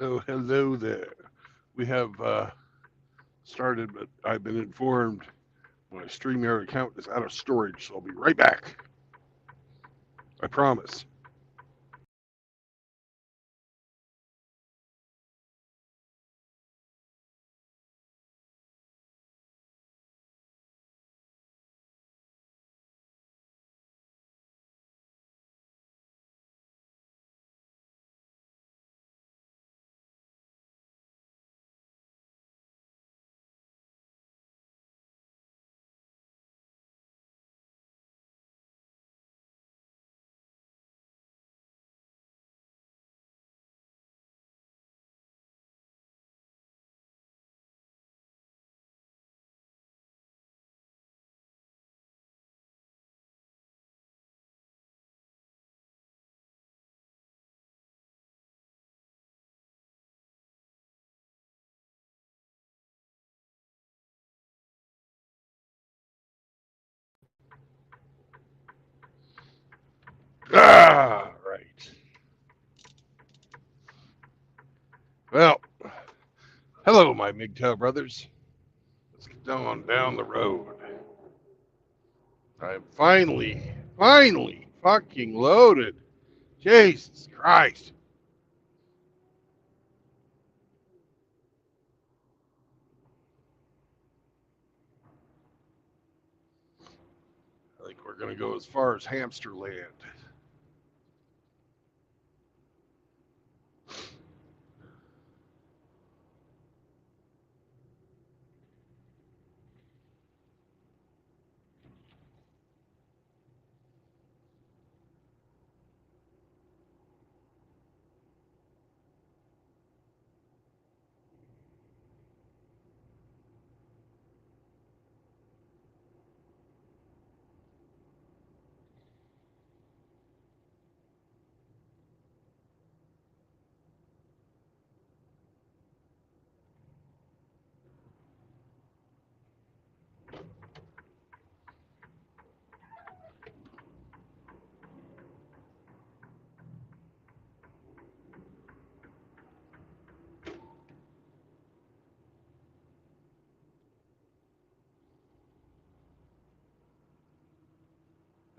Oh, hello there. We have started, but I've been informed my StreamYard account is out of storage, so I'll be right back. I promise. Right. Well, hello, my MGTOW brothers. Let's get on down the road. I'm finally fucking loaded. Jesus Christ. I think we're going to go as far as Hamsterland.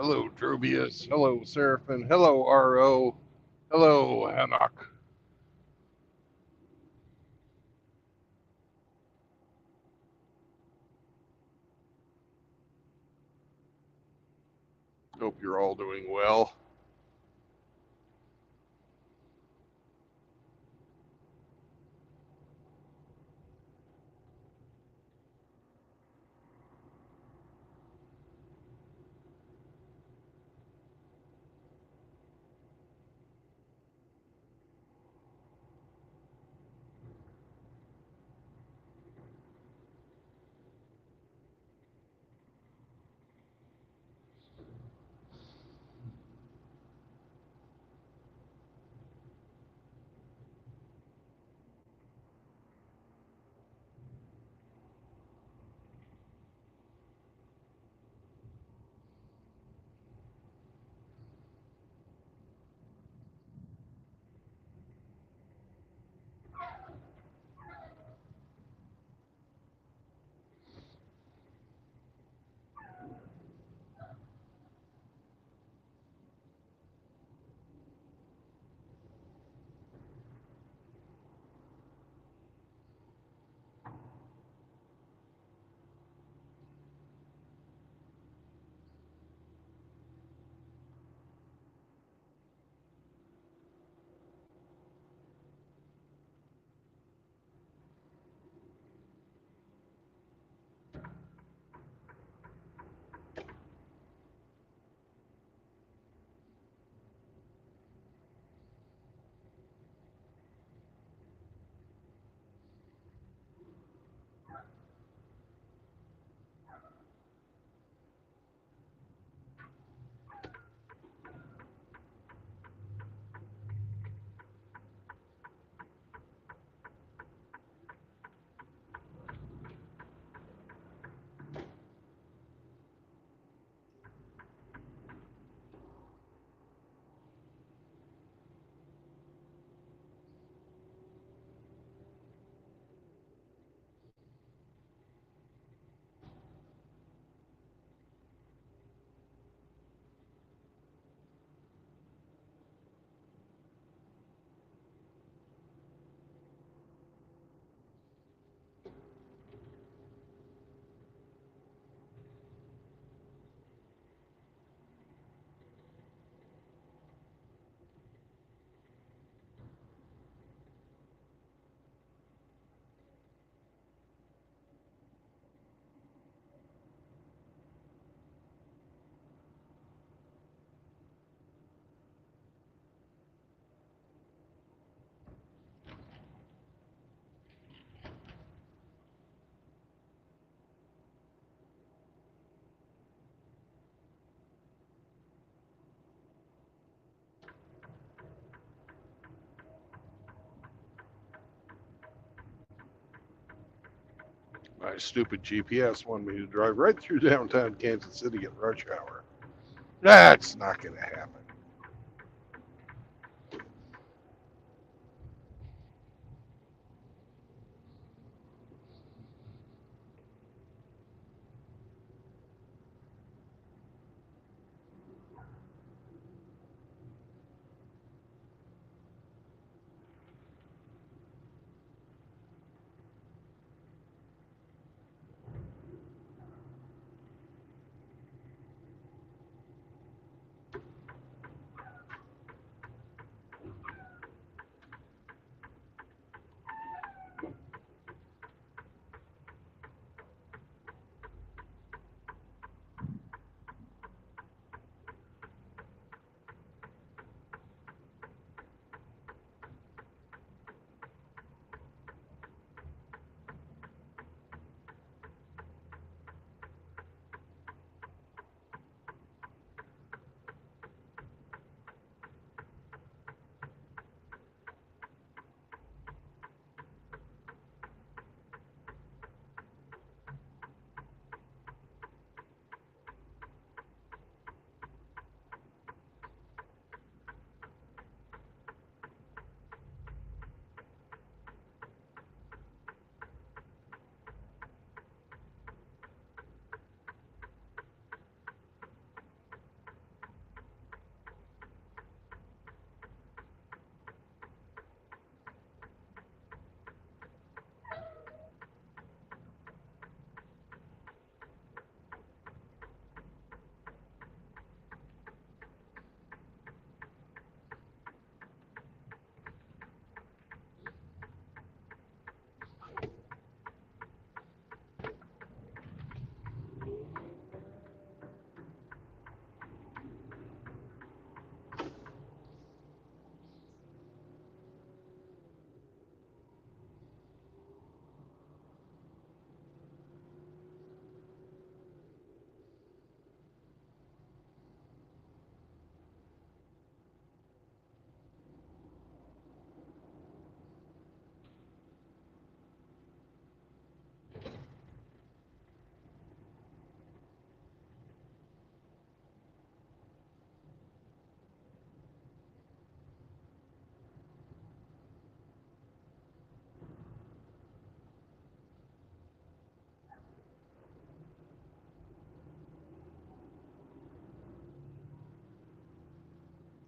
Hello, Drobius. Hello, Seraphin. Hello, RO. Hello, Hanok. Hope you're all doing well. My stupid GPS wanted me to drive right through downtown Kansas City at rush hour. That's not going to happen.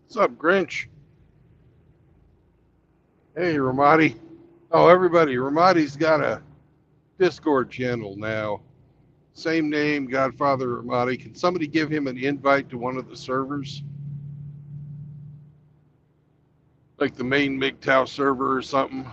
What's up, Grinch? Hey, Ramadi. Oh, everybody, Ramadi's got a Discord channel now. Same name, Godfather Ramadi. Can somebody give him an invite to one of the servers? Like the main MGTOW server or something?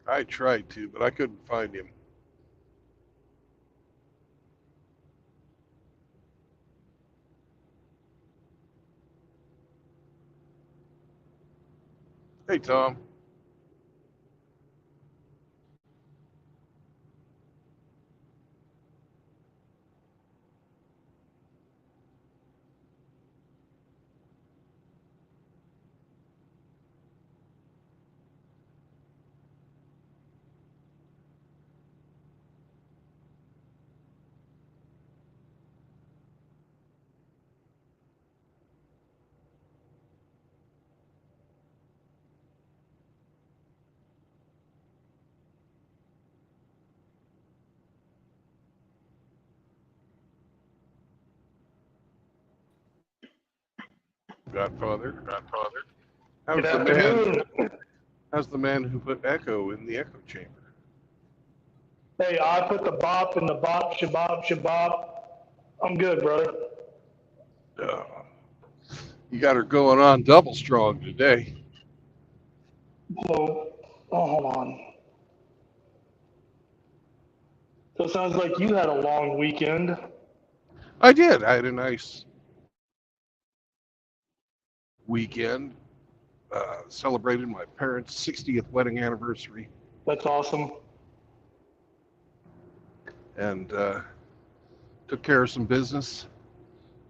I tried to, but I couldn't find him. Hey, Tom. Godfather. Good How's the man? afternoon. How's the man who put echo in the echo chamber? Hey, I put the bop in the bop, shabop, shabop. I'm good, brother. Uh, you got her going on double strong today. So, hold on. So it sounds like you had a long weekend. I did. I had a nice weekend. Celebrated my parents' 60th wedding anniversary, That's awesome. and took care of some business.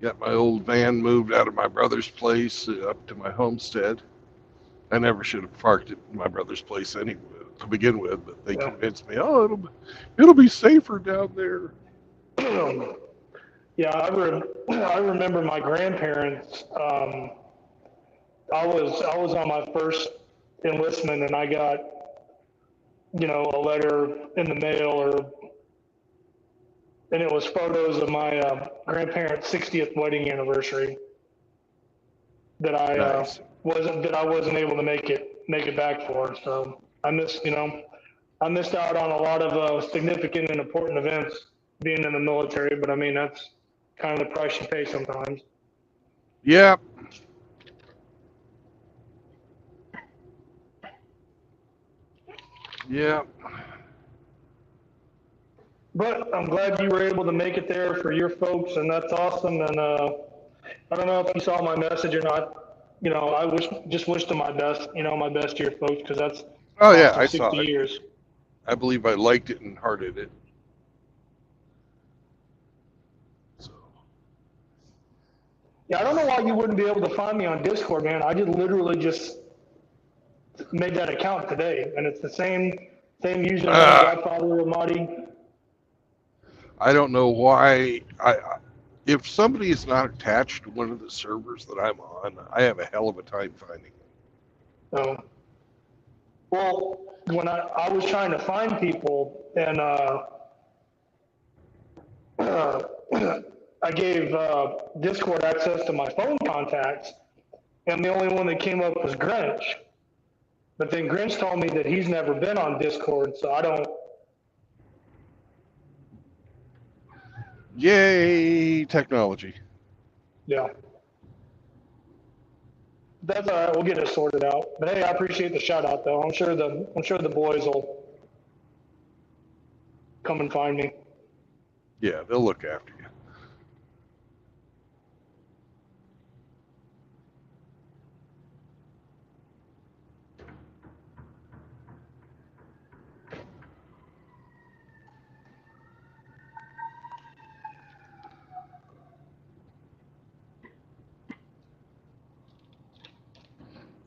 Got my old van moved out of my brother's place up to my homestead. I never should have parked at my brother's place anyway to begin with, but they Yeah. convinced me, oh, it'll be safer down there. Yeah, I remember my grandparents. I was on my first enlistment, and I got a letter in the mail, and it was photos of my grandparents' 60th wedding anniversary that Nice. I wasn't able to make it back for. So I missed out on a lot of significant and important events being in the military. But I mean, that's kind of the price you pay sometimes. Yeah. Yeah. But I'm glad you were able to make it there for your folks, and that's awesome. And I don't know if you saw my message or not. I just wish them my best. My best to your folks, because that's Oh, yeah, cost I of saw 60 it. years. I believe I liked it and hearted it. So, Yeah, I don't know why you wouldn't be able to find me on Discord, man. I literally just made that account today, and it's the same username, uh, Godfather Ramadi. I don't know why. If somebody is not attached to one of the servers that I'm on, I have a hell of a time finding them. So, well, when I was trying to find people, and I gave Discord access to my phone contacts, and the only one that came up was Grinch. But then Grinch told me that he's never been on Discord, so I don't. Yay, technology. Yeah, that's all right. We'll get it sorted out. But hey, I appreciate the shout out, though. I'm sure the boys will come and find me. Yeah, they'll look after you.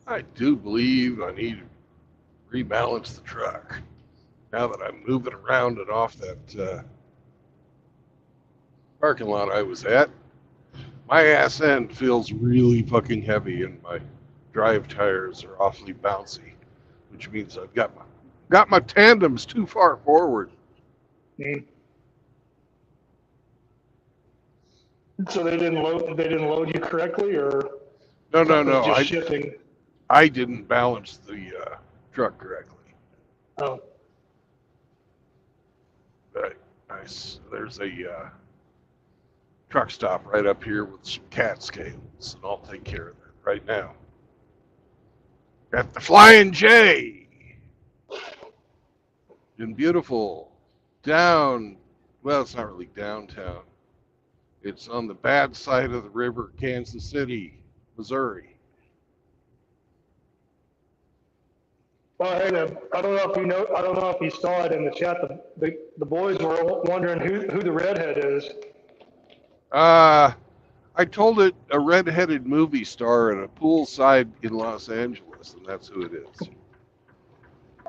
I do believe I need to rebalance the truck. Now that I'm moving around and off that parking lot I was at, my ass end feels really fucking heavy and my drive tires are awfully bouncy, which means I've got my tandems too far forward. Mm. So they didn't load you correctly, or No, something's just shifting. I didn't balance the truck correctly. Oh, But there's a truck stop right up here with some cat scales, and I'll take care of that right now. Got the Flying J in beautiful well, it's not really downtown. It's on the bad side of the river, Kansas City, Missouri. well, hey, I don't know if you know. I don't know if you saw it in the chat. The boys were wondering who the redhead is. I told it a red-headed movie star at a poolside in Los Angeles, and that's who it is.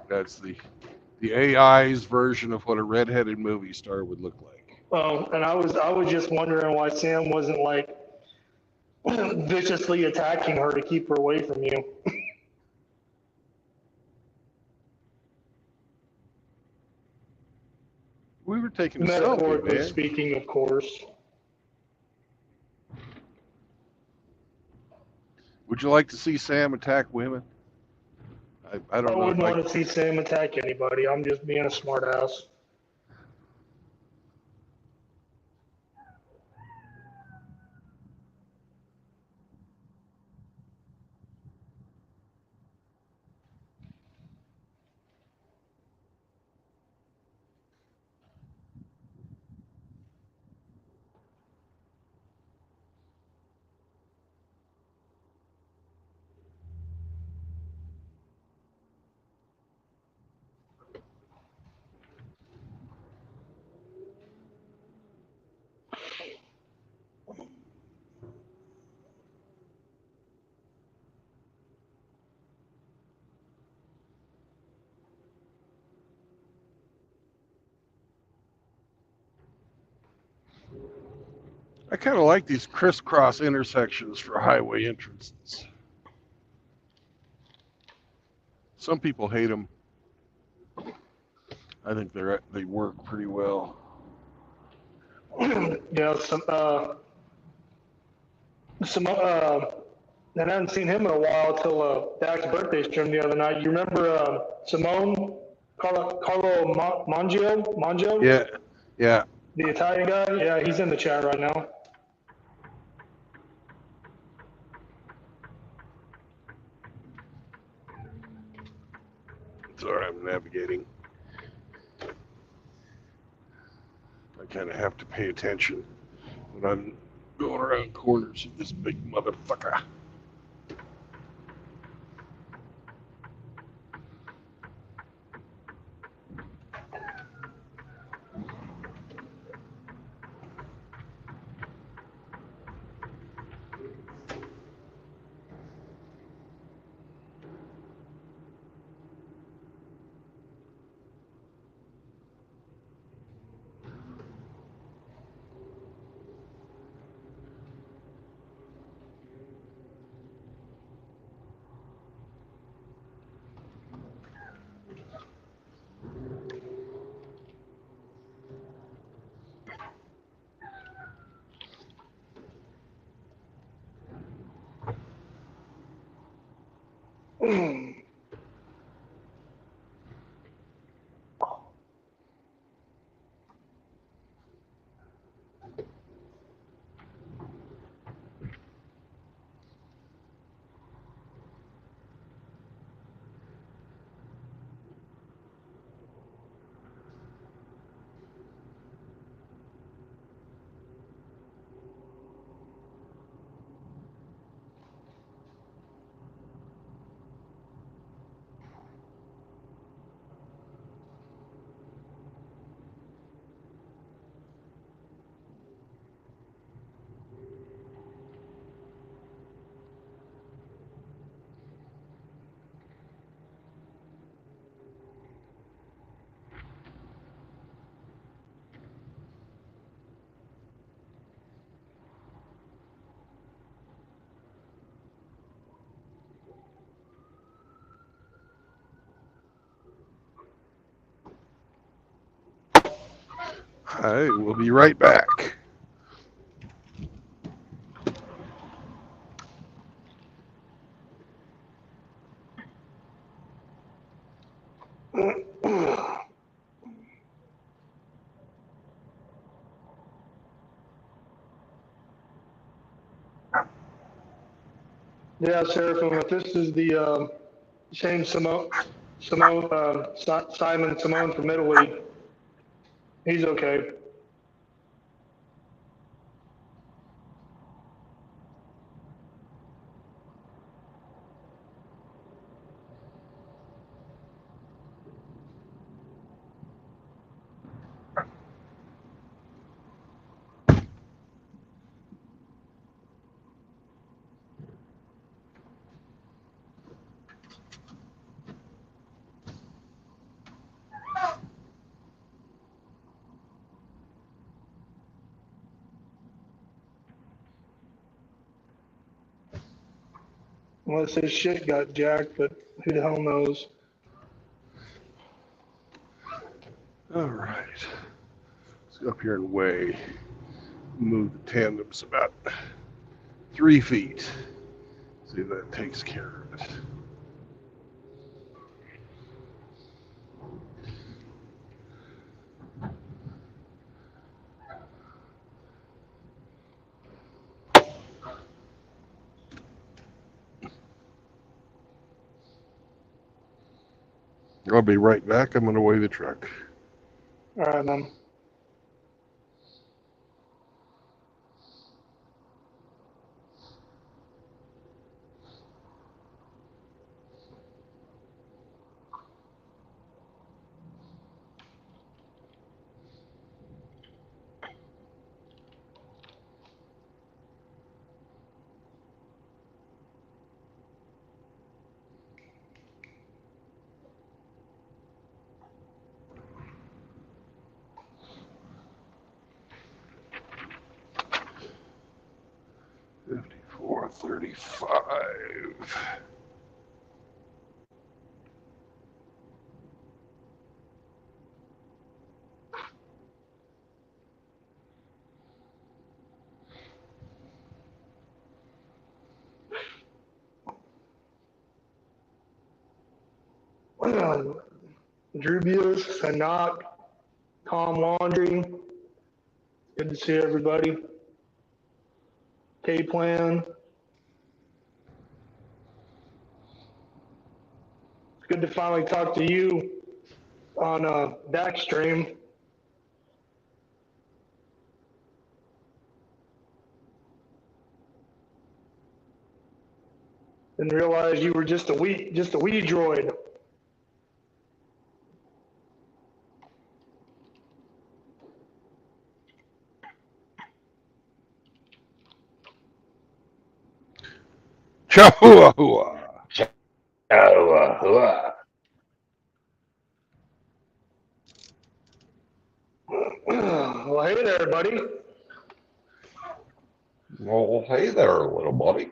That's the AI's version of what a red-headed movie star would look like. And I was just wondering why Sam wasn't like viciously attacking her to keep her away from you. We were taking a selfie, Metaphorically man. speaking, of course. Would you like to see Sam attack women? I don't know. Wouldn't want to see Sam attack anybody. I'm just being a smartass. I kind of like these crisscross intersections for highway entrances. Some people hate them. I think they work pretty well. Yeah, and I hadn't seen him in a while till Dak's birthday stream the other night. You remember Simone Carlo Mangio? Yeah, yeah. The Italian guy? Yeah, he's in the chat right now. Sorry, I'm navigating. I kind of have to pay attention when I'm going around corners of this big motherfucker. I will be right back. Yeah, Seraphim, if this is the same Simone, Simon Simone from Italy, he's okay. Unless his shit got jacked, but who the hell knows? All right. Let's go up here and weigh. Move the tandems about 3 feet. See if that takes care of it. I'll be right back. I'm going to weigh the truck. All right, man. 5:35. Drew Buick, Sanok, Tom Laundry. Good to see everybody. K-Plan. It's good to finally talk to you on Backstream. Didn't realize you were just a wee droid. Chihuahua. Chihuahua. Well, hey there, buddy. Well, hey there, little buddy.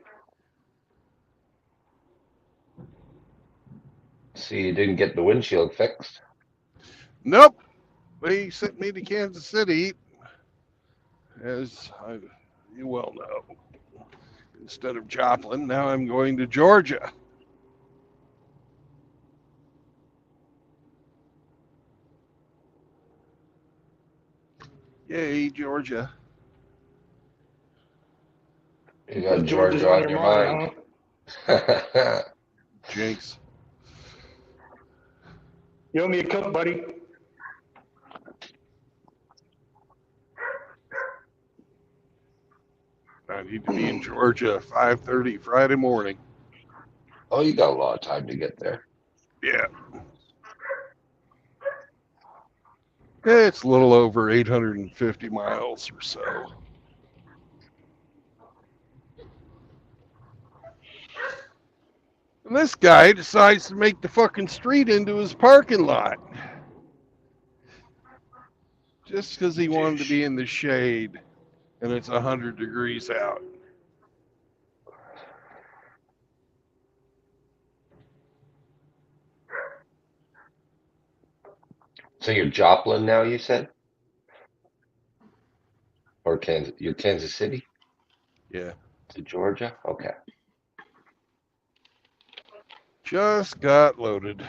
See, you didn't get the windshield fixed. Nope. They sent me to Kansas City, you well know. Instead of Joplin, now I'm going to Georgia. Yay, Georgia. You got Georgia on your mind. Huh? Jinx. You owe me a Coke, buddy. I need to be in Georgia 5:30 Friday morning. Oh, you got a lot of time to get there. Yeah. It's a little over 850 miles or so. And this guy decides to make the fucking street into his parking lot. Just because he wanted to be in the shade and it's 100 degrees out. So you're Joplin now, you said? Or Kansas? You're Kansas City Yeah. to Georgia? Okay. Just got loaded.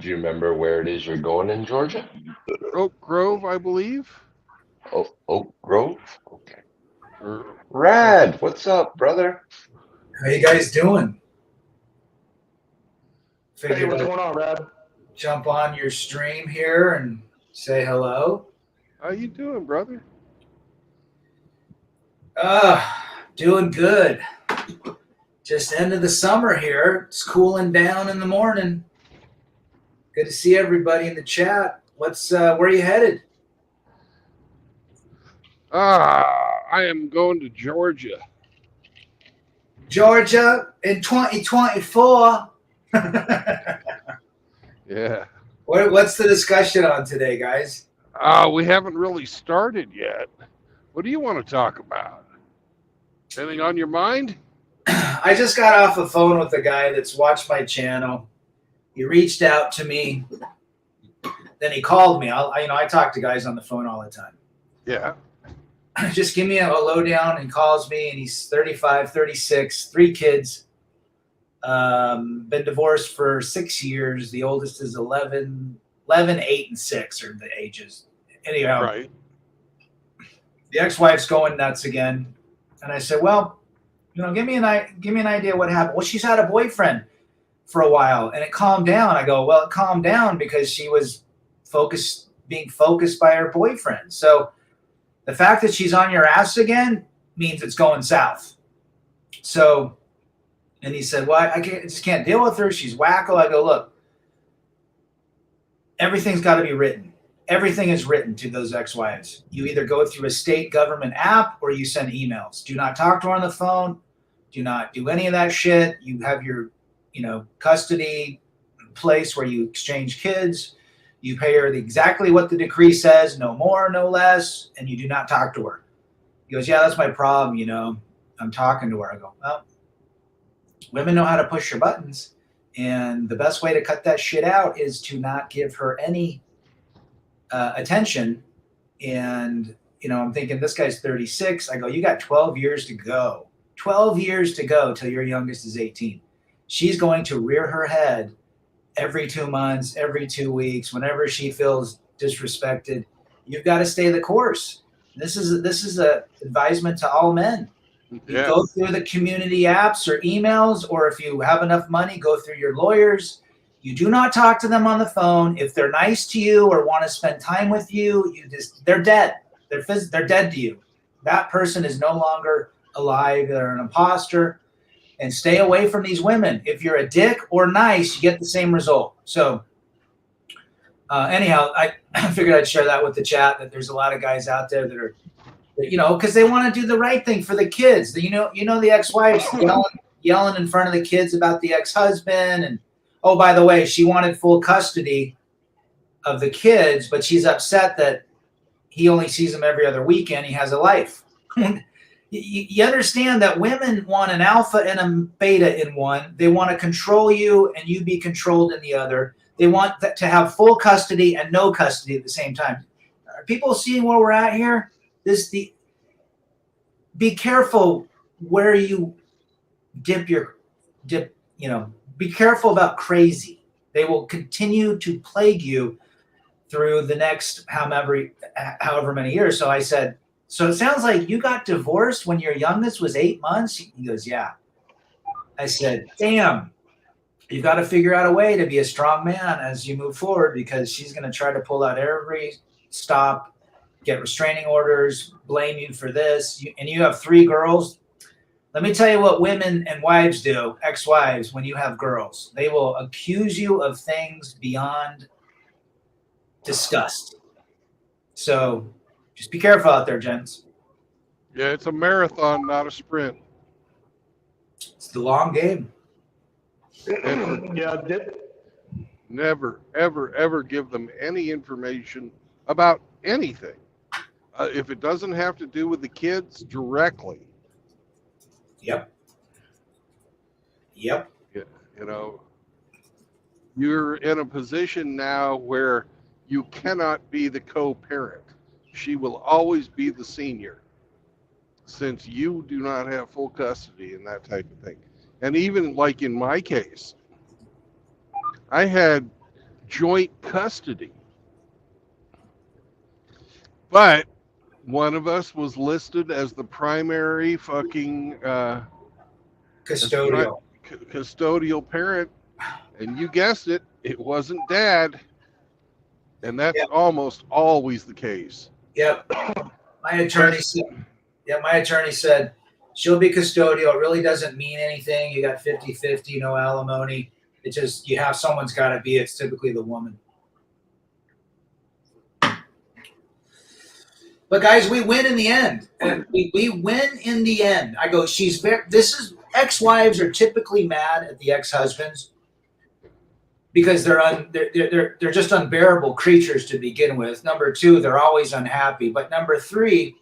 Do you remember where it is you're going in Georgia? Oak Grove, I believe. Oh, Oak Grove? Okay. Or, Rad, what's up, brother? How you guys doing? Hey, Figured what's I'd going on, Rad? jump on your stream here and say hello. how you doing, brother? Doing good. Just end of the summer here. It's cooling down in the morning. Good to see everybody in the chat. Where are you headed? I am going to Georgia. Georgia in 2024. Yeah. What's the discussion on today, guys? We haven't really started yet. What do you want to talk about? Anything on your mind? I just got off the phone with a guy that's watched my channel. He reached out to me. Then he called me. I talk to guys on the phone all the time. Yeah. Just give me a lowdown, and calls me, and he's 35, 36, 3 kids. Been divorced for 6 years. The oldest is 11, 8, and 6 are the ages. Anyhow, Right. the ex-wife's going nuts again. And I said, well, give me an idea what happened. Well, she's had a boyfriend for a while, and it calmed down. I go, well, it calmed down because she was being focused by her boyfriend. So the fact that she's on your ass again means it's going south. So, and he said, well, I just can't deal with her. She's wacko. I go, look, everything's got to be written. Everything is written to those ex-wives. You either go through a state government app or you send emails. Do not talk to her on the phone. Do not do any of that shit. You have your, custody place where you exchange kids. You pay her exactly what the decree says, no more, no less, and you do not talk to her. He goes, yeah, that's my problem, I'm talking to her. I go, well, women know how to push your buttons. And the best way to cut that shit out is to not give her any attention. And, I'm thinking this guy's 36. I go, you got 12 years to go. 12 years to go till your youngest is 18. She's going to rear her head every 2 months, every 2 weeks, whenever she feels disrespected. You've got to stay the course. This is a advisement to all men. You go through the community apps or emails, or if you have enough money, go through your lawyers. You do not talk to them on the phone. If they're nice to you or want to spend time with you, they're dead. They're dead to you. That person is no longer alive. They're an imposter. And stay away from these women. If you're a dick or nice, you get the same result. So anyhow, I figured I'd share that with the chat, that there's a lot of guys out there that are, because they want to do the right thing for the kids. The ex-wife's yelling in front of the kids about the ex-husband. And, oh, by the way, she wanted full custody of the kids, but she's upset that he only sees them every other weekend. He has a life. You understand that women want an alpha and a beta in one. They want to control you and you be controlled in the other. They want to have full custody and no custody at the same time. Are people seeing where we're at here? Be careful where you dip. Be careful about crazy. They will continue to plague you through the next however many years. So I said, so it sounds like you got divorced when your youngest was 8 months? He goes, yeah. I said, damn, you've got to figure out a way to be a strong man as you move forward, because she's going to try to pull out every stop, get restraining orders, blame you for this. And you have 3 girls. Let me tell you what women and wives do, ex-wives, when you have girls. They will accuse you of things beyond disgust. So just be careful out there, gents. Yeah, it's a marathon, not a sprint. It's the long game. Yeah. Never, ever, ever give them any information about anything. If it doesn't have to do with the kids directly. Yep. Yeah, you're in a position now where you cannot be the co-parent. She will always be the senior, since you do not have full custody and that type of thing. And even like in my case, I had joint custody, but one of us was listed as the primary fucking custodial parent, and you guessed it, it wasn't dad. And that's almost always the case. Yep. My attorney said she'll be custodial. It really doesn't mean anything. You got 50-50, no alimony. It just, someone's got to be. It's typically the woman. But guys, we win in the end. We win in the end. I go, ex-wives are typically mad at the ex-husbands because they're just unbearable creatures to begin with. Number 2, they're always unhappy. But number 3,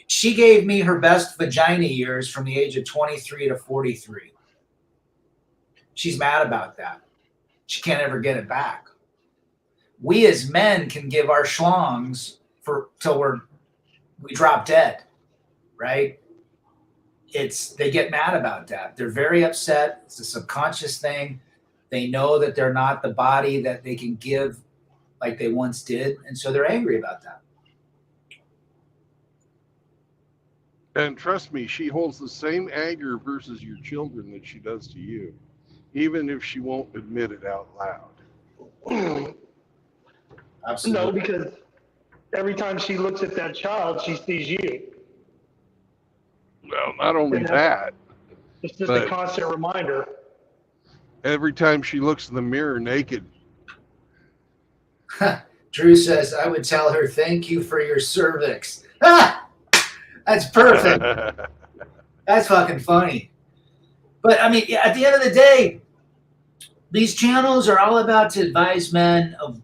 she gave me her best vagina years from the age of 23 to 43. She's mad about that. She can't ever get it back. We as men can give our schlongs till we drop dead, right? They get mad about that. They're very upset. It's a subconscious thing. They know that they're not the body that they can give like they once did. And so they're angry about that. And trust me, she holds the same anger versus your children that she does to you, even if she won't admit it out loud. Absolutely. No, because every time she looks at that child, she sees you. Well, not only that. It's just a constant reminder. Every time she looks in the mirror naked. Drew says, I would tell her, thank you for your cervix. That's perfect. That's fucking funny. But I mean, at the end of the day, these channels are all about to advise men of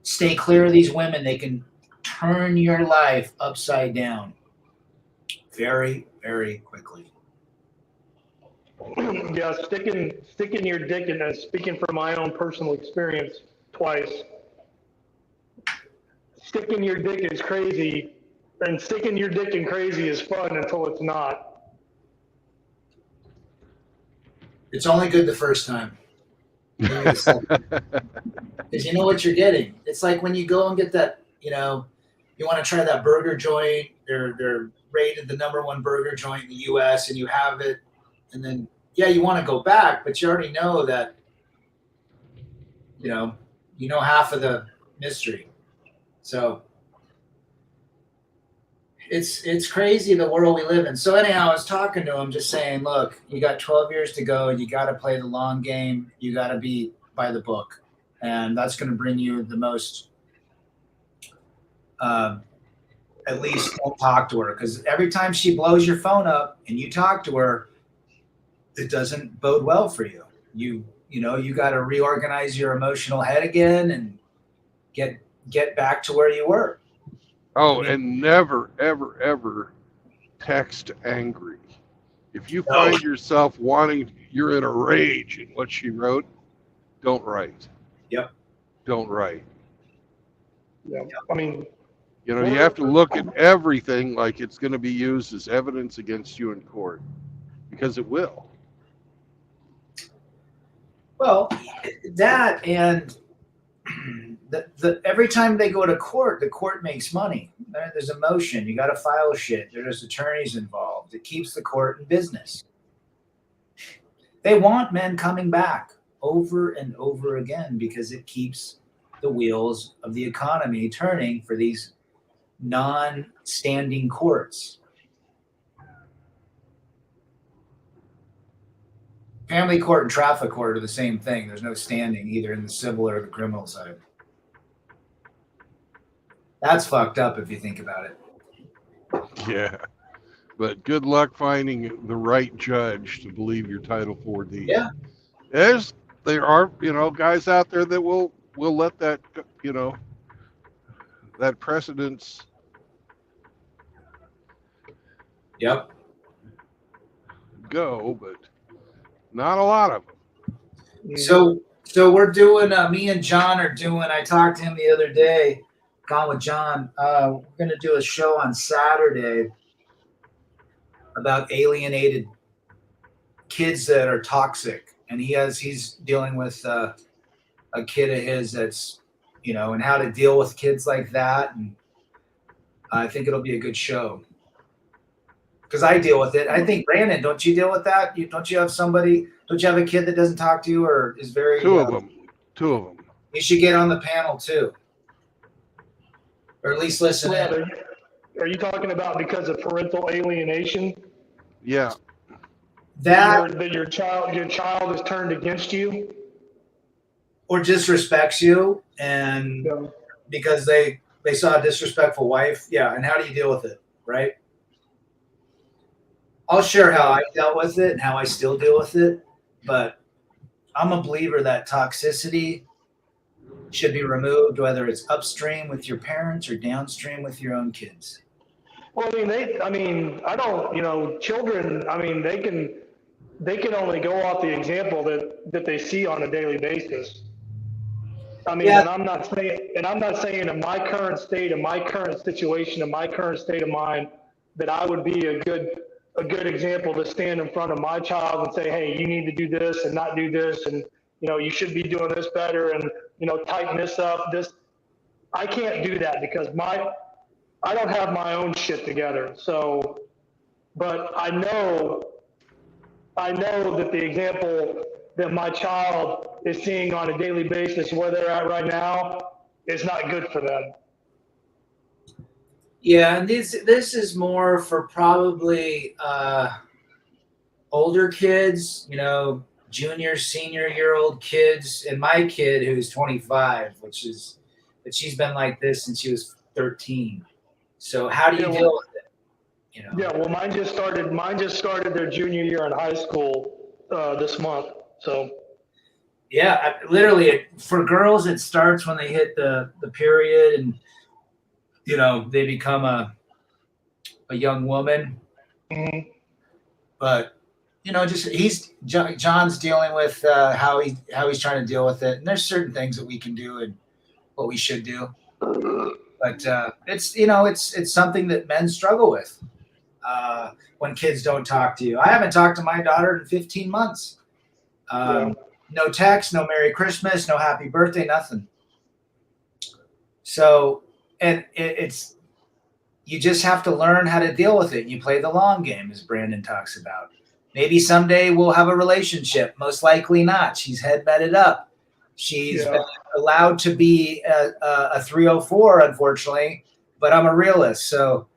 stay clear of these women. They can turn your life upside down. very, very quickly. Yeah, sticking your dick in, speaking from my own personal experience twice, sticking your dick is crazy, and sticking your dick in crazy is fun until it's not. It's only good the first time. Because you know what you're getting. It's like when you go and get that, you want to try that burger joint. They're rated the #1 burger joint in the U.S. and you have it, and then you want to go back, but you already know that, you know half of the mystery. So it's crazy the world we live in. So anyhow, I was talking to him, just saying, look, you got 12 years to go. You got to play the long game. You got to be by the book, and that's going to bring you the most. At least don't talk to her, because every time she blows your phone up and you talk to her, it doesn't bode well for you. You got to reorganize your emotional head again and get back to where you were. Oh, and never, ever, ever text angry. If you find yourself you're in a rage in what she wrote, don't write. Yep. Don't write. Yeah, I mean, you have to look at everything like it's going to be used as evidence against you in court, because it will. Well, that and the every time they go to court, the court makes money. There's emotion. You got to file shit. There's attorneys involved. It keeps the court in business. They want men coming back over and over again because it keeps the wheels of the economy turning for these non-standing courts. Family court and traffic court are the same thing. There's no standing either in the civil or the criminal side. That's fucked up if you think about it. Yeah. But good luck finding the right judge to believe your Title 4D. Yeah. There are, guys out there that will let that, that precedence. Yep. Go, but not a lot of them. So we're doing, me and John are doing, I talked to him the other day, gone with John. We're going to do a show on Saturday about alienated kids that are toxic. And he's dealing with a kid of his that's, and how to deal with kids like that. And I think it'll be a good show. Because I deal with it. I think, Brandon, don't you deal with that? Don't you have a kid that doesn't talk to you or is very... Two of them. You should get on the panel too. Or at least listen in. Are you talking about because of parental alienation? Yeah. That your child is turned against you? Or disrespects you and because they saw a disrespectful wife. Yeah, and how do you deal with it, right? I'll share how I dealt with it and how I still deal with it, but I'm a believer that toxicity should be removed, whether it's upstream with your parents or downstream with your own kids. Well, children, they can only go off the example that they see on a daily basis. And I'm not saying in my current state, in my current situation, in my current state of mind, that I would be a good example to stand in front of my child and say, hey, you need to do this and not do this, and you should be doing this better, and tighten this up. I can't do that because I don't have my own shit together. So, but I know that the example that my child is seeing on a daily basis where they're at right now is not good for them. Yeah, and this is more for probably older kids, junior, senior year old kids, and my kid who's 25, but she's been like this since she was 13. So how do you deal with it? Yeah, well, mine just started their junior year in high school this month. So yeah, literally for girls it starts when they hit the period and they become a young woman, Mhm. But just John's dealing with how he's trying to deal with it, and there's certain things that we can do and what we should do. But it's something that men struggle with when kids don't talk to you. I haven't talked to my daughter in 15 months. No text, no Merry Christmas, no Happy Birthday, nothing. So, and it's you just have to learn how to deal with it. You play the long game, as Brandon talks about. Maybe someday we'll have a relationship. Most likely not. She's head-bedded up. She's been allowed to be a 304, unfortunately, but I'm a realist. So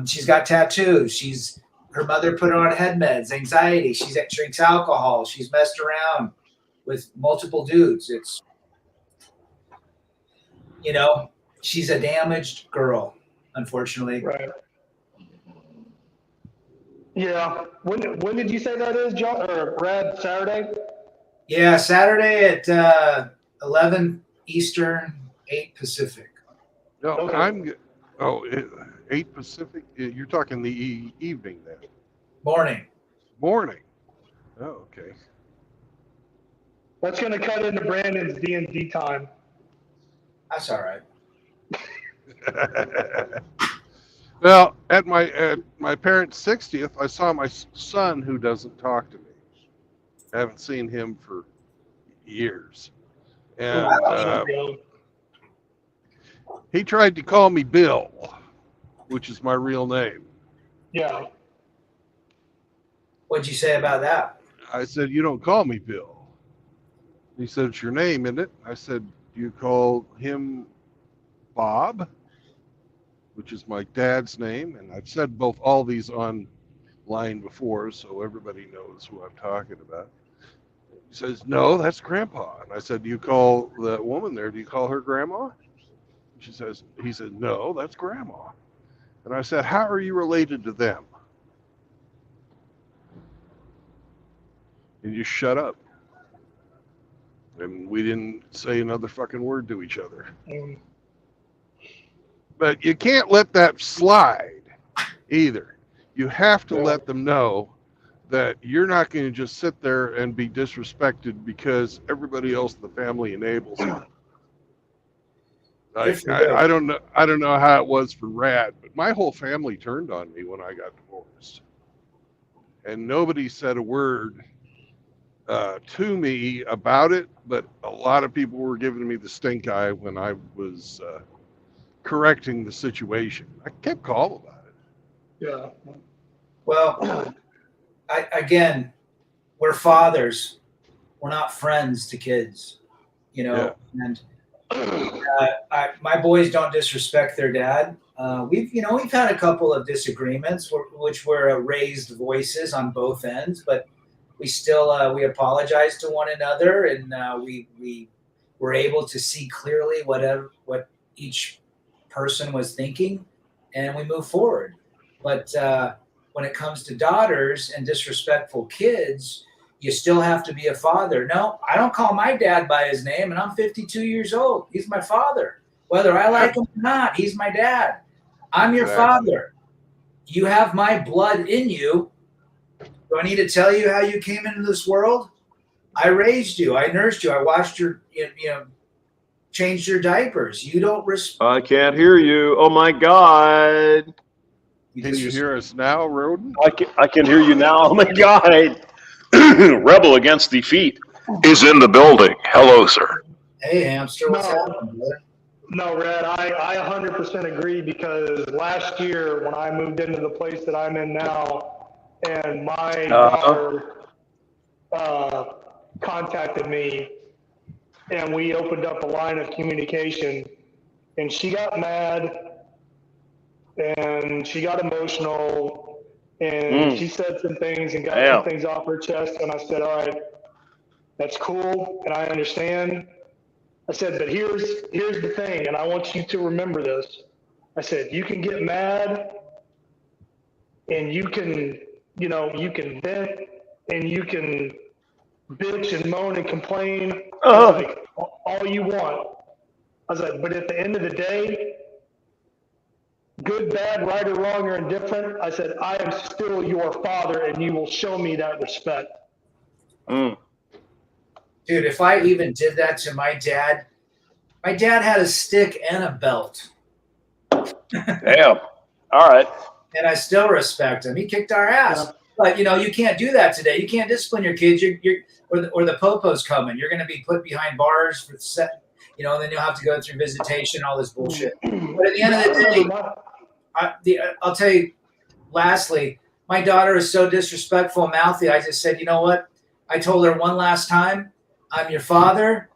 she's got tattoos. Her mother put her on head meds, anxiety. She drinks alcohol. She's messed around with multiple dudes. It's, she's a damaged girl, unfortunately. Right. Yeah. When did you say that is, John or Brad? Saturday? Yeah, Saturday at 11 Eastern, 8 Pacific. No, Okay. 8 Pacific. You're talking the evening then. Morning. Morning. Oh, okay. That's gonna cut into Brandon's D&D time. That's all right. Well, at my parents' 60th, I saw my son who doesn't talk to me. I haven't seen him for years, and he tried to call me Bill, which is my real name. Yeah. What'd you say about that? I said, "You don't call me Bill." He said, "It's your name, isn't it?" I said, "Do you call him Bob?" Which is my dad's name, and I've said all these online before, so everybody knows who I'm talking about. He says, "No, that's Grandpa." And I said, "Do you call that woman there? Do you call her Grandma?" He said, "No, that's Grandma." And I said, "How are you related to them?" And you shut up. And we didn't say another fucking word to each other. Mm. But you can't let that slide either. You have to let them know that you're not going to just sit there and be disrespected because everybody else in the family enables it. I don't know how it was for Rad, but my whole family turned on me when I got divorced, and nobody said a word to me about it. But a lot of people were giving me the stink eye when I was correcting the situation. I kept calm about it. Yeah. Well, we're fathers. We're not friends to kids, and my boys don't disrespect their dad. We've had a couple of disagreements, which were raised voices on both ends, but we still we apologize to one another, and we were able to see clearly what each person was thinking, and we move forward. But when it comes to daughters and disrespectful kids, you still have to be a father. No, I don't call my dad by his name, and I'm 52 years old. He's my father. Whether I like him or not, he's my dad. I'm your father. You have my blood in you. Do I need to tell you how you came into this world? I raised you. I nursed you. I washed your, changed your diapers. You don't respect. I can't hear you. Oh my God. Can you hear us now, Roden? I can hear you now. Oh my God. Rebel against defeat is in the building. Hello, sir. Hey, hamster. What's happening, brother? No, Red, I 100% agree, because last year when I moved into the place that I'm in now, and my daughter contacted me, and we opened up a line of communication, and she got mad, and she got emotional, and she said some things and got some things off her chest, and I said, all right, that's cool, and I understand. I said, but here's the thing, and I want you to remember this. I said, you can get mad, and you can vent, and you can bitch and moan and complain, like, all you want. I was like, but at the end of the day, good, bad, right or wrong or indifferent, I said, I am still your father and you will show me that respect. Mm. Dude, if I even did that to my dad had a stick and a belt. Damn. All right. And I still respect him. He kicked our ass. Yeah. But, you can't do that today. You can't discipline your kids. Or the popo's coming. You're going to be put behind bars for set, and then you'll have to go through visitation, all this bullshit. But at the end of the day, I'll tell you, lastly, my daughter is so disrespectful and mouthy. I just said, you know what? I told her one last time, I'm your father.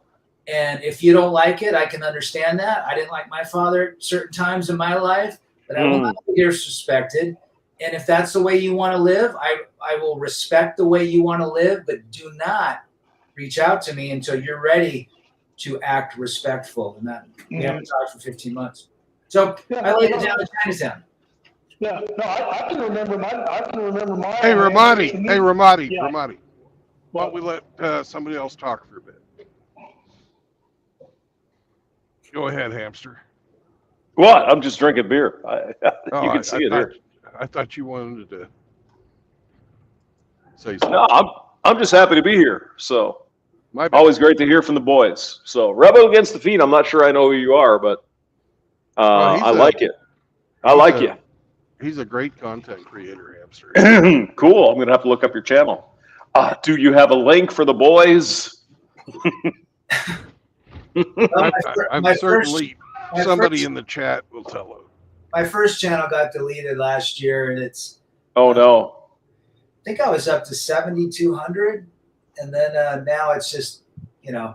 And if you don't like it, I can understand that. I didn't like my father certain times in my life, but I will not be disrespected. And if that's the way you want to live, I will respect the way you want to live, but do not reach out to me until you're ready to act respectful. And that we haven't talked for 15 months. So I laid it down in Chinatown. Yeah, no, I can remember my. Hey, Ramadi. Yeah. Ramadi. Why don't we let somebody else talk for a bit? Go ahead, hamster. What? I'm just drinking beer. You can see it here. I thought you wanted to say something. No, I'm just happy to be here. So always great to hear from the boys. So Rebel Against the Feet. I'm not sure I know who you are, but I like it. I like you. He's a great content creator, hamster. Cool. I'm gonna have to look up your channel. Do you have a link for the boys? I'm certainly somebody in the chat will tell him. My first channel got deleted last year, and it's. Oh no! I think I was up to 7,200, and then now it's just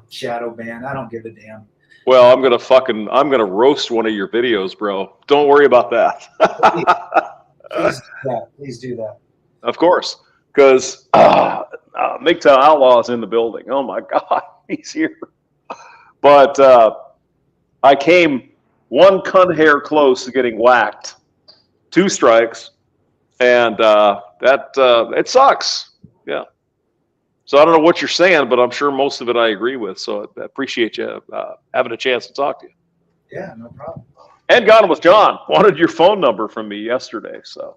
shadow ban. I don't give a damn. Well, I'm gonna roast one of your videos, bro. Don't worry about that. Please do that. Of course, because MGTOW Outlaw is in the building. Oh my God, he's here. But I came one cunt hair close to getting whacked, 2 strikes, and it sucks. Yeah. So I don't know what you're saying, but I'm sure most of it I agree with. So I appreciate you having a chance to talk to you. Yeah, no problem. And Gone with John wanted your phone number from me yesterday. So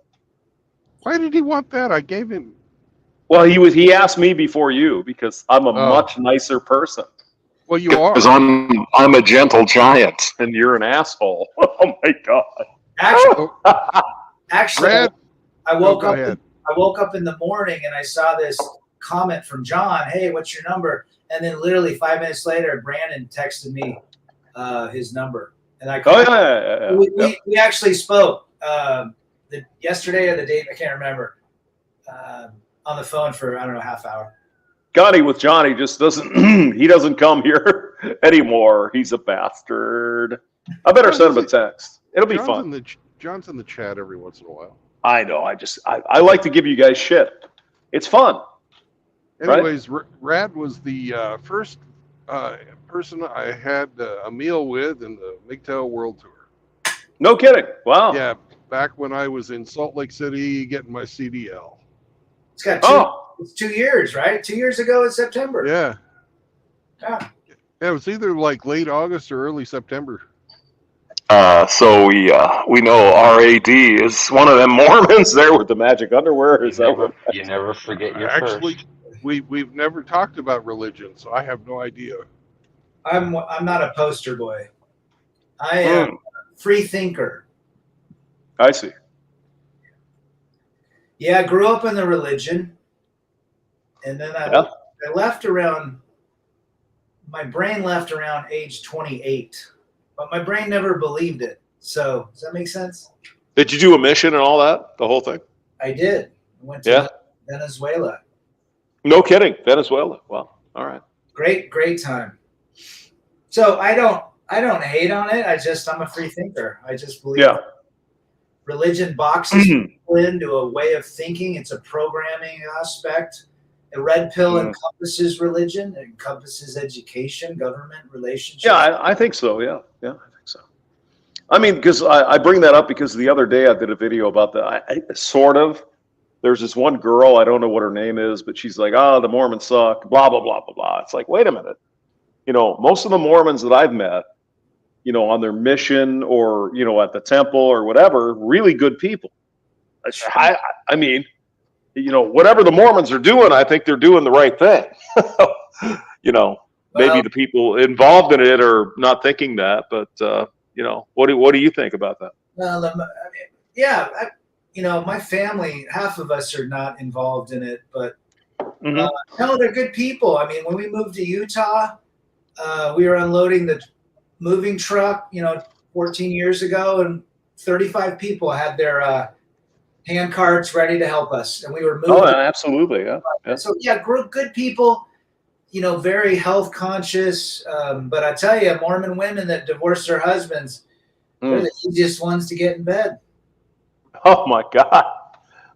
why did he want that? I gave him. Well, he asked me before you because I'm a much nicer person. Well, you are. Because I'm a gentle giant, and you're an asshole. Oh my God! Actually, Brad? I woke up in the morning and I saw this comment from John. Hey, what's your number? And then literally 5 minutes later, Brandon texted me his number, and I called. We actually spoke yesterday or the day, I can't remember, on the phone for I don't know, half hour. Gone with Johnny just doesn't. He doesn't come here anymore. He's a bastard. I better send him a text. It'll be fun. John's in the chat every once in a while. I know. I like to give you guys shit. It's fun. Anyways, right? Rad was the first person I had a meal with in the MGTOW World Tour. No kidding. Wow. Yeah, back when I was in Salt Lake City getting my CDL. It's got it's 2 years, right? 2 years ago in September. Yeah. Yeah. It was either like late August or early September. So we know RAD is one of them Mormons there with the magic underwear. Is that what? You never forget your Actually, first. we've never talked about religion, so I have no idea. I'm not a poster boy. I am a free thinker. I see. Yeah, I grew up in the religion, and then I left around. My brain left around age 28, but my brain never believed it. So does that make sense? Did you do a mission and all that? The whole thing? I did. I went to Venezuela. No kidding. Venezuela. Wow. All right. Great time. So I don't hate on it. I'm a free thinker. I just believe religion boxes people into a way of thinking. It's a programming aspect. The red pill encompasses religion. It encompasses education, government, relationships. Yeah, I think so. Yeah, I think so. I mean, because I bring that up because the other day I did a video about there's this one girl, I don't know what her name is, but she's like, the Mormons suck, blah, blah, blah, blah, blah. It's like, wait a minute. Most of the Mormons that I've met on their mission or, at the temple or whatever, really good people. I mean, whatever the Mormons are doing, I think they're doing the right thing. Maybe the people involved in it are not thinking that, but what do you think about that? Well, yeah, my family, half of us are not involved in it, but no, they're good people. I mean, when we moved to Utah, we were unloading the moving truck, 14 years ago, and 35 people had their hand carts ready to help us, and we were moving. Oh, absolutely, yeah. So yeah, good people, very health conscious. But I tell you, Mormon women that divorce their husbands, they're the easiest ones to get in bed. Oh my God,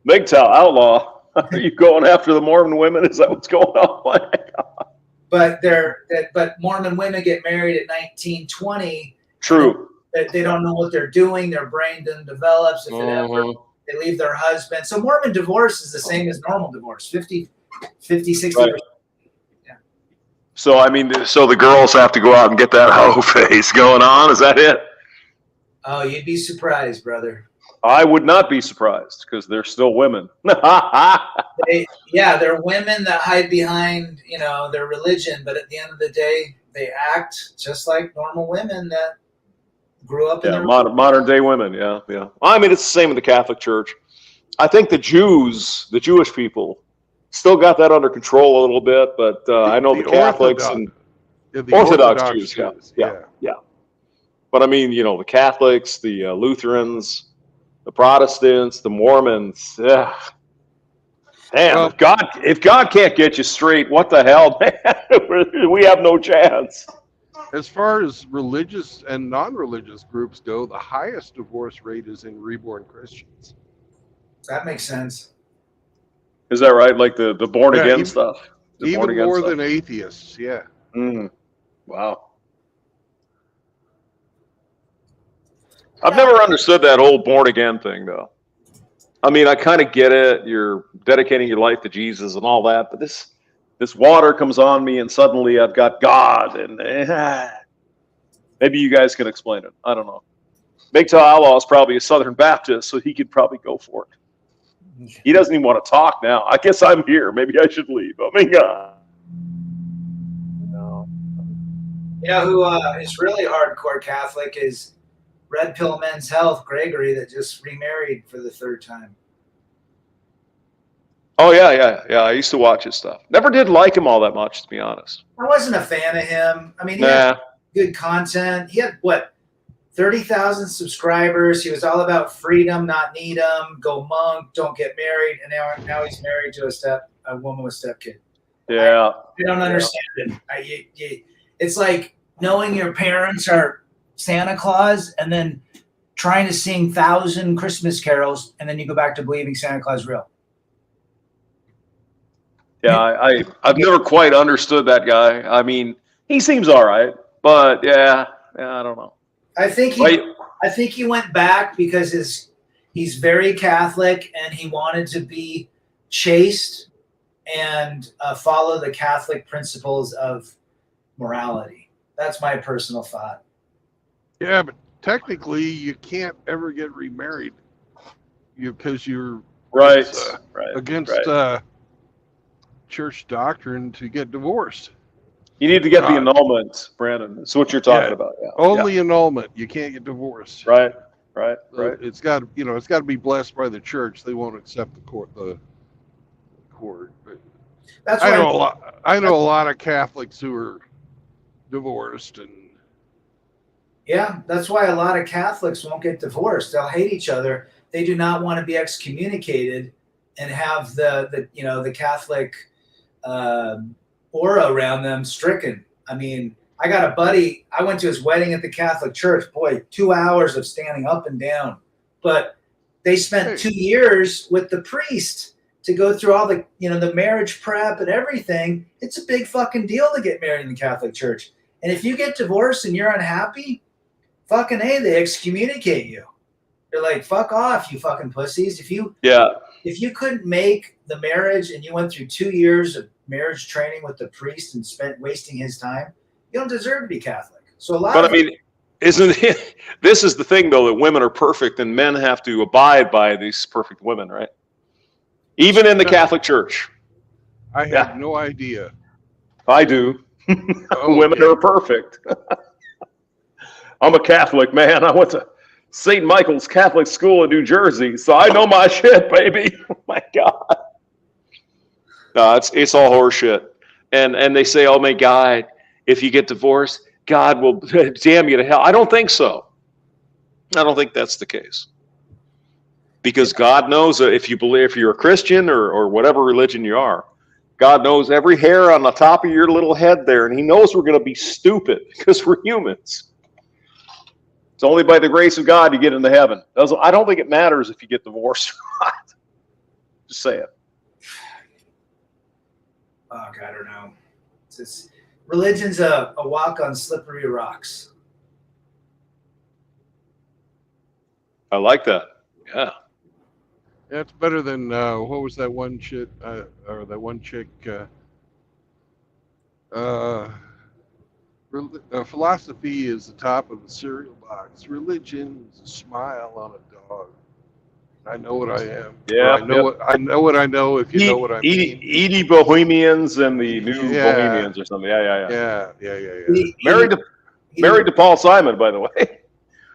MGTOW outlaw. Are you going after the Mormon women? Is that what's going on? But Mormon women get married at 19, 20. True. They don't know what they're doing. Their brain doesn't develop. If it ever, they leave their husband. So Mormon divorce is the same as normal divorce, 50, 60%. Right. Yeah. So, I mean, the girls have to go out and get that hoe face going on. Is that it? Oh, you'd be surprised, brother. I would not be surprised because they're still women. They're women that hide behind, their religion. But at the end of the day, they act just like normal women that grew up in their modern day women. Yeah. I mean, it's the same in the Catholic Church. I think the Jewish people, still got that under control a little bit, but I know the Catholics and Orthodox Jews. Yeah. But I mean, the Catholics, the Lutherans, the Protestants, the Mormons. Yeah. Damn, well, if God can't get you straight, what the hell, man? We have no chance. As far as religious and non-religious groups go, the highest divorce rate is in reborn Christians. That makes sense. Is that right? Like the born again stuff? Even more than atheists, yeah. Wow. I've never understood that whole born again thing, though. I mean, I kind of get it. You're dedicating your life to Jesus and all that, but this water comes on me and suddenly I've got God, and maybe you guys can explain it. I don't know. MGTOW Outlaw is probably a Southern Baptist, so he could probably go for it. He doesn't even want to talk now. I guess I'm here. Maybe I should leave. Oh my God. No. Who is really hardcore Catholic is Red Pill Men's Health, Gregory, that just remarried for the third time. Oh, yeah. I used to watch his stuff. Never did like him all that much, to be honest. I wasn't a fan of him. I mean, he had good content. He had, 30,000 subscribers. He was all about freedom, not need them, go monk, don't get married. And now he's married to a woman with stepkid. Yeah. I don't understand it. It's like knowing your parents are Santa Claus and then trying to sing 1,000 Christmas carols, and then you go back to believing Santa Claus is real. Yeah, I've never quite understood that guy. I mean, he seems all right, but yeah, I don't know. I think he went back because he's very Catholic and he wanted to be chaste and follow the Catholic principles of morality. That's my personal thought. Yeah, but technically you can't ever get remarried because you're against church doctrine to get divorced. You need to get the annulment, Brandon. That's what you're talking about. Yeah. Only annulment. You can't get divorced. Right. It's got to be blessed by the church. They won't accept the court. But I know a lot of Catholics who are divorced, and that's why a lot of Catholics won't get divorced. They'll hate each other. They do not want to be excommunicated and have the Catholic aura around them stricken. I mean, I got a buddy, I went to his wedding at the Catholic Church. Boy, 2 hours of standing up and down. But they spent 2 years with the priest to go through all the, the marriage prep and everything. It's a big fucking deal to get married in the Catholic Church. And if you get divorced and you're unhappy, fucking A, they excommunicate you. They're like, fuck off, you fucking pussies. If you couldn't make the marriage and you went through 2 years of marriage training with the priest and spent wasting his time, you don't deserve to be Catholic. So Isn't it? This is the thing, though, that women are perfect and men have to abide by these perfect women, right? Even in the Catholic Church. I had no idea. I do. Oh, Women okay. are perfect. I'm a Catholic, man. I went to St. Michael's Catholic School in New Jersey, so I know my shit, baby. Oh my God. No, it's all horseshit. And they say, oh my God, if you get divorced, God will damn you to hell. I don't think so. I don't think that's the case. Because God knows that if you're a Christian or whatever religion you are, God knows every hair on the top of your little head there, and he knows we're going to be stupid because we're humans. It's only by the grace of God you get into heaven. I don't think it matters if you get divorced or not. Just say it. Oh, God, I don't know. Religion's a walk on slippery rocks. I like that. Yeah. Yeah, it's better than what was that one shit or that one chick? Philosophy is the top of the cereal box. Religion is a smile on a dog. I know what I am. Yeah. Or I know what I know. If you know what I mean. Edie Bohemians and the New Yeah. Bohemians or something. Yeah. Yeah. Married to Paul Simon, by the way,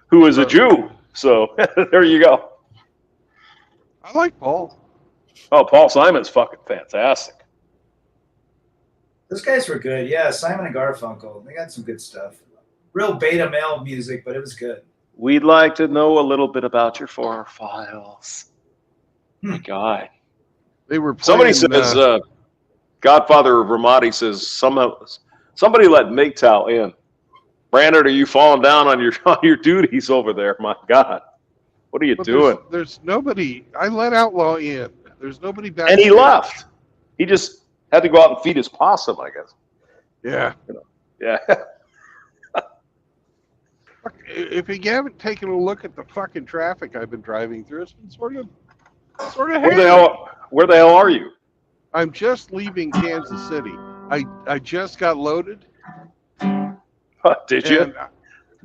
who is a Jew. So there you go. I like Paul. Oh, Paul Simon's fucking fantastic. Those guys were good. Yeah, Simon and Garfunkel. They got some good stuff. Real beta male music, but it was good. We'd like to know a little bit about your files. My God. They were playing, Somebody says, Godfather of Ramadi says, somebody let MGTOW in. Brandon, are you falling down on your duties over there? My God. What are you doing? There's nobody. I let Outlaw in. There's nobody back. And he left. He just had to go out and feed his possum, I guess. Yeah. Yeah. If you haven't taken a look at the fucking traffic I've been driving through, it's been sort of Where the hell are you? I'm just leaving Kansas City. I just got loaded. Did you?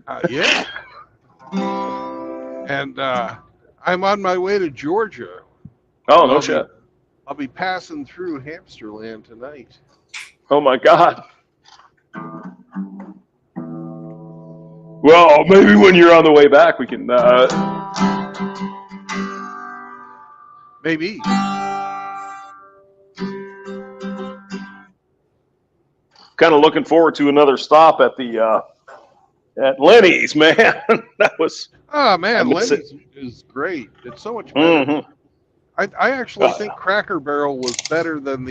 And, yeah. And I'm on my way to Georgia. Oh, no shit. I'll be passing through Hamsterland tonight. Oh, my God. Well, maybe when you're on the way back, we can... Maybe. Kind of looking forward to another stop at the at Lenny's, man. That was... Oh, man, Lenny's is great. It's so much better. Mm-hmm. I actually think Cracker Barrel was better than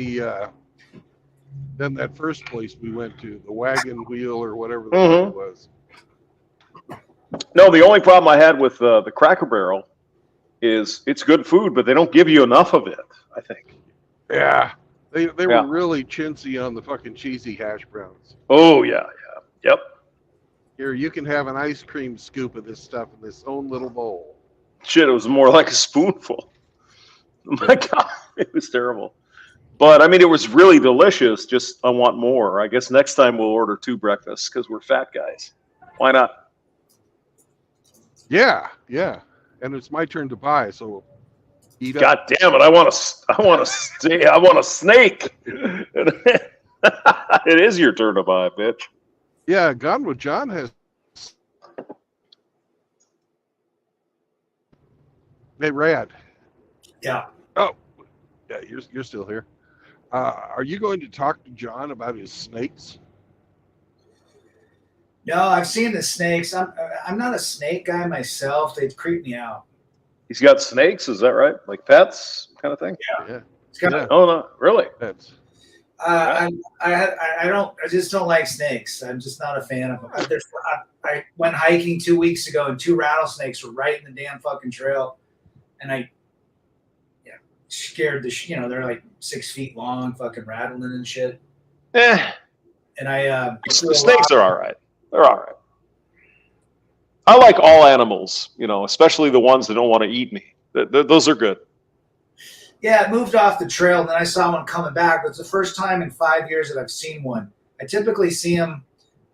that first place we went to, the Wagon Wheel or whatever the fuck it was. No, the only problem I had with the Cracker Barrel is it's good food, but they don't give you enough of it, I think. Yeah. They were really chintzy on the fucking cheesy hash browns. Oh, yeah. Yep. Here, you can have an ice cream scoop of this stuff in this own little bowl. Shit, it was more like a spoonful. Oh my God, it was terrible. But, I mean, it was really delicious. Just, I want more. I guess next time we'll order 2 breakfasts because we're fat guys. Why not? Yeah. And it's my turn to buy, so eat up. God damn it! I want a snake. It is your turn to buy, bitch. Yeah, Gone with John has. Hey, Rad. Yeah. Oh, yeah. You're still here. Are you going to talk to John about his snakes? No, I've seen the snakes. I'm not a snake guy myself. They creep me out. He's got snakes, is that right? Like pets, kind of thing. Yeah. It's got Yeah. Oh no, really? Pets. I just don't like snakes. I'm just not a fan of them. I went hiking 2 weeks ago and 2 rattlesnakes were right in the damn fucking trail, and I scared they're like 6 feet long, fucking rattling and shit. And The snakes are all right. They're all right. I like all animals, especially the ones that don't want to eat me. Those are good. Yeah, it moved off the trail, and then I saw one coming back. It's the first time in 5 years that I've seen one. I typically see them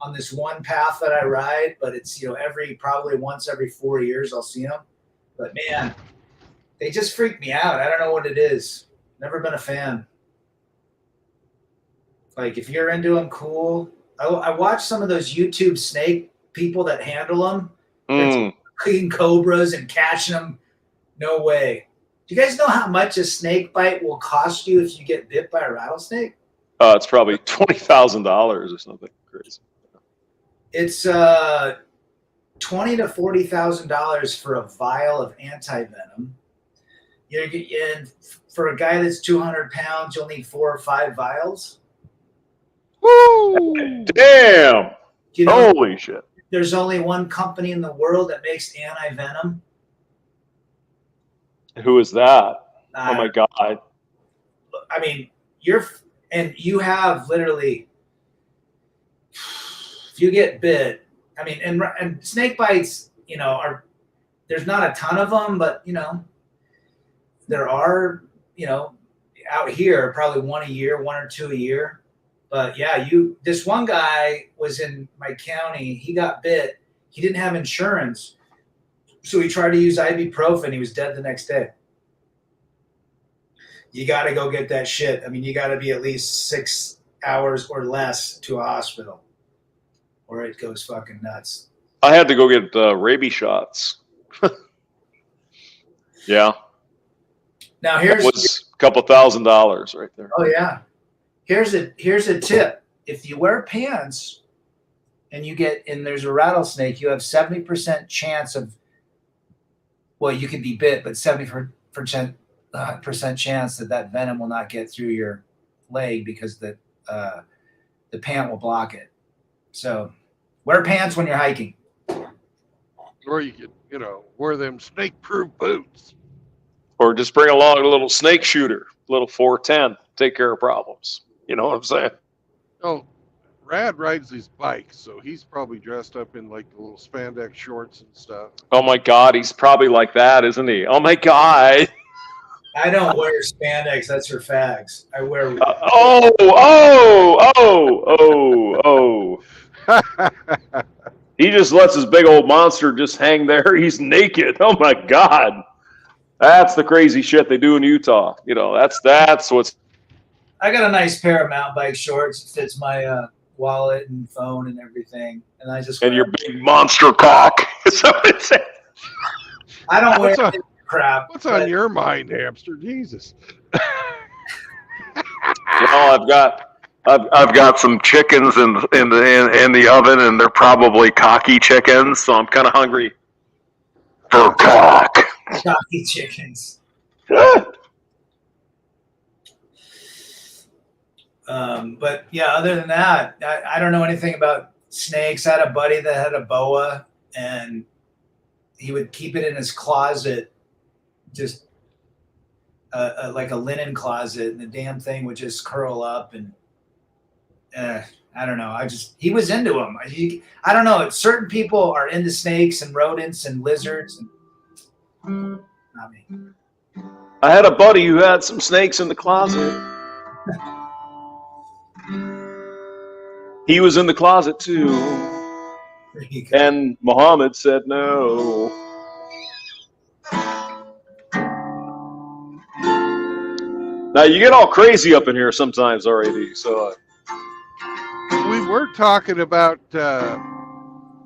on this one path that I ride, but it's, probably once every 4 years I'll see them. But man, they just freak me out. I don't know what it is. Never been a fan. Like if you're into them, cool. I watch some of those YouTube snake people that handle them. Clean cobras and catching them. No way. Do you guys know how much a snake bite will cost you if you get bit by a rattlesnake? It's probably $20,000 or something crazy. It's $20,000 to $40,000 for a vial of anti-venom. And for a guy that's 200 pounds, you'll need 4 or 5 vials. Woo! Damn! Holy shit! There's only one company in the world that makes anti-venom. Who is that? Oh my god! I mean, you have literally. If you get bit, I mean, and snake bites, there's not a ton of them, but there are, out here probably 1 a year, 1 or 2 a year. But yeah, this one guy was in my county. He got bit. He didn't have insurance, so he tried to use ibuprofen. He was dead the next day. You got to go get that shit. I mean, you got to be at least 6 hours or less to a hospital, or it goes fucking nuts. I had to go get rabies shots. Yeah. Now that was a couple $1,000 right there. Oh yeah. Here's a tip. If you wear pants and there's a rattlesnake, you have 70% chance of, well, you could be bit, but 70% chance that venom will not get through your leg because the pant will block it. So wear pants when you're hiking. Or you could, wear them snake-proof boots. Or just bring along a little snake shooter, little 410, take care of problems. You know what I'm saying? Oh, Rad rides his bike, so he's probably dressed up in like the little spandex shorts and stuff. Oh my God, he's probably like that, isn't he? Oh my God. I don't wear spandex. That's for fags. I wear. He just lets his big old monster just hang there. He's naked. Oh my God. That's the crazy shit they do in Utah. That's what's. I got a nice pair of mountain bike shorts. It fits my wallet and phone and everything. And I just. And your big monster cock. I don't wear crap. What's on your mind, hamster? Jesus. Well, I've got some chickens in the oven, and they're probably cocky chickens, so I'm kind of hungry for cock. Cocky chickens. But yeah, other than that, I don't know anything about snakes. I had a buddy that had a boa, and he would keep it in his closet, just like a linen closet, and the damn thing would just curl up. And I don't know. He was into them. I don't know. Certain people are into snakes and rodents and lizards. And not me. I had a buddy who had some snakes in the closet. He was in the closet too. And Muhammad said no. Now you get all crazy up in here sometimes, RAD. So we were talking about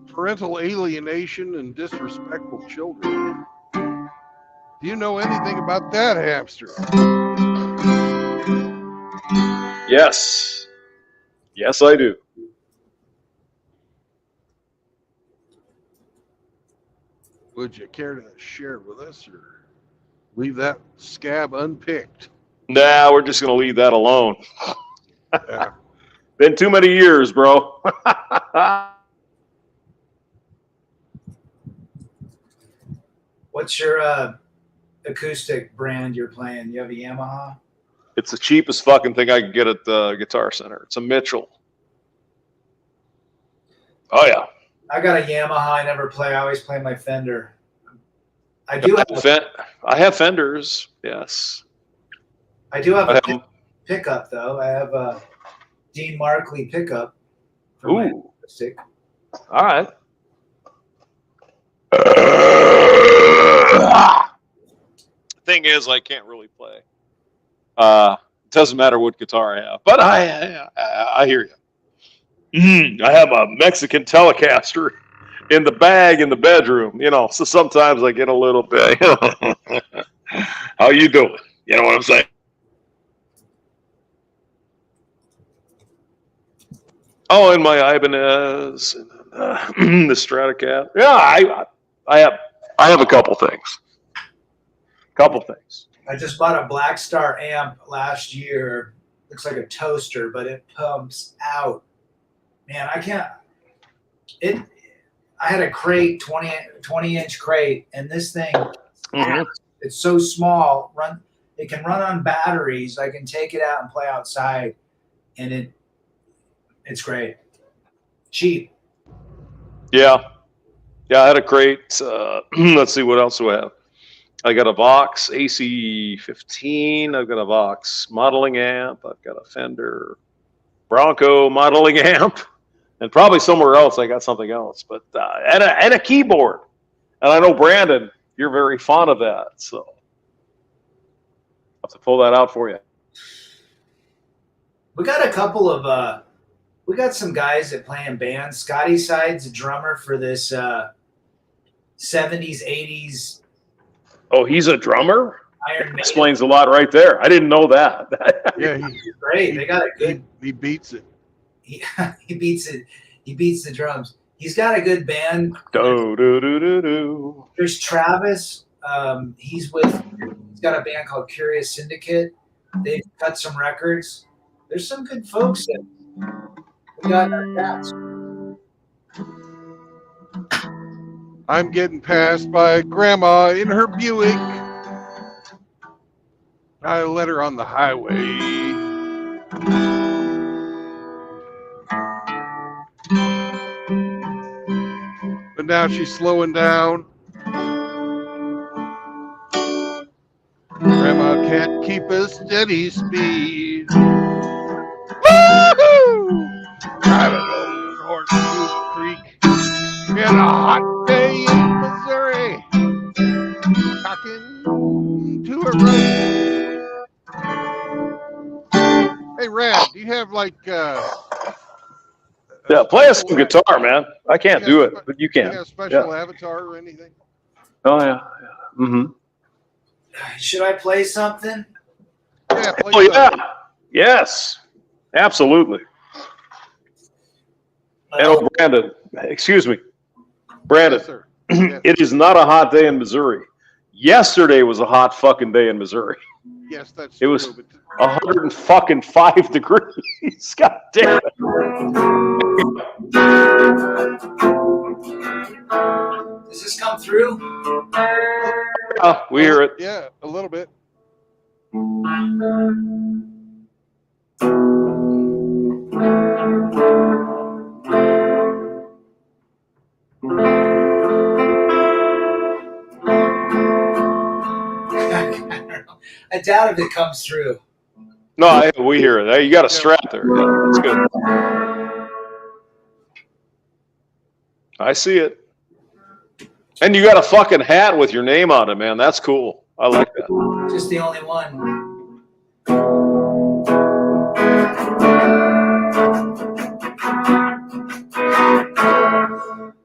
parental alienation and disrespectful children. Do you know anything about that, hamster? Yes. Yes, I do. Would you care to share with us or leave that scab unpicked? Nah, we're just going to leave that alone. Yeah. Been too many years, bro. What's your acoustic brand you're playing? You have a Yamaha? It's the cheapest fucking thing I can get at the Guitar Center. It's a Mitchell. Oh, yeah. I got a Yamaha. I never play. I always play my Fender. I have Fenders, yes. I do have a pickup, though. I have a Dean Markley pickup. Ooh. Stick. All right. Thing is, I can't really play. It doesn't matter what guitar I have, but I hear you. I have a Mexican Telecaster in the bag in the bedroom, so sometimes I get a little bit, how you doing? You know what I'm saying? Oh, and my Ibanez, and, the Stratocaster. Yeah, I have a couple things. I just bought a Black Star amp last year. Looks like a toaster, but it pumps out. Man, I can't. I had a crate, 20-inch crate, and this thing, it's so small. It can run on batteries. I can take it out and play outside, and it's great. Cheap. Yeah, I had a crate. Let's see, what else do I have? I got a Vox AC-15. I've got a Vox modeling amp. I've got a Fender Bronco modeling amp. And probably somewhere else I got something else. But and a keyboard. And I know, Brandon, you're very fond of that. So I'll have to pull that out for you. We got a couple of we got some guys that play in bands. Scotty Side's a drummer for this 70s, 80s. Oh, he's a drummer? Iron Maiden. Explains a lot right there. I didn't know that. Yeah, He's great. They got a good. he beats it. He beats it. He beats the drums. He's got a good band. Do. There's Travis. He's got a band called Curious Syndicate. They've cut some records. There's some good folks that we got in our cats. I'm getting passed by Grandma in her Buick. I let her on the highway. But now she's slowing down. Grandma can't keep a steady speed. Woo-hoo! Driving over Horseshoe Creek in a hot day in Missouri. Talking to a road. Hey, Rad, do you have like Yeah, play us some guitar, man. I can't do it, but you do you can. have a special avatar or anything? Oh, yeah. Mm-hmm. Should I play something? Yeah, play Oh, yeah. something. Yes. Absolutely. And oh, Brandon, excuse me. Brandon, Yes, sir. Yes. it is not a hot day in Missouri. Yesterday was a hot fucking day in Missouri. Yes, that's It was true. 105 degrees. God damn it. Does this come through? Yeah, we hear it. Yeah, a little bit. I doubt if it comes through. No, we hear it. Hey, you got a strat there. Yeah, that's good. I see it. And you got a fucking hat with your name on it, man. That's cool. I like that. Just the only one.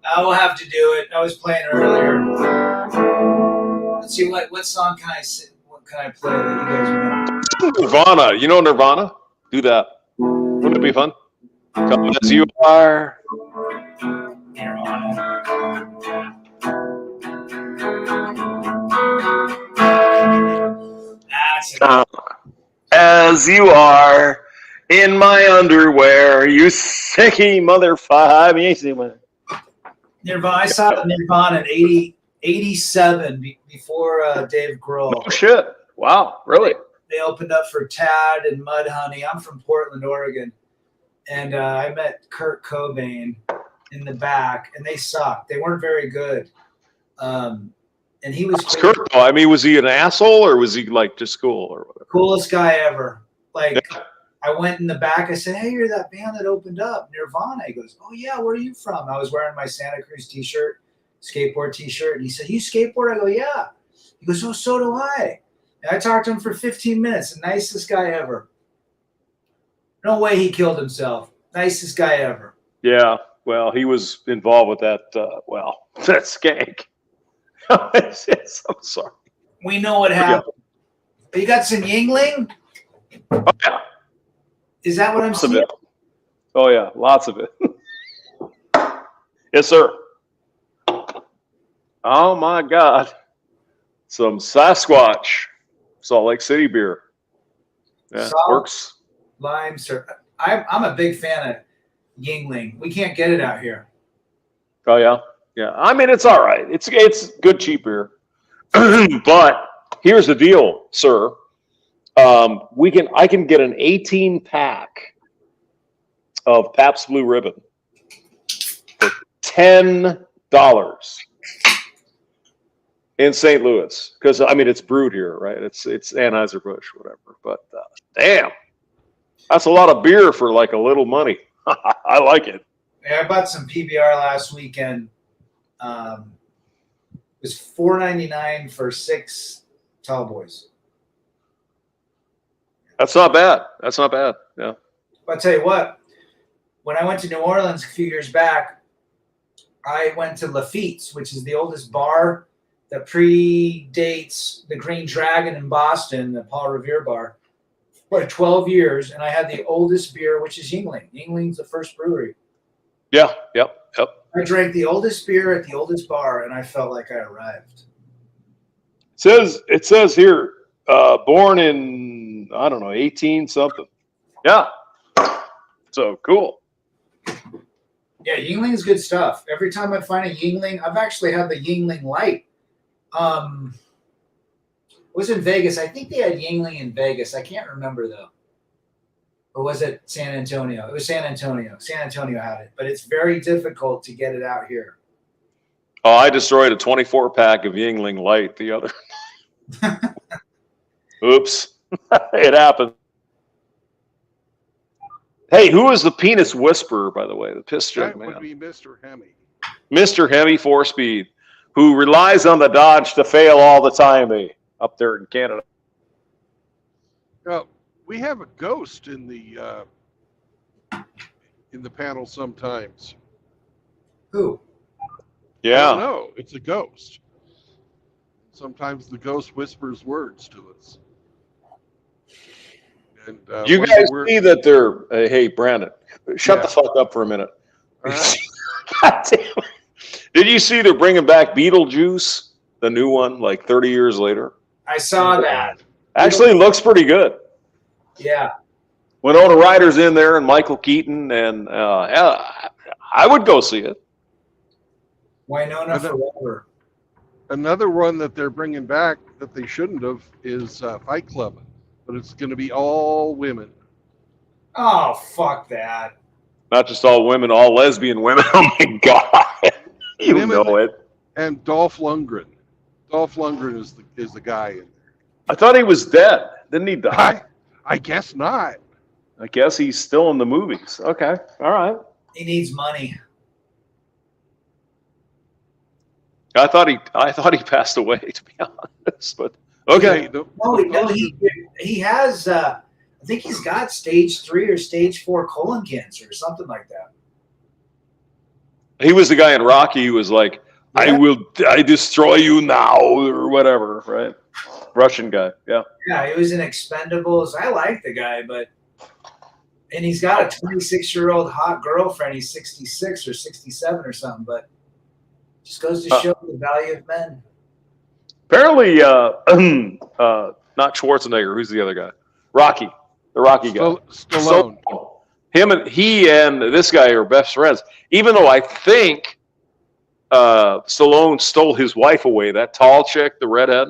I will have to do it. I was playing earlier. Let's see what song can I play that you guys know? Nirvana. You know Nirvana? Do that. Wouldn't it be fun? Come as you are. As you are in my underwear, you sicky motherfucker. Nirvana. I saw Nirvana in 87 before Dave Grohl. Oh shit! Wow, really? They opened up for Tad and Mudhoney. I'm from Portland, Oregon, and I met Kurt Cobain in the back, and they sucked. They weren't very good. And he was Kurt, I mean, was he an asshole or was he like just cool or whatever? Coolest guy ever. Like I went in the back. I said, "Hey, you're that band that opened up, Nirvana." He goes, "Oh yeah, where are you from?" I was wearing my Santa Cruz T-shirt, skateboard T-shirt, and he said, "You skateboard?" I go, "Yeah." He goes, "Oh, so do I." And I talked to him for 15 minutes. The nicest guy ever. No way he killed himself. Nicest guy ever. Yeah. Well, he was involved with that. That skank. I'm sorry. We know what happened. You got some Yingling? Oh, yeah. Is that what I'm Lots of seeing? it. Oh yeah, lots of it. Yes, sir. Oh my God. Some Sasquatch, Salt Lake City beer. Yeah, Salt. works. Lime, sir. I'm a big fan of Yingling. We can't get it out here. Oh yeah, yeah. I mean, it's all right. It's good cheap beer. But here's the deal, sir. I can get an 18 pack of Pabst Blue Ribbon for $10 in St. Louis, because I mean it's brewed here, right? It's Anheuser-Busch, whatever. But damn, that's a lot of beer for like a little money. I like it. Yeah, I bought some PBR last weekend. It was $4.99 for 6 tall boys. That's not bad. That's not bad. Yeah. But I'll tell you what, when I went to New Orleans a few years back, I went to Lafitte's, which is the oldest bar that predates the Green Dragon in Boston, the Paul Revere bar, for 12 years. And I had the oldest beer, which is Yingling. Yingling's the first brewery. Yeah. Yep. I drank the oldest beer at the oldest bar, and I felt like I arrived. It says here, born in, I don't know, 18 something. Yeah. So cool. Yeah, Yingling is good stuff. Every time I find a Yingling, I've actually had the Yingling Light. It was in Vegas. I think they had Yingling in Vegas. I can't remember though. Or was it San Antonio? It was San Antonio. San Antonio had it, but it's very difficult to get it out here. Oh, I destroyed a 24 pack of Yingling Light the other. Oops. It happened. Hey, who is the penis whisperer, by the way? The piss jug That man. would be Mr. Hemi. Mr. Hemi 4-speed, who relies on the Dodge to fail all the time, up there in Canada. We have a ghost in the panel sometimes. Who? I don't Yeah. know. It's a ghost. Sometimes the ghost whispers words to us. And You one of guys the words- see that they're, hey, Brandon, shut Yeah. the fuck up for a minute. All right. God damn it. Did you see they're bringing back Beetlejuice, the new one, like 30 years later? I saw that. Actually, looks pretty good. Yeah. Winona Ryder's in there and Michael Keaton, and I would go see it. Winona Forever. Another one that they're bringing back that they shouldn't have is Fight Club, but it's going to be all women. Oh, fuck that. Not just all women, all lesbian women. Oh my God. You Women. know it. And Dolph Lundgren. Dolph Lundgren is the guy in there. I thought he was dead. Didn't he die? I guess not. I guess he's still in the movies. Okay. All right. He needs money. I thought he passed away, to be honest. But okay. No, he has. I think he's got stage 3 or stage 4 colon cancer or something like that. He was the guy in Rocky who was like, I destroy you now, or whatever, right? Russian guy. Yeah. Yeah, he was in Expendables. I like the guy, and he's got a 26-year-old hot girlfriend. He's 66 or 67 or something, but just goes to show the value of men. Apparently, not Schwarzenegger. Who's the other guy? Rocky. The Rocky guy. Stallone. He and this guy are best friends. Even though I think Stallone stole his wife away, that tall chick, the redhead,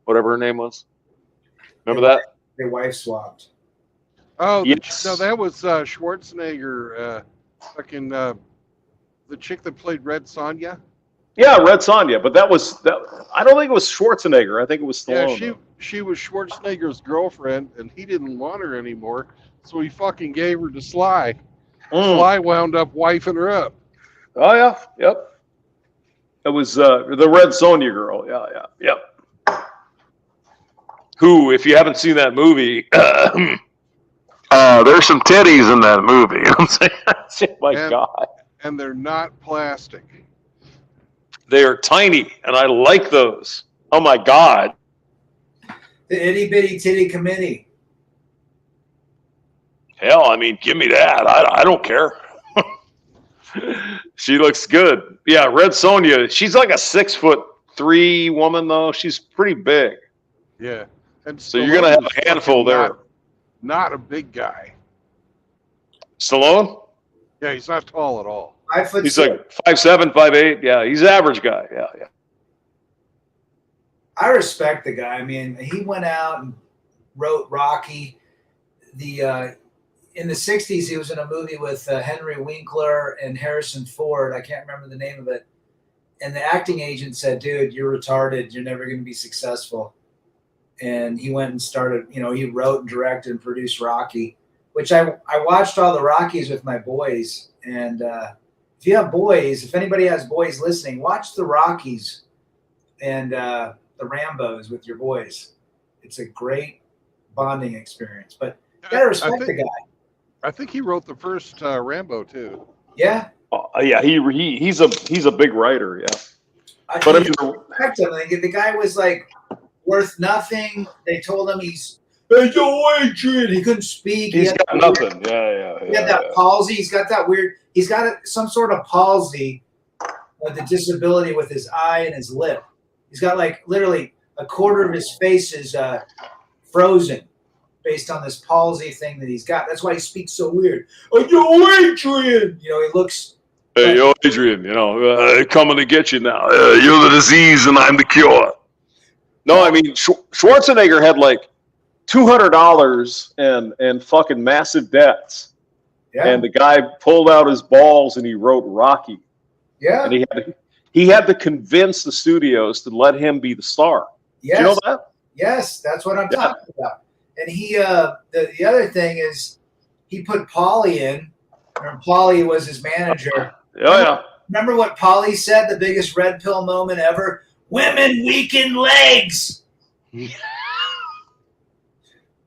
whatever her name was. Remember that? Their wife swapped. Oh, Yes. no, that was Schwarzenegger. The chick that played Red Sonja. Yeah, Red Sonja, but that. I don't think it was Schwarzenegger. I think it was Stallone. Yeah, she was Schwarzenegger's girlfriend, and he didn't want her anymore, so he fucking gave her to Sly. Sly wound up wifing her up. Oh yeah, yep. It was the Red Sonja girl. Yeah, yep. Who, if you haven't seen that movie, there's some titties in that movie. You know what I'm saying? My God. And they're not plastic. They are tiny, and I like those. Oh my God. The itty bitty titty committee. Hell, I mean, give me that. I don't care. She looks good. Yeah, Red Sonja. She's like a 6'3" woman, though. She's pretty big. Yeah. And so you're gonna have a handful there. Not a big guy. Stallone? Yeah, he's not tall at all. He's like 5'7", 5'8". Yeah, he's an average guy. Yeah. I respect the guy. I mean, he went out and wrote Rocky. In the 60s, he was in a movie with Henry Winkler and Harrison Ford. I can't remember the name of it. And the acting agent said, dude, you're retarded. You're never going to be successful. And he went and started, he wrote and directed and produced Rocky, which I watched all the Rockies with my boys. And if you have boys, if anybody has boys listening, watch the Rockies and the Rambos with your boys. It's a great bonding experience. But you got to respect the guy. I think he wrote the first Rambo too. Yeah. Yeah, he's a big writer. Yeah. But I mean, respect him. The guy was like worth nothing. They told him hey, yo, Adrian. He couldn't speak. He's got nothing. Yeah. He had that palsy. He's got that weird. He's got some sort of palsy, the disability with his eye and his lip. He's got like literally a quarter of his face is frozen, based on this palsy thing that he's got. That's why he speaks so weird. Oh, yo, Adrian. He looks. Hey, yo, Adrian. Coming to get you now. You're the disease and I'm the cure. No, I mean Schwarzenegger had like $200 and fucking massive debts. Yeah. And the guy pulled out his balls and he wrote Rocky. Yeah. And he had to convince the studios to let him be the star. Yes. Do you know that? Yes, that's what I'm talking about. And he, the other thing is, he put Paulie in. And Paulie was his manager. Yeah. Remember what Paulie said? The biggest red pill moment ever. Women weaken legs.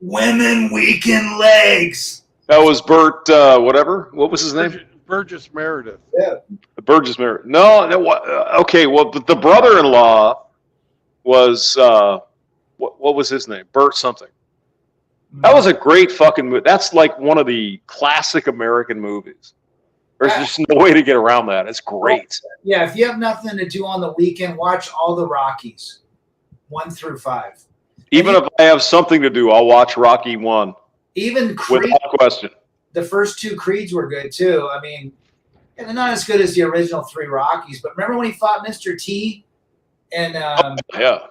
Women weaken legs. That was Burt, whatever. What was his name? Burgess Meredith. Yeah. Burgess Meredith. No. Okay. Well, the brother-in-law was what was his name? Burt something. That was a great fucking movie. That's like one of the classic American movies. There's just no way to get around that. It's great. Yeah, if you have nothing to do on the weekend, watch all the Rockies, 1 through 5. Even if I have something to do, I'll watch Rocky 1. Even Creed, without question. The first 2 Creeds were good too. I mean, and they're not as good as the original 3 Rockies. But remember when he fought Mr. T? And yeah.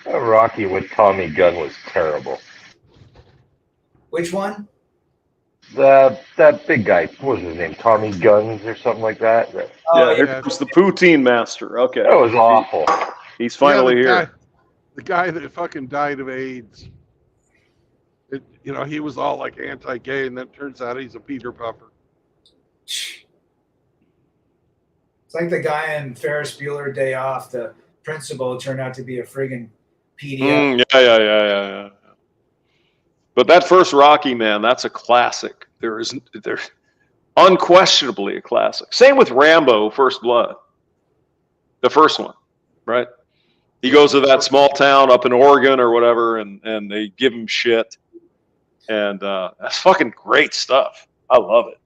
That Rocky with Tommy Gunn was terrible. Which one? That big guy. What was his name? Tommy Guns or something like that. Here comes the poutine master. Okay. That was awful. He's finally here. The guy that fucking died of AIDS. He was all like anti-gay, and then it turns out he's a Peter Puffer. It's like the guy in Ferris Bueller Day Off. The principal turned out to be a friggin' PDF. Yeah. But that first Rocky, man, that's a classic. There's unquestionably a classic. Same with Rambo, First Blood. The first one, right? He goes to that small town up in Oregon or whatever, and they give him shit. And that's fucking great stuff. I love it.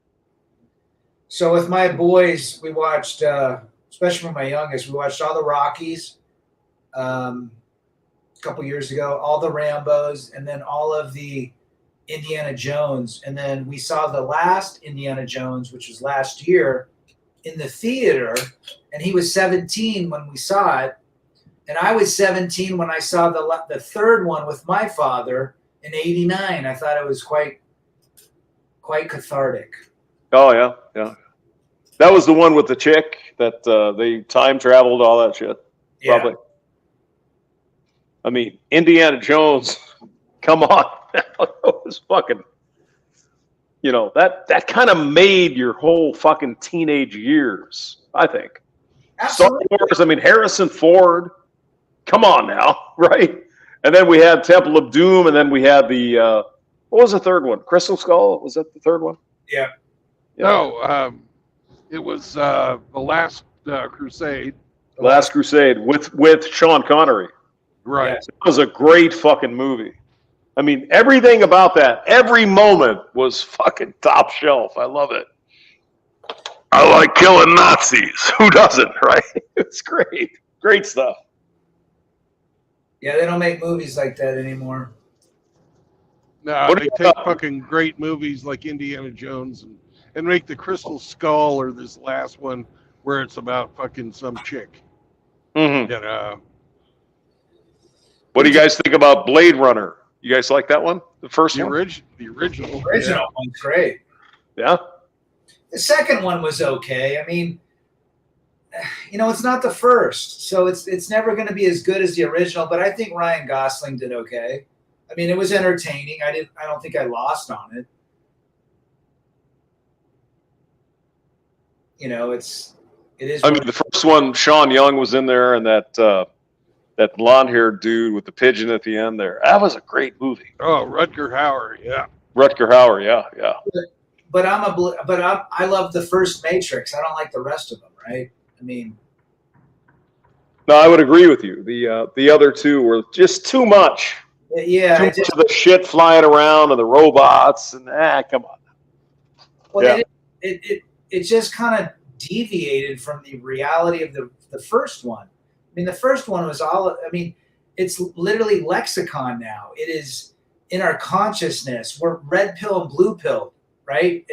So with my boys, we watched, especially with my youngest, we watched all the Rockies a couple years ago, all the Rambos, and then all of the Indiana Jones. And then we saw the last Indiana Jones, which was last year, in the theater. And he was 17 when we saw it. And I was 17 when I saw the third one with my father in '89. I thought it was quite cathartic. Oh, yeah. That was the one with the chick that they time traveled, all that shit. Yeah. Probably. I mean, Indiana Jones. Come on, that was fucking. You know, that kind of made your whole fucking teenage years. I think. Absolutely. Star Wars. I mean, Harrison Ford. Come on now, right? And then we had Temple of Doom, and then we had the what was the third one? Crystal Skull. Was that the third one? Yeah. No, it was the Last Crusade. Last Crusade with Sean Connery. Right. It was a great fucking movie. I mean, everything about that, every moment was fucking top shelf. I love it. I like killing Nazis. Who doesn't, right? It's great. Great stuff. Yeah, they don't make movies like that anymore. No, What they do you take got? fucking great movies like Indiana Jones and make the Crystal Skull or this last one where it's about fucking some chick. Mm-hmm. You know. What do you guys think about Blade Runner? You guys like that one? The first The one? original. The original one's great. Yeah. The second one was okay. I mean, you know, it's not the first, so it's never going to be as good as the original. But I think Ryan Gosling did okay. I mean, it was entertaining. I don't think I lost on it. You know, it is. I mean, the first one, Sean Young was in there, and that blonde-haired dude with the pigeon at the end there. That was a great movie. Oh, Rutger Hauer. Yeah. Rutger Hauer, yeah. But I love the first Matrix. I don't like the rest of them. Right? I mean, No, I would agree with you. The other two were just too much. yeah. Too much of the shit flying around and the robots and come on. Well, Yeah. it just kind of deviated from the reality of the first one. I mean, the first one was all. I mean, it's literally lexicon now. It is in our consciousness. We're red pill and blue pill, right?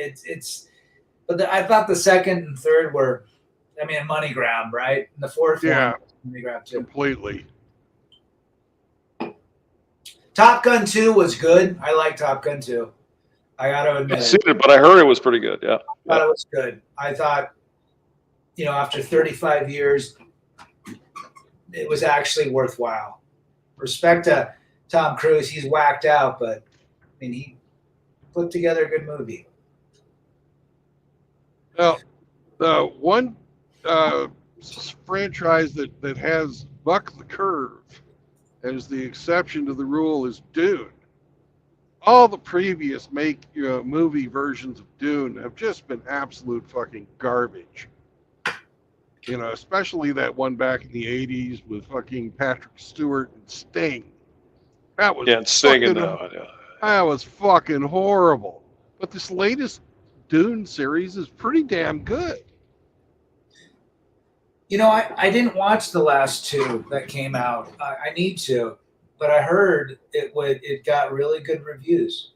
But I thought the second and third were, I mean, a money grab, right? And the fourth Yeah. one, money grab too. Completely. Top Gun 2 was good. I like Top Gun 2. I got to I've admit seen it, but I heard it was pretty good. Yeah. I thought it was good. I thought, you know, after 35 years, it was actually worthwhile. Respect to Tom Cruise. He's whacked out, but I mean, he put together a good movie. Now, the one franchise that has bucked the curve as the exception to the rule is Dune. All the previous movie versions of Dune have just been absolute fucking garbage. You know, especially that one back in the 80s with fucking Patrick Stewart and Sting. That was and singing now. Yeah. that was fucking horrible. But this latest Dune series is pretty damn good. You know, I didn't watch the last two that came out. I need to, but I heard it got really good reviews.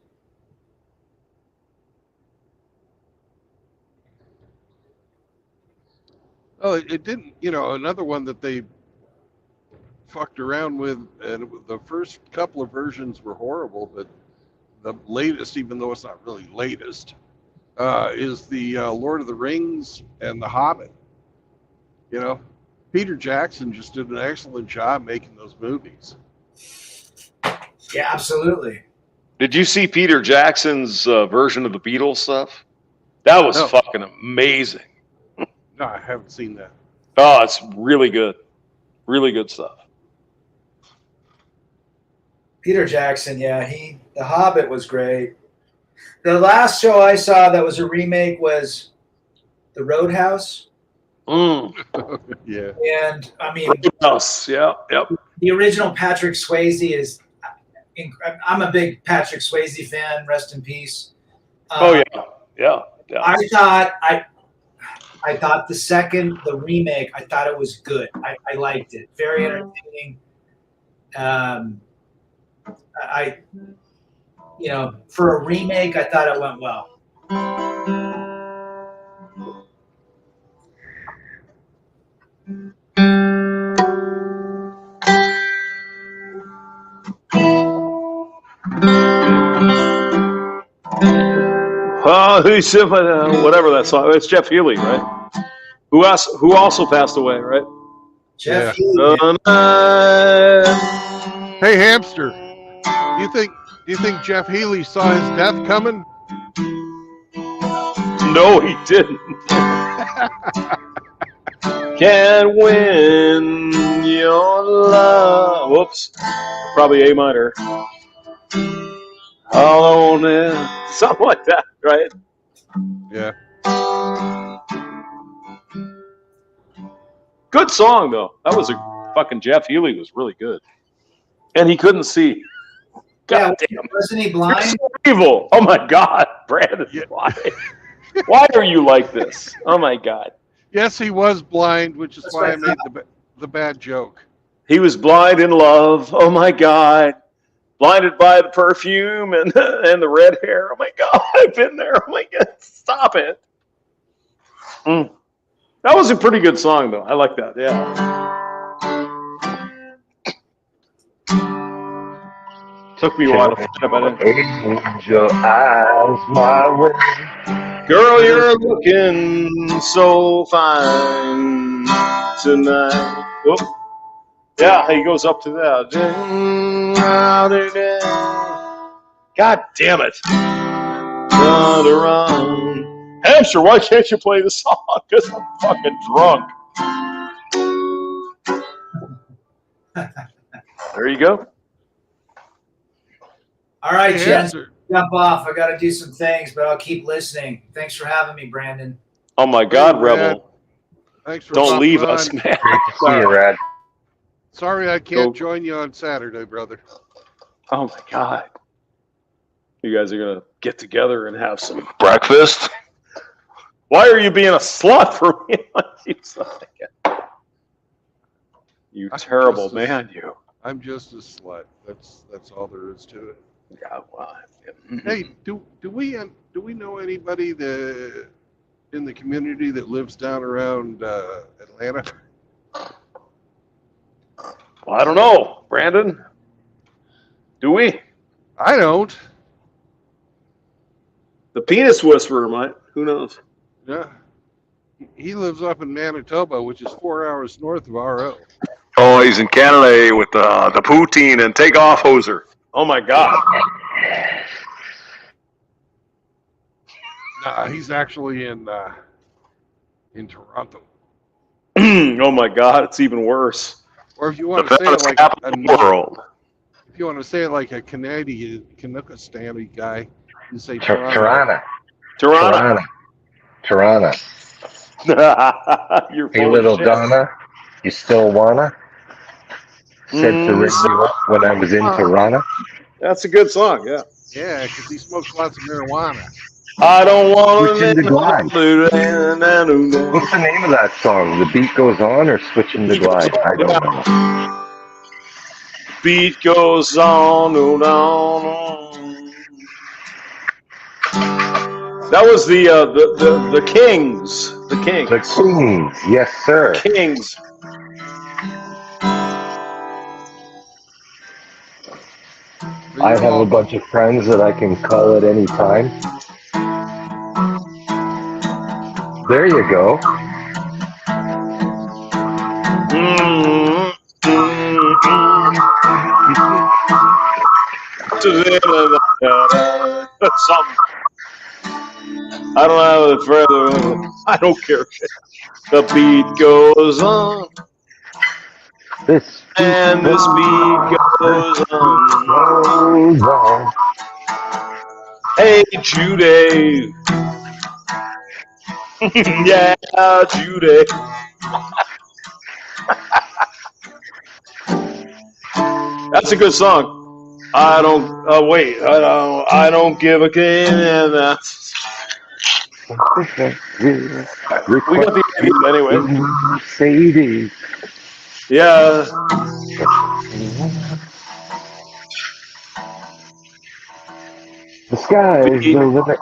Oh, it didn't. You know, another one that they fucked around with, and the first couple of versions were horrible, but the latest, even though it's not really latest, is the Lord of the Rings and The Hobbit. You know, Peter Jackson just did an excellent job making those movies. Yeah, absolutely. Did you see Peter Jackson's version of the Beatles stuff? That was No. fucking amazing. No, I haven't seen that. Oh, it's really good. Really good stuff. Peter Jackson, yeah, The Hobbit was great. The last show I saw that was a remake was The Roadhouse. Mm. Yeah. And I mean, Roadhouse, yeah, yep. the original Patrick Swayze is. I'm a big Patrick Swayze fan. Rest in peace. Oh yeah. I thought the remake. I thought it was good. I liked it. Very entertaining. For a remake, I thought it went well. Whatever that song. It's Jeff Healey, right? Who also passed away, right? Jeff Yeah. Healey. Hey, hamster. Do you think Jeff Healey saw his death coming? No, he didn't. Can't win your love. Whoops. Probably A minor. All on it. Something like that, right? Yeah. Good song, though. That was a fucking Jeff Healey was really good. And he couldn't see. God Yeah, damn. wasn't he You're blind? so evil. Oh, my God. Brandon, why? Why are you like this? Oh, my God. Yes, he was blind, which is That's why I right. made the bad joke. He was blind in love. Oh, my God. Blinded by the perfume and the red hair. Oh, my God. I've been there. Oh, my God. Stop it. That was a pretty good song, though. I like that. Yeah. Took me a while to find it, but Angel eyes my way. girl, you're looking so fine tonight. Oh, yeah, he goes up to that. God damn it. Run around. Hamster, why can't you play the song? Because I'm fucking drunk. There you go. All right, Hey, gents, hamster. jump off. I got to do some things, but I'll keep listening. Thanks for having me, Brandon. Oh my God, Hey, Brad. Rebel. Thanks for Don't popping leave on. us, man. Great to see you, Rad. Sorry I can't Go. join you on Saturday, brother. Oh my God. You guys are going to get together and have some breakfast? Why are you being a slut for me? You I'm terrible just a- man, you. I'm just a slut. That's all there is to it. Yeah, well, Hey, do we know anybody in the community that lives down around Atlanta? well, I don't know, Brandon. Do we? I don't. The penis whisperer might. Who knows? Yeah. He lives up in Manitoba, which is 4 hours north of RO. Oh, he's in Canada with the poutine and takeoff hoser. Oh my God. Nah, he's actually in Toronto. Oh my God, it's even worse. Or if you The want to say it fattest like capital in the world. if you want to say it like a Canadian Canuckastani guy, you say Toronto. Toronto. Toronto. You're Hey, full of little shit. Donna, you still wanna? Said to ring you up when I was in Toronto. That's a good song, yeah. Yeah, because he smokes lots of marijuana. I don't want Switching the glide. What's to. the name of that song? The beat goes on or switching the glide? I don't know. Beat goes on and on. That was the Kings. The Kings. The Kings, yes, sir. Kings. I have a bunch of friends that I can call at any time. There you go. Something. I don't have it further. I don't care. The beat goes on, This and this beat goes on. goes on. Hey, Judy. Yeah, Judy. That's a good song. I don't. Wait. I don't give a damn. We got the idea anyway. Mercedes. Yeah. The sky is the limit.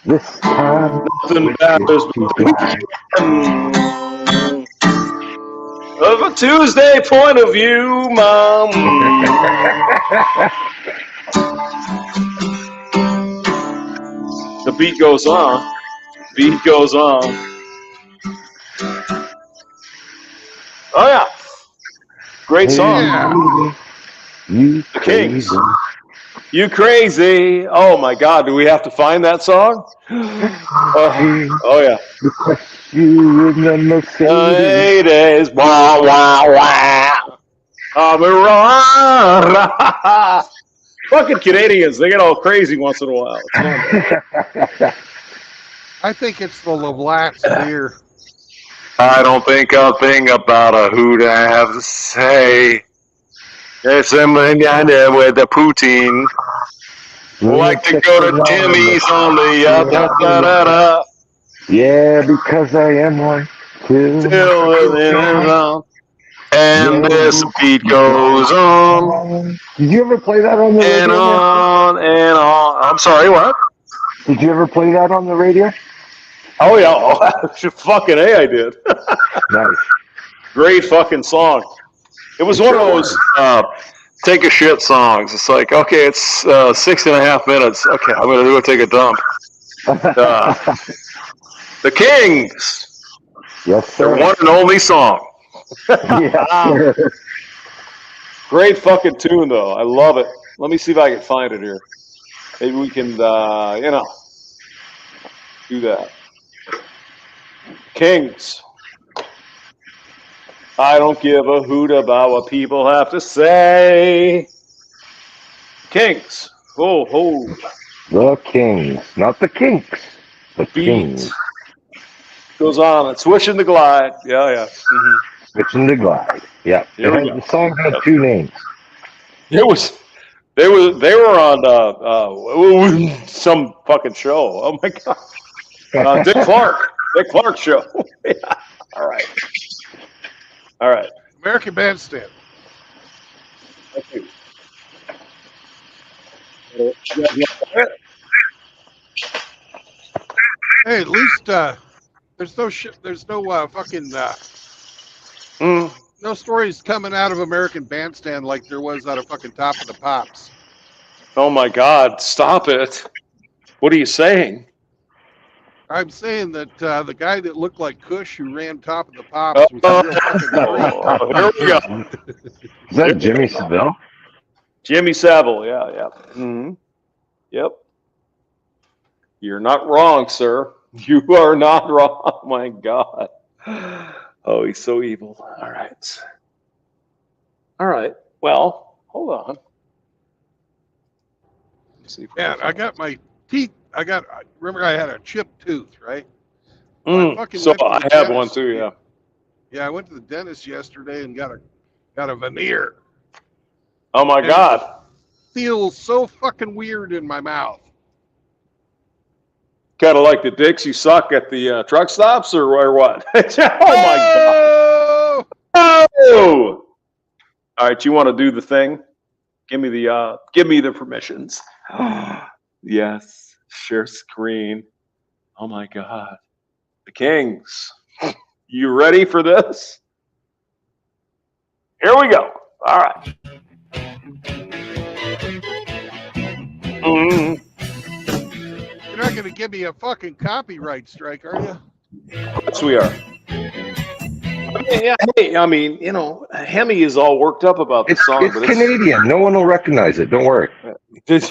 This time. Nothing matters of a Tuesday point of view, Mom. The beat goes on. Beat goes on. Oh yeah, great song. Yeah. You The Kings. crazy. You crazy. Oh my God, do we have to find that song? Oh yeah. Because you in the Mercedes. 80s. Wah, wah, wah. I'm a fucking Canadians, they get all crazy once in a while. It's fun. I think it's the LeBlanc beer. I don't think a thing about a hoot I have to say. There's something I did with the poutine. Like to go to Timmy's on the da-da-da-da. Yeah, because I am one too. Till within a round. And this beat goes on Did you ever play that on the and radio? on and on. I'm sorry, what? Did you ever play that on the radio? Oh yeah, oh, fucking A, I did. Nice. Great fucking song. It was one of those Take a shit songs. It's like, okay, it's 6.5 minutes. Okay, I'm gonna go take a dump. The Kings, Yes, their sir. one and only song. Yeah. great fucking tune though. I love it. Let me see if I can find it here. Maybe we can, do that. Kings. I don't give a hoot about what people have to say. Kings. Oh, oh. The Kings, not the Kinks. The Kings. Beat. Goes on. It's switching the glide. Yeah, yeah. Mm-hmm. Switching the Glide. Yeah. Here we go. The song has two names. It was. They were on some fucking show. Oh my god. Dick Clark show. Yeah. All right. All right. American Bandstand. Thank you. Hey, at least there's no shit. There's no fucking no stories coming out of American Bandstand like there was out of fucking Top of the Pops. Oh my god! Stop it! What are you saying? I'm saying that the guy that looked like Kush who ran Top of the Pops was a real fucking freak. Here we go. Is that Jimmy Savile? Jimmy Savile. Yeah, yeah. Mm-hmm. Yep. You're not wrong, sir. You are not wrong. Oh my god. Oh, he's so evil. All right. All right. Well, hold on. Let's see if Man, I got my teeth. Remember I had a chipped tooth, right? fucking So went to I the have dentist. one too. Yeah. Yeah, I went to the dentist yesterday and got a veneer. Oh my god. Feels so fucking weird in my mouth. Kind of like the dicks you suck at the truck stops, or what? Oh my god. Oh! All right, you want to do the thing? Give me the permissions. Yes, share screen. Oh my god. The Kings. You ready for this? Here we go. All right. You're not going to give me a fucking copyright strike, are you? Yes, we are. Yeah, hey, I mean, you know, Hemi is all worked up about the song, It's but Canadian. No one will recognize it. Don't worry. It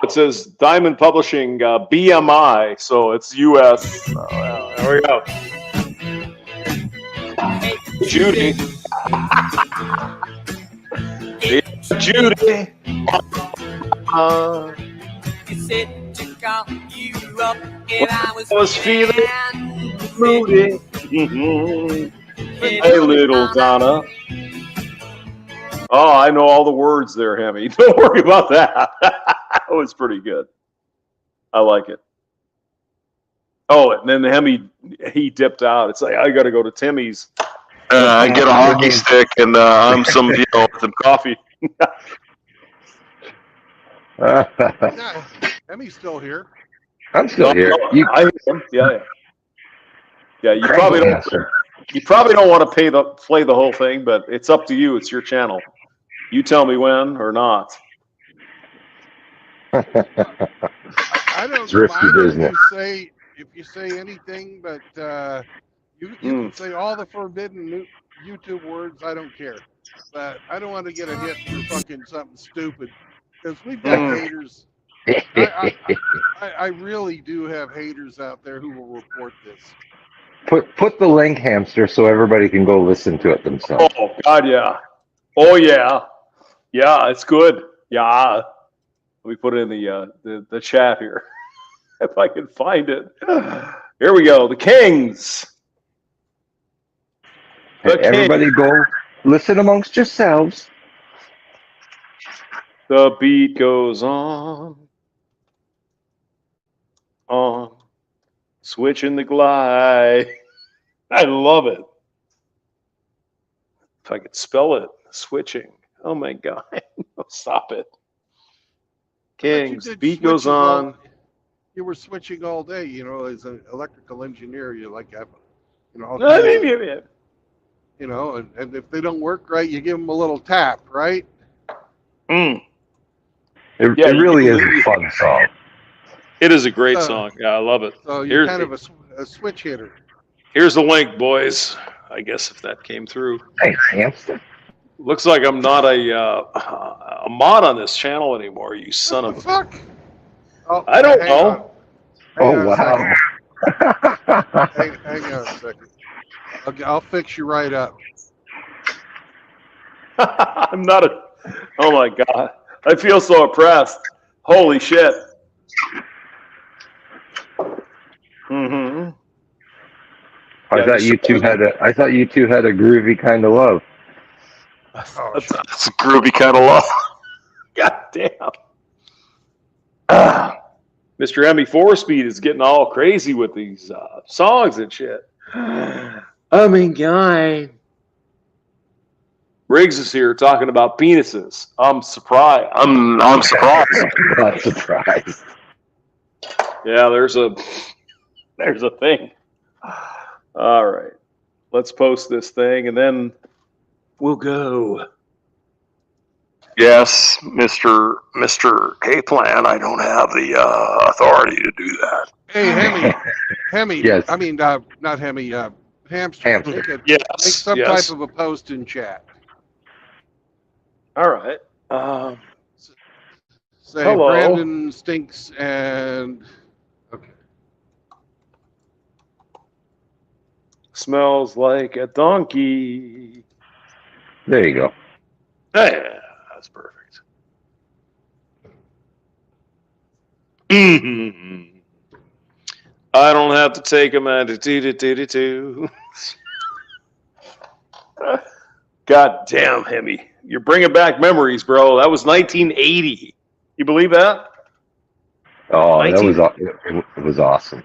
says Diamond Publishing BMI, so it's US. There we go. Judy. Judy. You said to call you up and I was feeling moody. Hey, little Donna. Oh, I know all the words there, Hemi. Don't worry about that. That was pretty good. I like it. Oh, and then Hemi, he dipped out. It's like, I got to go to Timmy's. I get a hockey stick and I'm some coffee. Yeah, Emmy's still here. I'm still here. I hear him. Yeah. You probably don't. You probably don't want to play the whole thing, but it's up to you. It's your channel. You tell me when or not. I don't It's risky mind business. if you say anything, but you can say all the forbidden YouTube words. I don't care, but I don't want to get a hit for fucking something stupid because we've got haters. I really do have haters out there who will report this. Put the link, Hamster, so everybody can go listen to it themselves. Oh God, yeah. Oh yeah, yeah. It's good. Yeah. Let me put it in the chat here if I can find it. Here we go. The Kings. Hey, everybody go listen amongst yourselves. The beat goes on, switching the glide. I love it. If I could spell it, switching. Oh my God. Stop it. Kings, beat goes on. You were switching all day, you know, as an electrical engineer, you like have, you know, you know, and if they don't work right, you give them a little tap, right? Mm. It really is a fun song. It is a great song. Yeah, I love it. So you're kind of a switch hitter. Here's the link, boys. I guess if that came through. Thanks, Hamster. Looks like I'm not a mod on this channel anymore, you son of a... Fuck! Oh, I don't know. Oh, wow. Hang on a second. I'll fix you right up. I'm not a... Oh, my God. I feel so oppressed. Holy shit. Mm-hmm. I thought you two had a groovy kind of love. That's a groovy kind of love. God damn. Mr. Emmy 4-Speed is getting all crazy with these songs and shit. I mean, guy. Riggs is here talking about penises. I'm surprised. I'm surprised. Not surprised. Yeah, there's a thing. All right. Let's post this thing and then we'll go. Yes, Mr. K-Plan, I don't have the authority to do that. Hey, Hemi. Yes. I mean, not Hemi. Hamster. Make some type of a post in chat. All right. Say hello. Brandon stinks and okay. Smells like a donkey. There you go. Yeah, that's perfect. Mm-hmm. I don't have to take a man to God damn, Hemi. You're bringing back memories, bro. That was 1980. You believe that? Oh, it was awesome.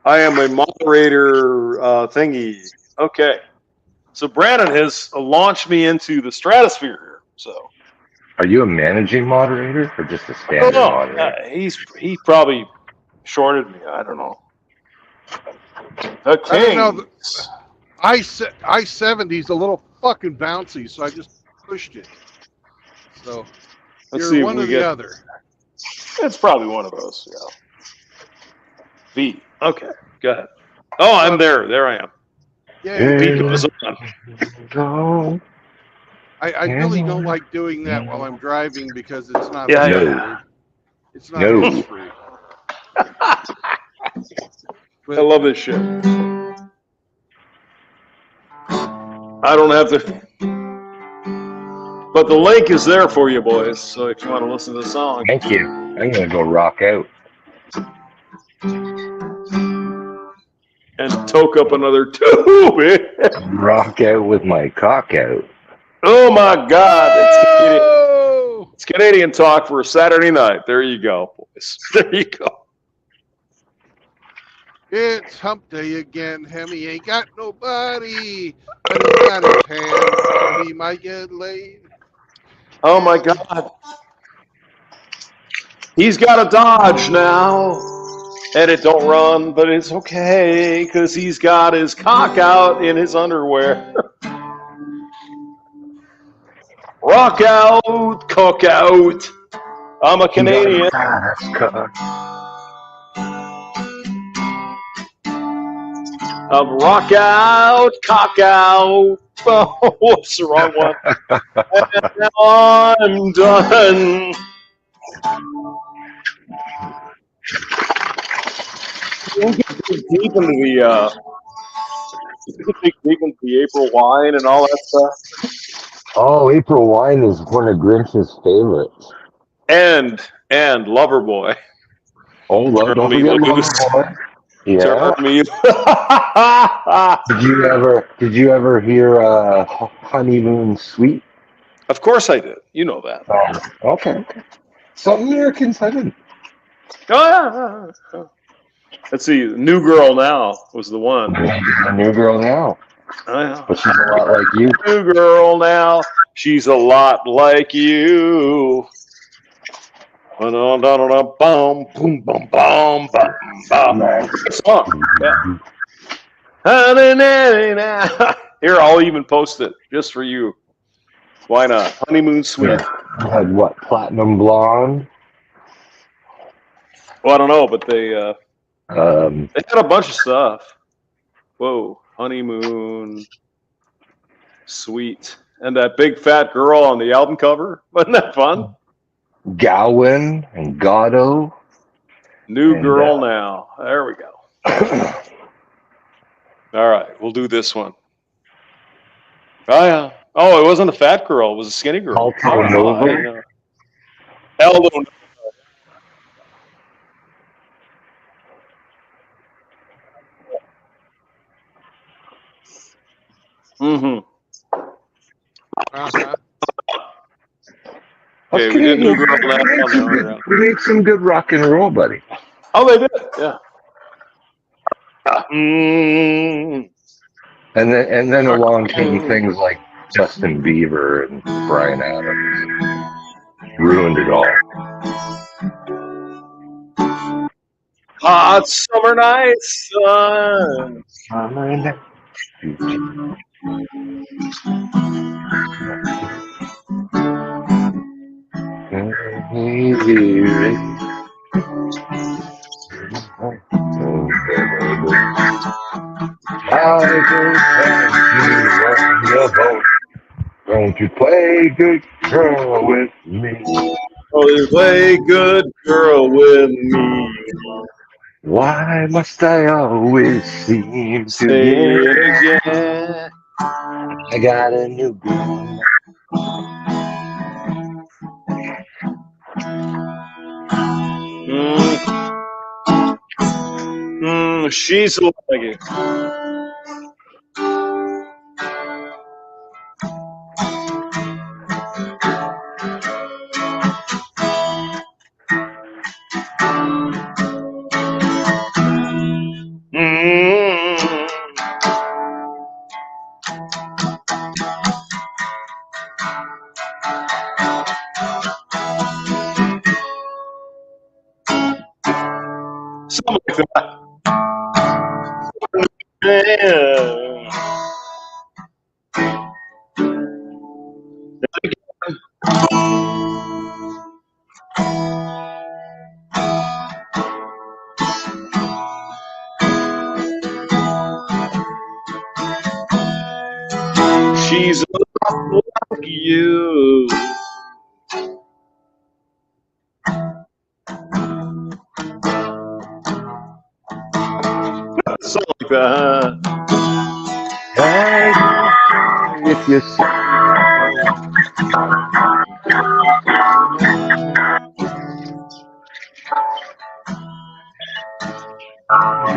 I am a moderator thingy. Okay. So Brandon has launched me into the stratosphere here. So, are you a managing moderator or just a standard moderator? He probably shorted me. I don't know. The Kings. I don't know. I-70's a little fucking bouncy, so I just pushed it. So Let's you're see one or the other. It's probably one of those. Yeah. V. Okay. Go ahead. Oh, I'm there. There I am. Yeah. V goes on. Go. I really don't like doing that while I'm driving because it's not. Yeah. It's not free. I love this shit. I don't have to. But the link is there for you, boys. So if you want to listen to the song. Thank you. I'm going to go rock out. And toke up another tube. Rock out with my cock out. Oh, my God. It's Canadian talk for a Saturday night. There you go, boys. There you go. It's hump day again. Hemi ain't got nobody. But he's got his hands, so he might get laid. Oh my God. He's got a Dodge now. And it don't run, but it's okay, because he's got his cock out in his underwear. Rock out, cook out. I'm a Canadian. Rock out, cock out. Oh, whoops, the wrong one. And now I'm done. We can dig deep into the April wine and all that stuff. Oh, April wine is one of Grinch's favorites. And Loverboy. Oh, don't forget Loverboy. Yeah. Me. Did you ever hear Honeymoon Suite? Of course I did. You know that. Oh, okay. Some Americans I didn't. Oh, yeah. Let's see. New Girl Now was the one. A New Girl Now. Oh, yeah. But she's a lot like you. New Girl Now. She's a lot like you. Boom, boom, boom, boom, boom. Song. Yeah. Here, I'll even post it just for you. Why not? Honeymoon Suite. Yeah. Had what? Platinum Blonde? Well, I don't know, but they had a bunch of stuff. Whoa, Honeymoon Suite. And that big fat girl on the album cover. Wasn't that fun? Gowan and Gatto. New Girl Now. There we go. All right, we'll do this one. Oh, yeah. Oh, it wasn't a fat girl. It was a skinny girl. Alto Nova. Aldo Nova. Mm-hmm. Okay, we did New Girl Now. We made some good rock and roll, buddy. Oh, they did, yeah. Mm. And then along came things like Justin Bieber and Bryan Adams. Ruined it all. Hot summer night sun. Don't you play good girl with me? Oh, you play good girl with me. Why must I always seem to Say it again. I got a new girl. She's like it. Something like that. She's a lot like you. Something like that. If you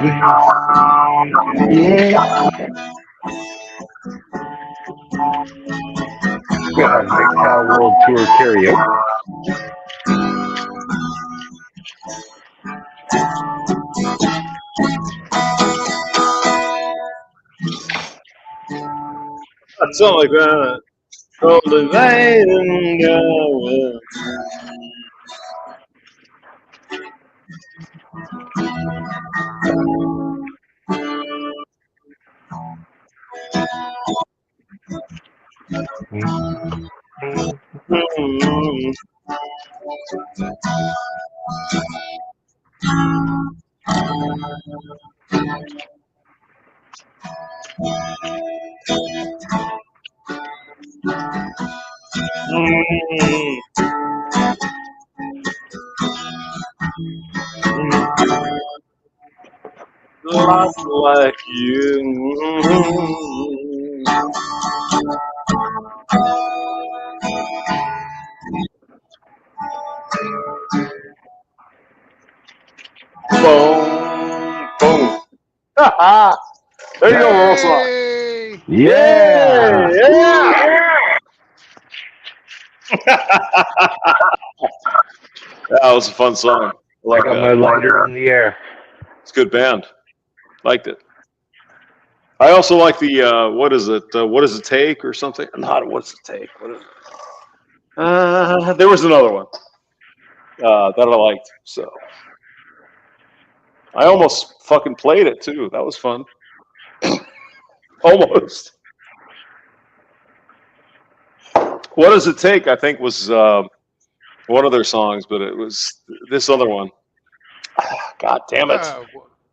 Big Cow World Tour karaoke. Something like that. Golden Vein going. Lots like you. Boom, boom. There you go, Rosa. Hey! Yeah. That was a fun song. I I like got my that. lighter in the air. It's a good band. Liked it. I also like the what is it? What does it take or something? Not what's it take. What is it? There was another one that I liked. So I almost fucking played it too. That was fun. Almost. What does it take? I think was one of their songs, but it was this other one. God damn it!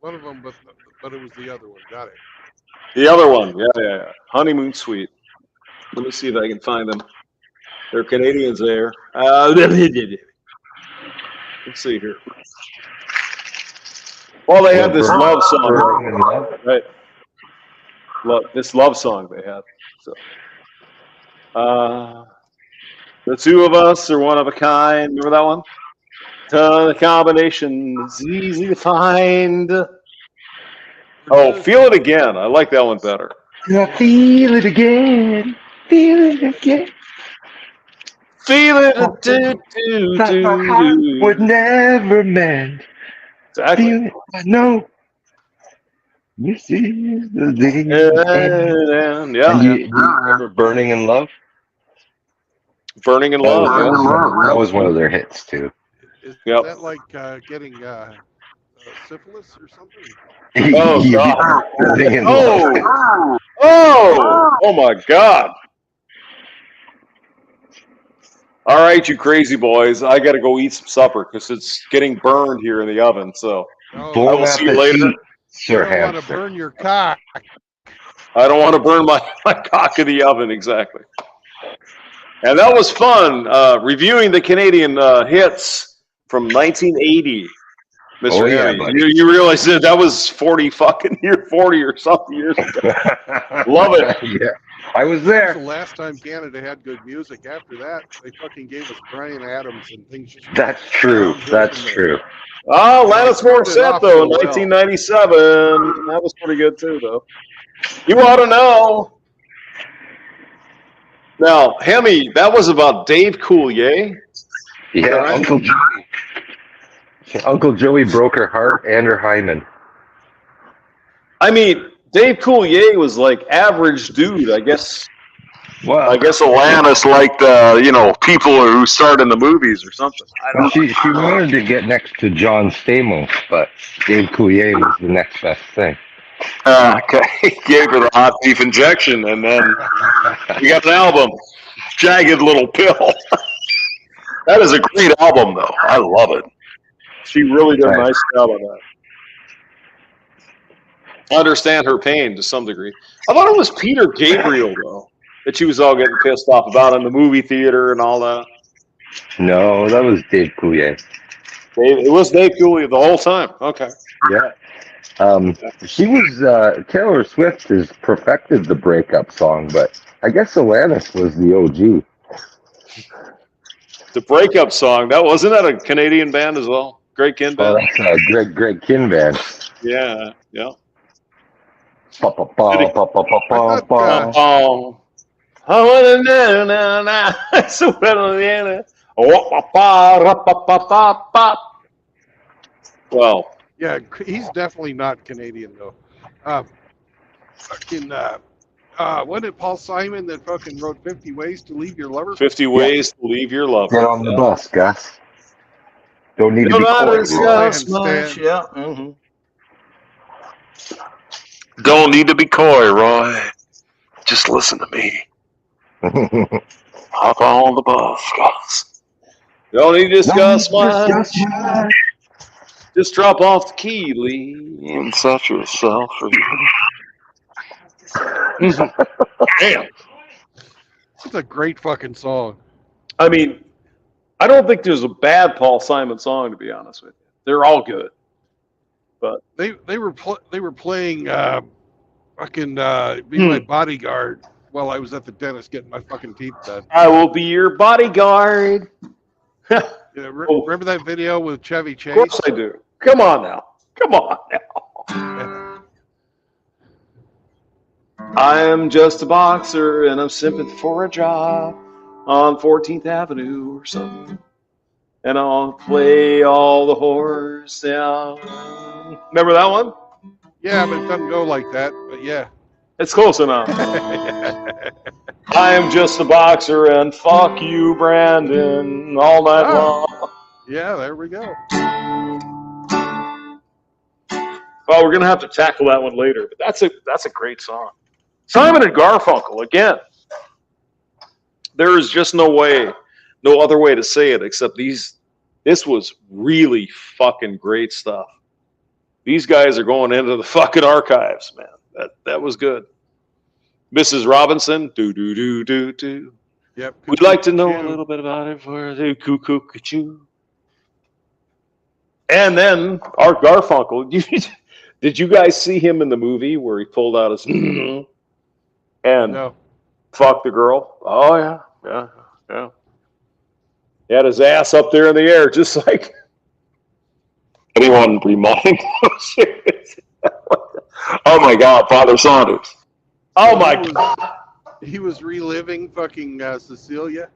One of them, but it was the other one. Got it. The other one, yeah. Honeymoon Suite. Let me see if I can find them. They're Canadians there. Let's see here. Well, they had this love song, right? This love song they had. So, the two of us are one of a kind. Remember that one? The combination is easy to find. Oh, Feel It Again. I like that one better. I feel it again. Feel it again. Feel it. My heart would never mend. Exactly. Feel it. I know. This is the day. Yeah. Do you remember Burning in Love? Burning in Love. That was one of their hits, too. Is Yep. that like getting syphilis or something? Oh, Yeah. God. Burning in Love. Oh my God. All right, you crazy boys. I got to go eat some supper because it's getting burned here in the oven. So Oh, Bon I will see you later. appetit, you Sir don't want to Hamster. burn your cock. I don't want to burn my cock in the oven, exactly. And that was fun, reviewing the Canadian hits from 1980, Mr. Oh, yeah, Harry. buddy. You realize that was 40 or something years ago. Love it. Yeah. I was That was there. the last time Canada had good music. After that, they fucking gave us Bryan Adams and things. Just That's true. That's true. Oh, Alanis Started Morissette, off though, so in well. 1997. That was pretty good, too, though. You ought to know. Now, Hemi, that was about Dave Coulier. Yeah, right? Uncle Joey. Uncle Joey broke her heart and her hymen. I mean, Dave Coulier was like average dude, I guess. Well, I guess Alanis liked, people who starred in the movies or something. I don't know. she wanted to get next to John Stamos, but Dave Coulier was the next best thing. Okay. Gave her the hot beef injection, and then we got an album, Jagged Little Pill. That is a great album, though. I love it. She really did a nice job on that. I understand her pain to some degree. I thought it was Peter Gabriel, though, that she was all getting pissed off about in the movie theater and all that. No, that was Dave Coulier. It was Dave Coulier the whole time. Okay. Yeah. She was, Taylor Swift has perfected the breakup song, but I guess Alanis was the OG. The breakup song, wasn't that a Canadian band as well? Great Kin Oh, band? that's Greg Kinvan. Yeah. Pa, pa, pa, pa, pa, pa, pa, pa. Oh. I want to know now. So well, Yeah, he's definitely not Canadian though. Wasn't it Paul Simon that fucking wrote 50 Ways to Leave Your Lover? 50 Ways to Leave Your Lover. Get on the bus, Gus. Don't need to No be matter coy. just Roy. much, yeah. Mm-hmm. Don't need to be coy, Roy. Just listen to me. Hop on the bus, guys. Don't need to discuss much. Just drop off the key, Lee, and set yourself free. Damn. It's a great fucking song. I mean, I don't think there's a bad Paul Simon song, to be honest with you. They're all good. But They were playing fucking Be My Bodyguard while I was at the dentist getting my fucking teeth done. I will be your bodyguard. Yeah, remember that video with Chevy Chase? Of course I do. Come on now. Come on now. I am just a boxer and I'm simping for a job on 14th Avenue or something. And I'll play all the whores down. Remember that one? Yeah, but it doesn't go like that. But yeah. It's close enough. I am just a boxer and fuck you, Brandon, all night long. Yeah, there we go. Well, we're gonna have to tackle that one later, but that's a great song. Simon and Garfunkel again. There is just no other way to say it except this was really fucking great stuff. These guys are going into the fucking archives, man. That was good. Mrs. Robinson, do. Yep. We'd like to know a little bit about it for the cuckoo. And then Art Garfunkel. Did you guys see him in the movie where he pulled out his and fucked the girl? Oh yeah. He had his ass up there in the air, just like Anyone remind us? Oh my God, Father Saunders. oh my God. He was reliving fucking Cecilia.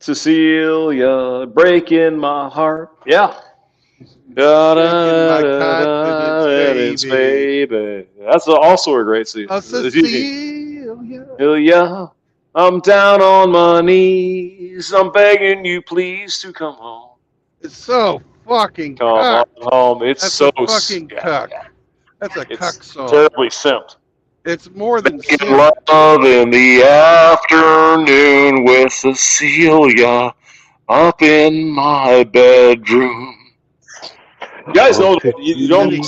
Cecilia, breaking my heart. Yeah. Confidence, baby. That's also a great scene. Cecilia, I'm down on my knees. I'm begging you, please, to come home. It's so fucking Come cuck. home. It's That's so a fucking cuck. yeah. That's a It's cuck song. terribly simped. It's more than Making simp. love in the afternoon with Cecilia up in my bedroom. You guys know that you don't need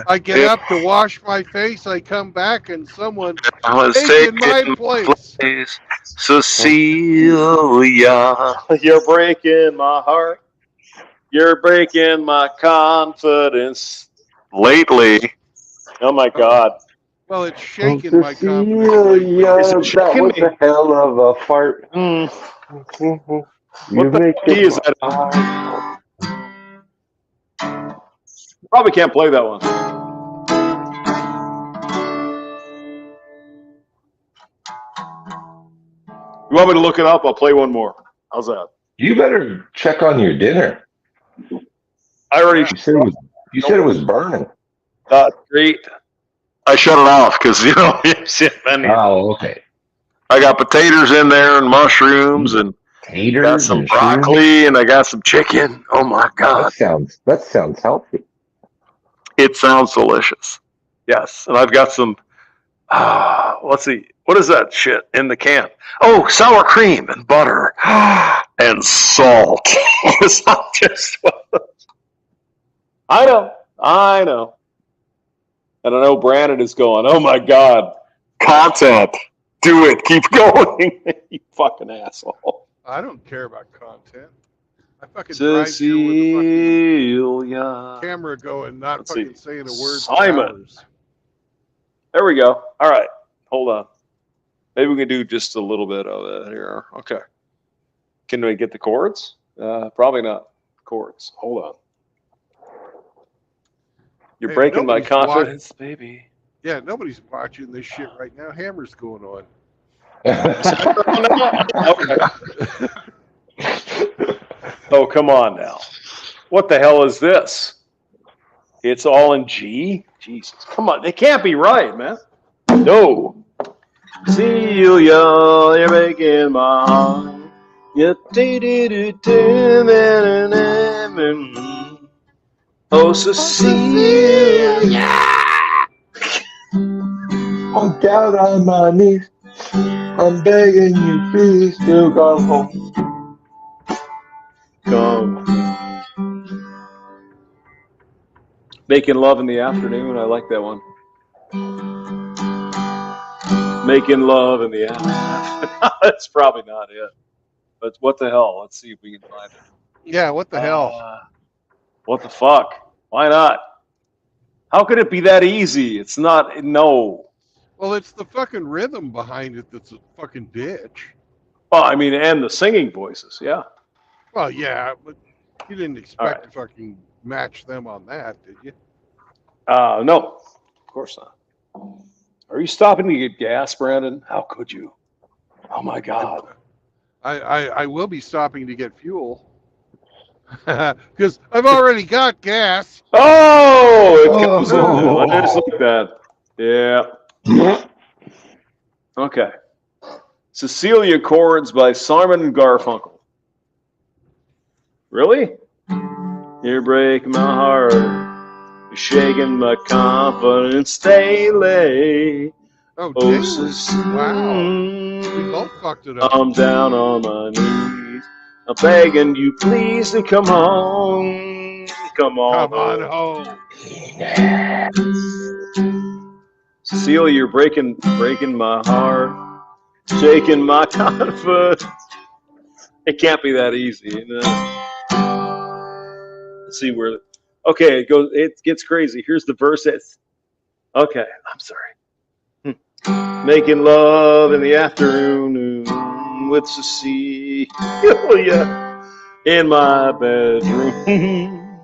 I get up to wash my face. I come back and someone I was taking taking my place. place, Cecilia. You're breaking my heart. You're breaking my confidence. Lately, Oh my God. Well, it's shaking my confidence. Cecilia, Is it that shaking was me? a hell of a fart. Mm. You What the make key it is that? Probably can't play that one. You want me to look it up? I'll play one more. How's that? You better check on your dinner. I already You said it was burning. great. I shut it off because Oh, okay. I got potatoes in there and mushrooms and Taters got some and shrimp. broccoli and I got some chicken. Oh my God, That sounds healthy. it sounds delicious. Yes, and I've got some. Let's see, what is that shit in the can? Oh, sour cream and butter and salt. It's not just. I know. And I know Brandon is going, oh my God. Content. Do it. Keep going. You fucking asshole. I don't care about content. I fucking drive here with the Cecilia. fucking camera going, not Let's fucking see. saying a word. for Simon. hours. There we go. All right. Hold on. Maybe we can do just a little bit of it here. Okay. Can we get the chords? Probably not. Chords. Hold on. You're Hey, breaking my nobody's confidence, baby. Yeah, nobody's watching this shit right now. Hammer's going on. Okay. Oh, come on now. What the hell is this? It's all in G? Jesus. Come on. They can't be right, man. No. Celia, you're making my heart. Oh, Cecilia. I'm down on my knees. I'm begging you, please, to come home. home. Making love in the afternoon. I like that one. Making love in the afternoon. That's probably not it. But what the hell? Let's see if we can find it. Yeah, what the hell? What the fuck? Why not? How could it be that easy? It's not. No. Well, it's the fucking rhythm behind it that's a fucking bitch. Well, I mean, and the singing voices. Yeah. Well, yeah, but you didn't expect All right. to fucking match them on that, did you? No, of course not. Are you stopping to get gas, Brandon? How could you? Oh my God. I will be stopping to get fuel because I've already got gas. Oh, it comes in there. Just like that. Yeah. Okay. Cecilia Chords by Simon and Garfunkel. Really? You're breaking my heart. You're shaking my confidence daily. Oh, Oh, daily. Wow. We both fucked it up. I'm down on my knees. I'm begging you please to come home. Come on. Come on home. Cecilia, you're breaking my heart. Shaking my confidence. It can't be that easy. You know? Let's see where. Okay, it goes. It gets crazy. Here's the verse. Okay, I'm sorry. Making love in the afternoon with Cecilia in my bedroom.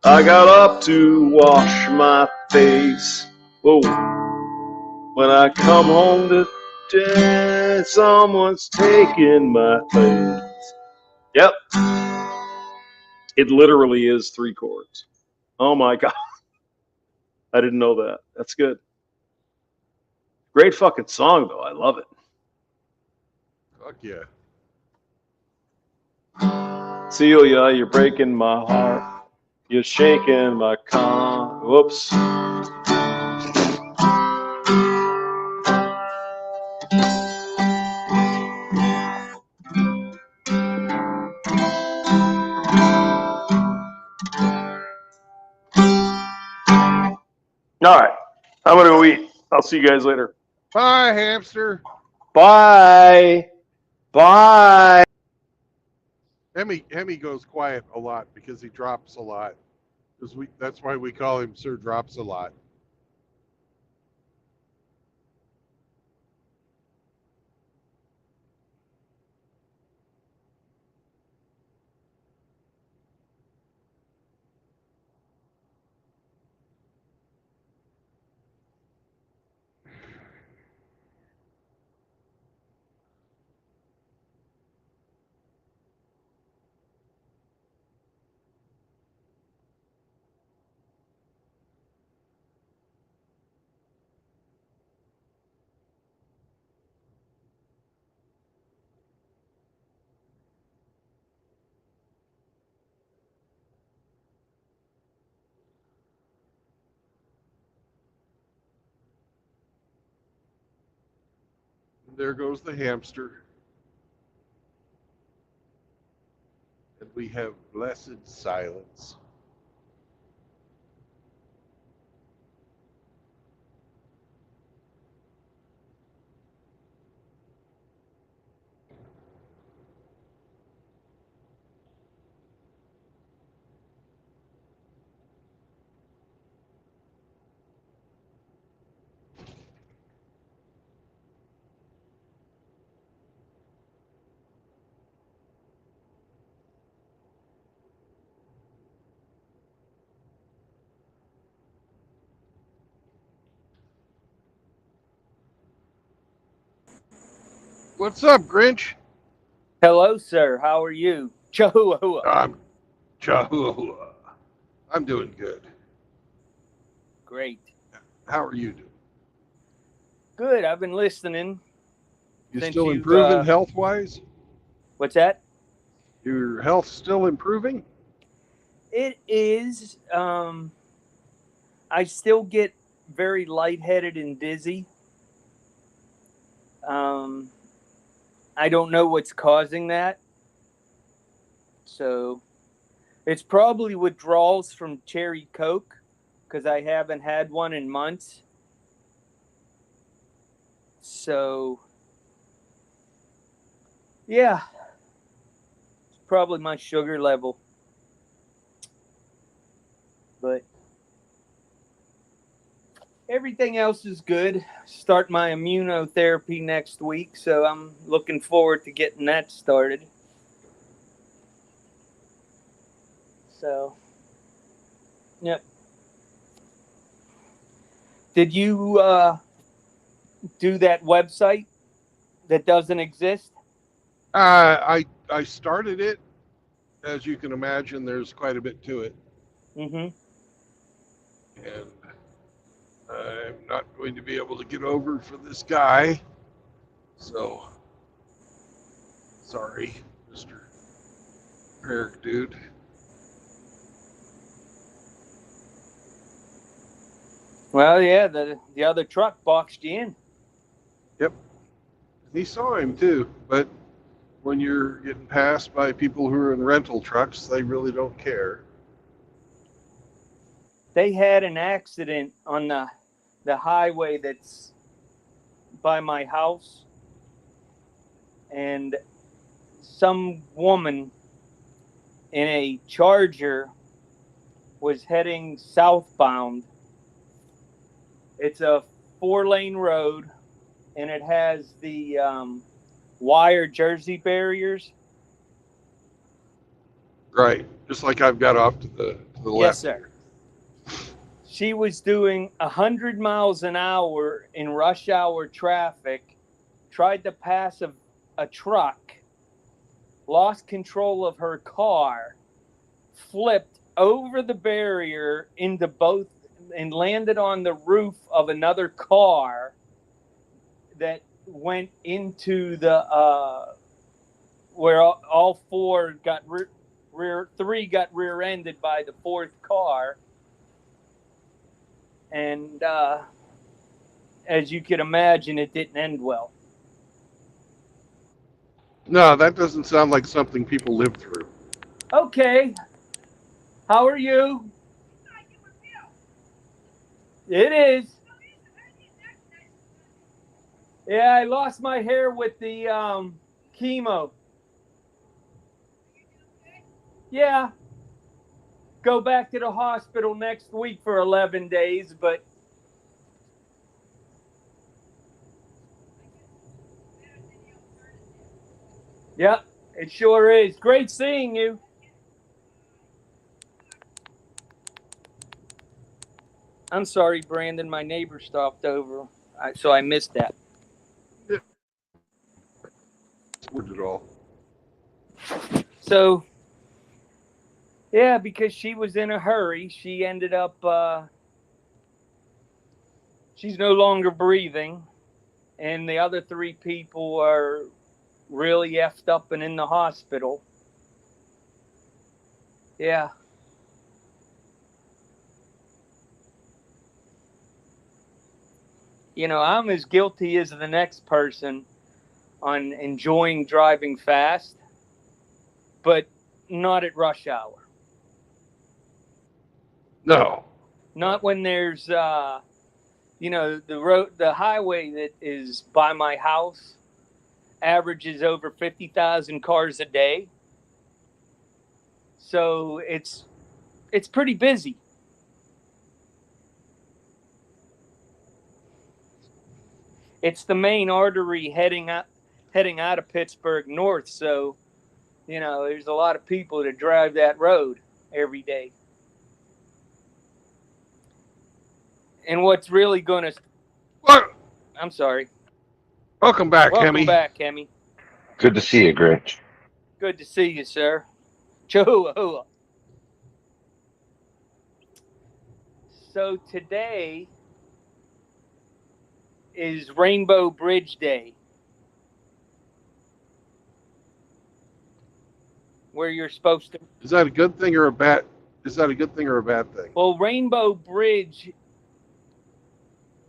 I got up to wash my face. Whoa. When I come home today, someone's taking my place. Yep. It literally is 3 chords. Oh my God. I didn't know that. That's good. Great fucking song, though. I love it. Fuck yeah. Celia, you're breaking my heart. You're shaking my Whoops. All right. I'm going to go eat. I'll see you guys later. Bye, hamster. Bye. Bye. Hemi goes quiet a lot because he drops a lot. That's why we call him Sir Drops a Lot. There goes the hamster. And we have blessed silence. What's up, Grinch? Hello, sir. How are you? Chihuahua. I'm Chihuahua. I'm doing good. Great. How are you doing? Good. I've been listening. You Since still you've, improving health-wise? What's that? Your health still improving? It is. I still get very lightheaded and dizzy. I don't know what's causing that. So It's probably withdrawals from cherry Coke because I haven't had one in months. So, yeah, it's probably my sugar level. But everything else is good. Start my immunotherapy next week, so I'm looking forward to getting that started. So, yep. Did you do that website that doesn't exist? I started it. As you can imagine, there's quite a bit to it, Mm-hmm. and I'm not going to be able to get over for this guy. So, sorry, Mr. Eric, dude. Well, yeah, the other truck boxed you in. Yep. He saw him too, but when you're getting passed by people who are in rental trucks, they really don't care. They had an accident on the highway that's by my house, and some woman in a Charger was heading southbound. It's a 4-lane road, and it has the wire Jersey barriers. Right. Just like I've got off to the left. Yes, sir. She was doing 100 miles an hour in rush hour traffic, tried to pass a truck, lost control of her car, flipped over the barrier into both, and landed on the roof of another car that went into the where all four got three got rear-ended by the fourth car. And as you can imagine, it didn't end well. No, that doesn't sound like something people live through. Okay. How are you? It is. Yeah, I lost my hair with the chemo. Yeah. Go back to the hospital next week for 11 days, but yep, it sure is. Great seeing you. I'm sorry, Brandon. My neighbor stopped over, so I missed that. Word it all. So, yeah, because she was in a hurry, she ended up, she's no longer breathing, and the other 3 people are really effed up and in the hospital. Yeah. You know, I'm as guilty as the next person on enjoying driving fast, but not at rush hour. No. Not when there's, you know, the highway that is by my house averages over 50,000 cars a day. So it's pretty busy. It's the main artery heading out of Pittsburgh north. So, you know, there's a lot of people that drive that road every day. And what's really going to... What? I'm sorry. Welcome back, Welcome Hemi. back, Hemi. Good to see you, Grinch. Good to see you, sir. Chihuahua. So today is Rainbow Bridge Day, where you're supposed to... Is that a good thing or a bad? Is that a good thing or a bad thing? Well, Rainbow Bridge,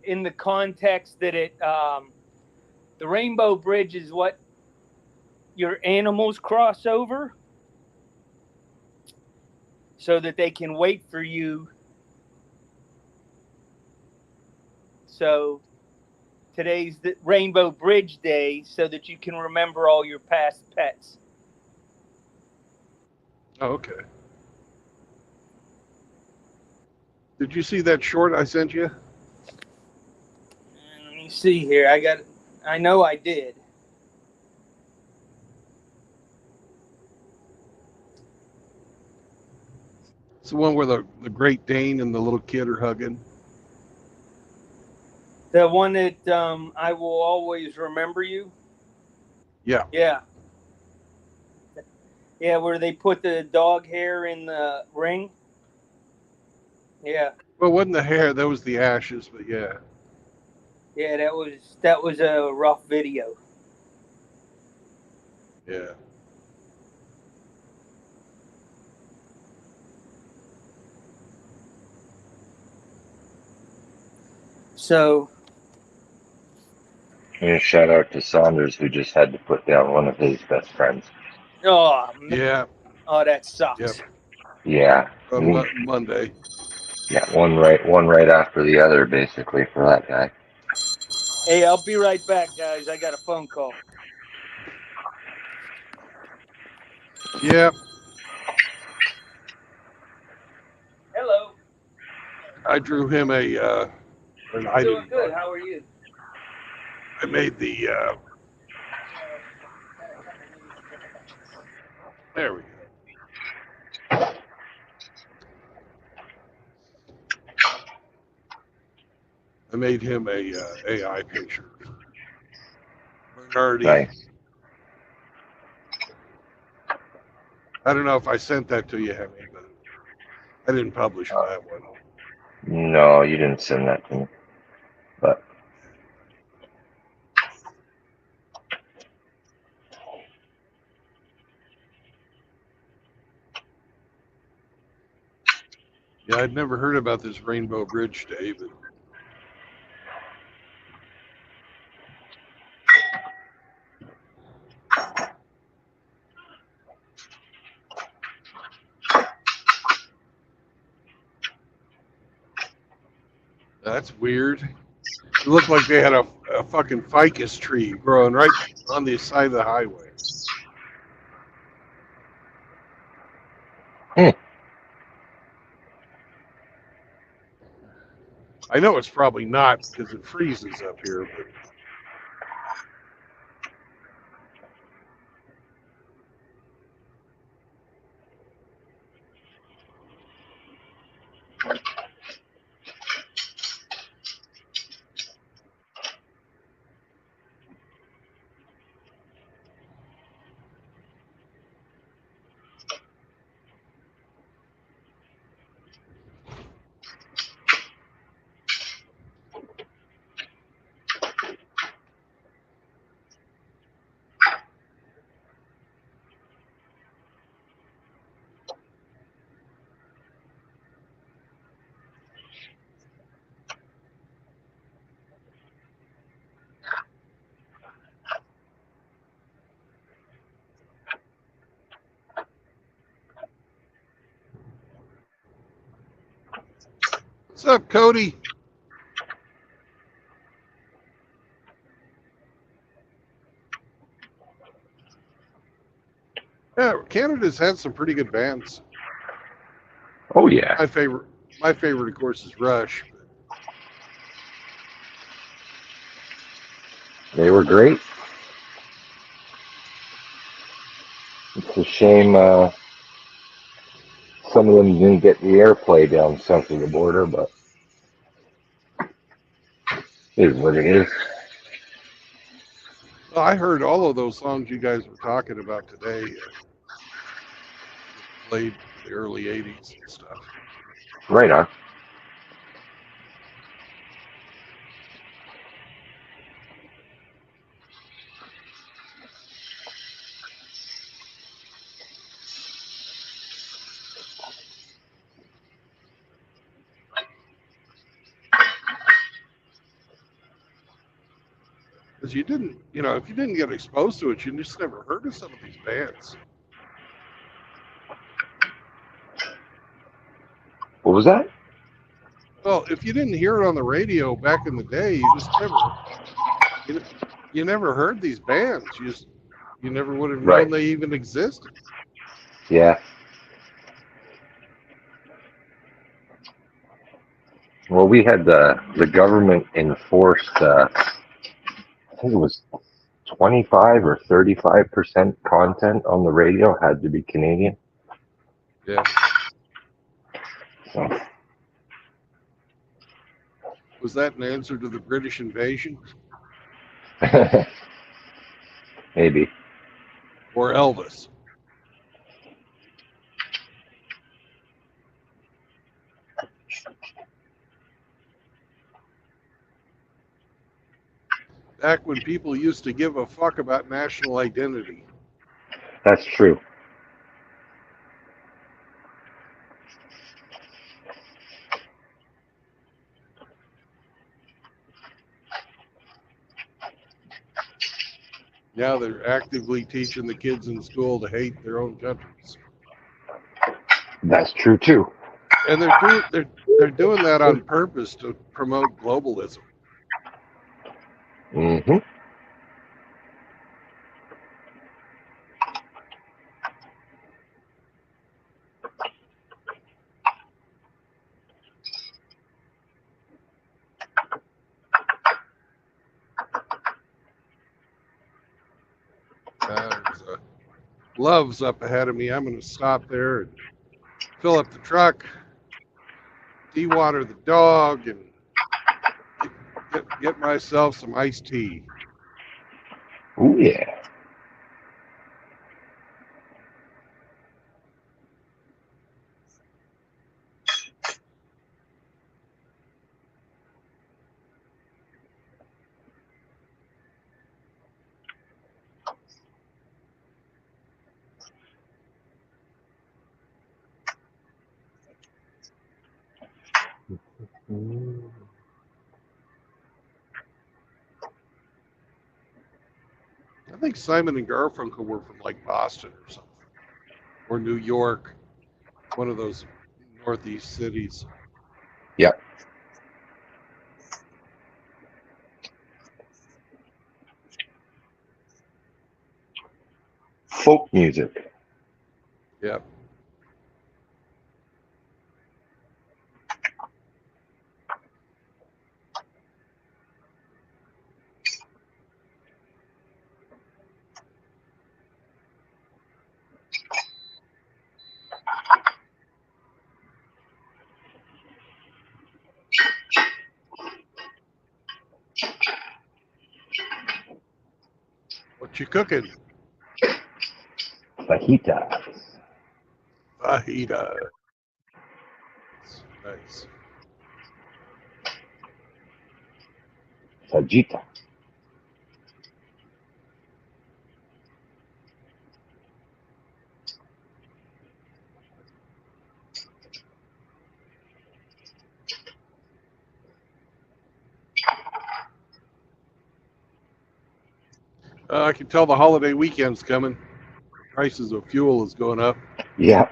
in the context that it, the Rainbow Bridge is what your animals cross over. so that they can wait for you. So today's the Rainbow Bridge Day so that you can remember all your past pets. Oh, okay. Did you see that short I sent you? Let me see here. I know I did. It's the one where the Great Dane and the little kid are hugging. The one that I will always remember you. Yeah. Yeah. Yeah, where they put the dog hair in the ring. Yeah. Well, it wasn't the hair, that was the ashes, but yeah. Yeah, that was a rough video. Yeah. So, And a shout out to Saunders, who just had to put down one of his best friends. oh man. Yeah. Oh, that sucks. Yep. Yeah. Monday. Yeah, one right after the other, basically, for that guy. Hey, I'll be right back, guys. I got a phone call. Yeah. Hello. I drew him I Doing didn't. good. How are you? I made the, there we go. I made him a AI picture. Bernardi. Nice. I don't know if I sent that to you, Hemi, but I didn't publish that one. No, you didn't send that to me. But Yeah, I'd never heard about this Rainbow Bridge Day, but that's weird. It looked like they had a fucking ficus tree growing right on the side of the highway. I know it's probably not because it freezes up here, but what's up, Cody? Yeah, Canada's had some pretty good bands. oh yeah, My favorite, of course, is Rush. they were great. It's a shame some of them didn't get the airplay down south of the border, but it is what it is. Well, I heard all of those songs you guys were talking about today. Played in the early '80s and stuff. Right on. Because you didn't, if you didn't get exposed to it, you just never heard of some of these bands. What was that? Well, if you didn't hear it on the radio back in the day, you, you never heard these bands. You never would have known Right. they even existed. Yeah. Well, we had the government enforced. I think it was 25 or 35% content on the radio had to be Canadian. Yeah. So, Was that an answer to the British invasion maybe. or Elvis? Back when people used to give a fuck about national identity. That's true. Now they're actively teaching the kids in school to hate their own countries, That's true too. and they're doing that on purpose to promote globalism. Mm-hmm. There's a Love's up ahead of me. I'm going to stop there and fill up the truck, de-water the dog, and get myself some iced tea. Oh yeah. I think Simon and Garfunkel were from like Boston or something, or New York, one of those northeast cities. Yep. Folk music. Yep. What you cooking? Fajitas. Fajita. Nice. Fajita. I can tell the holiday weekend's coming. Prices of fuel is going up. Yeah.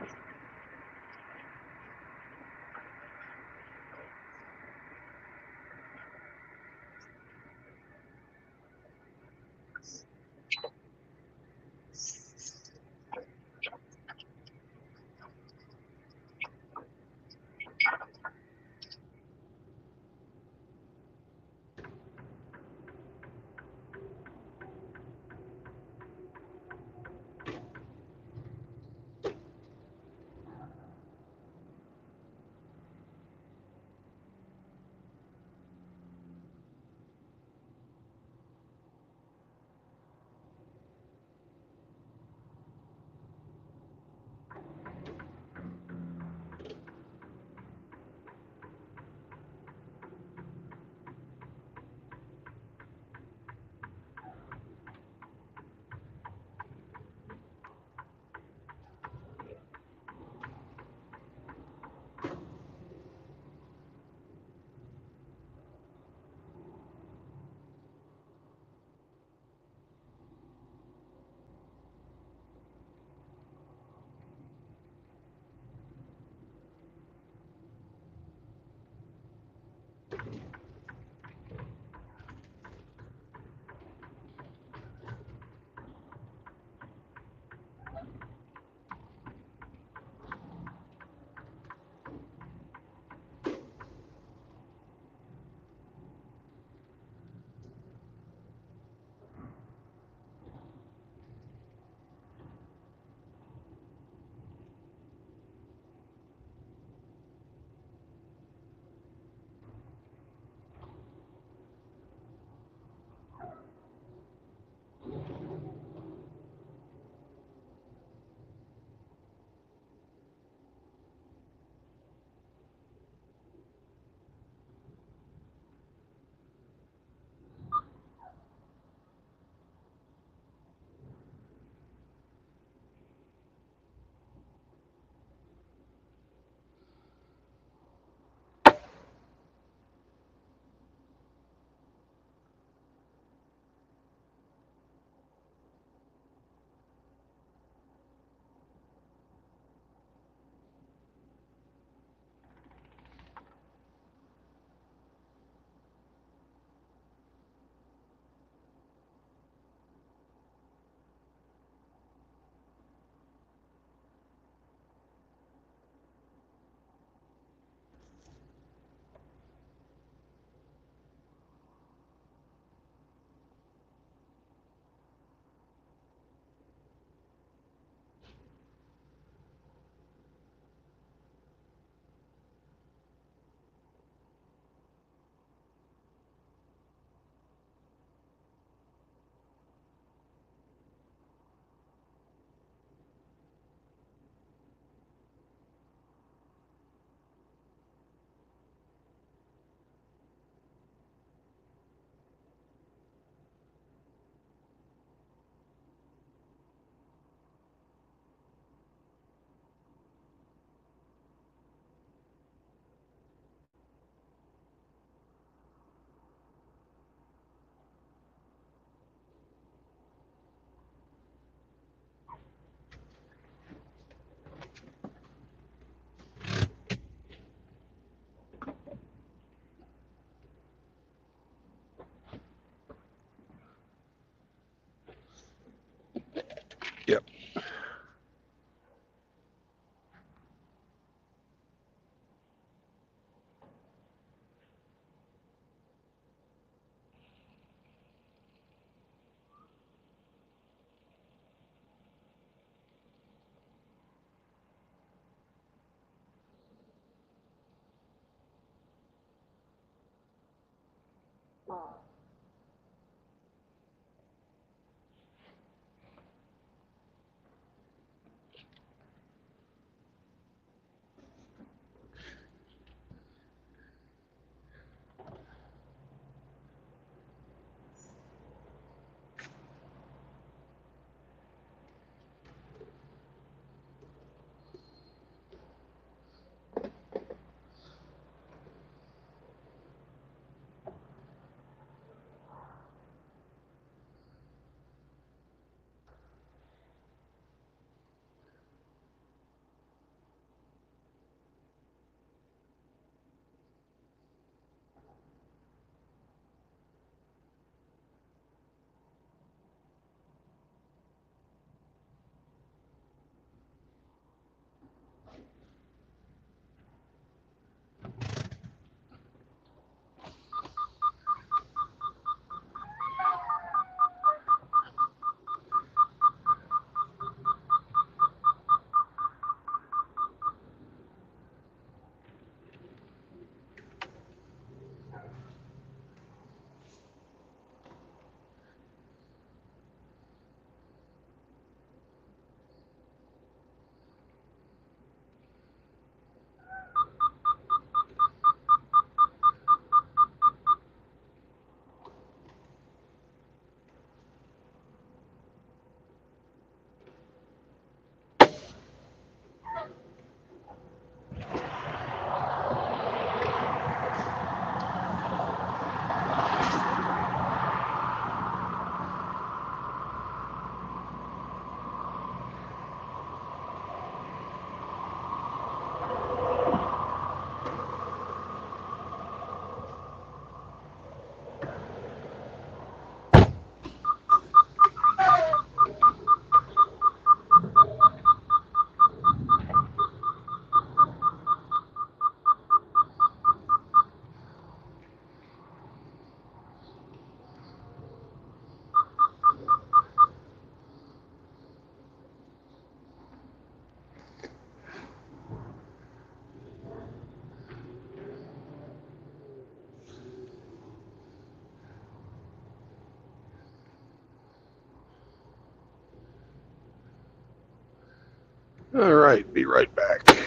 All right, be right back.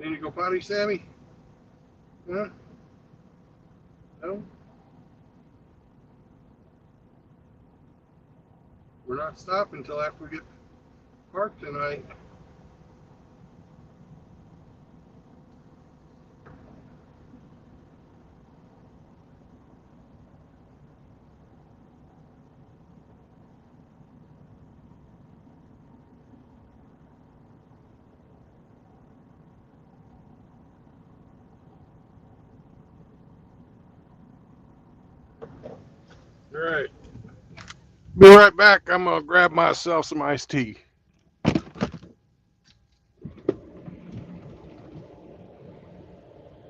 Need to go potty, Sammy? Huh? No? We're not stopping until after we get parked tonight. All right. Be right back. I'm gonna grab myself some iced tea.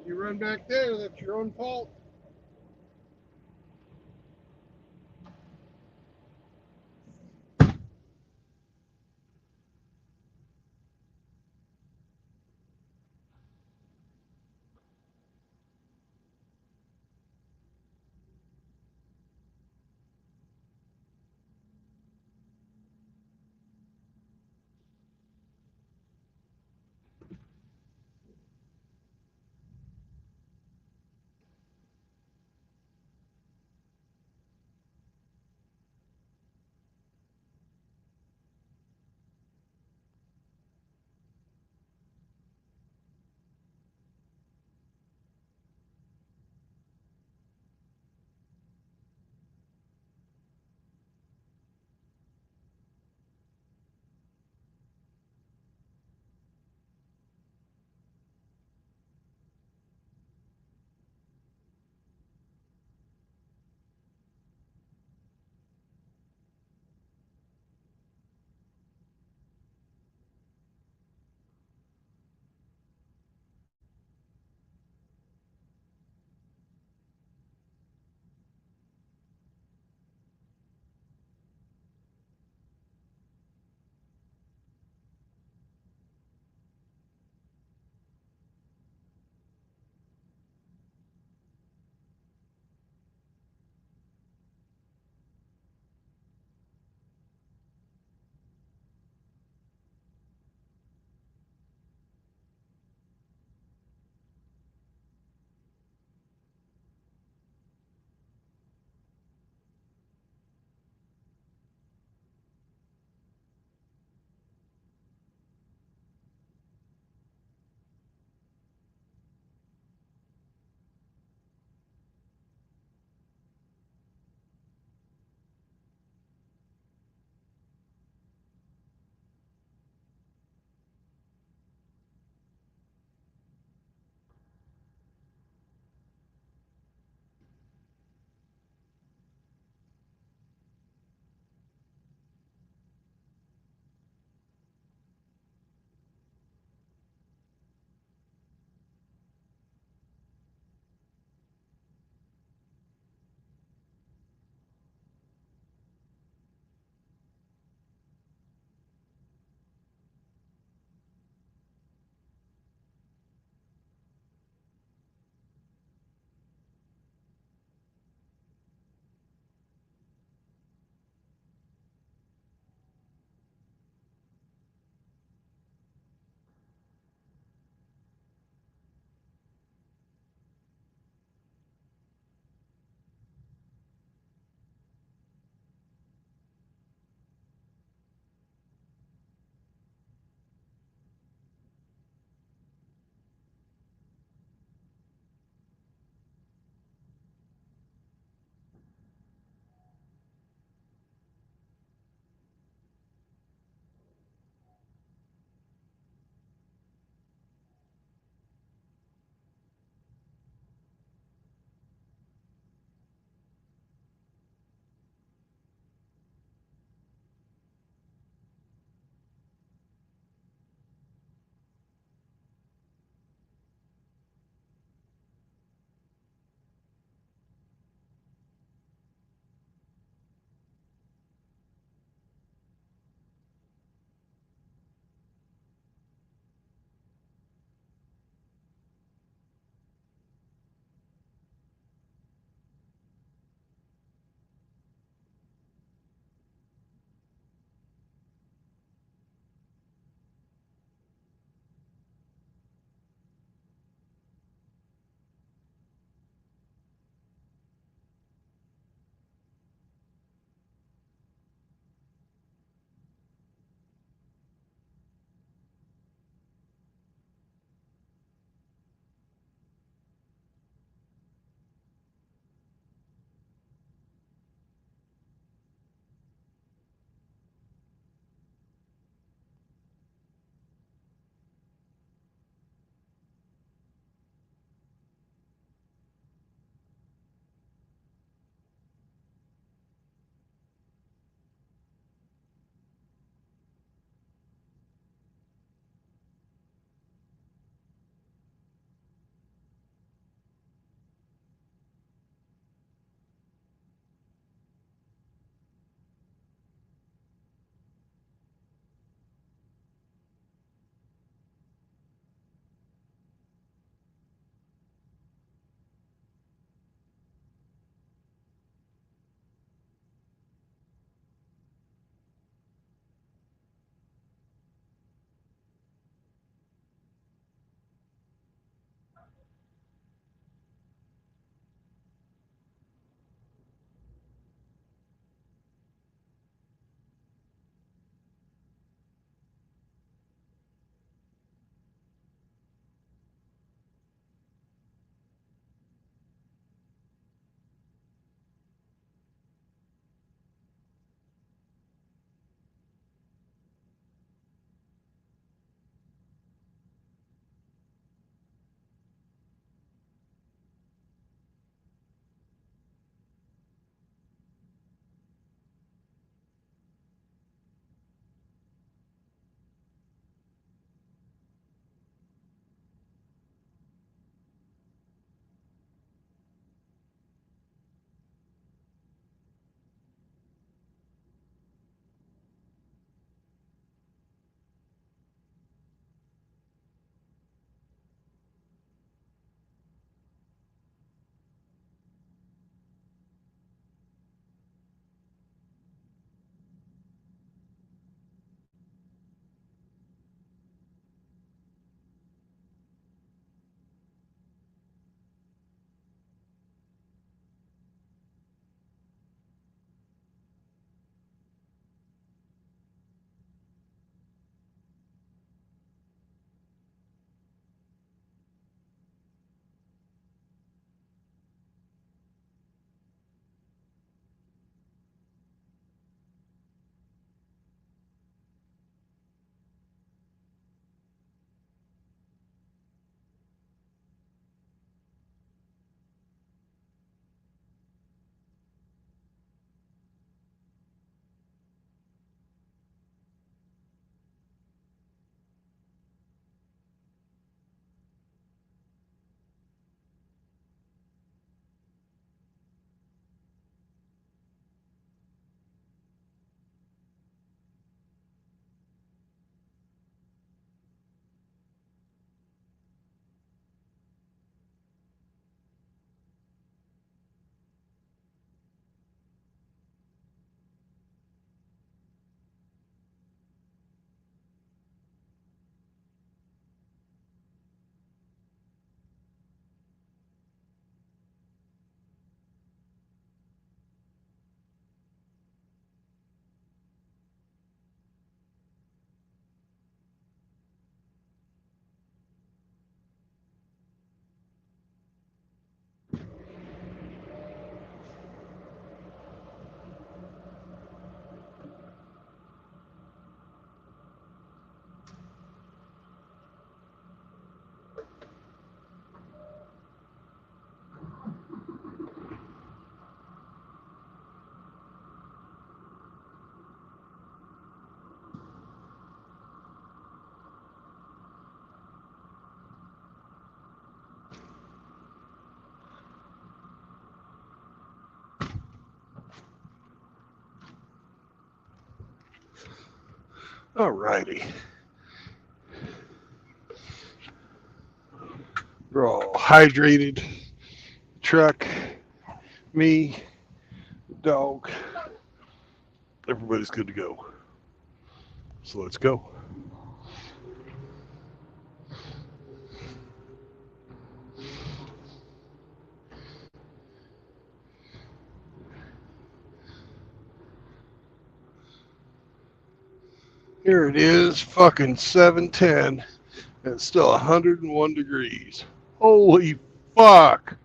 You run back there, that's your own fault. All righty. We're all hydrated. Truck, me, the dog. Everybody's good to go. So let's go. Here it is, fucking 7:10, and it's still 101 degrees. Holy fuck!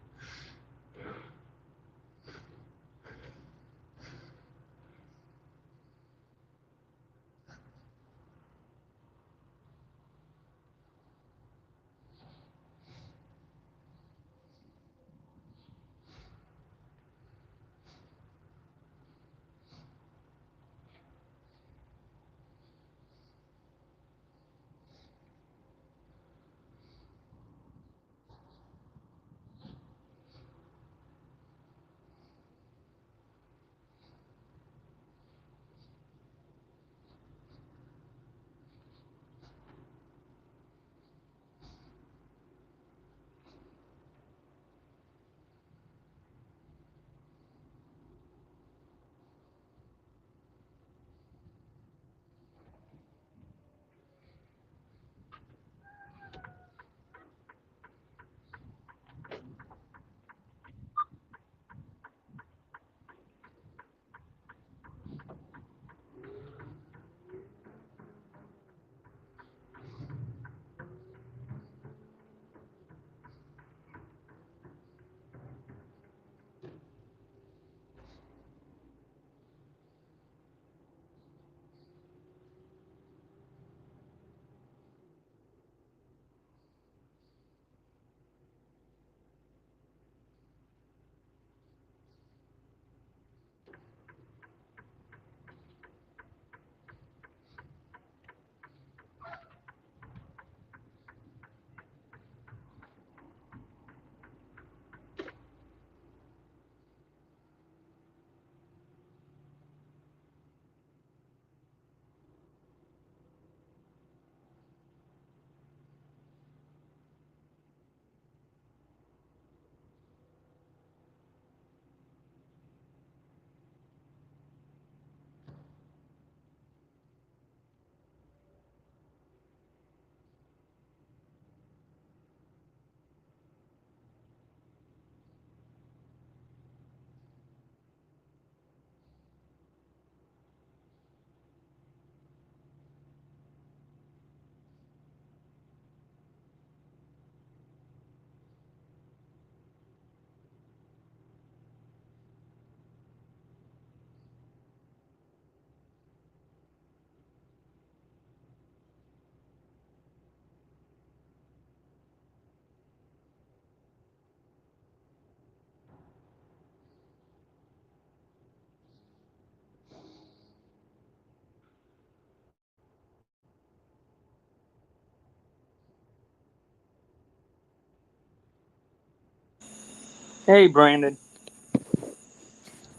Hey, Brandon.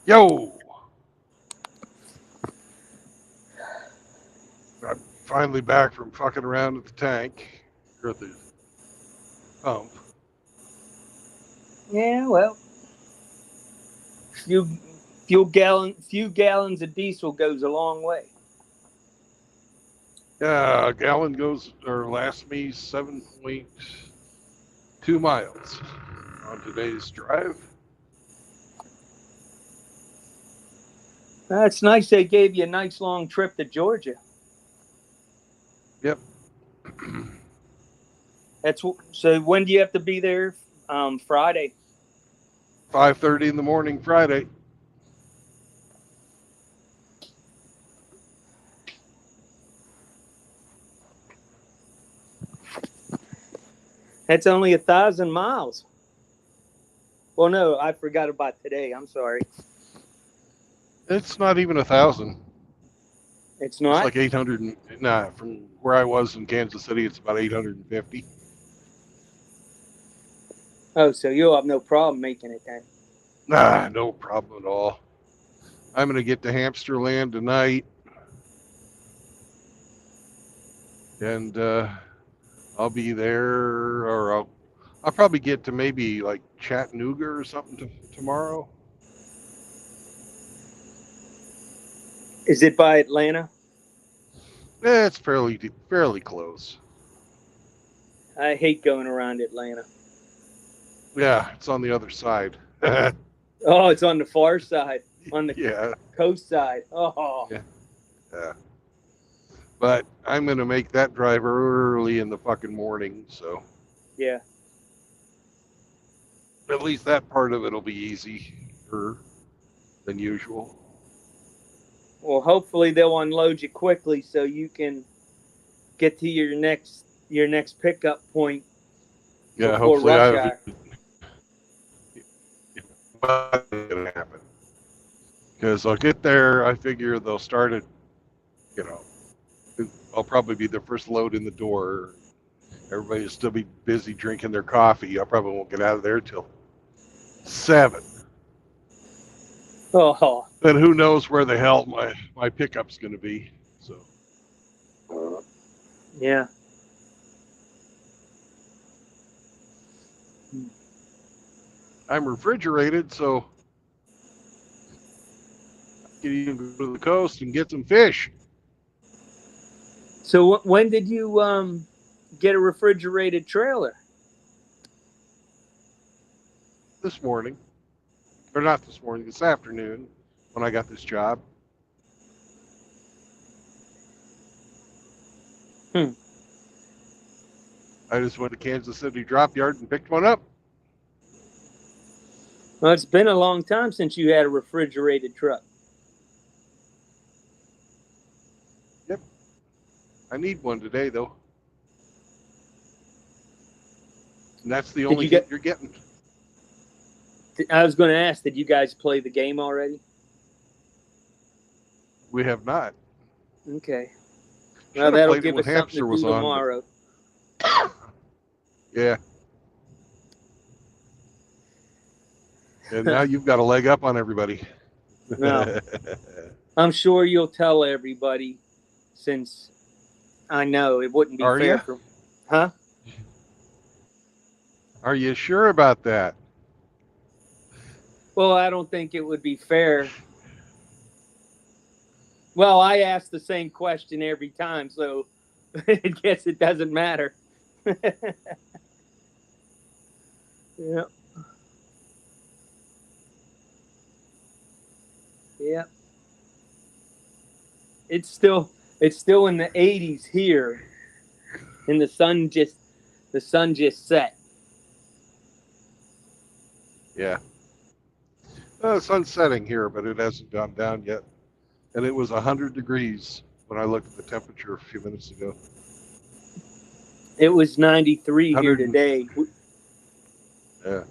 Yo! I'm finally back from fucking around at the tank, or at the pump. Yeah, well, few gallons of diesel goes a long way. Yeah, a gallon goes, or lasts me 7.2 miles on today's drive. It's nice they gave you a nice long trip to Georgia. Yep. So when do you have to be there? Friday. 5:30 in the morning Friday. That's only 1,000 miles. Well, no, I forgot about today. I'm sorry. It's not even 1,000. It's It's not. like 800. Nah, from where I was in Kansas City, it's about 850. Oh, so you'll have no problem making it then. Nah, no problem at all. I'm gonna get to Hamster Land tonight. and I'll be there, or I'll probably get to maybe like Chattanooga or something tomorrow. Is it by Atlanta? It's fairly close. I hate going around Atlanta. Yeah, it's on the other side. Oh, it's on the far side, on the Yeah, coast side. Oh, Yeah. yeah. But I'm gonna make that drive early in the fucking morning, so yeah. at least that part of it'll be easier than usual. Well, hopefully they'll unload you quickly so you can get to your next pickup point Yeah, before hopefully rush hour. That's gonna happen. Because I'll get there, I figure they'll start at, you know, I'll probably be the first load in the door. Everybody will still be busy drinking their coffee. I probably won't get out of there till 7. Oh, Then who knows where the hell my pickup's going to be. So yeah. I'm refrigerated, so I can even go to the coast and get some fish. So when did you get a refrigerated trailer? This morning, or not this morning, this afternoon, when I got this job. I just went to Kansas City drop yard and picked one up. Well, it's been a long time since you had a refrigerated truck. Yep. I need one today, though. And that's the only hit you're getting. I was going to ask, did you guys play the game already? We have not. Okay. Should Well, have that'll played it give when us something Hamster to was do on, but- tomorrow. Yeah. And now you've got a leg up on everybody. No. I'm sure you'll tell everybody, since I know it wouldn't be Are fair ya? for. Huh? Are you sure about that? Well, I don't think it would be fair. Well, I ask the same question every time, so I guess it doesn't matter. Yeah. Yeah. It's still in the 80s here, and the sun just set. Yeah. The sun's setting here, but it hasn't gone down yet. And it was 100 degrees when I looked at the temperature a few minutes ago. It was 93 here 100 today. Yeah.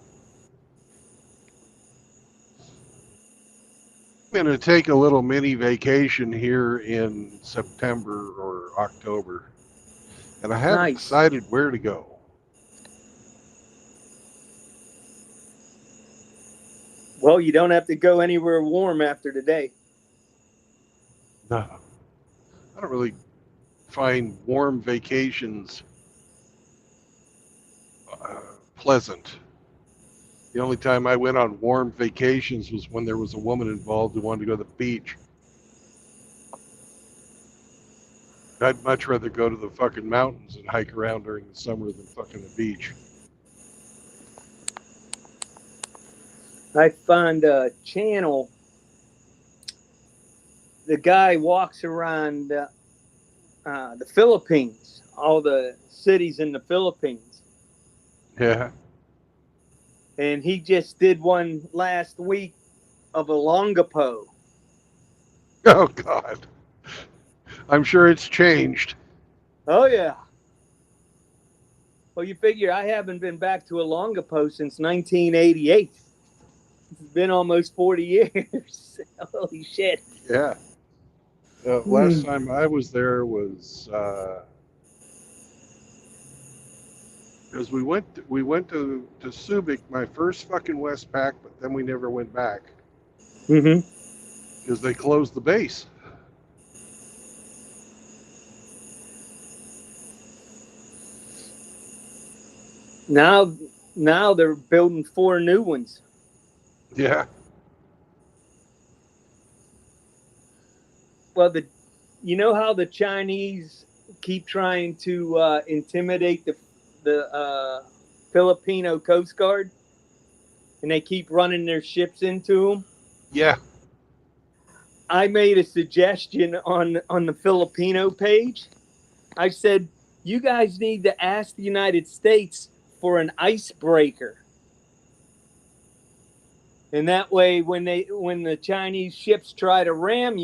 I'm going to take a little mini vacation here in September or October. And I haven't Nice. decided where to go. Well, you don't have to go anywhere warm after today. No. I don't really find warm vacations pleasant. The only time I went on warm vacations was when there was a woman involved who wanted to go to the beach. I'd much rather go to the fucking mountains and hike around during the summer than fucking the beach. I found a channel. The guy walks around the Philippines, all the cities in the Philippines. Yeah. And he just did one last week of Olongapo. Oh, God. I'm sure it's changed. Oh, yeah. Well, you figure I haven't been back to Olongapo since 1988. It's been almost 40 years. Holy shit. Yeah. Last time I was there was because we went to Subic, my first fucking Westpac, but then we never went back Mm-hmm. because they closed the base. Now they're building 4 new ones. Yeah. Well, you know how the Chinese keep trying to intimidate the Filipino Coast Guard, and they keep running their ships into them. Yeah. I made a suggestion on the Filipino page. I said, you guys need to ask the United States for an icebreaker. And that way, when the Chinese ships try to ram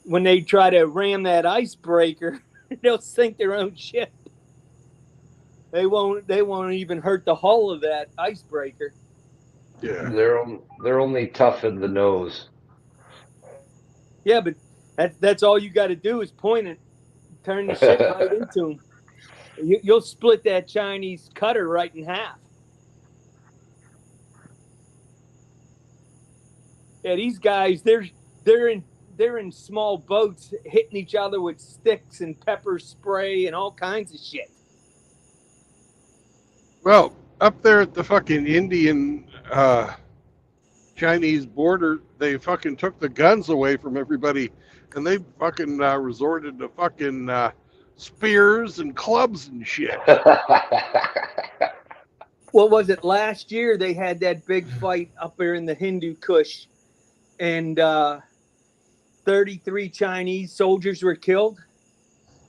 when they try to ram that icebreaker, they'll sink their own ship. They won't even hurt the hull of that icebreaker. Yeah. They're only tough in the nose. Yeah, but that's all you got to do is point it, turn the ship right into them. You'll split that Chinese cutter right in half. Yeah, these guys, they're in small boats hitting each other with sticks and pepper spray and all kinds of shit. Well, up there at the fucking Indian Chinese border, they fucking took the guns away from everybody, and they fucking resorted to fucking spears and clubs and shit. What was it? Last year they had that big fight up there in the Hindu Kush, and 33 Chinese soldiers were killed.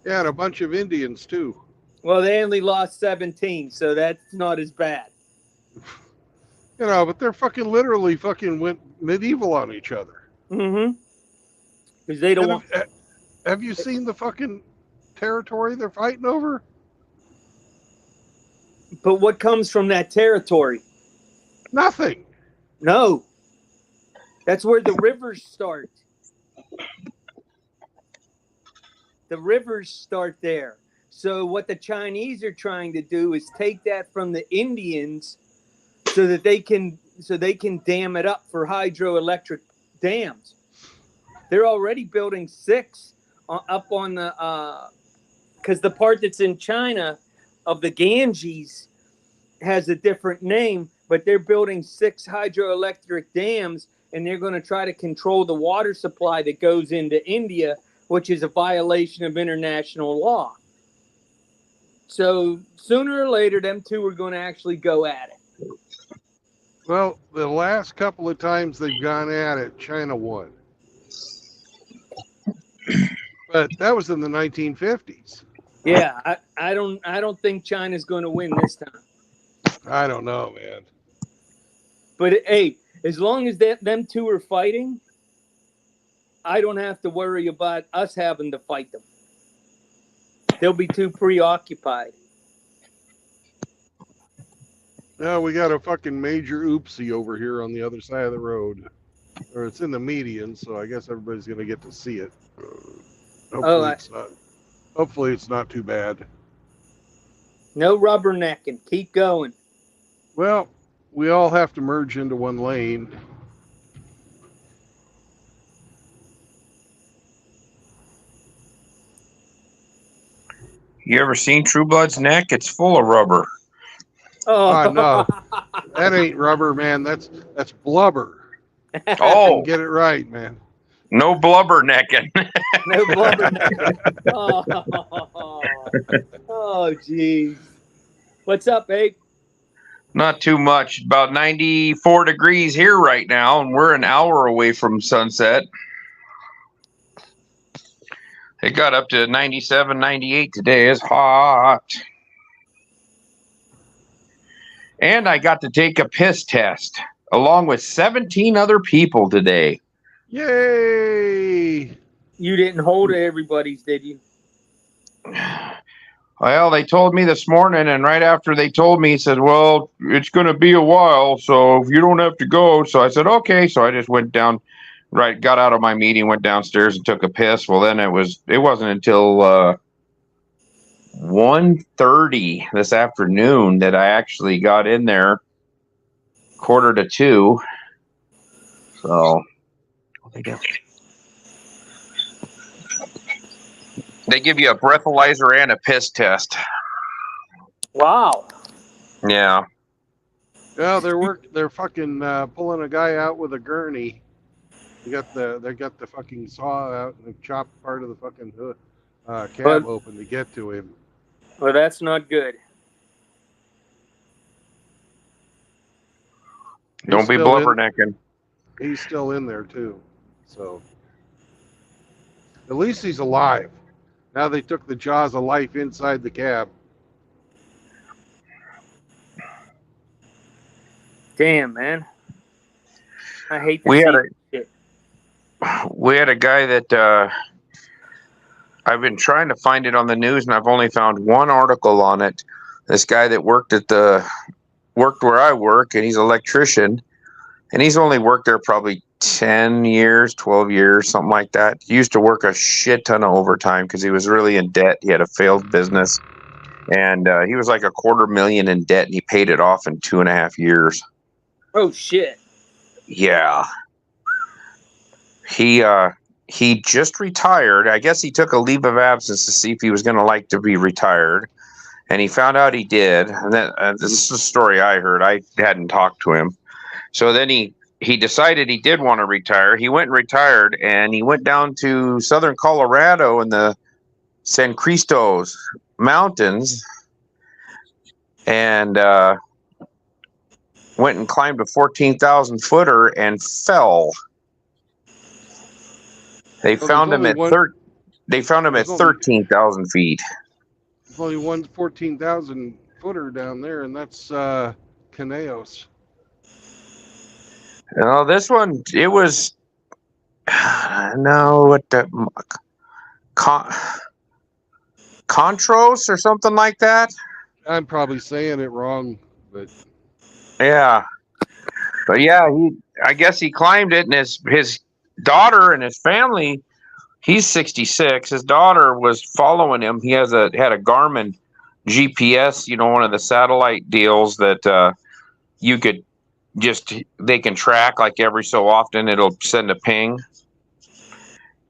Yeah, and a bunch of Indians too. Well, they only lost 17, so that's not as bad. You know, but they're fucking literally fucking went medieval on each other. Mm-hmm. Because they don't And want. have you seen the fucking territory they're fighting over? But what comes from that territory? Nothing. No. That's where the rivers start. The rivers start there. So what the Chinese are trying to do is take that from the Indians so that they can dam it up for hydroelectric dams. They're already building 6 up on the because the part that's in China of the Ganges has a different name, but they're building 6 hydroelectric dams, and they're going to try to control the water supply that goes into India, which is a violation of international law. So sooner or later, them two are going to actually go at it. Well, the last couple of times they've gone at it, China won. But that was in the 1950s. Yeah, I don't think China's going to win this time. I don't know, man. But hey, as long as them two are fighting, I don't have to worry about us having to fight them. They'll be too preoccupied. No, we got a fucking major oopsie over here on the other side of the road. Or it's in the median, so I guess everybody's going to get to see it. Hopefully it's not too bad. No rubbernecking. Keep going. Well, we all have to merge into one lane. You ever seen True Blood's neck? It's full of rubber. Oh, no. That ain't rubber, man. That's blubber. Oh, Get it right, man. no blubber necking. No rubbernecking. Oh, geez. What's up, Abe? Not too much. About 94 degrees here right now, and we're an hour away from sunset. It got up to 97, 98 today. It's hot. And I got to take a piss test along with 17 other people today. Yay! You didn't hold everybody's, did you? Well, they told me this morning, and right after they told me, he said, well, it's going to be a while, so you don't have to go. So I said, okay. So I just went down, got out of my meeting, went downstairs and took a piss. Well, then it wasn't until 1:30 this afternoon that I actually got in there, 1:45. So they give you a breathalyzer and a piss test. Wow. Yeah. Yeah, they're fucking pulling a guy out with a gurney. They got the fucking saw out and they chopped part of the fucking cab But- open to get to him. Well, that's not good. Don't be still in- blubbernecking. He's still in there too. So at least he's alive. Now they took the jaws of life inside the cab. Damn, man. I hate to We see had shit. We had a guy that I've been trying to find it on the news, and I've only found one article on it. This guy that worked where I work, and he's an electrician, and he's only worked there probably 10 years, 12 years, something like that. He used to work a shit ton of overtime because he was really in debt. He had a failed business, and he was like $250,000 in debt, and he paid it off in 2.5 years. Oh, shit. Yeah. He just retired. I guess he took a leave of absence to see if he was going to like to be retired, and he found out he did. And then this is a story I heard. I hadn't talked to him. So then he decided he did want to retire. He went and retired, and he went down to southern Colorado in the San Cristos Mountains, and went and climbed a 14,000 footer and fell. They found him at 13,000 feet. There's only one 14,000 footer down there, and that's Caneos. No, this one, it was no, what the Contros or something like that. I'm probably saying it wrong, but Yeah, but yeah, I guess he climbed it, and his daughter and his family. He's 66. His daughter was following him. He had a Garmin GPS, one of the satellite deals that you could they can track like every so often. It'll send a ping,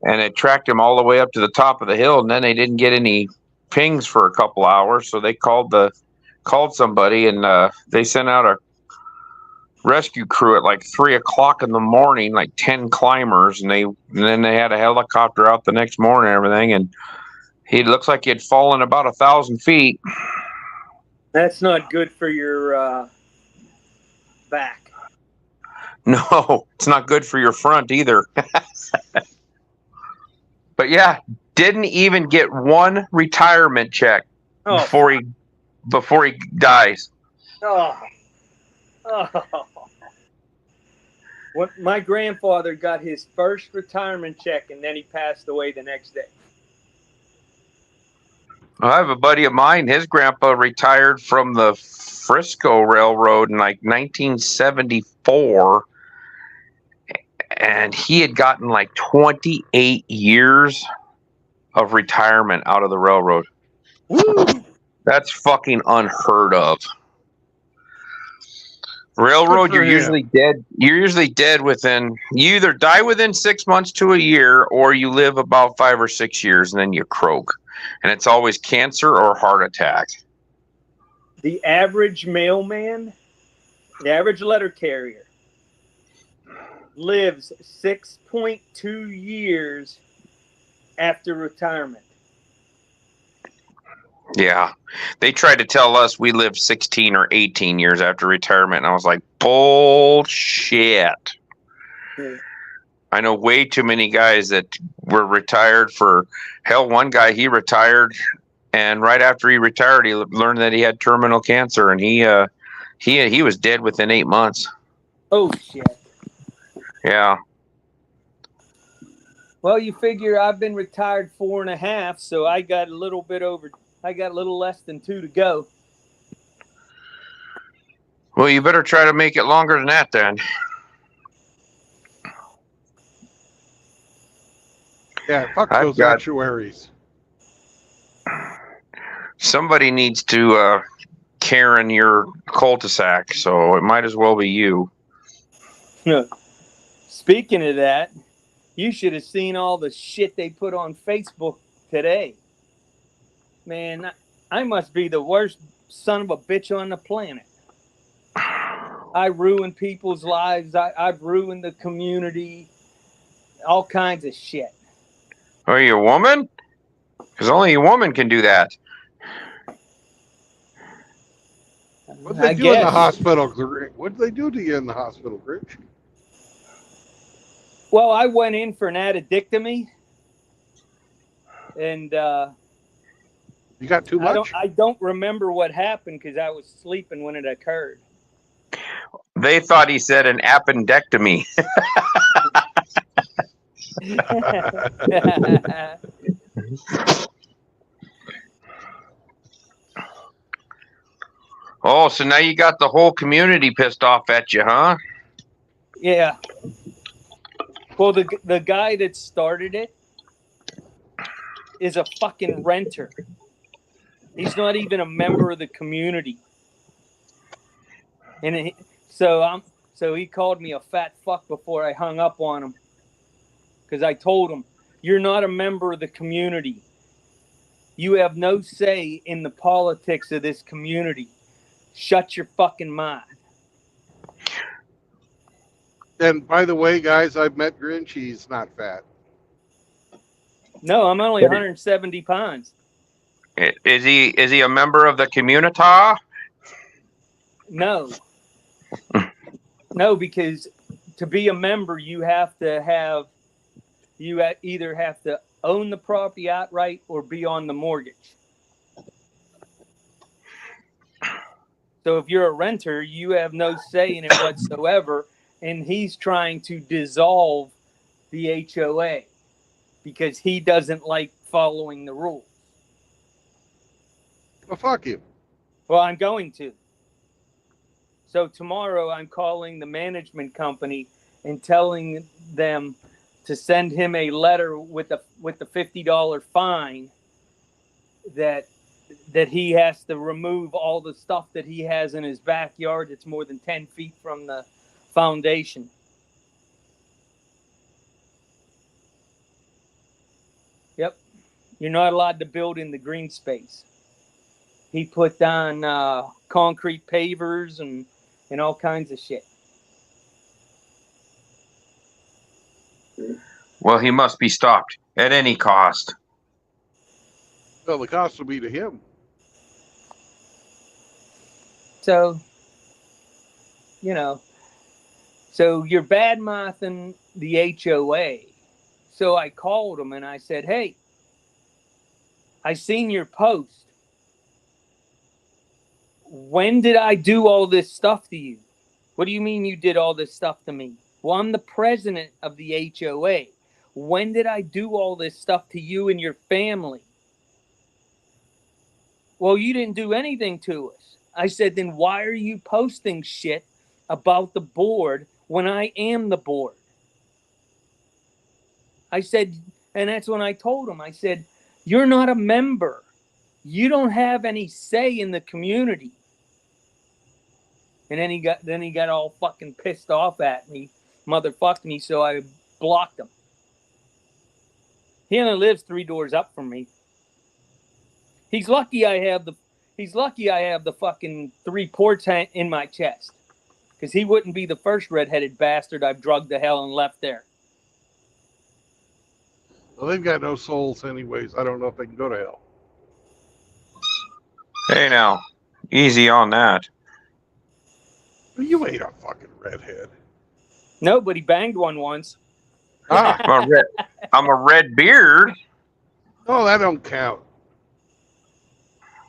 and it tracked him all the way up to the top of the hill. And then they didn't get any pings for a couple hours, so they called somebody, and they sent out a rescue crew at like 3:00 in the morning, like 10 climbers, and then they had a helicopter out the next morning and everything, and he looks like he had fallen about 1,000 feet. That's not good for your back. No, it's not good for your front either. But yeah, didn't even get one retirement check before he dies. Oh. My grandfather got his first retirement check, and then he passed away the next day. I have a buddy of mine. His grandpa retired from the Frisco Railroad in like 1974, and he had gotten like 28 years of retirement out of the railroad. Woo! That's fucking unheard of. Railroad, you're usually dead. You're usually dead you either die within 6 months to a year, or you live about 5 or 6 years and then you croak. And it's always cancer or heart attack. The average mailman, the average letter carrier, lives 6.2 years after retirement. Yeah. They tried to tell us we live 16 or 18 years after retirement, and I was like, bullshit. Yeah. I know way too many guys that were retired for, hell, one guy, he retired, and right after he retired, he learned that he had terminal cancer, and he was dead within 8 months. Oh, shit. Yeah. Well, you figure I've been retired 4.5, so I got a little less than 2 to go. Well, you better try to make it longer than that then. yeah, fuck those actuaries. Somebody needs to Karen your cul-de-sac, so it might as well be you. Speaking of that, you should have seen all the shit they put on Facebook today. Man, I must be the worst son of a bitch on the planet. I ruin people's lives. I've ruined the community. All kinds of shit. Are you a woman? Because only a woman can do that. What did they I do in the guess. hospital? What did they do to you in the hospital, Rich? Well, I went in for an addictomy, and You got too much? I don't remember what happened because I was sleeping when it occurred. They thought he said an appendectomy. Oh, so now you got the whole community pissed off at you, huh? Yeah. Well, the guy that started it is a fucking renter. He's not even a member of the community. And so he called me a fat fuck before I hung up on him. Because I told him, you're not a member of the community. You have no say in the politics of this community. Shut your fucking mouth. And by the way, guys, I've met Grinch. He's not fat. No, I'm only 170 pounds. Is he a member of the community? No. No, because to be a member, you either have to own the property outright or be on the mortgage. So if you're a renter, you have no say in it whatsoever, and he's trying to dissolve the HOA because he doesn't like following the rules. Well, fuck you. Well, I'm going to. So tomorrow I'm calling the management company and telling them to send him a letter with the $50 fine that he has to remove all the stuff that he has in his backyard that's more than 10 feet from the foundation. Yep. You're not allowed to build in the green space. He put down concrete pavers and all kinds of shit. Well, he must be stopped at any cost. Well, the cost will be to him. So, so you're bad mouthing the HOA. So I called him and I said, hey, I seen your post. When did I do all this stuff to you? What do you mean you did all this stuff to me? Well, I'm the president of the HOA. When did I do all this stuff to you and your family? Well, you didn't do anything to us. I said, then why are you posting shit about the board when I am the board? I said, and that's when I told him, I said, you're not a member. You don't have any say in the community. And then he got all fucking pissed off at me, motherfucked me, so I blocked him. He only lives 3 doors up from me. He's lucky I have the fucking 3 ports in my chest. Because he wouldn't be the first redheaded bastard I've drugged to hell and left there. Well, they've got no souls anyways. I don't know if they can go to hell. Hey now, easy on that. Well, you ain't a fucking redhead. No, but he banged one once. Ah, I'm a red beard. no, that don't count.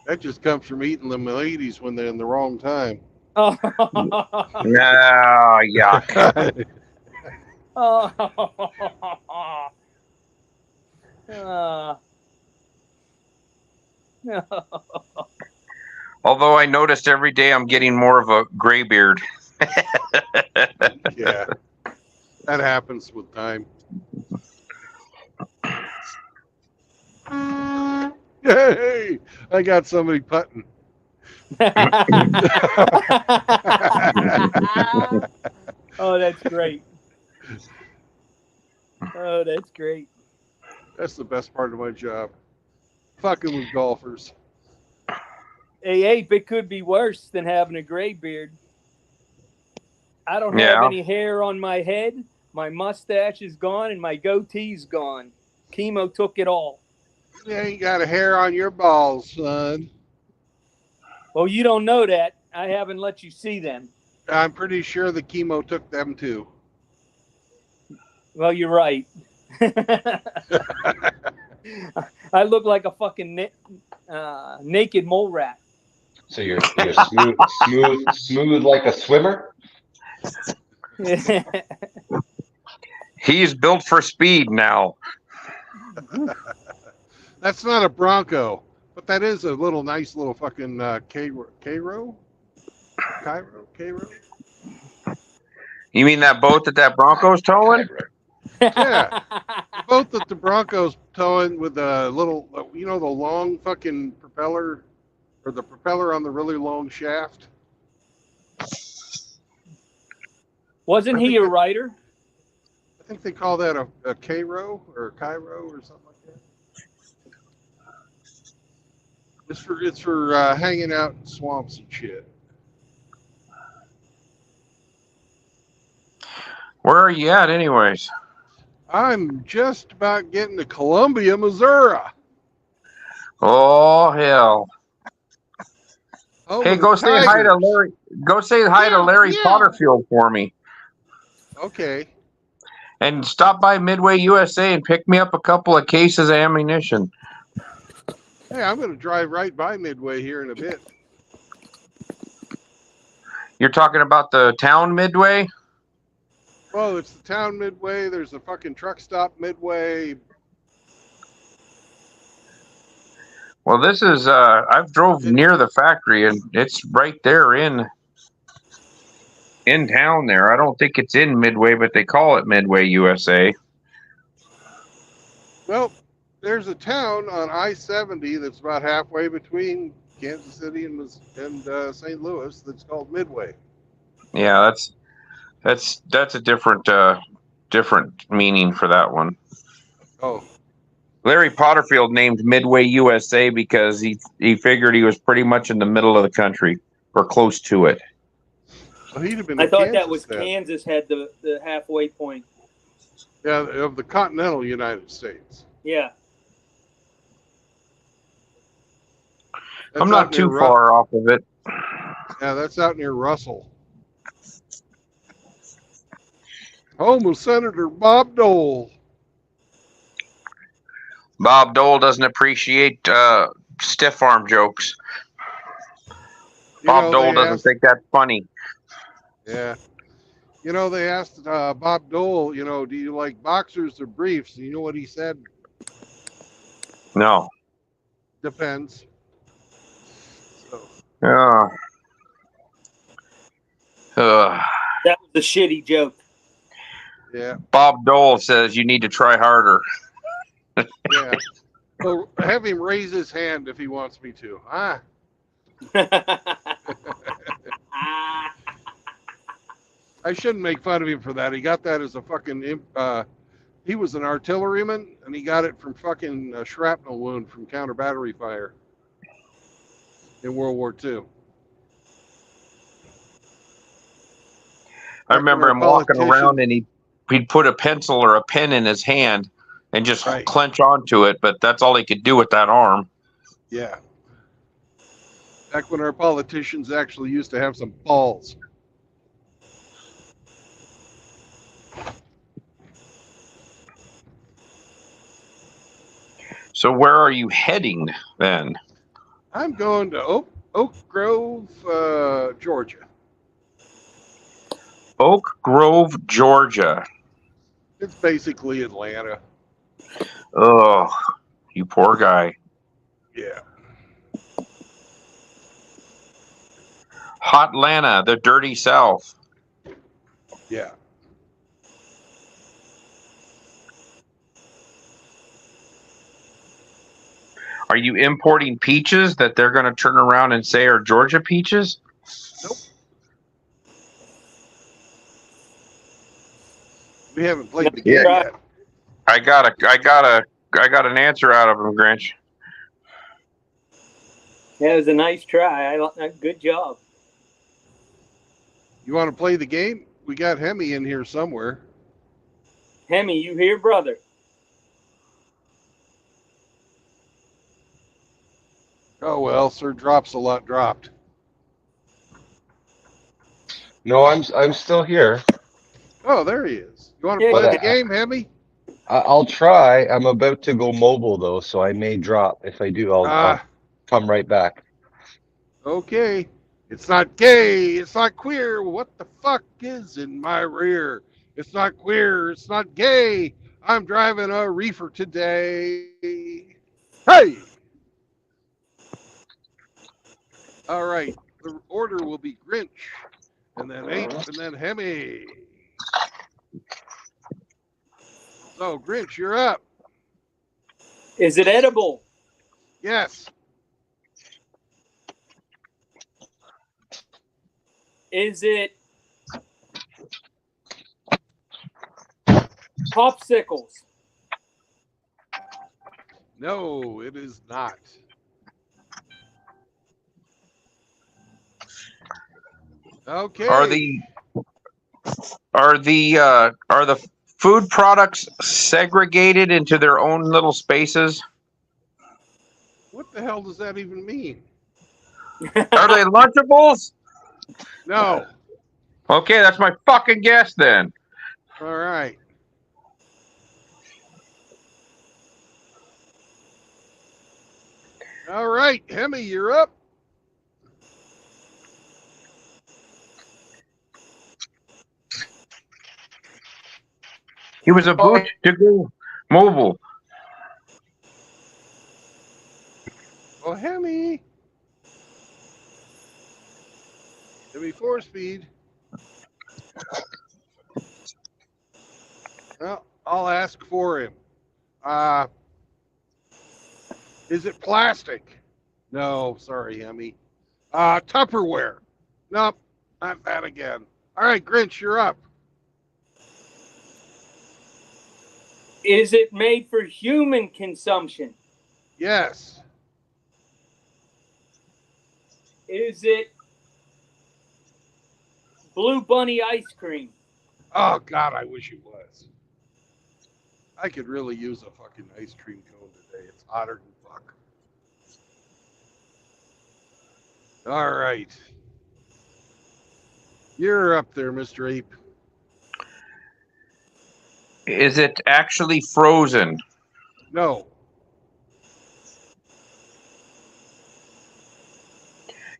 That just comes from eating the ladies when they're in the wrong time. Oh. No, yuck. No. Although I noticed every day I'm getting more of a gray beard. Yeah, that happens with time. Hey, I got somebody putting. Oh, that's great. Oh, that's great. That's the best part of my job. Fucking with golfers. Hey, Ape, it could be worse than having a gray beard. I don't Yeah. have any hair on my head. My mustache is gone and my goatee's gone. Chemo took it all. You ain't got a hair on your balls, son. Well, you don't know that. I haven't let you see them. I'm pretty sure the chemo took them too. Well, you're right. I look like a fucking naked mole rat. So you're smooth like a swimmer. He's built for speed now. That's not a Bronco, but that is a little nice little fucking Cairo. You mean that boat that Bronco's towing? Yeah, the boat that the Bronco's towing with the little, the long fucking propeller, or the propeller on the really long shaft. Wasn't he a writer? I think they call that a Cairo or a Cairo or something like that. It's for hanging out in swamps and shit. Where are you at, anyways? I'm just about getting to Columbia, Missouri. Oh hell! Oh, Hey, with go the say hi to Tigers. Larry. Go say hi to Larry Potterfield for me, Okay. and stop by Midway USA and pick me up a couple of cases of ammunition. Hey, I'm going to drive right by Midway here in a bit. You're talking about the town Midway? Well, it's the town Midway. There's a fucking truck stop Midway. Well, this is I've drove near the factory, and it's right there in town there. I don't think it's in Midway, but they call it Midway USA. Well, there's a town on I-70 that's about halfway between Kansas City and St. Louis that's called Midway. Yeah, that's a different meaning for that one. Oh, Larry Potterfield named Midway USA because he figured he was pretty much in the middle of the country or close to it. so he'd have been. I in thought Kansas that was then. Kansas had the halfway point. Yeah, of the continental United States. Yeah. That's I'm not out near too far off of it. Yeah, that's out near Russell. Home of Senator Bob Dole. Bob Dole doesn't appreciate stiff arm jokes. Bob Dole doesn't think that's funny. Yeah. They asked Bob Dole, do you like boxers or briefs? And you know what he said? No. Depends. So, Yeah. That was a shitty joke. yeah. Bob Dole says you need to try harder. Yeah. Well, have him raise his hand if he wants me to. I shouldn't make fun of him for that. He got that as a fucking he was an artilleryman, and he got it from fucking a shrapnel wound from counter battery fire in World War II. I remember him walking around and he'd put a pencil or a pen in his hand and just clench onto it, but that's all he could do with that arm. Yeah. Back when our politicians actually used to have some balls. So where are you heading then? I'm going to Oak Grove, Georgia. Oak Grove, Georgia. It's basically Atlanta. Oh, you poor guy. Yeah. Hot Atlanta, the dirty South. Yeah. Are you importing peaches that they're going to turn around and say are Georgia peaches? Nope. We haven't played the game yet. I got an answer out of him, Grinch. Yeah, it was a nice try. Good job. You want to play the game? We got Hemi in here somewhere. Hemi, you here, brother? Oh well, Sir Drops a lot dropped. No, I'm still here. Oh, there he is. You want to Yeah, play But the game, Hemi? I'll try. I'm about to go mobile though, so I may drop. If I do, I'll come right back. Okay. It's not gay. It's not queer. What the fuck is in my rear? It's not queer. It's not gay. I'm driving a reefer today. Hey! All right. The order will be Grinch, and then Ape, and then Hemi. So, Grinch, you're up. Is it edible? Yes. Is it popsicles? No, it is not. Okay. Are the food products segregated into their own little spaces? What the hell does that even mean? Are they Lunchables? No. Okay, that's my fucking guess then. All right. All right, Hemi, you're up. He was about to go mobile. Oh, Hemi. Hemi force feed. Well, I'll ask for him. Is it plastic? No, sorry, Hemi. Tupperware. Nope, not that again. All right, Grinch, you're up. Is it made for human consumption? Yes. Is it Blue Bunny ice cream? Oh, God, I wish it was. I could really use a fucking ice cream cone today. It's hotter than fuck. All right. You're up there, Mr. Ape. Is it actually frozen? No.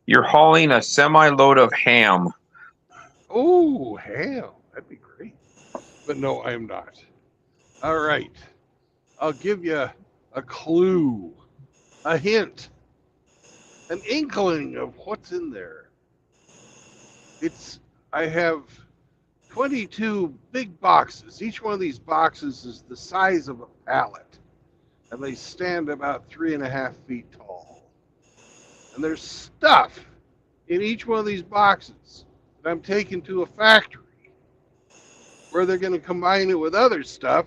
You're hauling a semi-load of ham. Oh, ham. That'd be great. But no, I am not. All right. I'll give you a clue, a hint, an inkling of what's in there. I have 22 big boxes. Each one of these boxes is the size of a pallet, and they stand about 3.5 feet tall. And there's stuff in each one of these boxes that I'm taking to a factory where they're going to combine it with other stuff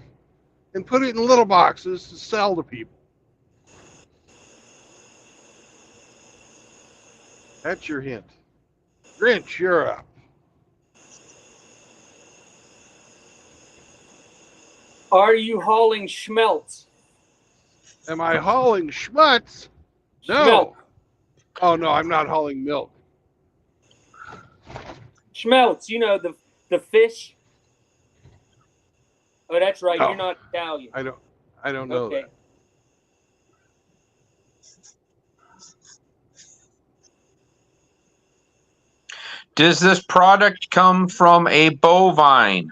and put it in little boxes to sell to people. That's your hint. Grinch, you're up. Are you hauling schmelz? Am I hauling schmutz? No. Schmelz. Oh, no, I'm not hauling milk. Schmelz, you know, the fish. Oh, that's right. No. You're not Italian. I don't know Okay. that. Does this product come from a bovine?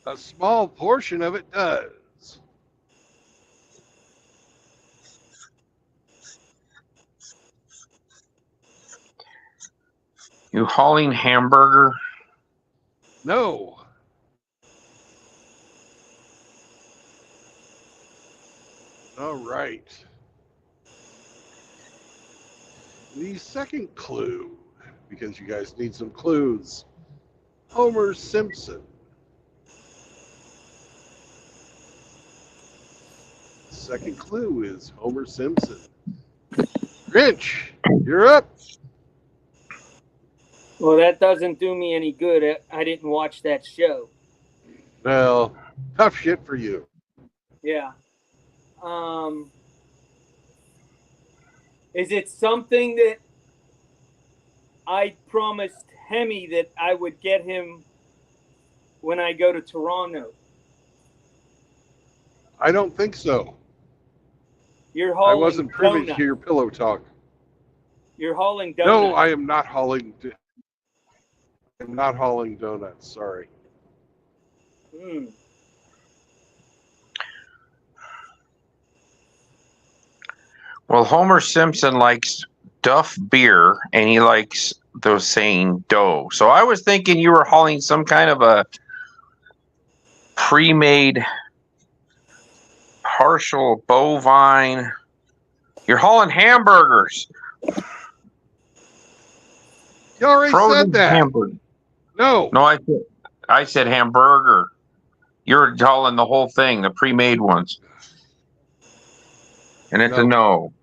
A small portion of it does. You hauling hamburger? No. All right. The second clue, because you guys need some clues. Homer Simpson. Second clue is Homer Simpson. Grinch, you're up. Well, that doesn't do me any good. I didn't watch that show. Well, tough shit for you. Yeah. Is it something that I promised Hemi that I would get him when I go to Toronto? I don't think so. You're I hauling wasn't privy donuts. to your pillow talk. You're hauling donuts. No, I am not hauling. I'm not hauling donuts. Sorry. Well, Homer Simpson likes Duff beer, and he likes the saying dough. So I was thinking you were hauling some kind of a pre-made partial bovine. You're hauling hamburgers. You already Frozen said that. hamburger. No. No, I said hamburger. You're hauling the whole thing, the pre-made ones. And it's a no.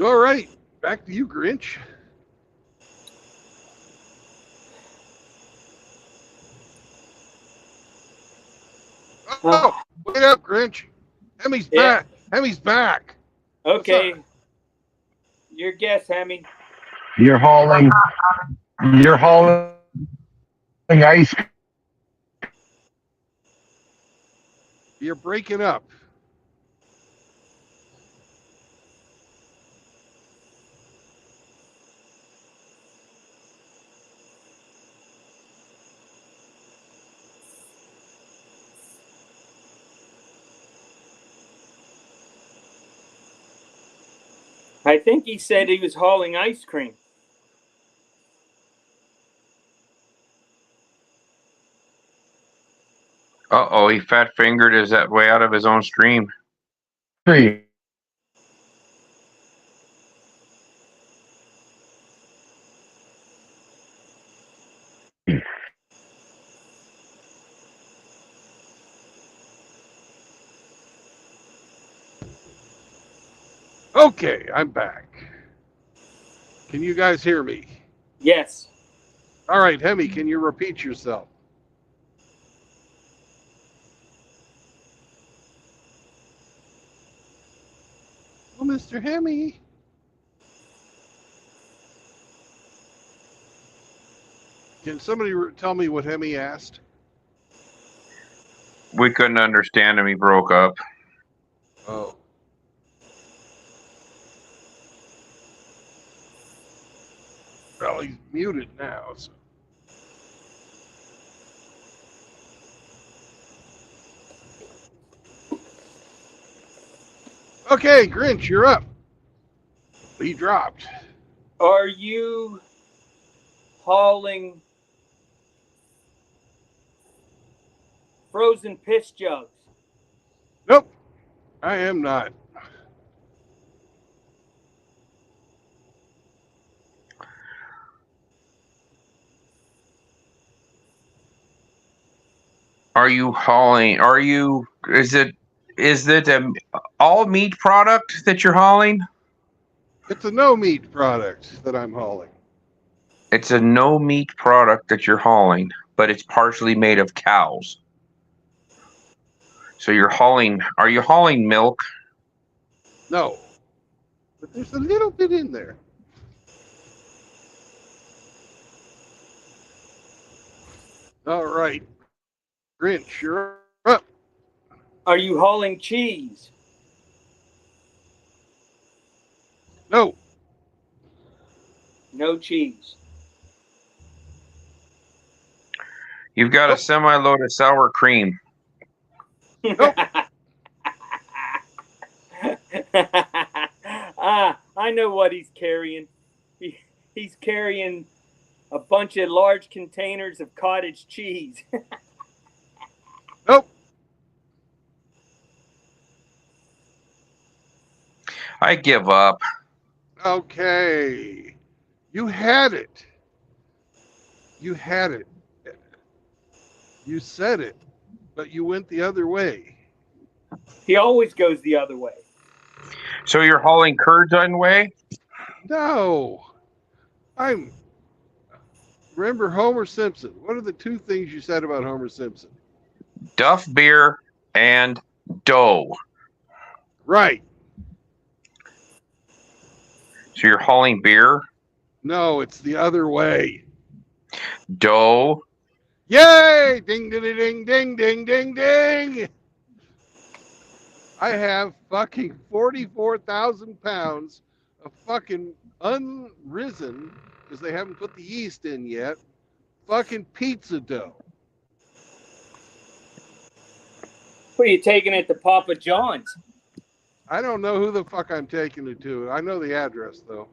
All right. Back to you, Grinch. Oh, wait up, Grinch. Hemi's back. Hemi's back. Okay. Your guess, Hemi. You're hauling ice. You're breaking up. I think he said he was hauling ice cream. Uh-oh, he fat-fingered his way out of his own stream. 3. Okay, I'm back. Can you guys hear me? Yes. All right, Hemi, can you repeat yourself? Oh, Mr. Hemi. Can somebody tell me what Hemi asked? We couldn't understand him. He broke up. Oh. Well, he's muted now. So. Okay, Grinch, you're up. He dropped. Are you hauling frozen piss jugs? Nope, I am not. Are you hauling? Is it an all meat product that you're hauling? It's a no meat product that I'm hauling. It's a no meat product that you're hauling, but it's partially made of cows. So are you hauling milk? No, but there's a little bit in there. All right, Grinch, you're up. Are you hauling cheese? No. No cheese. You've got a semi-load of sour cream. Nope. I know what he's carrying. He's carrying a bunch of large containers of cottage cheese. Nope. I give up. Okay. You had it. You had it. You said it, but you went the other way. He always goes the other way. So you're hauling curds on way? No. Remember Homer Simpson. What are the two things you said about Homer Simpson? Duff beer and dough. Right. So you're hauling beer, No, it's the other way. dough. Yay! Ding, ding, ding, ding, ding, ding, ding. I have fucking 44,000 pounds of fucking unrisen, because they haven't put the yeast in yet, fucking pizza dough. What are you taking it to Papa John's? I don't know who the fuck I'm taking it to. I know the address, though.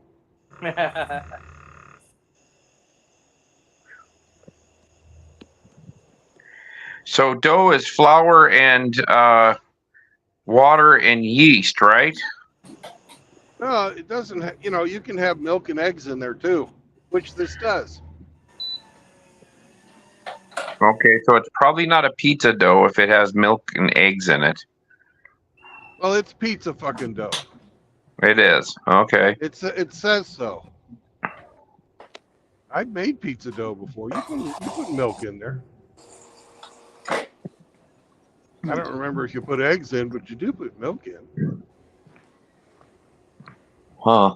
So dough is flour and water and yeast, right? No, it doesn't. You can have milk and eggs in there too, which this does. Okay, so it's probably not a pizza dough if it has milk and eggs in it. Well, it's pizza fucking dough. It is. Okay. It says so. I've made pizza dough before. You put milk in there. I don't remember if you put eggs in, but you do put milk in. Huh.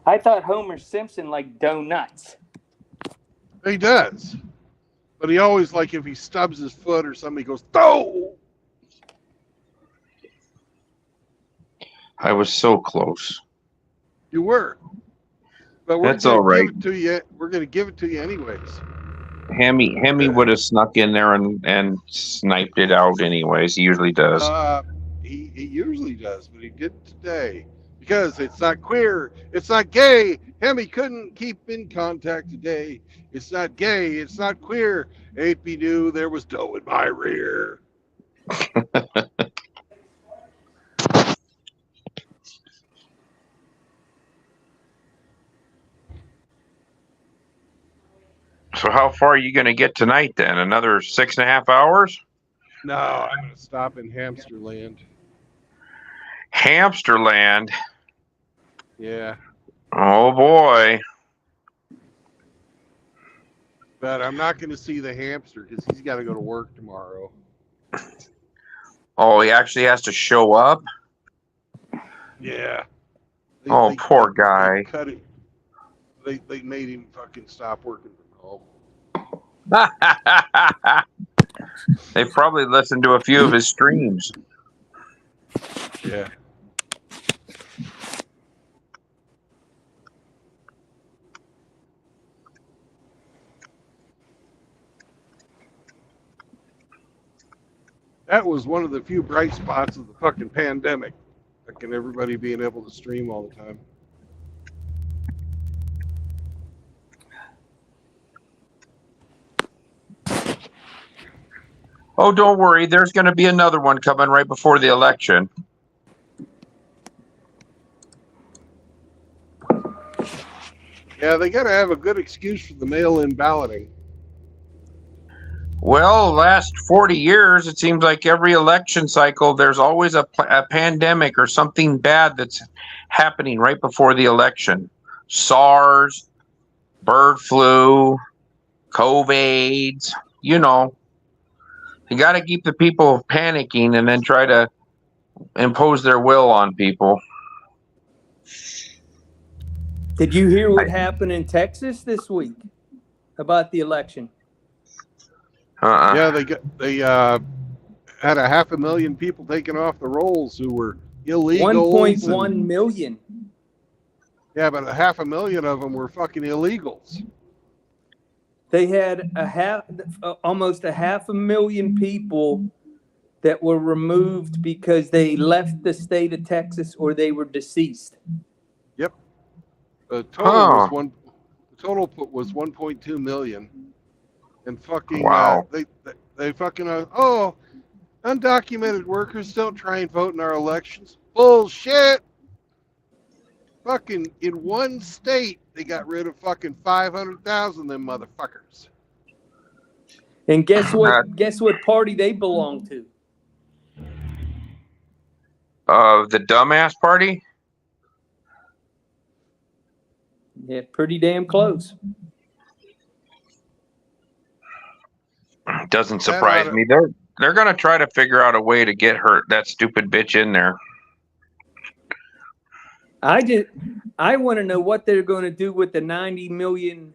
I thought Homer Simpson liked donuts. He does. But he always, like, if he stubs his foot or something, he goes, "Oh!" I was so close. You were. But we're That's all right. Give it to you. We're going to give it to you anyways. Hemi would have snuck in there and sniped it out anyways. He usually does. He usually does, but he didn't today. Because it's not queer. It's not gay. Hemi couldn't keep in contact today. It's not gay. It's not queer. Ain't be new. There was dough in my rear. So how far are you going to get tonight then? Another 6.5 hours? No, I'm going to stop in Hamsterland. Hamsterland. Yeah. Oh boy. But I'm not going to see the hamster because he's got to go to work tomorrow. Oh, he actually has to show up? Yeah. Oh, poor guy. They cut it. They made him fucking stop working from home. They probably listened to a few of his streams. Yeah. That was one of the few bright spots of the fucking pandemic. Fucking everybody being able to stream all the time. Oh, don't worry. There's going to be another one coming right before the election. Yeah, they got to have a good excuse for the mail-in balloting. Well, last 40 years, it seems like every election cycle, there's always a pandemic or something bad that's happening right before the election. SARS, bird flu, COVID, you know. You got to keep the people panicking and then try to impose their will on people. Did you hear what happened in Texas this week about the election? Yeah, they had 500,000 people taken off the rolls who were illegals. 1.1 million. Yeah, but 500,000 of them were fucking illegals. They had almost 500,000 people that were removed because they left the state of Texas or they were deceased. Yep. The total was 1.2 million. And fucking wow. They fucking undocumented workers don't try and vote in our elections. Bullshit. Fucking in one state they got rid of fucking 500,000 of them motherfuckers. And guess what? Guess what party they belong to? The dumbass party? Yeah, pretty damn close. Doesn't surprise me. They're gonna try to figure out a way to get that stupid bitch in there. I want to know what they're going to do with the 90 million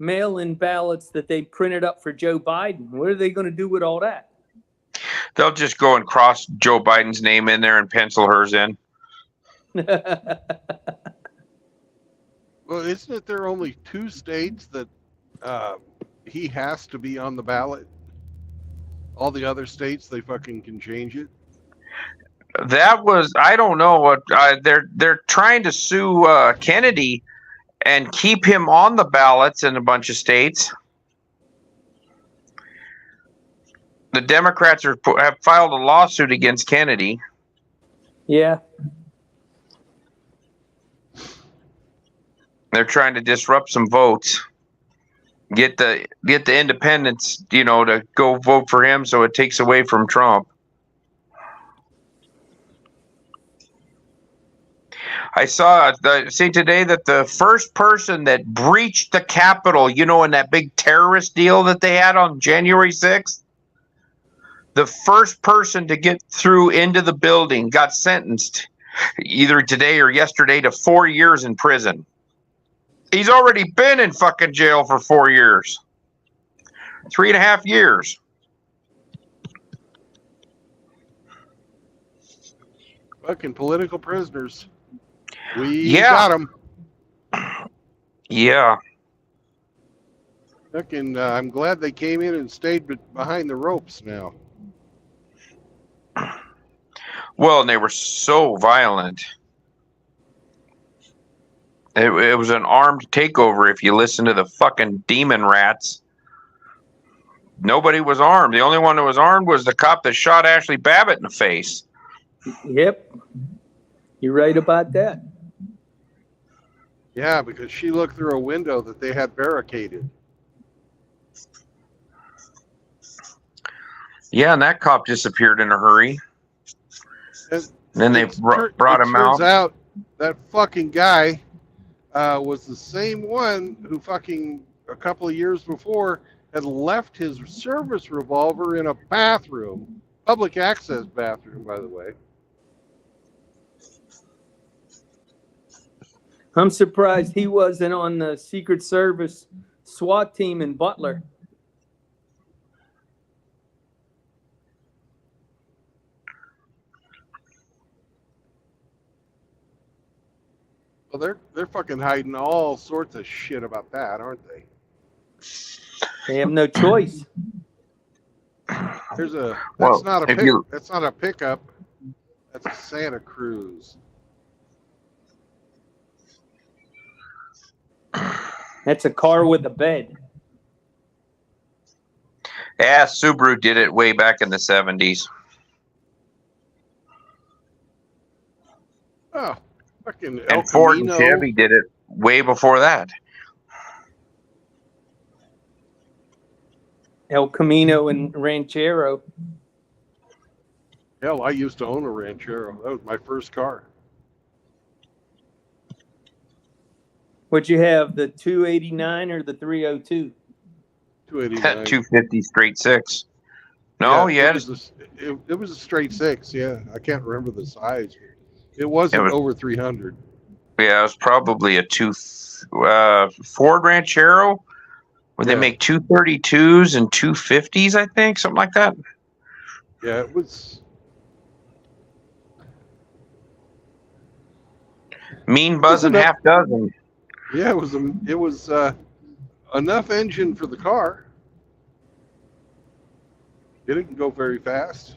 mail-in ballots that they printed up for Joe Biden. What are they going to do with all that? They'll just go and cross Joe Biden's name in there and pencil hers in. Well, isn't it there are only 2 states that he has to be on the ballot? All the other states, they fucking can change it. That was, I don't know what they're trying to sue Kennedy and keep him on the ballots in a bunch of states. The Democrats have filed a lawsuit against Kennedy. Yeah. They're trying to disrupt some votes. Get the independents, to go vote for him so it takes away from Trump. I saw see today that the first person that breached the Capitol, in that big terrorist deal that they had on January 6th, the first person to get through into the building got sentenced either today or yesterday to 4 years in prison. He's already been in fucking jail for 4 years. 3.5 years. Fucking political prisoners. We got them. Yeah. Fucking, I'm glad they came in and stayed behind the ropes now. Well, and they were so violent. It was an armed takeover. If you listen to the fucking demon rats, nobody was armed. The only one that was armed was the cop that shot Ashley Babbitt in the face. Yep. You're right about that. Yeah, because she looked through a window that they had barricaded. Yeah, and that cop disappeared in a hurry. And then they brought him out. Turns out that fucking guy was the same one who fucking a couple of years before had left his service revolver in a bathroom, public access bathroom, by the way. I'm surprised he wasn't on the Secret Service SWAT team in Butler. Well, they're fucking hiding all sorts of shit about that, aren't they? They have no choice. That's Well, not a if you- that's not a pickup. That's a Santa Cruz. That's a car with a bed. Yeah, Subaru did it way back in the 70s. Oh, fucking El And Ford and Camino. Chevy did it way before that. El Camino and Ranchero. Hell, I used to own a Ranchero. That was my first car. What'd you have, the 289 or the 302? 289. 250 straight six. No, yeah. It was a straight 6. Yeah, I can't remember the size. It wasn't over 300. Yeah, it was probably a Ford Ranchero where they make 232s and 250s, I think, something like that. Yeah, it was. Mean buzzing half dozen. Yeah, it was enough engine for the car. It didn't go very fast.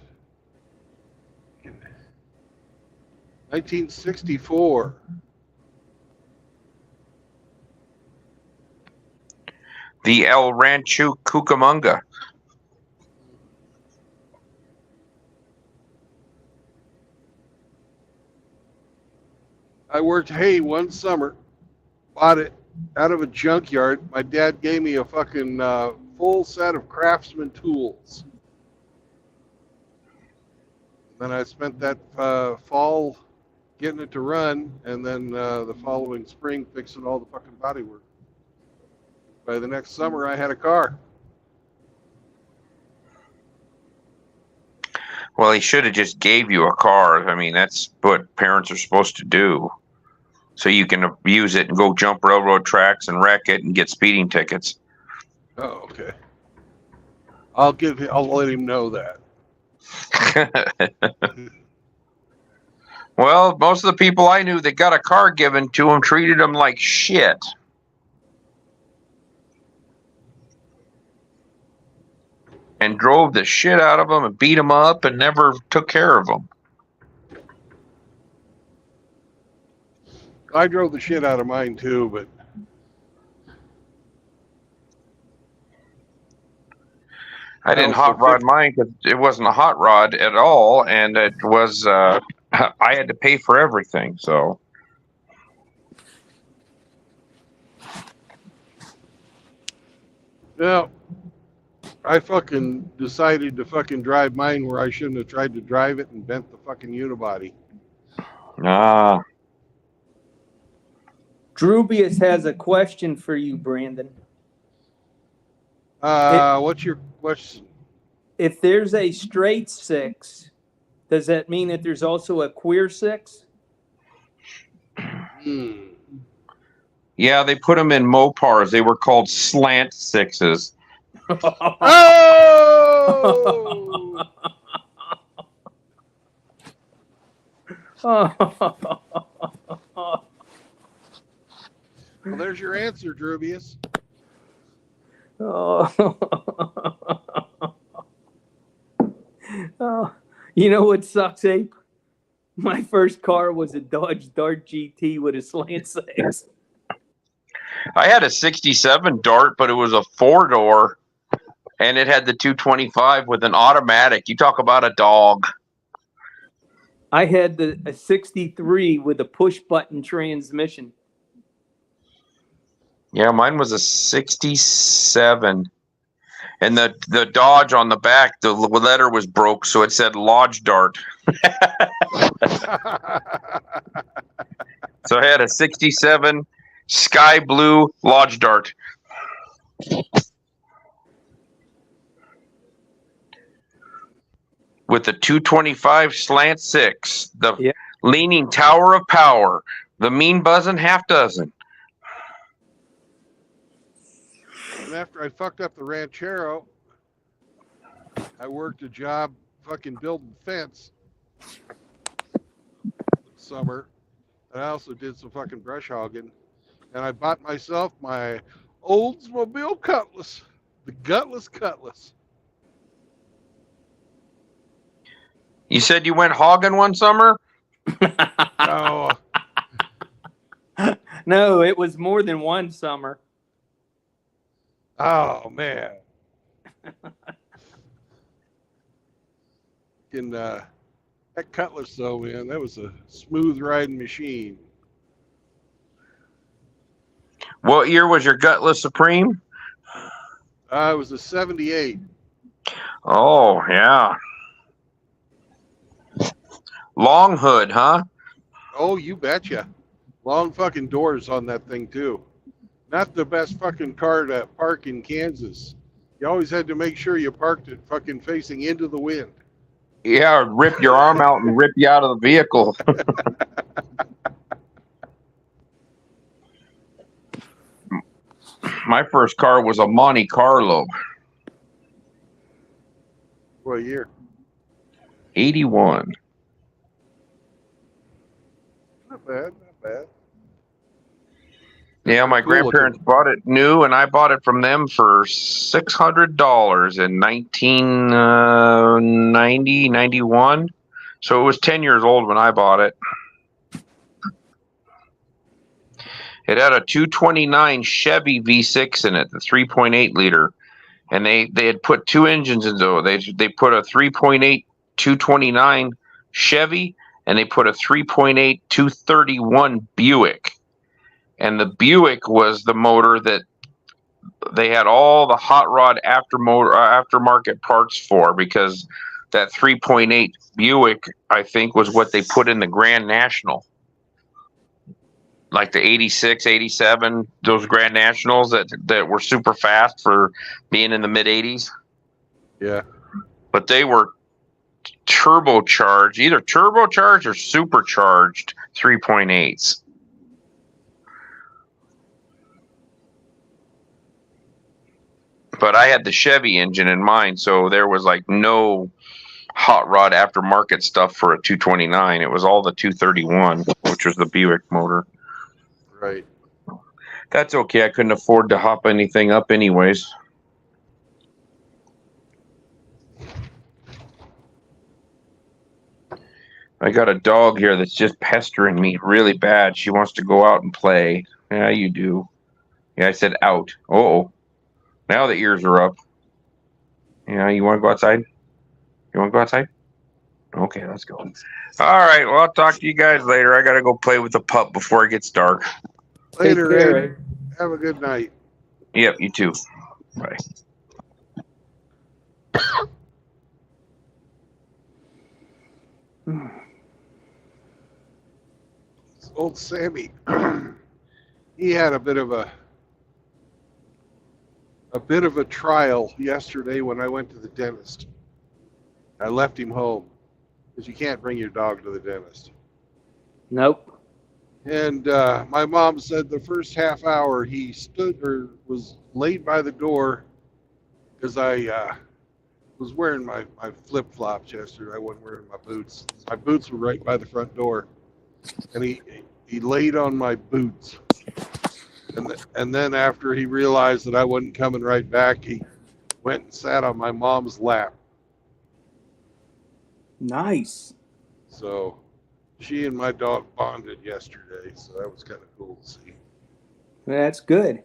1964. The El Rancho Cucamonga. I worked hay one summer, bought it out of a junkyard. My dad gave me a fucking full set of Craftsman tools. Then I spent that fall getting it to run, and then the following spring fixing all the fucking bodywork. By the next summer, I had a car. Well, he should have just gave you a car. I mean, that's what parents are supposed to do. So you can use it and go jump railroad tracks and wreck it and get speeding tickets. Oh, okay. I'll let him know that. Well, most of the people I knew that got a car given to them treated them like shit. And drove the shit out of them and beat them up and never took care of them. I drove the shit out of mine too, but I didn't hot rod mine because it wasn't a hot rod at all, and it was I had to pay for everything. So yeah, I fucking decided to fucking drive mine where I shouldn't have tried to drive it and bent the fucking unibody. Drubius has a question for you, Brandon. What's your question? If there's a straight six, does that mean that there's also a queer six? yeah, they put them in Mopars. They were called slant sixes. Oh! Well, there's your answer, Drubius. Oh. Oh. You know what sucks, Ape? My first car was a Dodge Dart GT with a slant six. I had a 67 Dart, but it was a 4-door, and it had the 225 with an automatic. You talk about a dog. I had a 63 with a push-button transmission. Yeah, mine was a 67. And the Dodge on the back, the letter was broke, so it said Lodge Dart. So I had a 67 sky blue Lodge Dart. With the 225 slant six, the leaning tower of power, the mean buzzing half dozen. And after I fucked up the Ranchero, I worked a job fucking building fence summer. And I also did some fucking brush hogging. And I bought myself my Oldsmobile Cutlass, the Gutless Cutlass. You said you went hogging one summer? Oh. No, it was more than one summer. Oh, man. And that Cutlass, though, man, that was a smooth riding machine. What year was your Gutless Supreme? It was a 78. Oh, yeah. Long hood, huh? Oh, you betcha. Long fucking doors on that thing, too. Not the best fucking car to park in Kansas. You always had to make sure you parked it fucking facing into the wind. Yeah, rip your arm out and rip you out of the vehicle. My first car was a Monte Carlo. What year? 81. Not bad, not bad. Yeah, my grandparents bought it new, and I bought it from them for $600 in 1990, 91. So it was 10 years old when I bought it. It had a 229 Chevy V6 in it, the 3.8 liter. And they had put two engines into it. They put a 3.8 229 Chevy, and they put a 3.8 231 Buick. And the Buick was the motor that they had all the hot rod aftermarket parts for, because that 3.8 Buick, I think, was what they put in the Grand National. Like the 86, 87, those Grand Nationals that were super fast for being in the mid 80s. Yeah. But they were turbocharged, either turbocharged or supercharged 3.8s. But I had the Chevy engine in mine, so there was like no hot rod aftermarket stuff for a 229. It was all the 231, which was the Buick motor. Right. That's okay. I couldn't afford to hop anything up anyways. I got a dog here that's just pestering me really bad. She wants to go out and play. Yeah, you do. Yeah, I said out. Oh, now the ears are up. Yeah, you want to go outside? You want to go outside? Okay, let's go. All right, well, I'll talk to you guys later. I got to go play with the pup before it gets dark. Later, care, Ed. Have a good night. Yep, you too. Bye. Old Sammy, he had a bit of a trial yesterday when I went to the dentist. I left him home because you can't bring your dog to the dentist. Nope. And my mom said the first half hour he stood or was laid by the door because I was wearing my flip-flops yesterday. I wasn't wearing my boots. My boots were right by the front door. And he laid on my boots. And then after he realized that I wasn't coming right back, he went and sat on my mom's lap. Nice. So she and my dog bonded yesterday, so that was kind of cool to see. That's good.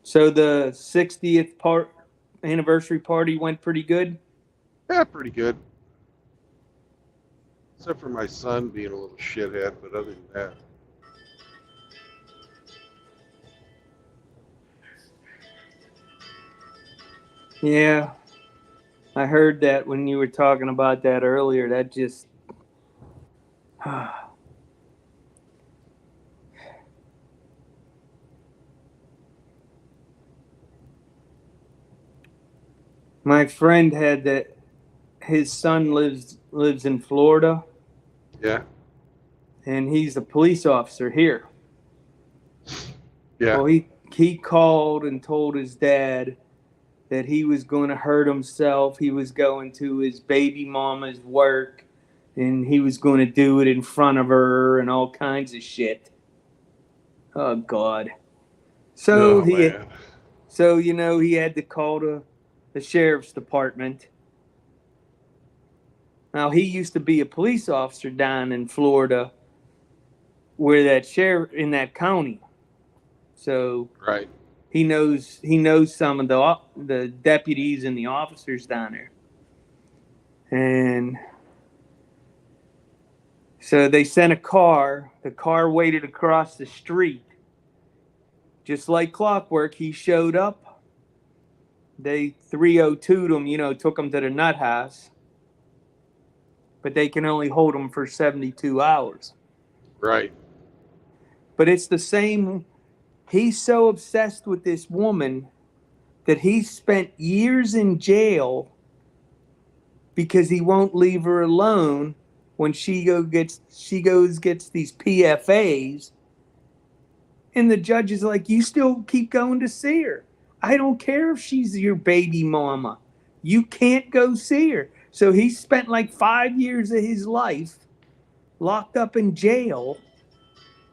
So the 60th anniversary party went pretty good? Yeah, pretty good. Except for my son being a little shithead, but other than that. Yeah. I heard that when you were talking about that earlier. That just... My friend had that. His son lives in Florida. Yeah. And he's a police officer here. Yeah. Well, he called and told his dad that he was going to hurt himself. He was going to his baby mama's work, and he was going to do it in front of her and all kinds of shit. Oh God! So he had to call the sheriff's department. Now, he used to be a police officer down in Florida where that sheriff in that county. So right. He knows some of the deputies and the officers down there. And so they sent a car. The car waited across the street. Just like clockwork, he showed up. They 302'd him, took him to the nut house. But they can only hold him for 72 hours. Right. But it's the same. He's so obsessed with this woman that he spent years in jail because he won't leave her alone when she gets these PFAs. And the judge is like, you still keep going to see her. I don't care if she's your baby mama. You can't go see her. So he spent like 5 years of his life locked up in jail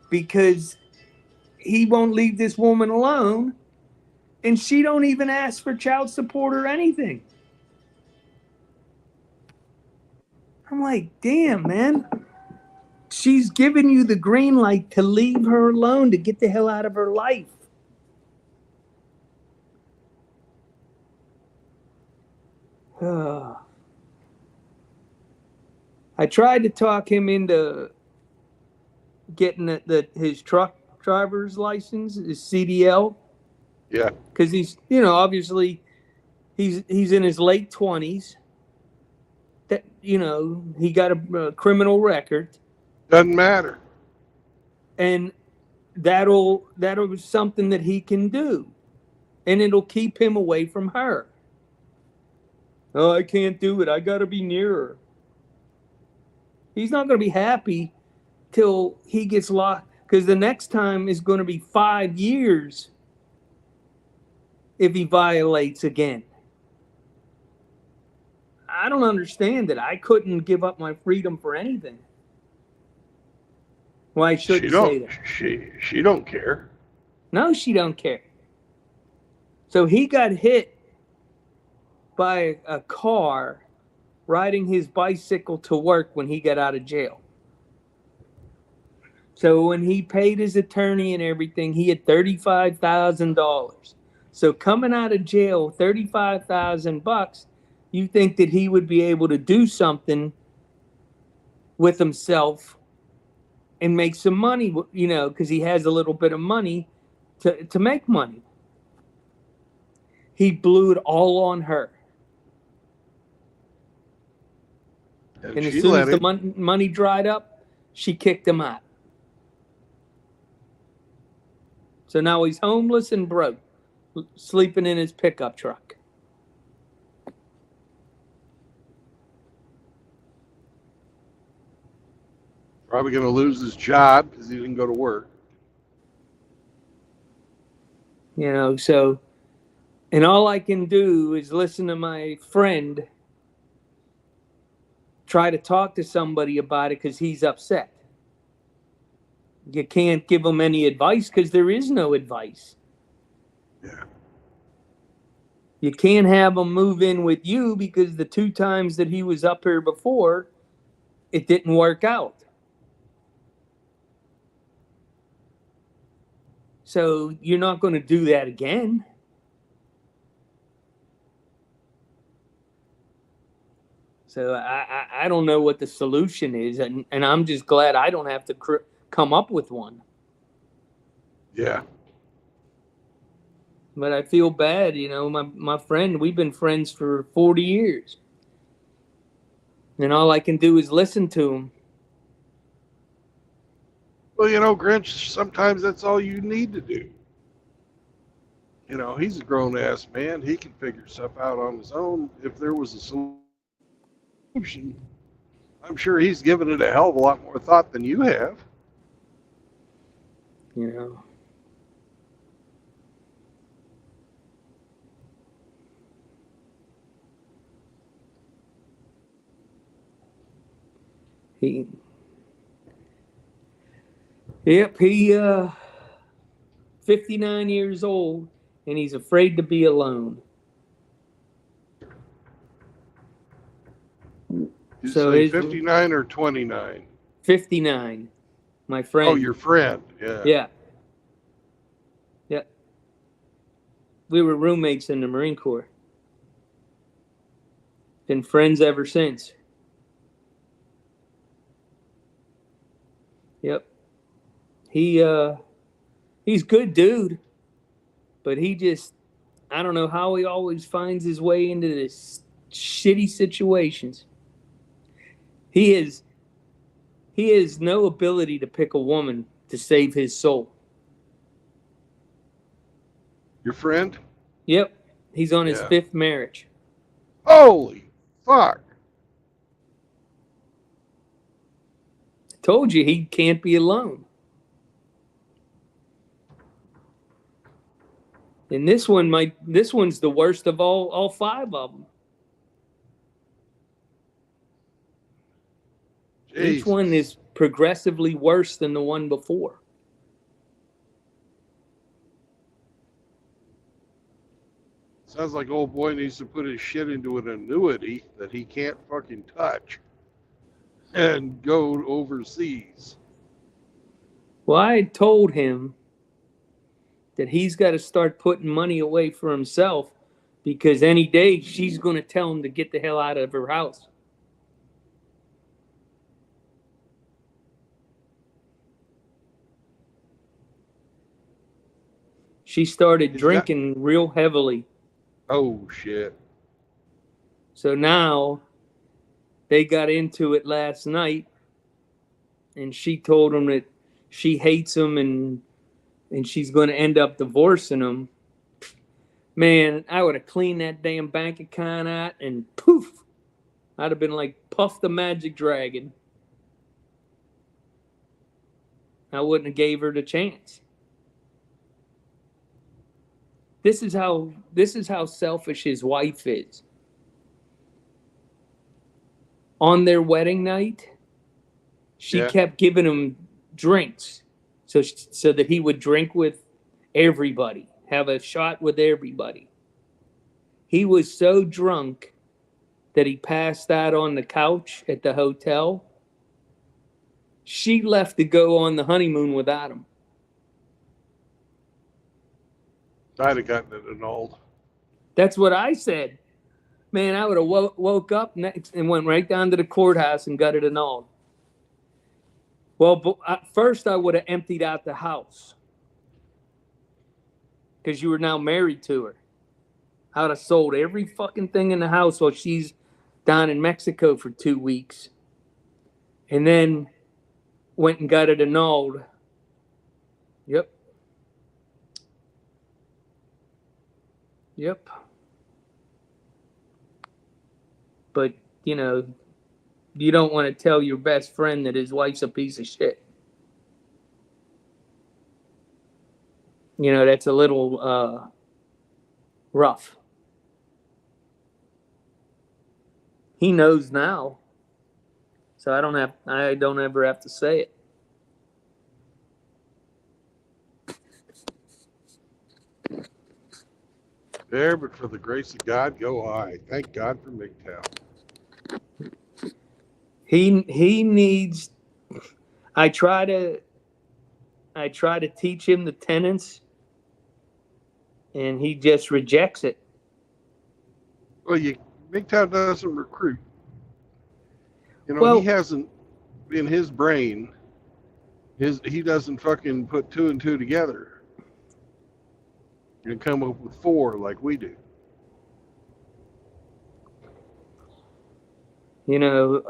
because he won't leave this woman alone, and she don't even ask for child support or anything. I'm like, damn, man. She's giving you the green light to leave her alone, to get the hell out of her life. I tried to talk him into getting his truck driver's license, his CDL. Yeah. Because he's, obviously he's in his late 20s. That, he got a criminal record. Doesn't matter. And that'll be something that he can do. And it'll keep him away from her. Oh, I can't do it. I got to be near her. He's not going to be happy till he gets locked. Because the next time is going to be 5 years if he violates again. I don't understand it. I couldn't give up my freedom for anything. Well, I shouldn't say that. She don't care. No, she don't care. So he got hit by a car riding his bicycle to work when he got out of jail. So when he paid his attorney and everything, he had $35,000. So coming out of jail, $35,000, you think that he would be able to do something with himself and make some money, because he has a little bit of money to make money. He blew it all on her. And as soon as the money dried up, she kicked him out. So now he's homeless and broke, sleeping in his pickup truck. Probably going to lose his job because he didn't go to work. So, and all I can do is listen to my friend try to talk to somebody about it because he's upset. You can't give him any advice because there is no advice. Yeah. You can't have him move in with you because the 2 times that he was up here before, it didn't work out. So you're not going to do that again. So I don't know what the solution is, and I'm just glad I don't have to come up with one. Yeah. But I feel bad, my friend, we've been friends for 40 years. And all I can do is listen to him. Well, Grinch, sometimes that's all you need to do. He's a grown-ass man. He can figure stuff out on his own. If there was a solution, I'm sure he's given it a hell of a lot more thought than you have. He 59 years old, and he's afraid to be alone. You say 59 or 29? 59, my friend. Oh, your friend, yeah. Yeah. Yeah. We were roommates in the Marine Corps. Been friends ever since. Yep. He's good dude, but I don't know how he always finds his way into this shitty situations. He has no ability to pick a woman to save his soul. Your friend? Yep. He's on his 5th marriage. Holy fuck. I told you he can't be alone. And this one's the worst of all 5 of them. Jesus. Each one is progressively worse than the one before. Sounds like old boy needs to put his shit into an annuity that he can't fucking touch and go overseas. Well, I told him that he's got to start putting money away for himself because any day she's going to tell him to get the hell out of her house. She started He's got- drinking real heavily. Oh shit. So now they got into it last night, and she told him that she hates him and she's going to end up divorcing him. Man, I would have cleaned that damn bank account out and poof, I'd have been like Puff the Magic Dragon. I wouldn't have gave her the chance. This is how selfish his wife is. On their wedding night, she kept giving him drinks so that he would drink with everybody, have a shot with everybody. He was so drunk that he passed out on the couch at the hotel. She left to go on the honeymoon without him. I'd have gotten it annulled. That's what I said. Man, I would have woke up next and went right down to the courthouse and got it annulled. Well, but first I would have emptied out the house because you were now married to her. I would have sold every fucking thing in the house while she's down in Mexico for 2 weeks. And then went and got it annulled. Yep. But, you know, you don't want to tell your best friend that his wife's a piece of shit. You know, that's a little rough. He knows now. So I don't ever have to say it. There, but for the grace of God, go I. Thank God for MGTOW. He needs. I try to teach him the tenets, and he just rejects it. Well, MGTOW doesn't recruit. You know, Well, he hasn't in his brain. He doesn't fucking put 2 and 2 together. You come up with 4 like we do. You know,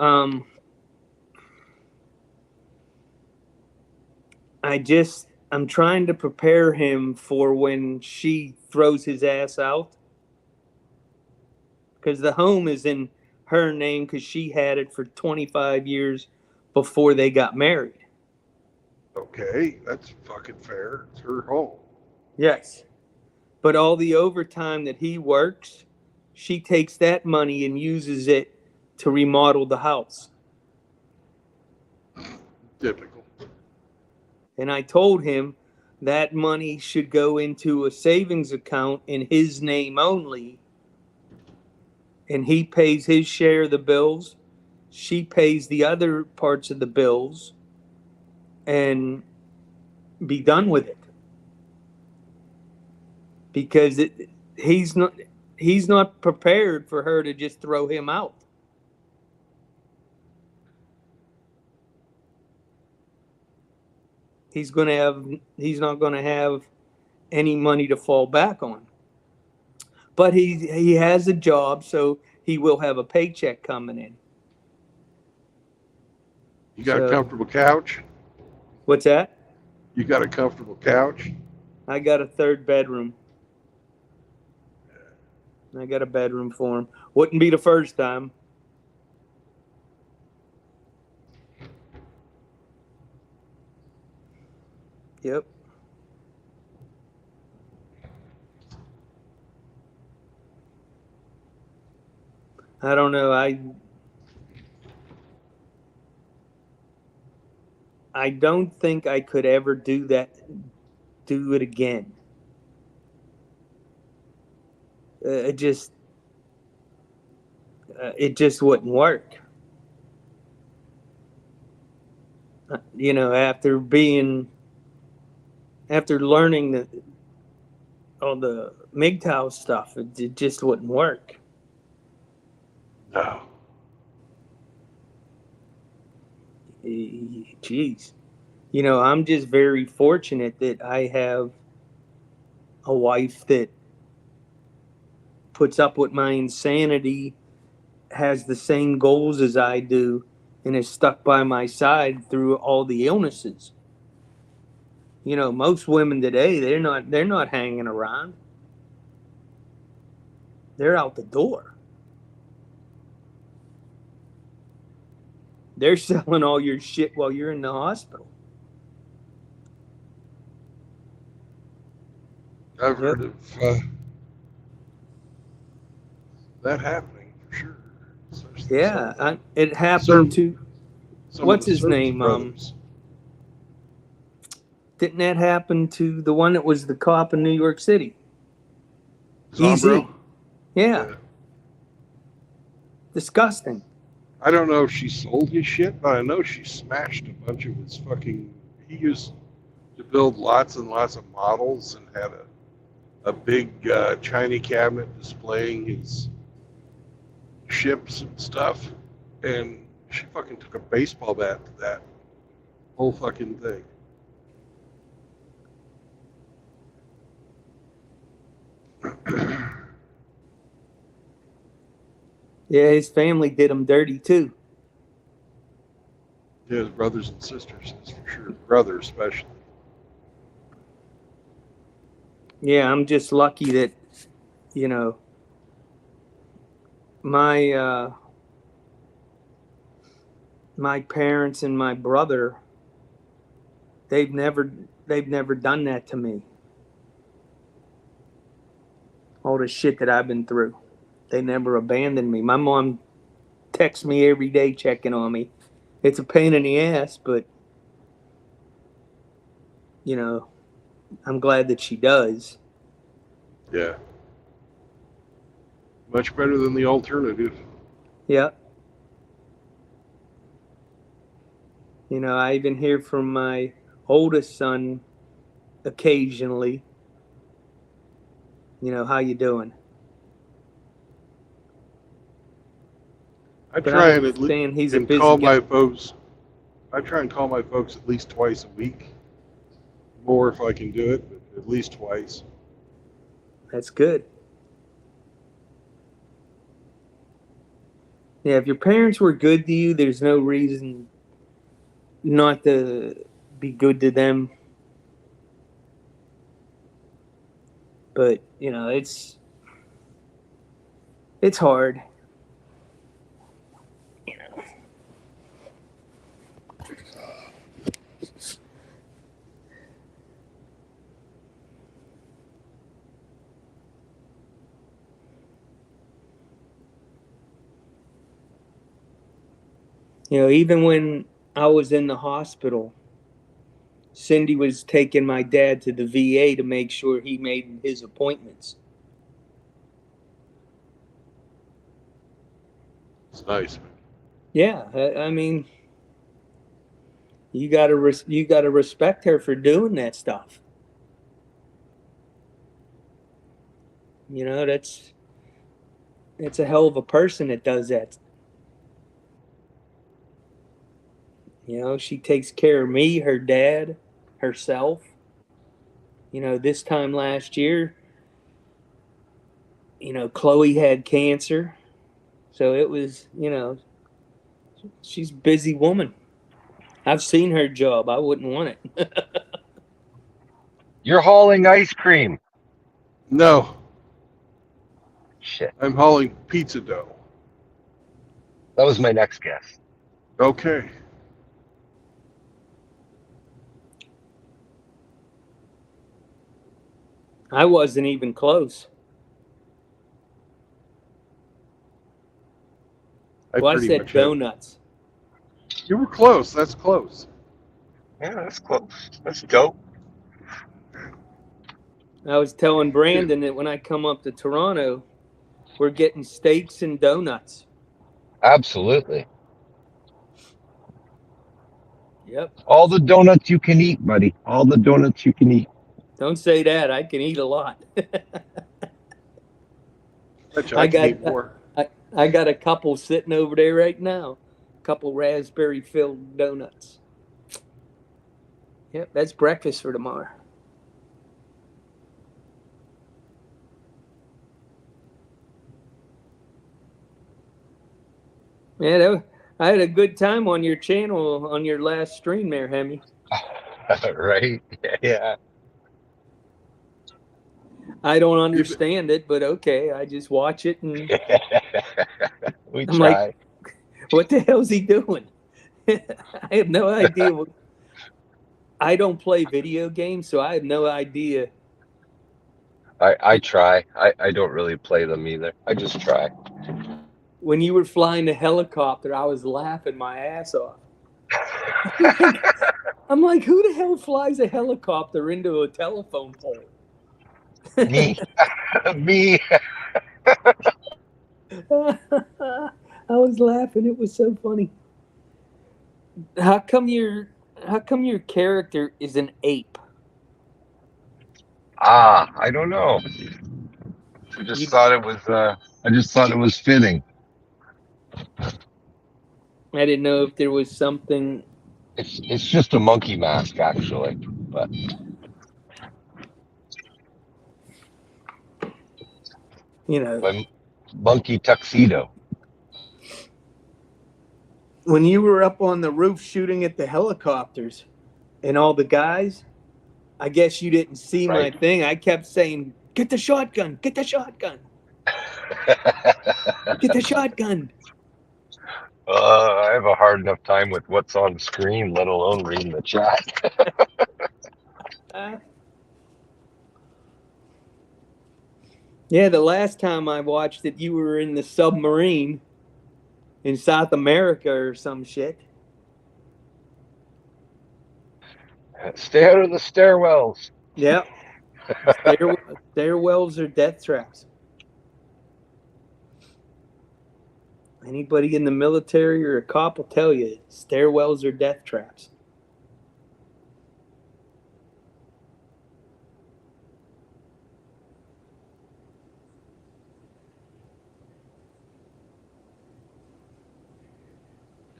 I'm trying to prepare him for when she throws his ass out. Because the home is in her name because she had it for 25 years before they got married. Okay, that's fucking fair. It's her home. Yes. But all the overtime that he works, she takes that money and uses it to remodel the house. Typical. And I told him that money should go into a savings account in his name only. And he pays his share of the bills. She pays the other parts of the bills. And be done with it. Because he's not prepared for her to just throw him out. He's not going to have any money to fall back on. But he has a job, so he will have a paycheck coming in. You got a comfortable couch? What's that? You got a comfortable couch? I got a 3rd bedroom. I got a bedroom for him. Wouldn't be the first time. Yep. I don't know. I don't think I could ever do it again. It just wouldn't work. You know, after learning all the MGTOW stuff, it just wouldn't work. No. Jeez. You know, I'm just very fortunate that I have a wife that puts up with my insanity, has the same goals as I do, and is stuck by my side through all the illnesses. You know, most women today, they're not hanging around. They're out the door. They're selling all your shit while you're in the hospital. I've heard of that happening for sure. Especially Yeah, it happened to some of what's the his Service name? Brothers. Didn't that happen to the one that was the cop in New York City? Zombro? Easy. Yeah. Disgusting. I don't know if she sold his shit, but I know she smashed a bunch of his fucking. He used to build lots and lots of models and had a big china cabinet displaying his ships and stuff. And she fucking took a baseball bat to that whole fucking thing. Yeah, his family did him dirty too. Yeah, his brothers and sisters, that's for sure. Brother especially. Yeah, I'm just lucky that, you know, my my parents and my brother, they've never done that to me. All the shit that I've been through. They never abandoned me. My mom texts me every day checking on me. It's a pain in the ass, but, you know, I'm glad that she does. Yeah. Much better than the alternative. Yeah. You know, I even hear from my oldest son occasionally, you know, how you doing? I But try I and understand he's a and busy call guy. my folks. I try and call my folks at least twice a week. More if I can do it, but at least twice. That's good. Yeah, if your parents were good to you, there's no reason not to be good to them. But, you know, it's hard. You know. You know, even when I was in the hospital, Cindy was taking my dad to the VA to make sure he made his appointments. It's nice. Yeah, I mean, you gotta respect her for doing that stuff. You know, that's a hell of a person that does that. You know, she takes care of me, her dad, herself. You know, this time last year, you know, Chloe had cancer. So it was, you know, she's a busy woman. I've seen her job. I wouldn't want it. You're hauling ice cream. No, Shit. I'm hauling pizza dough. That was my next guess. Okay. I wasn't even close. Well, I said donuts. You were close. That's close. Yeah, that's close. That's dope. I was telling Brandon that when I come up to Toronto, we're getting steaks and donuts. Absolutely. Yep. All the donuts you can eat, buddy. All the donuts you can eat. Don't say that. I can eat a lot. I can eat more. I got a couple sitting over there right now. A couple raspberry filled donuts. Yep, that's breakfast for tomorrow. Yeah, I had a good time on your channel on your last stream there, Hemi. Right? Yeah. I don't understand it, but okay. I just watch it and We I'm like, try. what the hell's he doing? I have no idea. I don't play video games, so I have no idea. I try. I don't really play them either. I just try. When you were flying the helicopter, I was laughing my ass off. I'm like, who the hell flies a helicopter into a telephone pole? Me. Me. I was laughing. It was so funny. How come your character is an ape? I don't know. I just thought it was fitting. I didn't know if there was something. It's just a monkey mask, actually, but my monkey tuxedo. When you were up on the roof shooting at the helicopters and all the guys, I guess you didn't see my thing. I kept saying, "Get the shotgun! Get the shotgun! Get the shotgun!" I have a hard enough time with what's on screen, let alone reading the chat. Yeah, the last time I watched it, you were in the submarine in South America or some shit. Stay out of the stairwells. Yeah. Stairwells are death traps. Anybody in the military or a cop will tell you stairwells are death traps.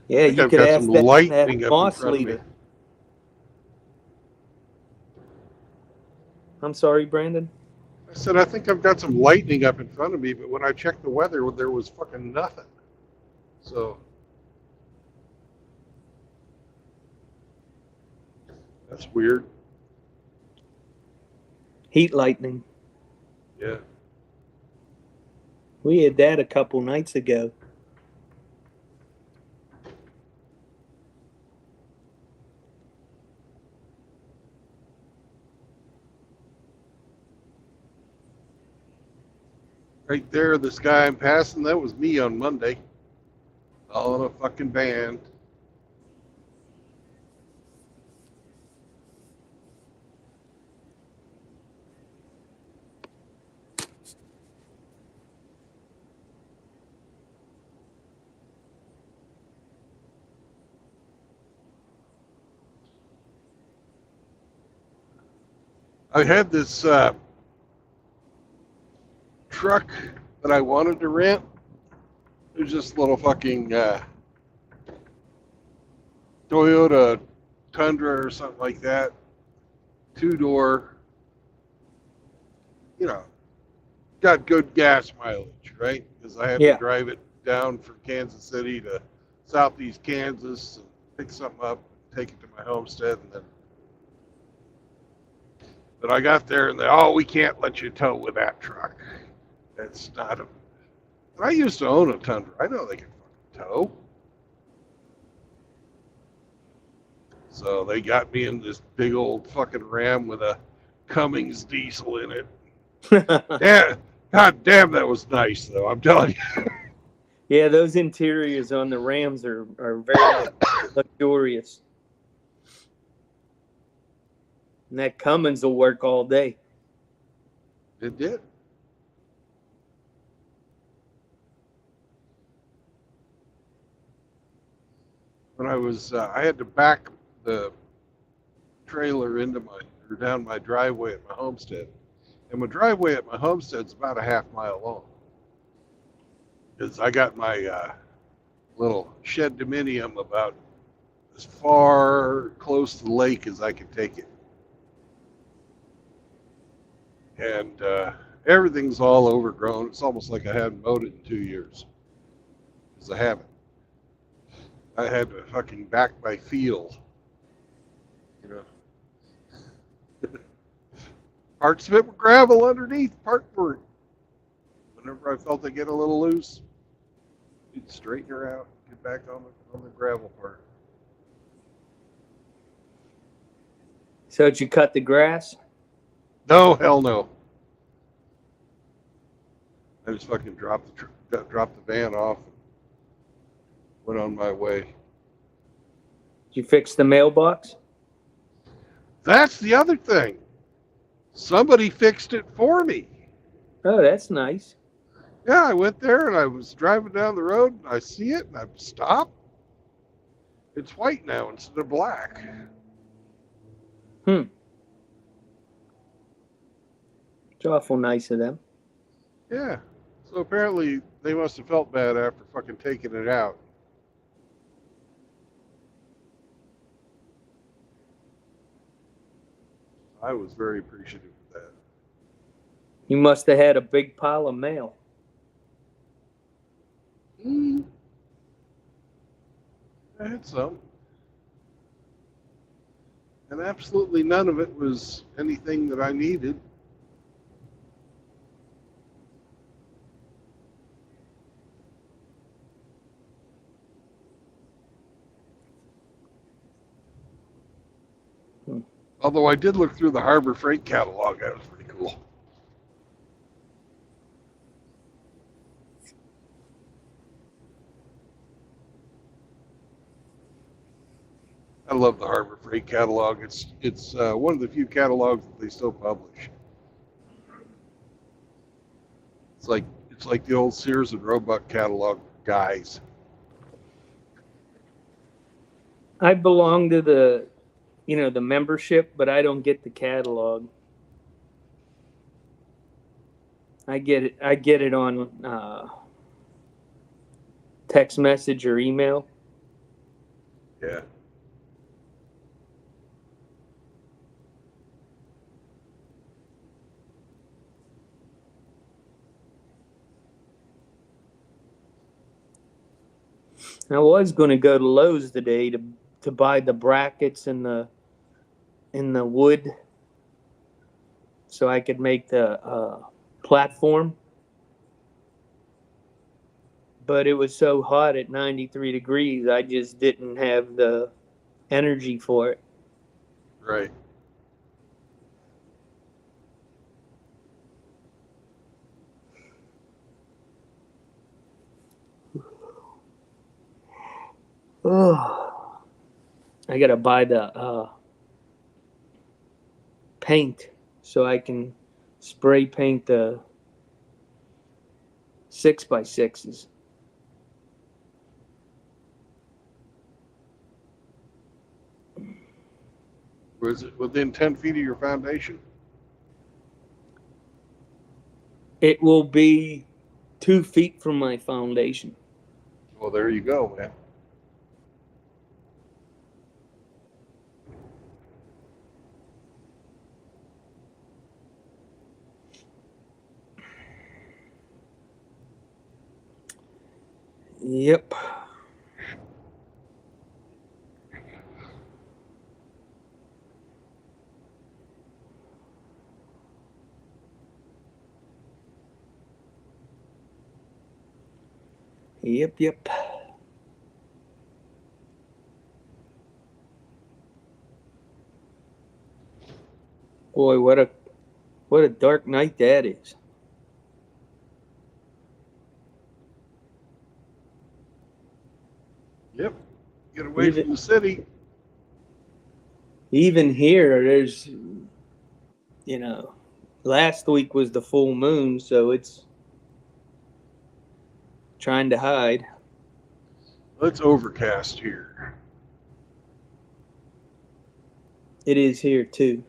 Yeah, you could ask that boss leader. I'm sorry, Brandon. I said, I think I've got some lightning up in front of me, but when I checked the weather, there was fucking nothing. So that's weird. Heat lightning. Yeah. We had that a couple nights ago. Right there, this guy I'm passing, that was me on Monday. All in a fucking band. I had this truck that I wanted to rent. It was just a little fucking Toyota Tundra or something like that. 2-door. You know, got good gas mileage, right? Because I had to drive it down from Kansas City to southeast Kansas and pick something up, take it to my homestead, and then. But I got there and we can't let you tow with that truck. That's not a. I used to own a Tundra. I know they can fucking tow. So they got me in this big old fucking Ram with a Cummins diesel in it. Yeah, god damn, that was nice though. I'm telling you. Yeah, those interiors on the Rams are very luxurious. And that Cummins will work all day. It did. When I was, I had to back the trailer down my driveway at my homestead. And my driveway at my homestead's about a half mile long. Because I got my little shed dominium about as far close to the lake as I could take it. And everything's all overgrown. It's almost like I haven't mowed it in 2 years. Because I haven't. I had to fucking back my feel. You know. Parts of it were gravel underneath, part weren't. Whenever I felt it get a little loose, you'd straighten her out, get back on the gravel part. So did you cut the grass? No, hell no. I just fucking dropped the van off, went on my way. Did you fix the mailbox? That's the other thing. Somebody fixed it for me. Oh, that's nice. Yeah, I went there and I was driving down the road and I see it and I stop. It's white now instead of black. It's awful nice of them. Yeah. So apparently they must have felt bad after fucking taking it out. I was very appreciative of that. You must have had a big pile of mail. I had some. And absolutely none of it was anything that I needed. Although I did look through the Harbor Freight catalog. That was pretty cool. I love the Harbor Freight catalog. It's one of the few catalogs that they still publish. It's like the old Sears and Roebuck catalog guys. I belong to the membership, but I don't get the catalog. I get it on text message or email. Yeah. I was going to go to Lowe's today to buy the brackets and the wood so I could make the platform. But it was so hot at 93 degrees, I just didn't have the energy for it. Right. Oh, I gotta buy the paint so I can spray paint the 6x6s. Was it within 10 feet of your foundation? It will be 2 feet from my foundation. Well, there you go, man. Yep. Yep. Boy, what a dark night that is. Yep. Get away from the city. Even here, there's, last week was the full moon, so it's trying to hide. It's overcast here. It is here too.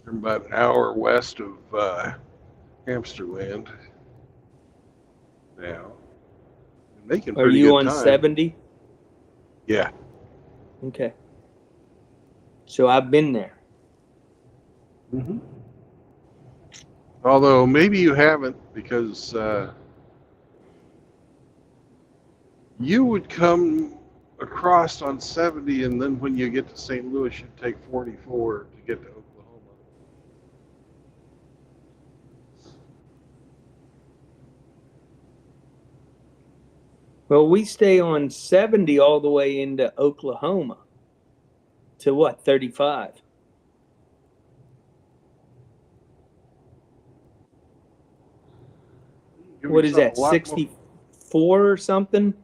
I'm about an hour west of Hamsterland now. Making Are pretty you good on time. 70? Yeah. Okay. So I've been there. Mm-hmm. Although maybe you haven't, because you would come across on 70, and then when you get to St. Louis, you'd take 44 to get to Oklahoma. Well, we stay on 70 all the way into Oklahoma to what, 35? Give What is yourself that, a lot 64 or something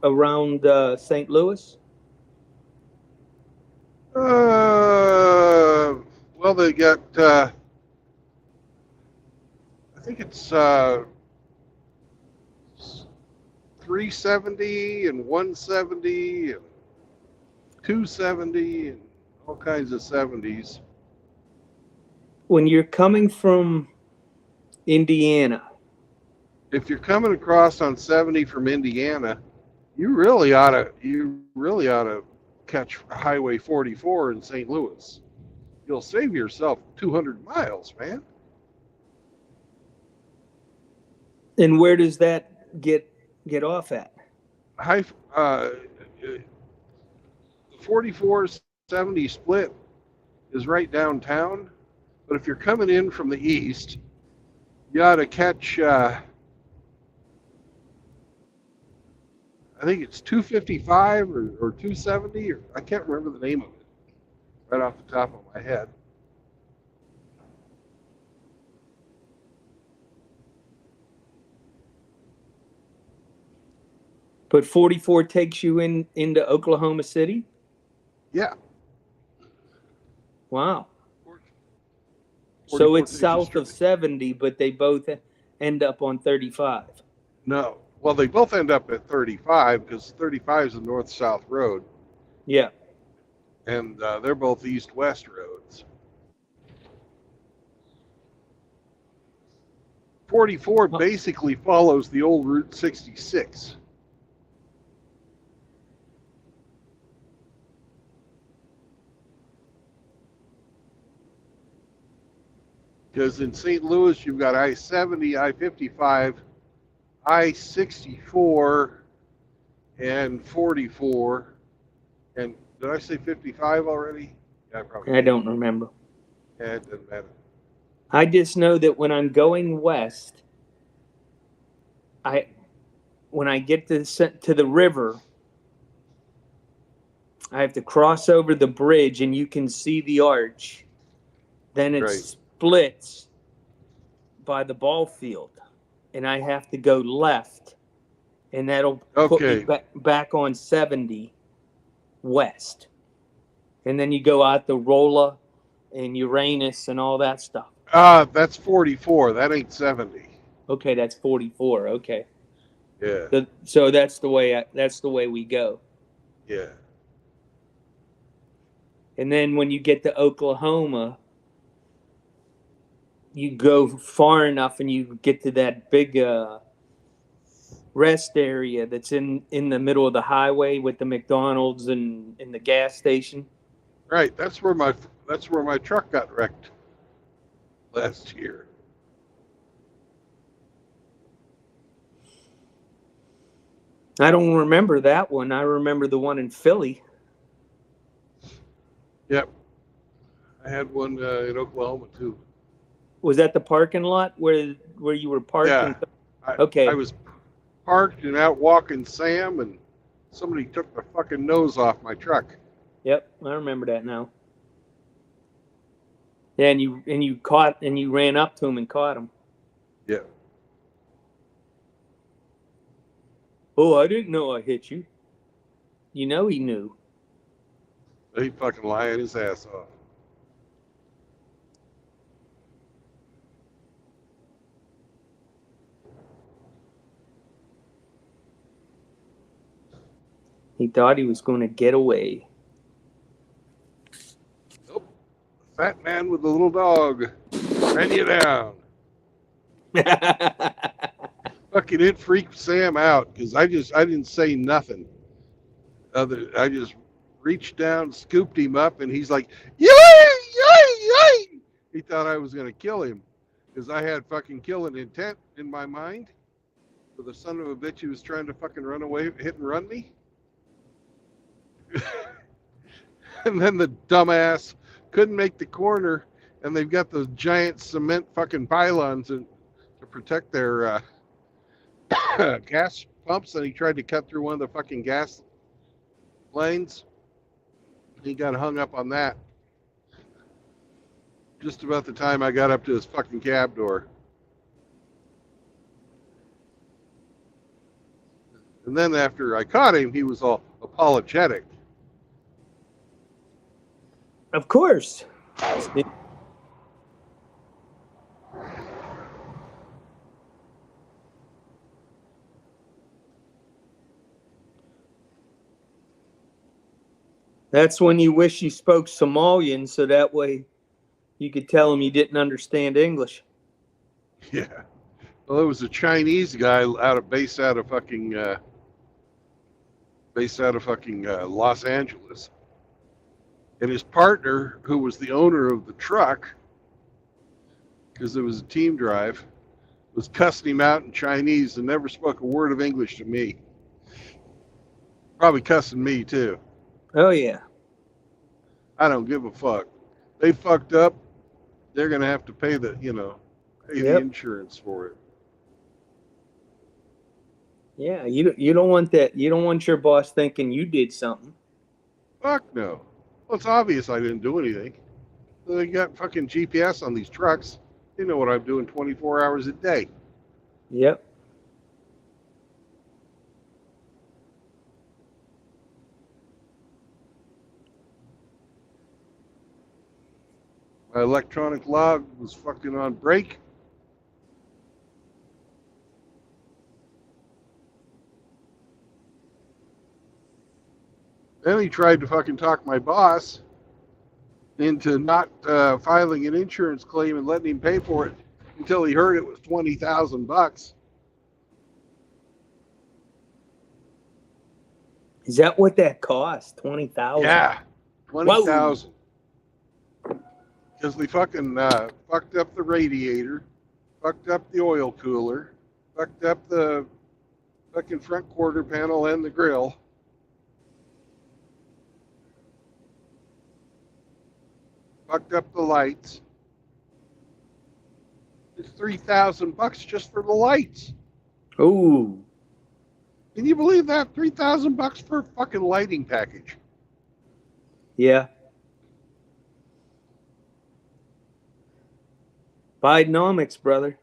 around St. Louis? Well, they got, I think it's 370 and 170 and 270 and all kinds of 70s. When you're coming from Indiana, If you're coming across on 70 from Indiana, you really ought to catch Highway 44 in St. Louis. You'll save yourself 200 miles, man. and where does that get off at? The 44-70 split is right downtown, but if you're coming in from the east, you ought to catch, I think it's 255 or 270, or I can't remember the name of it right off the top of my head. But 44 takes you into Oklahoma City? Yeah. Wow. 44 So it's takes you south of straight. 70, but they both end up on 35. No. Well, they both end up at 35 because 35 is a north-south road, Yeah. and they're both east-west roads. 44 basically follows the old Route 66. Because in St. Louis, you've got I-70, I-55, I-64, and 44. And did I say 55 already? Yeah, probably. I don't remember. Yeah, it doesn't matter. I just know that when I'm going west, when I get to the river, I have to cross over the bridge, and you can see the arch. Then it Right. splits by the ball field, and I have to go left, and that'll put Okay. me back on 70 west. And then you go out to Rolla and Uranus and all that stuff. That's 44. That ain't 70. Okay, that's 44. Okay. Yeah. So that's the way we go. Yeah. And then when you get to Oklahoma, you go far enough and you get to that big rest area that's in the middle of the highway with the McDonald's and the gas station. Right. That's where my truck got wrecked last year. I don't remember that one. I remember the one in Philly. Yep. I had one in Oklahoma too. Was that the parking lot where you were parked? Yeah. Okay. I was parked and out walking Sam, and somebody took the fucking nose off my truck. Yep, I remember that now. Yeah, and you ran up to him and caught him. Yeah. Oh, I didn't know I hit you. You know he knew. He fucking lying his ass off. He thought he was going to get away. Nope. Fat man with the little dog ran you down. Fucking it freaked Sam out because I didn't say nothing. I just reached down, scooped him up, and he's like, yay, yay, yay. He thought I was going to kill him because I had fucking killing intent in my mind. For the son of a bitch who was trying to fucking run away, hit and run me. And then the dumbass couldn't make the corner, and they've got those giant cement fucking pylons to protect their gas pumps, and he tried to cut through one of the fucking gas lanes. He got hung up on that. Just about the time I got up to his fucking cab door. And then after I caught him, he was all apologetic. Of course. That's when you wish you spoke Somalian, so that way you could tell him you didn't understand English. Yeah. Well, it was a Chinese guy based out of fucking Los Angeles. And his partner, who was the owner of the truck, because it was a team drive, was cussing him out in Chinese and never spoke a word of English to me. Probably cussing me too. Oh, yeah. I don't give a fuck. They fucked up. They're going to have to pay the insurance for it. Yeah, you don't want that. You don't want your boss thinking you did something. Fuck no. Well, it's obvious I didn't do anything. They got fucking GPS on these trucks. They know what I'm doing 24 hours a day. Yep. My electronic log was fucking on break. Then he tried to fucking talk my boss into not filing an insurance claim and letting him pay for it until he heard it was $20,000. Is that what that cost? 20,000. Yeah, 20,000. Because they fucking fucked up the radiator, fucked up the oil cooler, fucked up the fucking front quarter panel and the grill. Fucked up the lights. It's $3,000 just for the lights. Ooh. Can you believe that? $3,000 for a fucking lighting package. Yeah. Bidenomics, brother.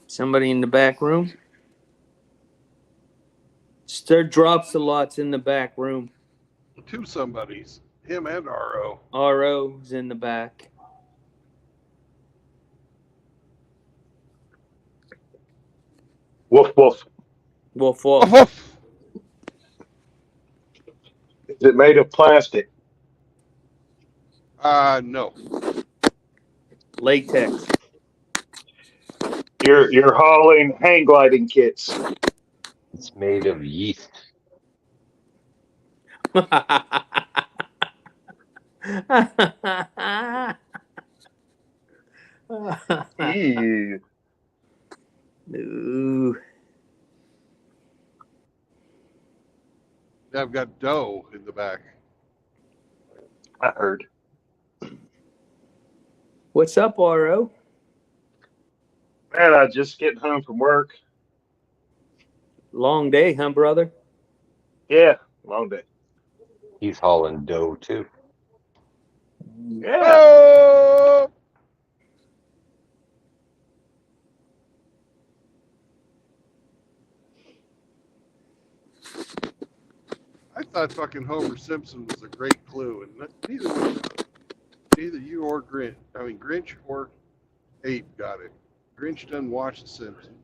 Somebody in the back room? Stir drops a lot's in the back room. Two somebodies. Him and RO. RO's in the back. Woof woof. Wolf, wolf. Woof. Is it made of plastic? No. Latex. You're hauling hang gliding kits. It's made of yeast. Ew. Ooh. I've got dough in the back. I heard. What's up, RO? Man, I just getting home from work. Long day, huh, brother? Yeah, long day. He's hauling dough too. Yeah. Oh! thought fucking Homer Simpson was a great clue, and neither you or Grinch or Abe got it. Grinch doesn't watch The Simpsons.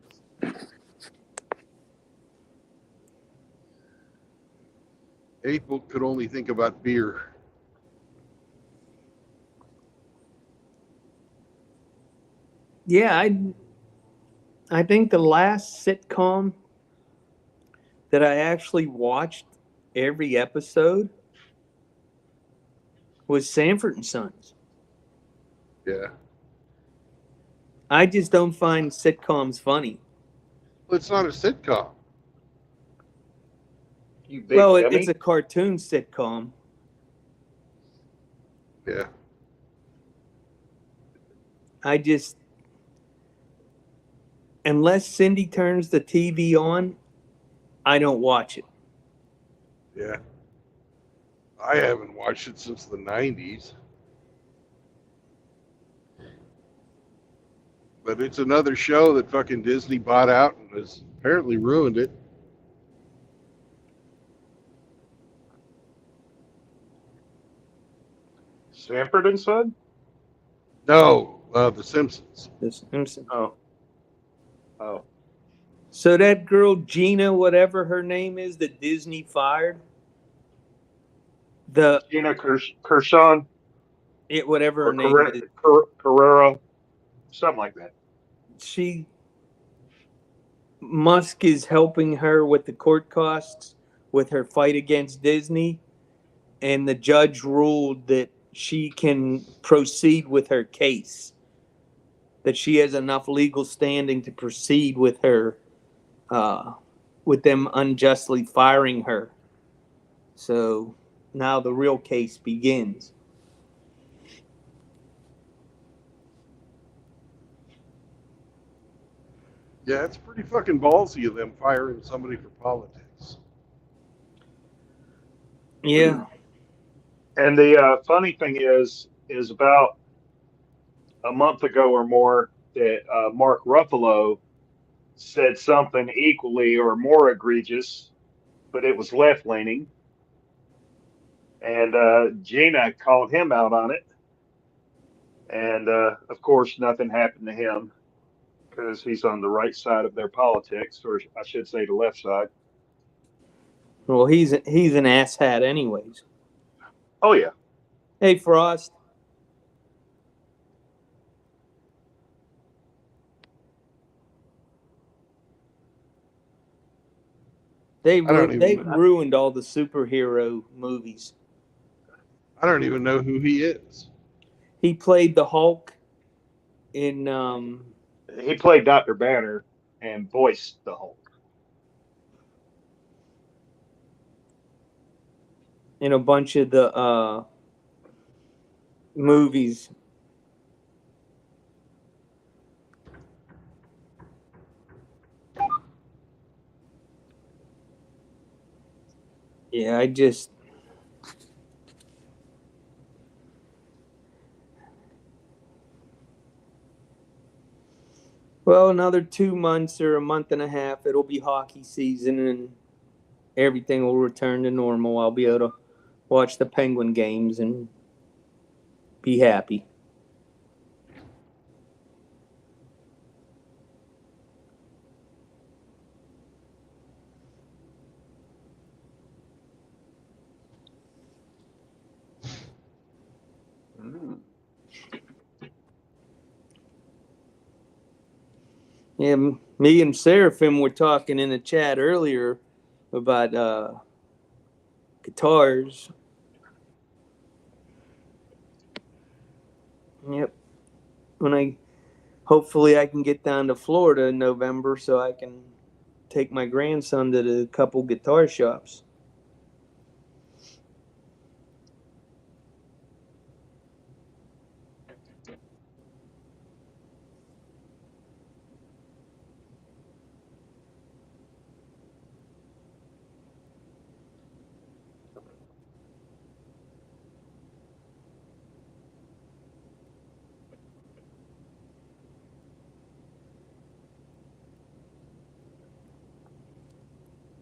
Abe could only think about beer. Yeah, I think the last sitcom that I actually watched every episode was Sanford and Sons. Yeah. I just don't find sitcoms funny. Well, it's not a sitcom. You big Well, dummy. it's a cartoon sitcom. Yeah. I just, unless Cindy turns the TV on, I don't watch it. Yeah. I haven't watched it since the 90s. But it's another show that fucking Disney bought out and has apparently ruined it. Sanford and Son? No, The Simpsons. The Simpsons. Oh. Oh. So that girl Gina, whatever her name is, that Disney fired, Gina Gershon? whatever her Or name is, Carrera? Something like that. Musk is helping her with the court costs with her fight against Disney, and the judge ruled that she can proceed with her case, that she has enough legal standing to proceed with her, with them unjustly firing her. So now the real case begins. Yeah, it's pretty fucking ballsy of them firing somebody for politics. Yeah. And the funny thing is about a month ago or more that Mark Ruffalo said something equally or more egregious, but it was left leaning. And Gina called him out on it. And of course, nothing happened to him because he's on the right side of their politics, or I should say the left side. Well, he's an asshat anyways. Oh, yeah. Hey, Frost. They've ruined all the superhero movies. I don't even know who he is. He played the Hulk in He played Dr. Banner and voiced the Hulk. in a bunch of the movies. Yeah, well, another 2 months or a month and a half, it'll be hockey season and everything will return to normal. I'll be able to watch the Penguin games and be happy. Yeah, me and Seraphim were talking in the chat earlier about guitars. Yep. Hopefully I can get down to Florida in November so I can take my grandson to the couple guitar shops.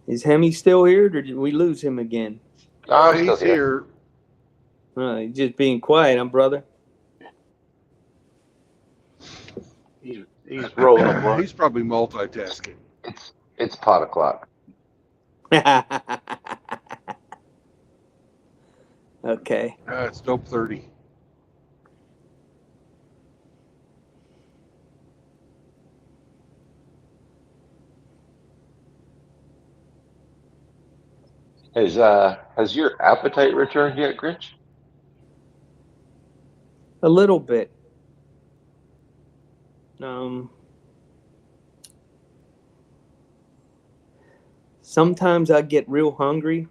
Is Hemi still here, or did we lose him again? I'm still he's here. You're just being quiet, huh, brother? He's rolling a blunt. He's probably multitasking. It's pot o'clock. Okay. It's dope 30. Has your appetite returned yet, Grinch? A little bit. Sometimes I get real hungry,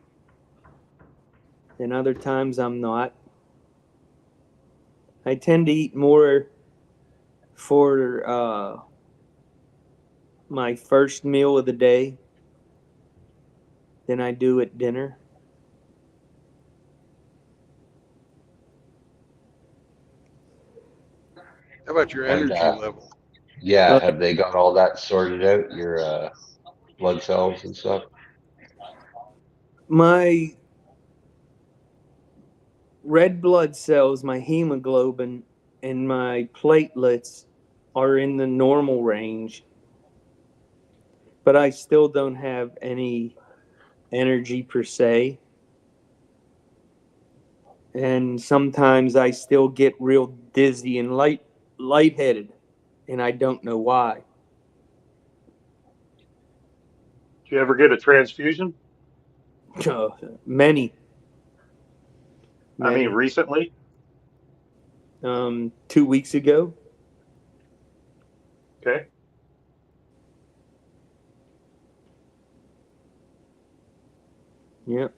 and other times I'm not. I tend to eat more for my first meal of the day than I do at dinner. How about your And, energy level? Yeah, have they got all that sorted out? Your blood cells and stuff? My red blood cells, my hemoglobin, and my platelets are in the normal range, but I still don't have any energy per se. And sometimes I still get real dizzy and lightheaded, and I don't know why. Did you ever get a transfusion? Many. I mean, recently? 2 weeks ago. Okay. Yep.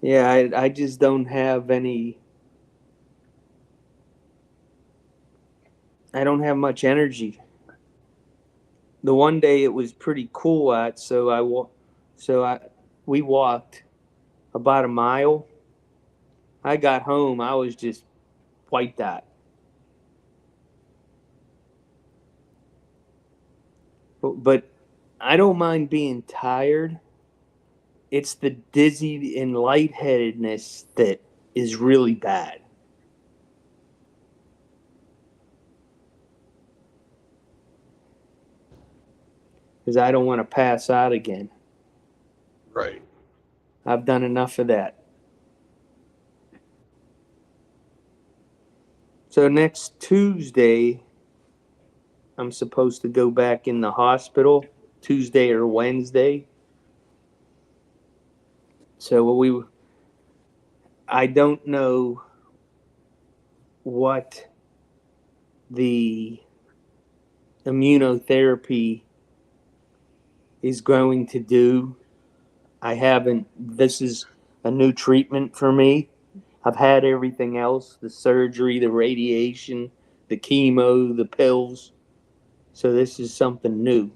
Yeah, I just don't have any. I don't have much energy. The one day it was pretty cool out, we walked about a mile. I got home, I was just wiped out. But I don't mind being tired. It's the dizzy and lightheadedness that is really bad. Because I don't want to pass out again. Right. I've done enough of that. So next Tuesday, I'm supposed to go back in the hospital, Tuesday or Wednesday. So I don't know what the immunotherapy is going to do. This is a new treatment for me. I've had everything else, the surgery, the radiation, the chemo, the pills. So this is something new.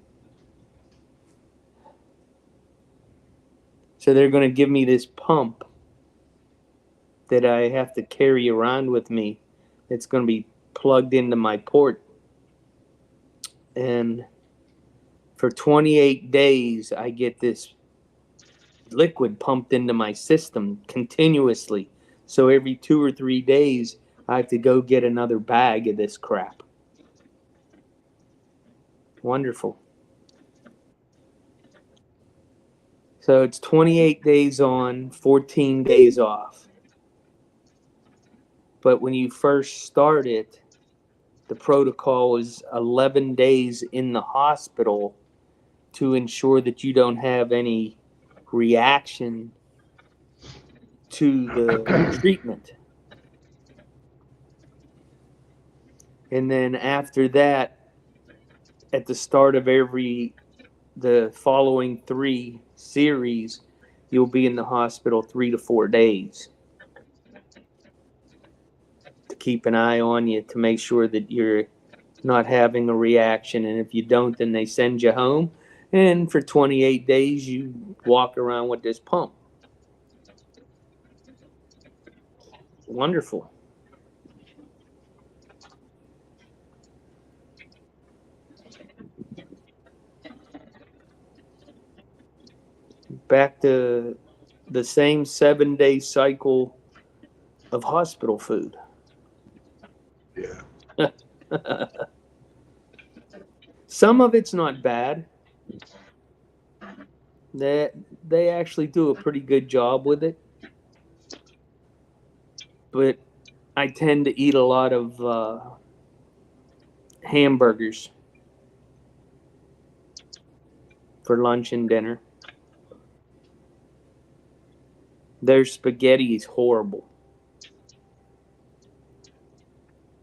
So they're going to give me this pump that I have to carry around with me. It's going to be plugged into my port. And for 28 days, I get this liquid pumped into my system continuously. So every 2 or 3 days, I have to go get another bag of this crap. Wonderful. So it's 28 days on, 14 days off. But when you first start it, the protocol is 11 days in the hospital to ensure that you don't have any reaction to the treatment. And then after that, at the start of the following 3 series, you'll be in the hospital 3 to 4 days to keep an eye on you to make sure that you're not having a reaction. And if you don't, then they send you home. And for 28 days, you walk around with this pump. Wonderful. back to the same 7-day cycle of hospital food. Yeah. Some of it's not bad. They actually do a pretty good job with it. But I tend to eat a lot of hamburgers for lunch and dinner. Their spaghetti is horrible.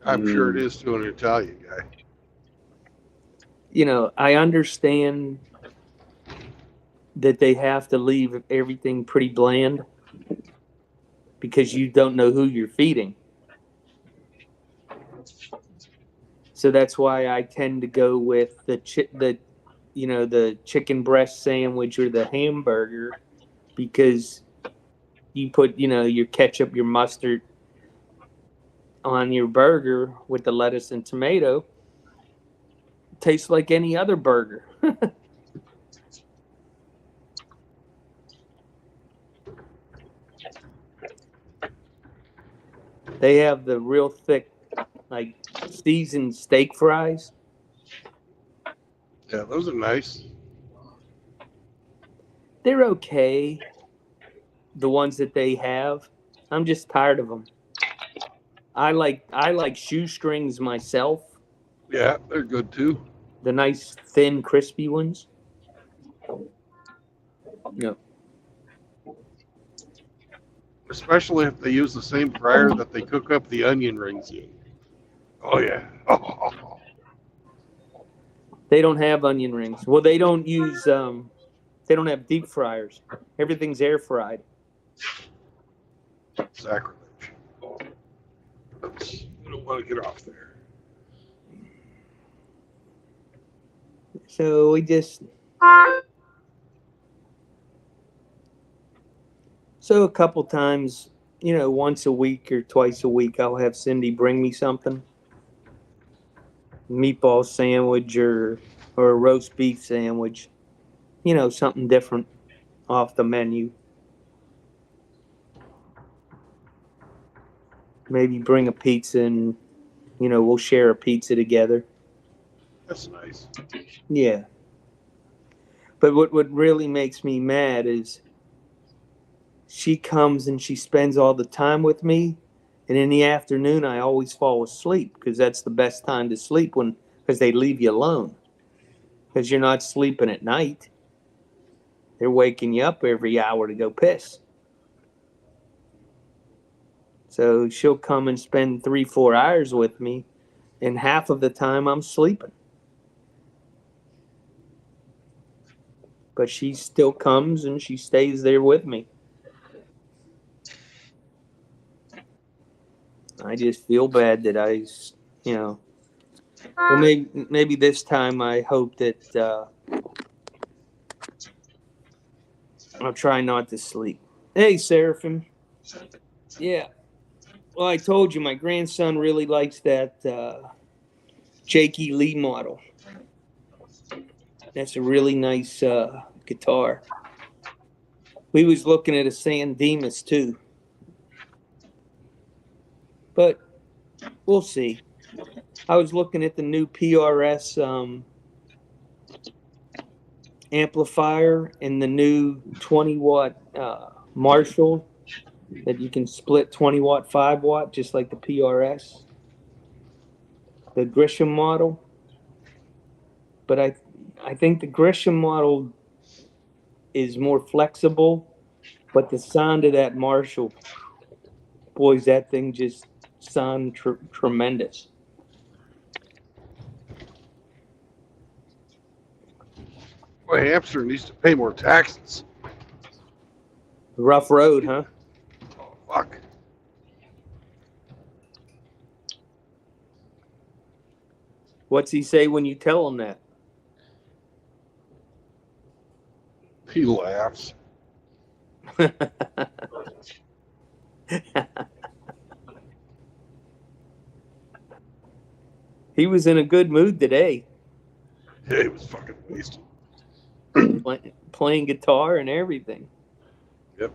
I'm sure it is to an Italian guy. You know, I understand that they have to leave everything pretty bland because you don't know who you're feeding. So that's why I tend to go with the chicken breast sandwich or the hamburger, because you put, your ketchup, your mustard on your burger with the lettuce and tomato. It tastes like any other burger. They have the real thick, like, seasoned steak fries. Yeah, those are nice. They're okay, the ones that they have. I'm just tired of them. I like shoestrings myself. Yeah, they're good too. The nice, thin, crispy ones. No. Especially if they use the same fryer that they cook up the onion rings in. Oh, yeah. They don't have onion rings. Well, they don't use, they don't have deep fryers. Everything's air fried. Sacrilege. Oops, I don't want to get off there. So we just... So a couple times, once a week or twice a week, I'll have Cindy bring me something. Meatball sandwich or a roast beef sandwich. Something different off the menu. Maybe bring a pizza and, we'll share a pizza together. That's nice. Yeah. But what really makes me mad is she comes and she spends all the time with me, and in the afternoon I always fall asleep, because that's the best time to sleep, because they leave you alone, because you're not sleeping at night. They're waking you up every hour to go piss. So she'll come and spend 3-4 hours with me, and half of the time I'm sleeping. But she still comes and she stays there with me. I just feel bad that well, maybe this time I hope that I'll try not to sleep. Hey, Seraphim. Yeah. Well, I told you my grandson really likes that Jakey Lee model. That's a really nice guitar. We was looking at a San Dimas too. But we'll see. I was looking at the new PRS amplifier and the new 20-watt Marshall that you can split 20-watt, 5-watt, just like the PRS. The Grisham model. But I think the Grisham model is more flexible, but the sound of that Marshall, boys, that thing just sound tremendous. Boy, Hamster needs to pay more taxes. Rough road, huh? Oh, fuck. What's he say when you tell him that? He laughs. He was in a good mood today. Yeah, he was fucking wasted. playing guitar and everything. Yep.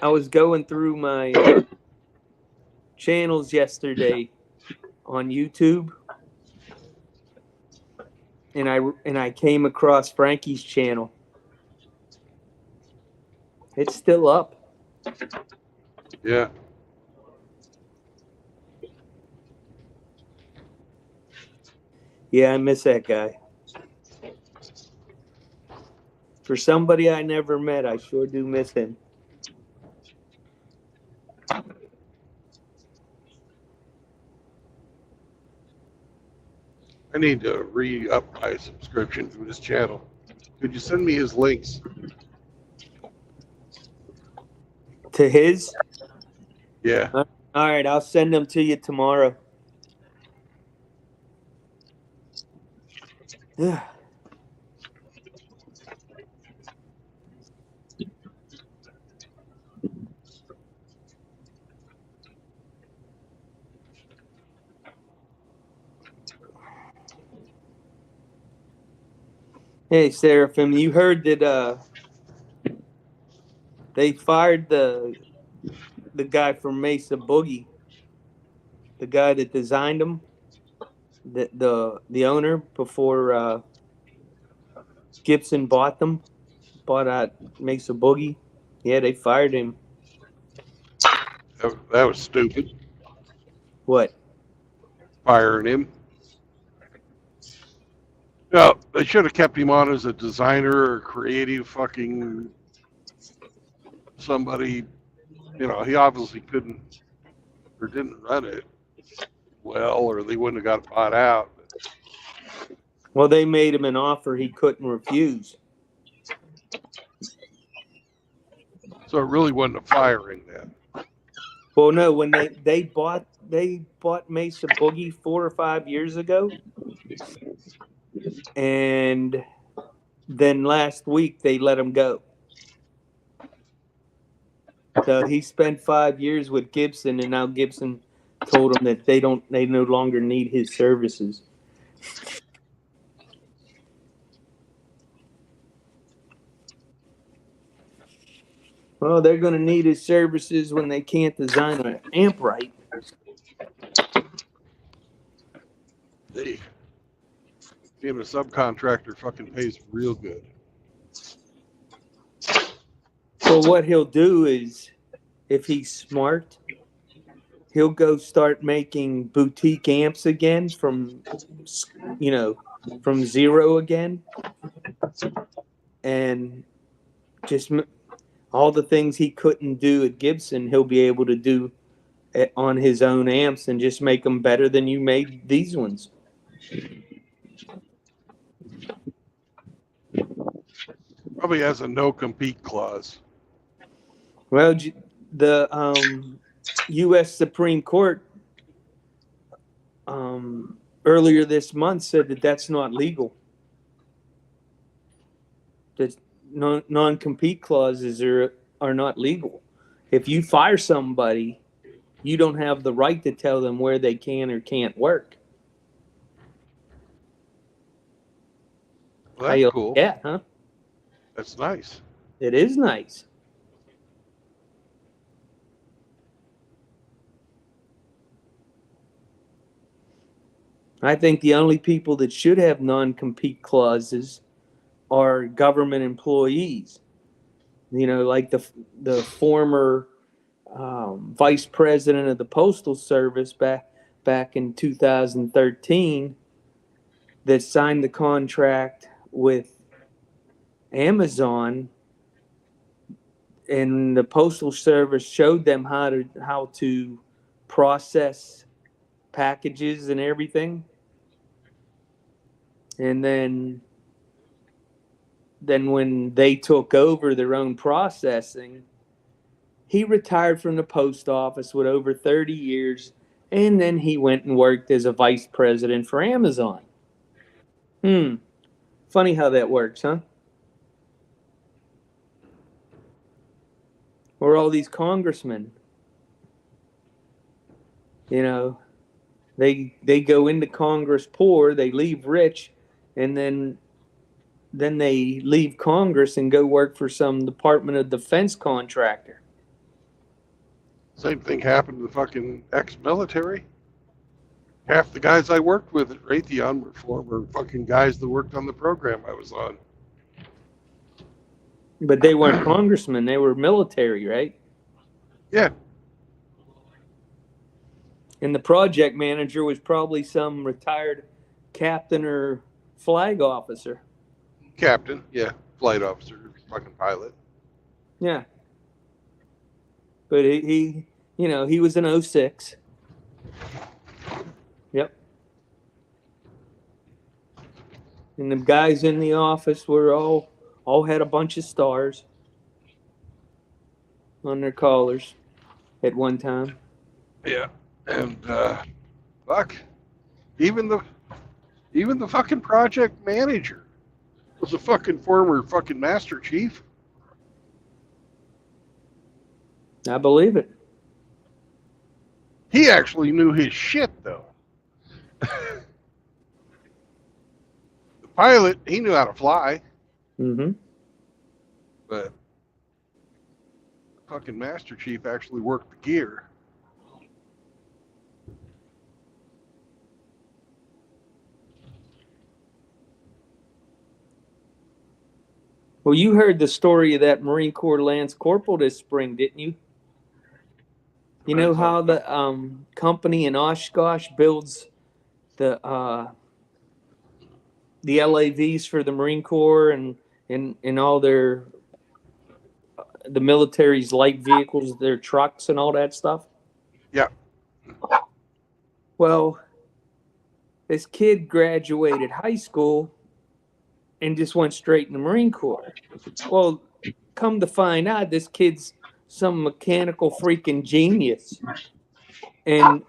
I was going through my channels yesterday on YouTube, and I came across Frankie's channel. It's still up. Yeah. Yeah, I miss that guy. For somebody I never met, I sure do miss him. I need to re-up my subscription to his channel. Could you send me his links? To his? Yeah. All right, I'll send them to you tomorrow. Yeah. Hey, Seraphim, you heard that they fired the guy from Mesa Boogie, the guy that designed them, the owner before Gibson bought out Mesa Boogie. Yeah, they fired him. That was stupid. What? Firing him. No, they should have kept him on as a designer or creative fucking somebody. You know, he obviously couldn't or didn't run it well, or they wouldn't have got bought out. Well, they made him an offer he couldn't refuse. So it really wasn't a firing then. Well, no, when they bought Mesa Boogie 4 or 5 years ago, and then last week they let him go. So he spent 5 years with Gibson, and now Gibson told him that they no longer need his services. Well, they're going to need his services when they can't design an amp right. Being a subcontractor fucking pays real good. So what he'll do is, if he's smart, he'll go start making boutique amps again from zero again, and just all the things he couldn't do at Gibson, he'll be able to do on his own amps and just make them better than you made these ones. Probably has a no-compete clause. Well, the U.S. Supreme Court earlier this month said that that's not legal. That non-compete clauses are not legal. If you fire somebody, you don't have the right to tell them where they can or can't work. Well, that's cool. Yeah, huh? That's nice. It is nice. I think the only people that should have non-compete clauses are government employees. You know, like the former vice president of the Postal Service back in 2013 that signed the contract with Amazon, and the Postal Service showed them how to process packages and everything. And then when they took over their own processing, he retired from the post office with over 30 years, and then he went and worked as a vice president for Amazon. Funny how that works, huh? Or all these congressmen, you know, they go into Congress poor, they leave rich, and then then they leave Congress and go work for some Department of Defense contractor. Same thing happened to the fucking ex-military. Half the guys I worked with at Raytheon were former fucking guys that worked on the program I was on. But they weren't congressmen; they were military, right? Yeah. And the project manager was probably some retired captain or flag officer. Captain, yeah. Flight officer, fucking pilot. Yeah. But he you know, he was an 06. Yep. And the guys in the office were all had a bunch of stars on their collars at one time. Yeah. And fuck. Even the fucking project manager was a fucking former fucking Master Chief. I believe it. He actually knew his shit though. The pilot, he knew how to fly, Mm-hmm. but the fucking Master Chief actually worked the gear. Well, you heard the story of that Marine Corps Lance Corporal this spring, didn't you? You know how the company in Oshkosh builds the LAVs for the Marine Corps and all their the military's light vehicles, their trucks and all that stuff? Yeah. Well, this kid graduated high school and just went straight in the Marine Corps. Well, come to find out, this kid's some mechanical freaking genius. And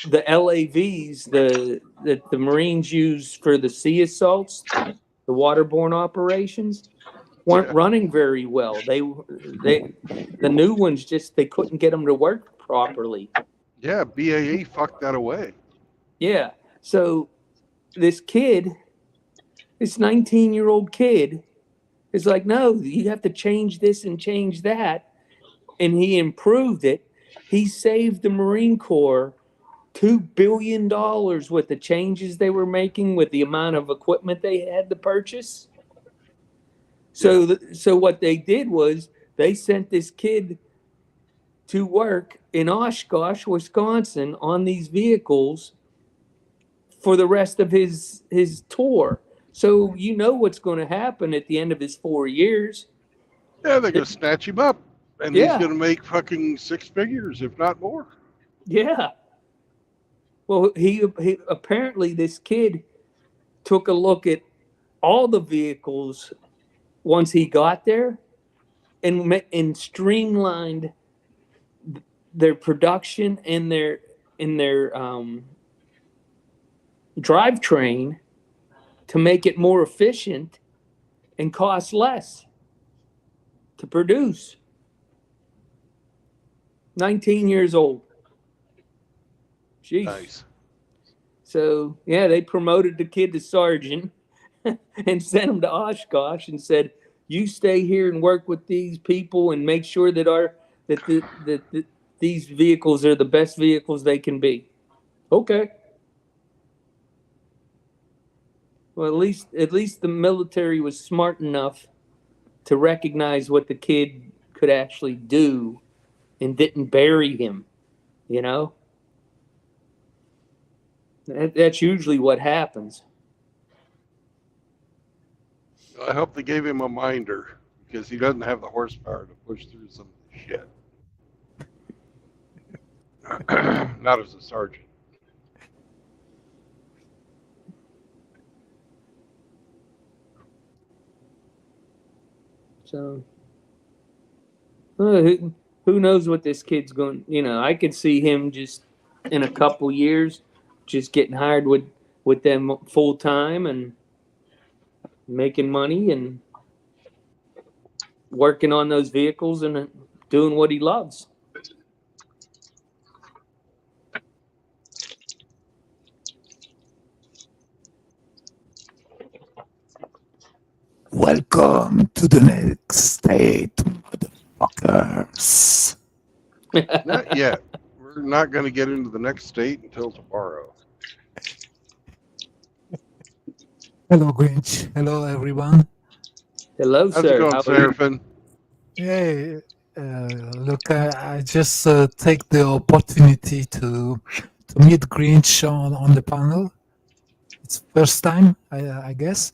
the LAVs, the Marines use for the sea assaults, the waterborne operations, weren't running very well. The new ones they couldn't get them to work properly. Yeah, BAE fucked that away. Yeah. So this kid, this 19-year-old kid, is like, no, you have to change this and change that. And he improved it. He saved the Marine Corps $2 billion with the changes they were making with the amount of equipment they had to purchase. So, so what they did was they sent this kid to work in Oshkosh, Wisconsin, on these vehicles for the rest of his tour. So you know what's going to happen at the end of his 4 years. Yeah, they're going to snatch him up. And Yeah. he's going to make fucking six figures, if not more. Yeah. Well, he apparently, this kid took a look at all the vehicles once he got there and streamlined their production and their drivetrain to make it more efficient and cost less to produce. 19 years old. Jeez. Nice. So, yeah, they promoted the kid to sergeant and sent him to Oshkosh and said, you stay here and work with these people and make sure that these vehicles are the best vehicles they can be. Okay. Well, at least the military was smart enough to recognize what the kid could actually do and didn't bury him, you know? That's usually what happens. I hope they gave him a minder because he doesn't have the horsepower to push through some of the shit. Not as a sergeant. So, who knows what this kid's going, I could see him just in a couple years just getting hired with them full time and making money and working on those vehicles and doing what he loves. Welcome to the next state, motherfuckers. Not yet. We're not going to get into the next state until tomorrow. Hello, Grinch. Hello, everyone. Hello, How's it sir. going, How are you? Seraphin? Hey, look, I just take the opportunity to meet Grinch on the panel. It's first time, I guess.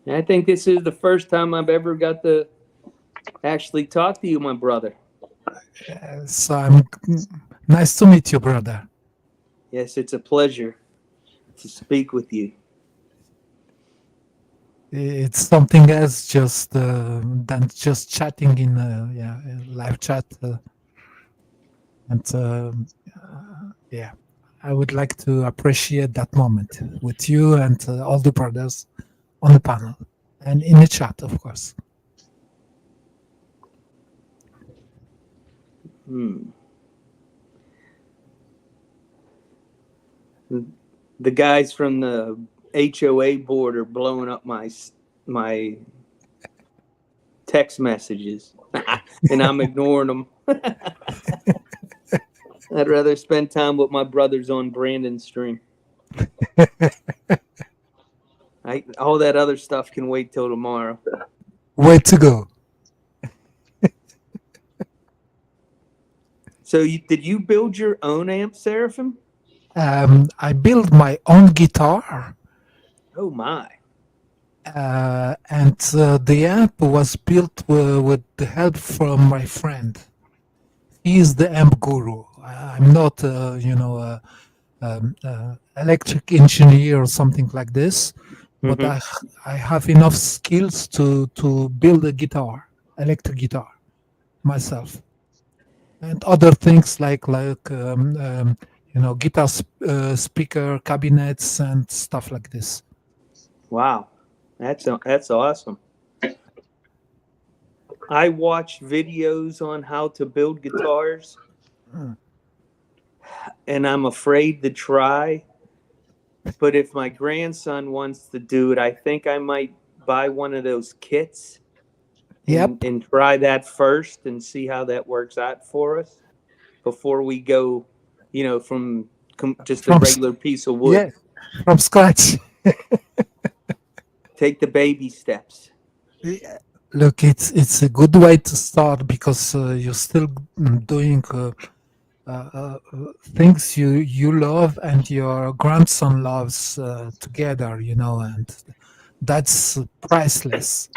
I think this is the first time I've ever got to actually talk to you, my brother. So nice to meet you, brother. Yes, it's a pleasure to speak with you. It's something else just than just chatting in live chat. Yeah, I would like to appreciate that moment with you and all the brothers on the panel and in the chat, of course. The guys from the HOA board are blowing up my text messages, and I'm ignoring them. I'd rather spend time with my brothers on Brandon's stream. All that other stuff can wait till tomorrow. Way to go. So did you build your own amp, Seraphim? I built my own guitar. Oh my. And the amp was built with the help from my friend. He is the amp guru. I'm not, electric engineer or something like this, but I have enough skills to build a guitar, electric guitar, myself, and other things like guitar speaker cabinets and stuff like this. Wow, that's awesome. I watch videos on how to build guitars, and I'm afraid to try. But if my grandson wants to do it, I think I might buy one of those kits. Yep. And try that first and see how that works out for us before we go, from just a regular piece of wood. Yeah, from scratch. Take the baby steps. Yeah. Look, it's a good way to start because you're still doing things you love and your grandson loves together, and that's priceless.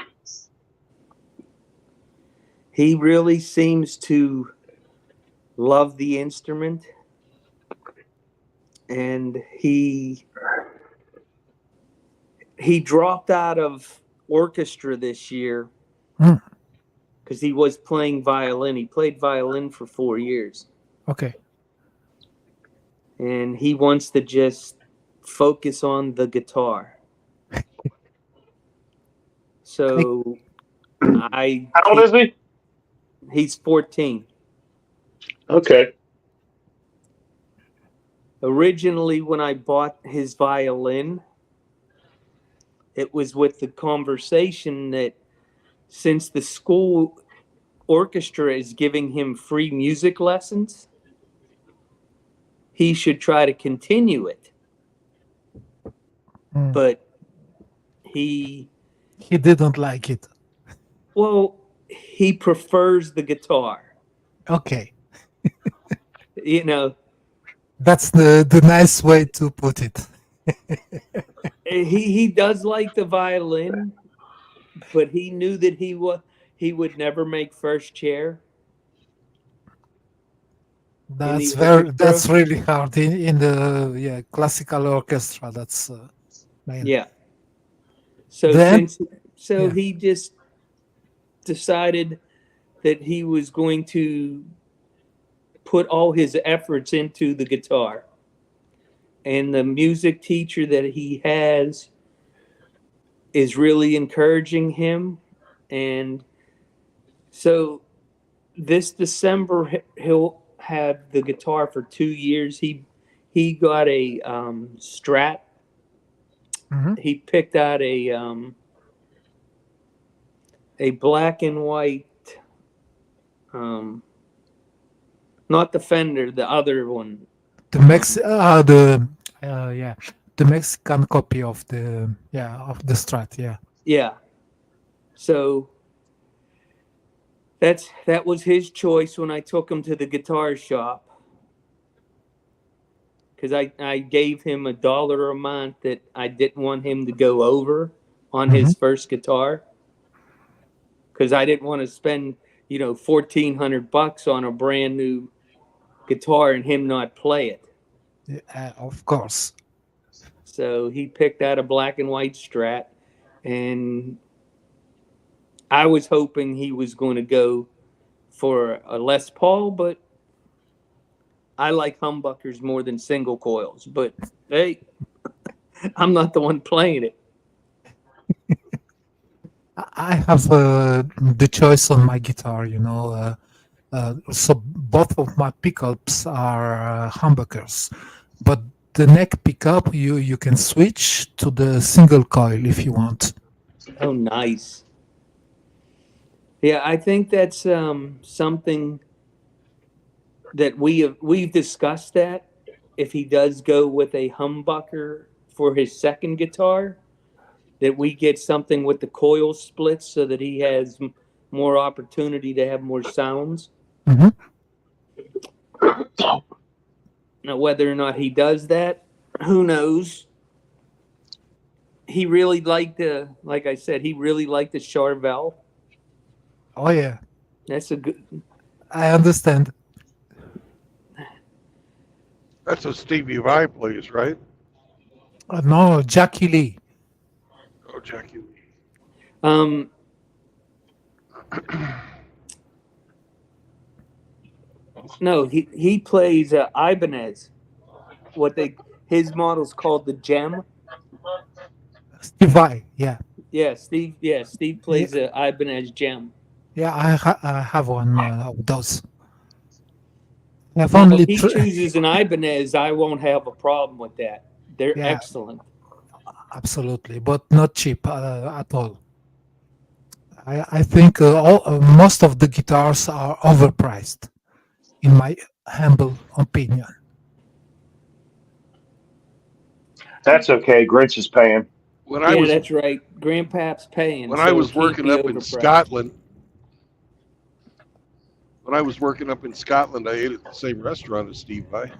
He really seems to love the instrument, and he dropped out of orchestra this year because he was playing violin. He played violin for 4 years. Okay. And he wants to just focus on the guitar. So How old is he? He's 14. Okay. Originally, when I bought his violin, it was with the conversation that since the school orchestra is giving him free music lessons, he should try to continue it. But he didn't like it. Well, he prefers the guitar. Okay. That's the nice way to put it. He does like the violin, but he knew that he would never make first chair. That's really hard in the classical orchestra. That's yeah. So he just decided that he was going to put all his efforts into the guitar. And the music teacher that he has is really encouraging him. And so this December, he'll have the guitar for 2 years. He got a Strat he picked out a black and white, not the Fender, the other one. The Mexican copy of the Strat. Yeah. Yeah. So that was his choice when I took him to the guitar shop. Because I gave him $1 a month that I didn't want him to go over on his first guitar. Because I didn't want to spend, $1,400 on a brand new guitar and him not play it. Yeah, of course. So he picked out a black and white Strat, and I was hoping he was going to go for a Les Paul, but I like humbuckers more than single coils. But hey, I'm not the one playing it. I have the choice on my guitar, so both of my pickups are humbuckers, but the neck pickup you can switch to the single coil if you want. Oh, nice. Yeah, I think that's something that we've discussed, that if he does go with a humbucker for his second guitar, that we get something with the coil splits so that he has more opportunity to have more sounds. Now, whether or not he does that, who knows? He really liked like I said, he really liked the Charvel. Oh yeah, that's a good. I understand. That's what Stevie Vai plays, right? No, Jackie Lee. Oh, Jackie Lee. No, he plays Ibanez. His model's called the Gem. Steve Vai, yeah. Yeah, Steve plays Ibanez Gem. Yeah, I have one of those. I've Now, only if he chooses an Ibanez, I won't have a problem with that. They're excellent. Absolutely, but not cheap at all. I think most of the guitars are overpriced, in my humble opinion. That's okay. Grinch is paying. That's right. Grandpap's paying. When I was working up in Scotland, I ate at the same restaurant as Steve Vai.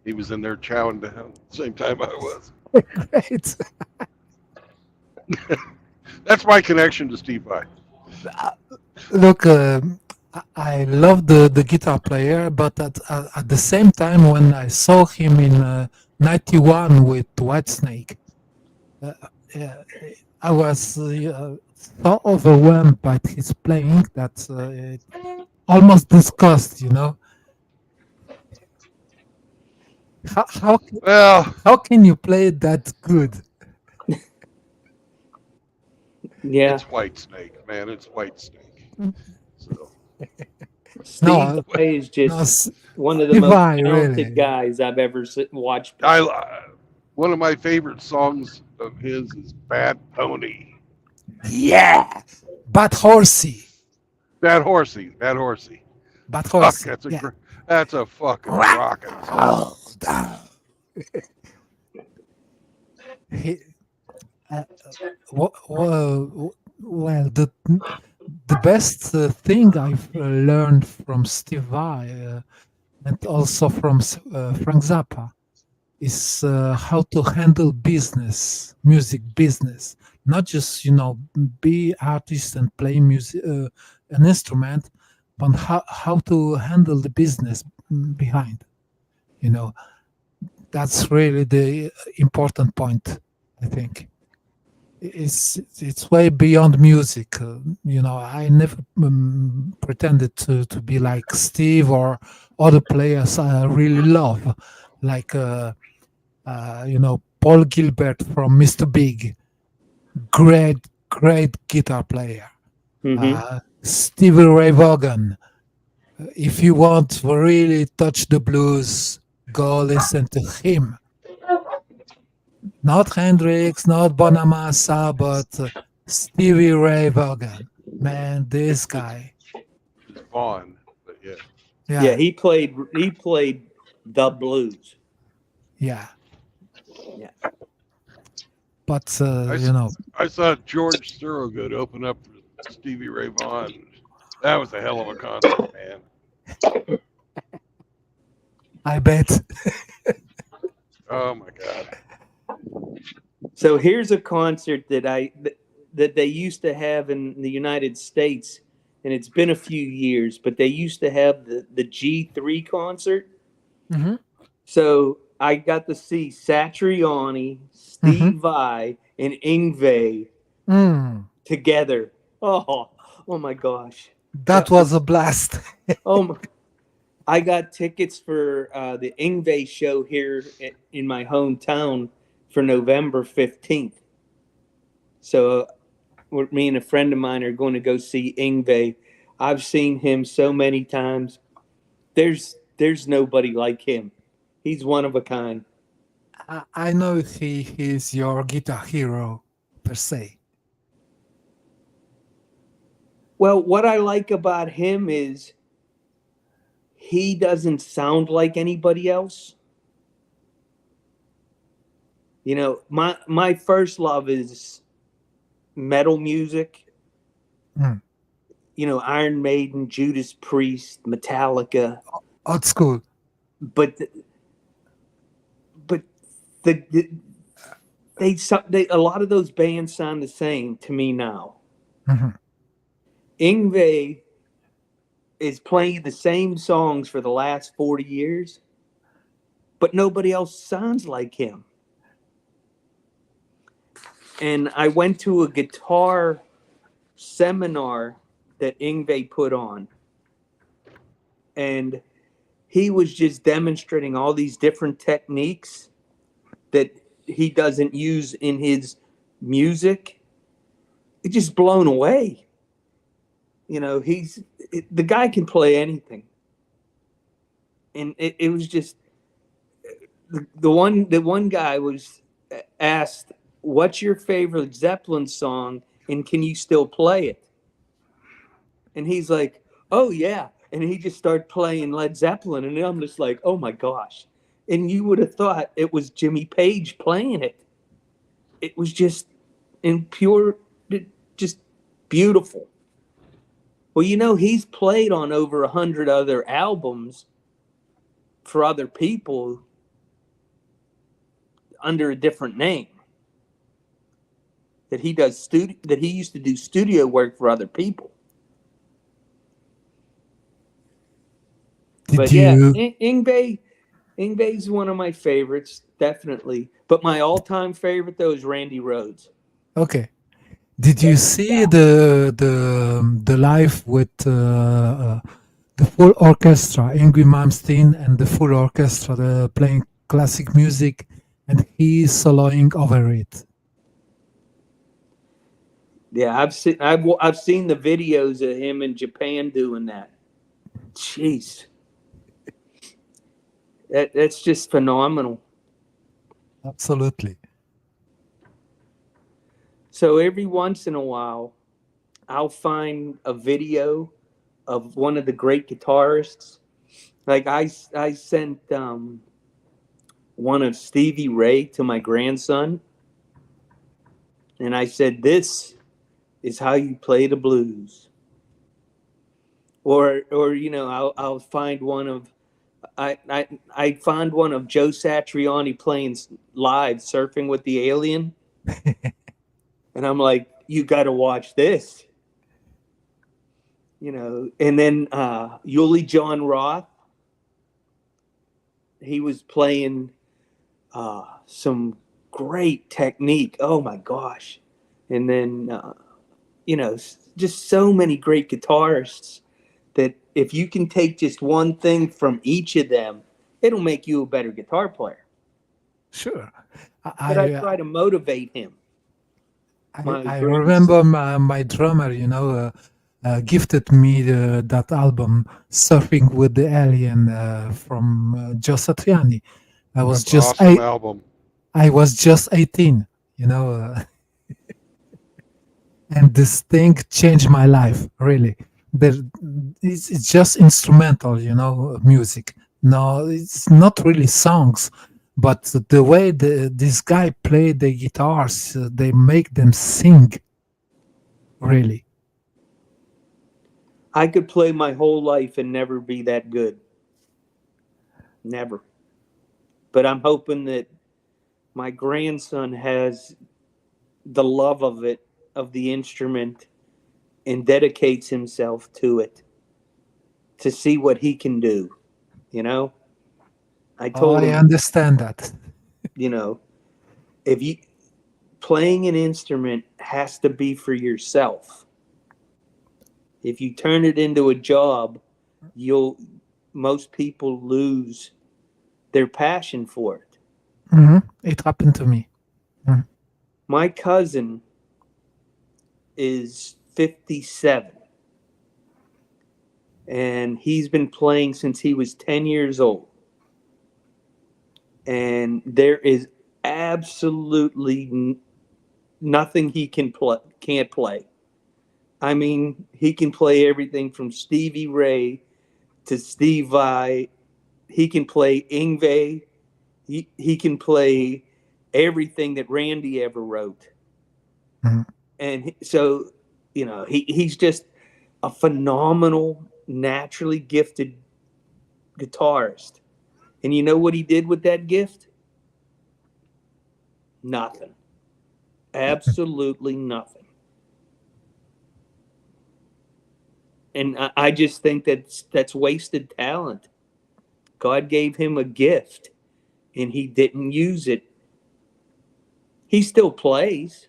He was in there chowing down at the same time I was. Great. That's my connection to Steve Vai. Look, I love the guitar player, but at the same time, when I saw him in '91 with Whitesnake, I was so overwhelmed by his playing that almost disgust, How can you play that good? Yeah, it's Whitesnake, man. It's Whitesnake. So. Steve Vai is just one of the most talented guys I've ever watched. One of my favorite songs of his is "Bad Pony." Yeah, Bad Horsey. Bad Horsey. Bad Horsey. Bad Horsey. Fuck, that's a fucking rockin' song. Well, the best thing I've learned from Steve Vai and also from Frank Zappa is how to handle music business, not just be artist and play music, an instrument, but how to handle the business behind. That's really the important point, I think. It's way beyond music. I never pretended to be like Steve or other players I really love, like Paul Gilbert from Mr. Big, great guitar player. Stevie Ray Vaughan. If you want to really touch the blues, go listen to him. Not Hendrix, not Bonamassa, but Stevie Ray Vaughan. Man, this guy. It's Vaughn, but yeah. Yeah, he played the blues. Yeah. Yeah. But I saw George Thorogood open up for Stevie Ray Vaughan. That was a hell of a concert, man. I bet. Oh my God. So here's a concert that they used to have in the United States, and it's been a few years, but they used to have the G3 concert. Mm-hmm. So I got to see Satriani, Steve Vai, and Yngwie together. Oh my gosh. That was a blast. I got tickets for the Yngwie show here in my hometown for November 15th. So me and a friend of mine are going to go see Yngwie. I've seen him so many times. There's nobody like him. He's one of a kind. I know he is your guitar hero, per se. Well, what I like about him is he doesn't sound like anybody else. You know, my first love is metal music. You know, Iron Maiden, Judas Priest, Metallica. Old school. But a lot of those bands sound the same to me now. Yngwie is playing the same songs for the last 40 years, but nobody else sounds like him. And I went to a guitar seminar that Yngwie put on, and he was just demonstrating all these different techniques that he doesn't use in his music. It's just blown away. You know, the guy can play anything. And it was just, the one guy was asked, what's your favorite Zeppelin song and can you still play it? And he's like, oh yeah. And he just started playing Led Zeppelin. And I'm just like, oh my gosh. And you would have thought it was Jimmy Page playing it. It was just just beautiful. Well, you know, he's played on over 100 other albums for other people under a different name. That he used to do studio work for other people. Yngwie's one of my favorites, definitely. But my all-time favorite though is Randy Rhoads. Okay. Did you see the live with the full orchestra, Yngwie Malmsteen and the full orchestra playing classic music, and he's soloing over it? Yeah, I've seen the videos of him in Japan doing that. Jeez. That's just phenomenal. Absolutely. So every once in a while, I'll find a video of one of the great guitarists. Like I sent one of Stevie Ray to my grandson, and I said, "This is how you play the blues." Or you know, I'll find one of I found one of Joe Satriani playing live Surfing with the Alien. And I'm like, you got to watch this. You know, and then Uli John Roth, he was playing some great technique. Oh my gosh. And then, you know, just so many great guitarists that if you can take just one thing from each of them, it'll make you a better guitar player. Sure. But I try to motivate him. I remember my drummer, you know, gifted me that album, Surfing with the Alien, from Joe Satriani. I was That's just awesome album. I was just 18, and this thing changed my life, really. There, it's just instrumental, music. No, it's not really songs, but the way this guy played the guitars, they make them sing, really. I could play my whole life and never be that good. Never. But I'm hoping that my grandson has the love of it, of the instrument, and dedicates himself to it to see what he can do. I told I him, understand that. if you playing an instrument has to be for yourself. If you turn it into a job, most people lose their passion for it. It happened to me. My cousin is 57, and he's been playing since he was 10 years old. And there is absolutely nothing he can't play. I mean, he can play everything from Stevie Ray to Steve Vai. He can play Yngwie. He can play everything that Randy ever wrote. And so, he's just a phenomenal, naturally gifted guitarist. And you know what he did with that gift? Nothing. Absolutely nothing. And I just think that's wasted talent. God gave him a gift, and he didn't use it. He still plays,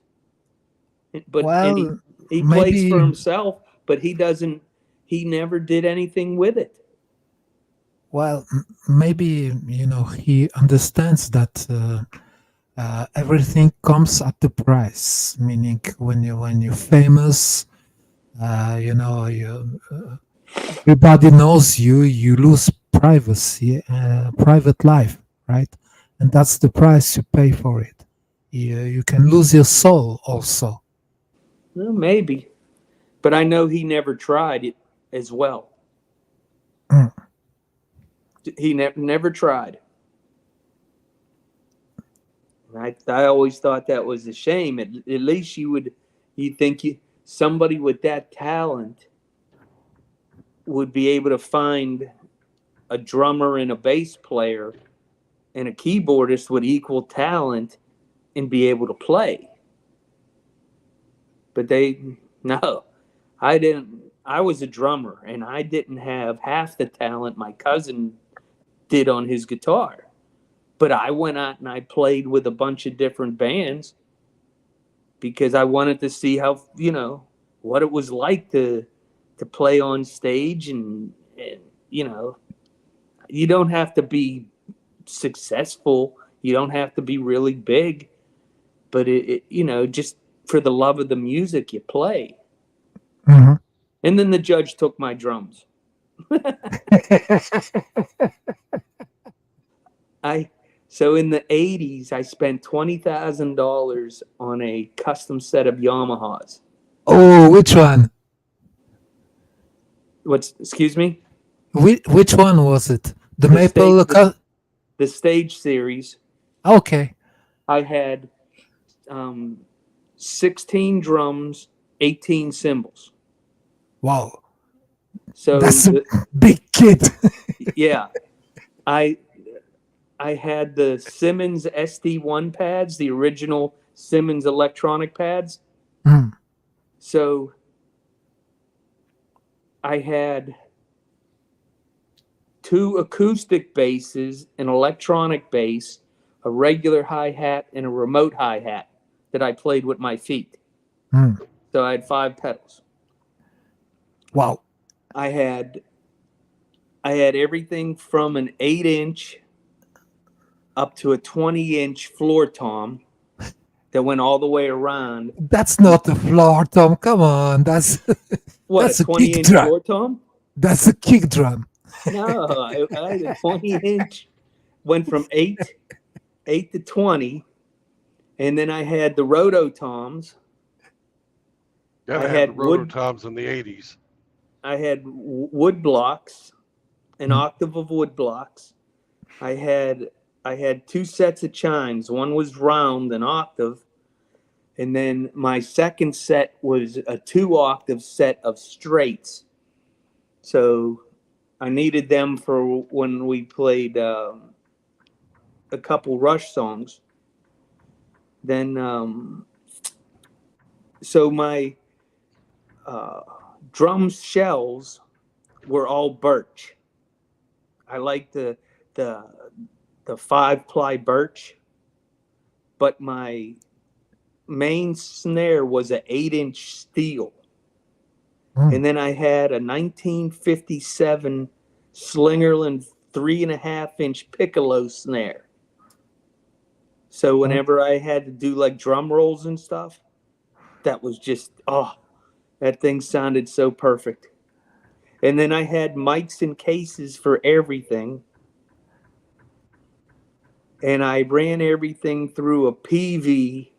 but Well, he plays maybe. for himself, but he never did anything with it. Well, maybe he understands that everything comes at the price. Meaning, when you're famous, everybody knows you. You lose privacy, private life, right? And that's the price you pay for it. You can lose your soul also. Well, maybe, but I know he never tried it as well. He never tried. I always thought that was a shame. At least you'd think somebody with that talent would be able to find a drummer and a bass player and a keyboardist with equal talent and be able to play. But no, I didn't. I was a drummer, and I didn't have half the talent my cousin did on his guitar. But I went out and I played with a bunch of different bands because I wanted to see how, what it was like to play on stage. And you don't have to be successful. You don't have to be really big. But, just for the love of the music, you play. And then the judge took my drums. So in the 80s, I spent $20,000 on a custom set of Yamahas. Oh, which one? Excuse me? Which one was it? The Maple? The Stage Series. Okay. I had 16 drums, 18 cymbals. Wow. So that's a big kit. Yeah. I had the Simmons SD1 pads, the original Simmons electronic pads. So I had 2 acoustic basses, an electronic bass, a regular hi-hat, and a remote hi-hat that I played with my feet. So I had 5 pedals. Wow. I had everything from an 8-inch up to a 20-inch floor tom that went all the way around. That's not a floor tom. Come on, that's What, that's a 20-inch floor tom? That's a kick drum. No, I had a 20-inch. Went from 8 to 20, And then I had the Rototoms. Gotta I have had the wood- Rototoms in the 80s. I had wood blocks, an octave of wood blocks. I had 2 sets of chimes. One was round, an octave, and then my second set was a 2-octave set of straights. So I needed them for when we played a couple Rush songs. Then, so my drum shells were all birch. I like the 5-ply birch, but my main snare was an 8-inch steel. And then I had a 1957 Slingerland 3.5-inch piccolo snare. So whenever I had to do like drum rolls and stuff, that was just, that thing sounded so perfect. And then I had mics and cases for everything. And I ran everything through a PV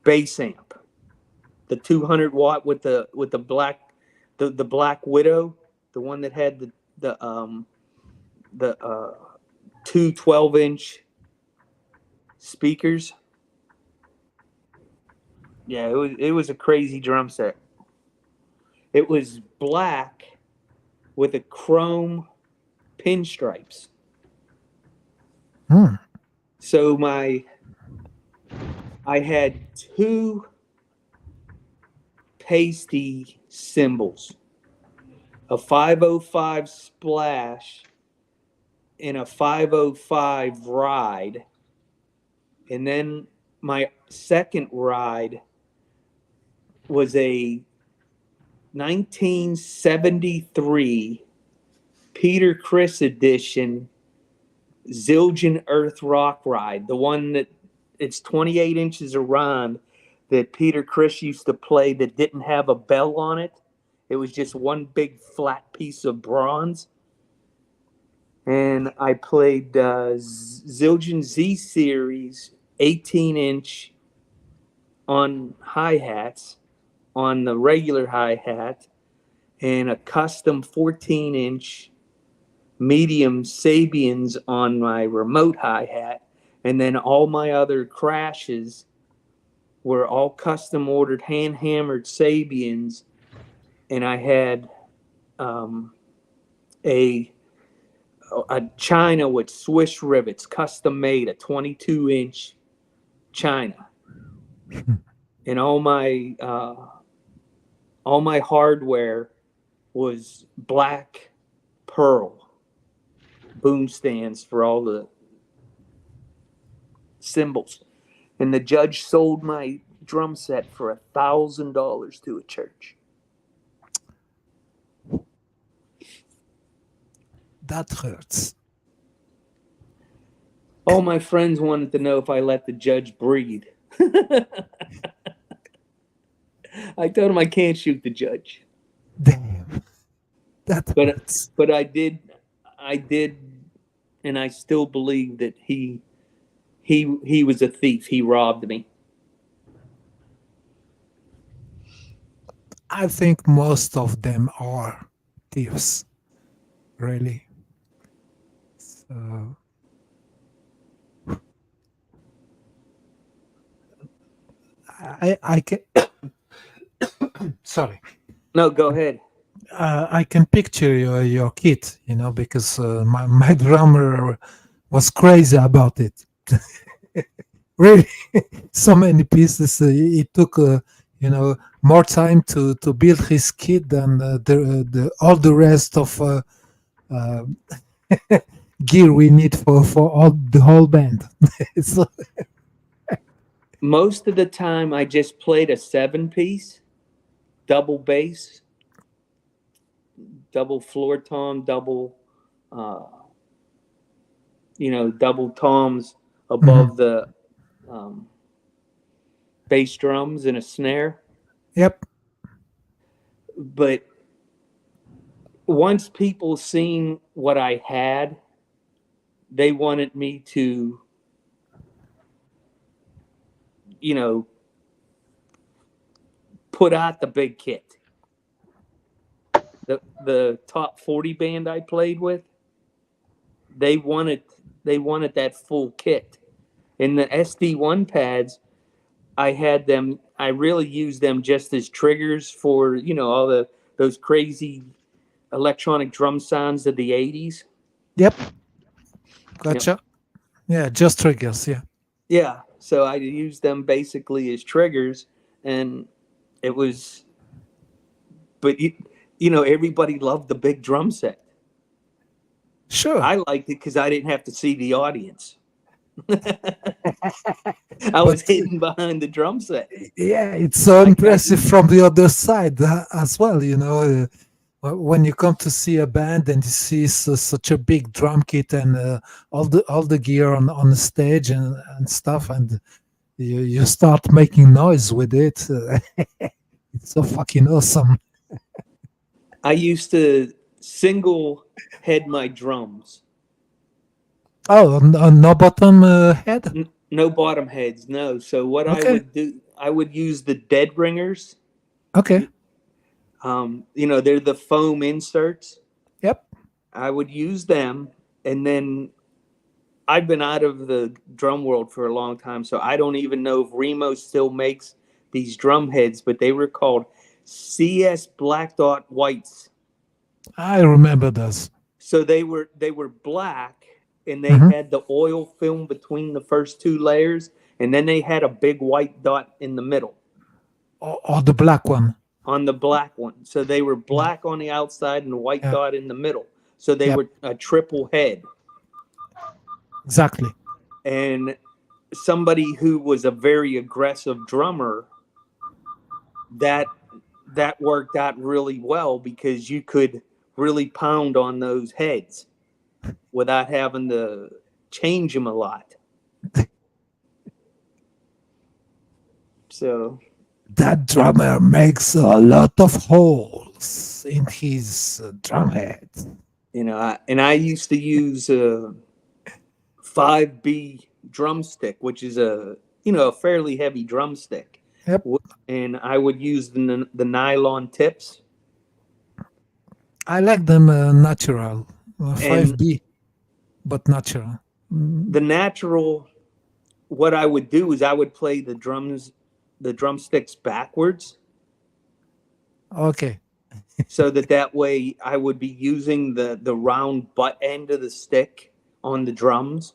bass amp, the 200 watt with the black, the Black Widow, the one that had the 2 12-inch speakers. Yeah, it was a crazy drum set. It was black with a chrome pinstripes. So I had 2 pasty cymbals, a 505 splash and a 505 ride. And then my second ride was a 1973 Peter Criss edition Zildjian Earth Rock ride, the one that it's 28 inches around that Peter Criss used to play that didn't have a bell on it. It was just one big flat piece of bronze. And I played Zildjian Z Series 18-inch on hi-hats, on the regular hi-hat, and a custom 14-inch medium Sabians on my remote hi-hat. And then all my other crashes were all custom ordered, hand-hammered Sabians. And I had a China with Swiss rivets, custom made, a 22-inch China. And all my hardware was black pearl boom stands for all the cymbals. And the judge sold my drum set for $1,000 to a church. That hurts. All my friends wanted to know if I let the judge breathe. I told him I can't shoot the judge. Damn. That hurts. But I did, and I still believe that he was a thief. He robbed me. I think most of them are thieves. Really. So I can sorry. No, go ahead. I can picture your kid, because my drummer was crazy about it. Really, so many pieces. It took more time to build his kit than all the rest of gear we need for the whole band. So, most of the time, I just played a 7-piece, double bass, double floor tom, double toms above the bass drums and a snare. Yep. But once people seen what I had, they wanted me to put out the big kit. The top 40 band I played with, they wanted that full kit. In the SD1 pads, I really used them just as triggers for, all those crazy electronic drum sounds of the 80s. Yep. Gotcha. Yeah, just triggers. Yeah. Yeah. So I used them basically as triggers, and it was, but everybody loved the big drum set. Sure. I liked it because I didn't have to see the audience. I was hidden behind the drum set. Yeah, it's so impressive from the other side as well. When you come to see a band and you see such a big drum kit and all the gear on the stage and stuff, and you start making noise with it. It's so fucking awesome. I used to single head my drums. Oh, no bottom head? No bottom heads, no. So what I would do, I would use the dead ringers. Okay. They're the foam inserts. Yep. I would use them, and then I've been out of the drum world for a long time, so I don't even know if Remo still makes these drum heads, but they were called CS Black Dot Whites. I remember those. So they were black, and they had the oil film between the first two layers, and then they had a big white dot in the middle. Or the black one. On the black one. So they were black on the outside and a white dot in the middle. So they were a triple head. Exactly. And somebody who was a very aggressive drummer, that worked out really well because you could really pound on those heads without having to change them a lot. So that drummer makes a lot of holes in his drum head. I used to use a 5B drumstick, which is a fairly heavy drumstick. Yep. And I would use the nylon tips. I like them natural, 5B, but natural. The natural, what I would do is I would play the drumsticks backwards. Okay. So that way I would be using the round butt end of the stick on the drums.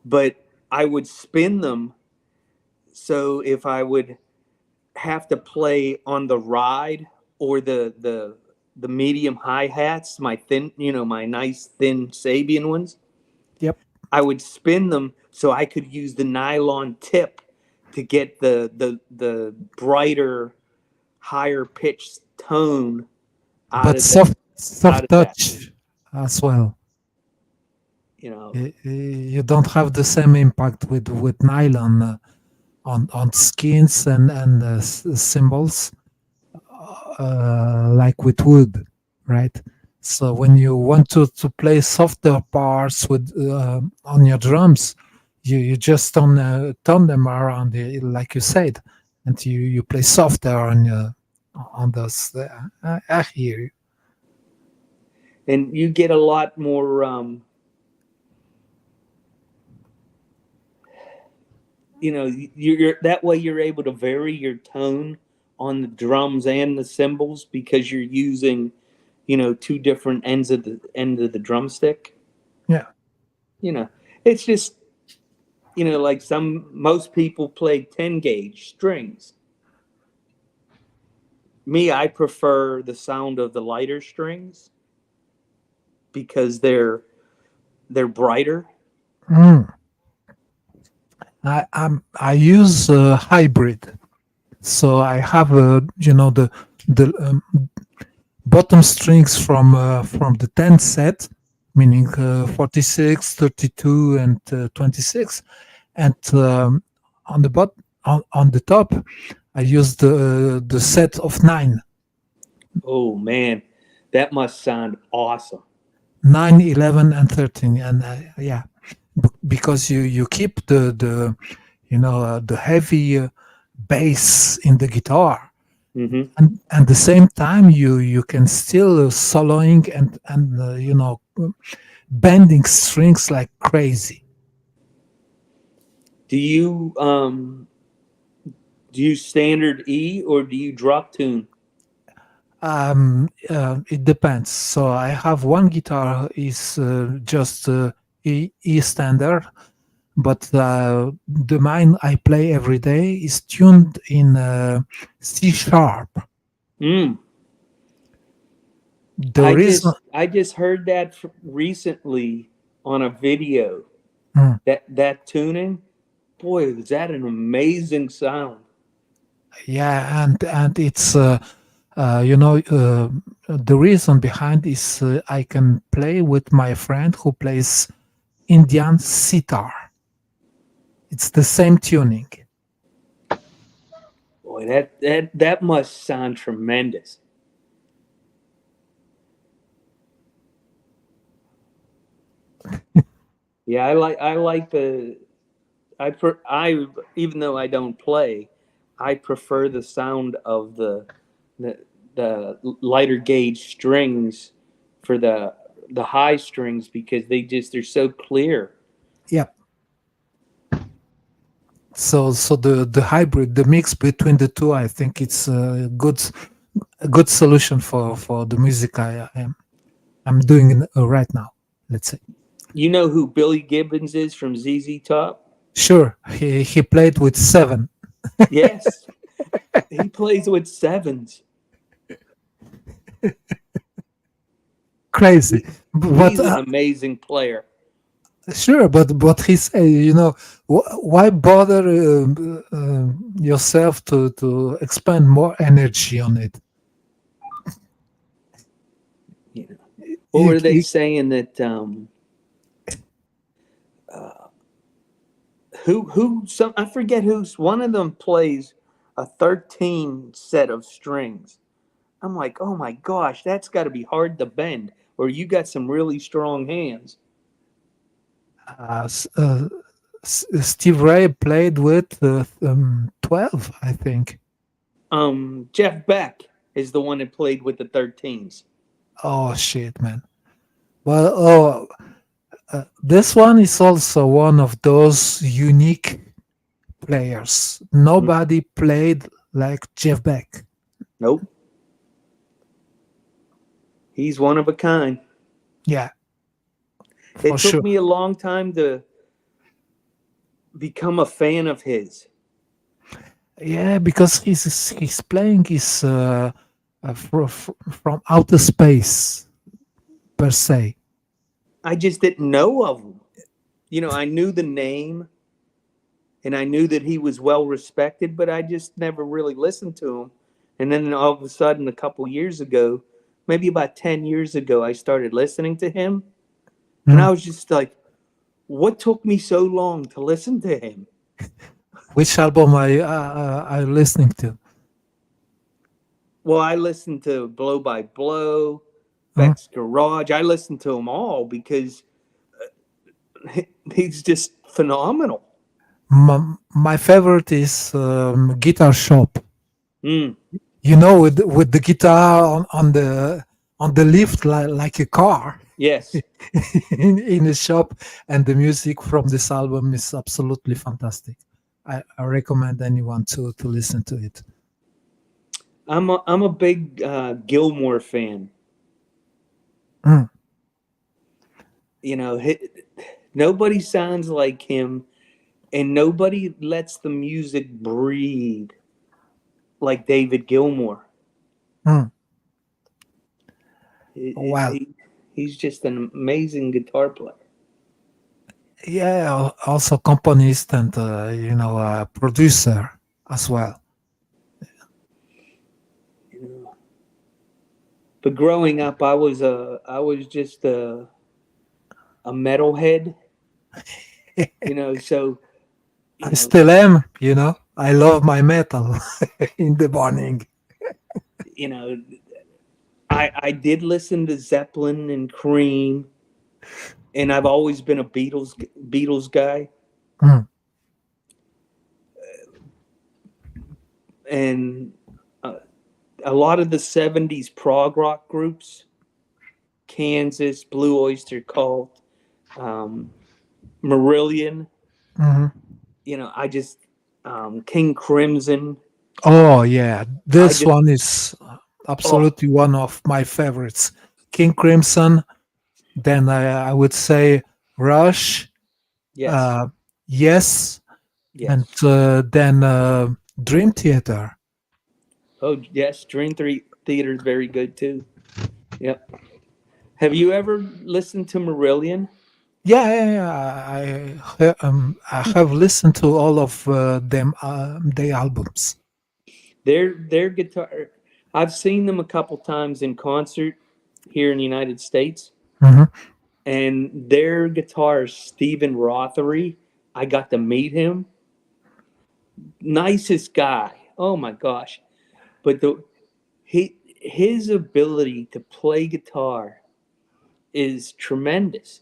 But I would spin them. So if I would have to play on the ride or the medium hi-hats, my thin, my nice thin Sabian ones. Yep. I would spin them so I could use the nylon tip to get the brighter, higher pitched tone out but of soft out of touch as well. You don't have the same impact with nylon on skins and cymbals like with wood, right? So when you want to play softer parts with on your drums, you just turn them around, like you said, and you play softer on those. I hear you. And you get a lot more. You're that way you're able to vary your tone on the drums and the cymbals because you're using, two different ends of the drumstick. Yeah. It's just, like most people play 10 gauge strings. Me, I prefer the sound of the lighter strings because they're brighter. I use a hybrid, so I have the bottom strings from the 10 set, meaning 46, 32, and 26, and on the top I use the set of 9. Oh man, that must sound awesome. 9, 11, and 13, and yeah. Because you keep the the heavy bass in the guitar, Mm-hmm. and at the same time you can still soloing and bending strings like crazy. Do you standard E or do you drop tune? It depends. So I have one guitar is just E standard, but the mine I play every day is tuned in C sharp. Mm. The reason I just heard that recently on a video. Mm. That tuning, boy, is that an amazing sound. Yeah, and it's the reason behind is I can play with my friend who plays Indian sitar. It's the same tuning. Boy, that must sound tremendous. Yeah, I like the I even though I don't play, I prefer the sound of the lighter gauge strings for the high strings because they're so clear. Yeah. So the hybrid, the mix between the two, I think it's a good solution for the music I'm doing right now. Let's say. You know who Billy Gibbons is from ZZ Top? Sure, he played with 7. Yes, he plays with 7s. Crazy, He's an amazing player. Sure, but he say, why bother yourself to expend more energy on it? What were they saying that? I forget who's one of them plays a 13 set of strings. I'm like, oh my gosh, that's got to be hard to bend, or you got some really strong hands. Steve Ray played with 12, I think. Jeff Beck is the one that played with the 13s. Oh shit, man. Well, this one is also one of those unique players. Nobody played like Jeff Beck. Nope. He's one of a kind. Yeah. It took me a long time to become a fan of his. Yeah, because his playing is from outer space, per se. I just didn't know of him. I knew the name, and I knew that he was well respected, but I just never really listened to him. And then all of a sudden, a couple years ago, maybe about 10 years ago, I started listening to him. And I was just like, what took me so long to listen to him? Which album are you listening to? Well, I listened to Blow by Blow, Beck's Garage. I listened to them all because he's just phenomenal. My favorite is Guitar Shop. Mm. With the guitar on the lift like a car. Yes. in the shop, and the music from this album is absolutely fantastic. I recommend anyone to listen to it. I'm a big Gilmour fan. Mm. Nobody sounds like him, and nobody lets the music breathe like David Gilmour. Mm. Wow. He's just an amazing guitar player. Yeah, also componist and producer as well. But growing up, I was just a metalhead. So I still am. I love my metal in the morning. I did listen to Zeppelin and Cream, and I've always been a Beatles guy. Mm. and a lot of the 70s prog rock groups, Kansas, Blue Oyster Cult, Marillion, Mhm. you know, I just, King Crimson. Oh yeah, this just- one is absolutely one of my favorites. King Crimson. Then I would say Rush. Yes. Yes. Yes. And then Dream Theater. Oh, yes. Dream Theater is very good too. Yep. Have you ever listened to Marillion? Yeah. I have listened to all of them their albums. Their guitar. I've seen them a couple times in concert here in the United States, Mhm. and their guitarist Stephen Rothery. I got to meet him. Nicest guy. Oh my gosh! But his ability to play guitar is tremendous.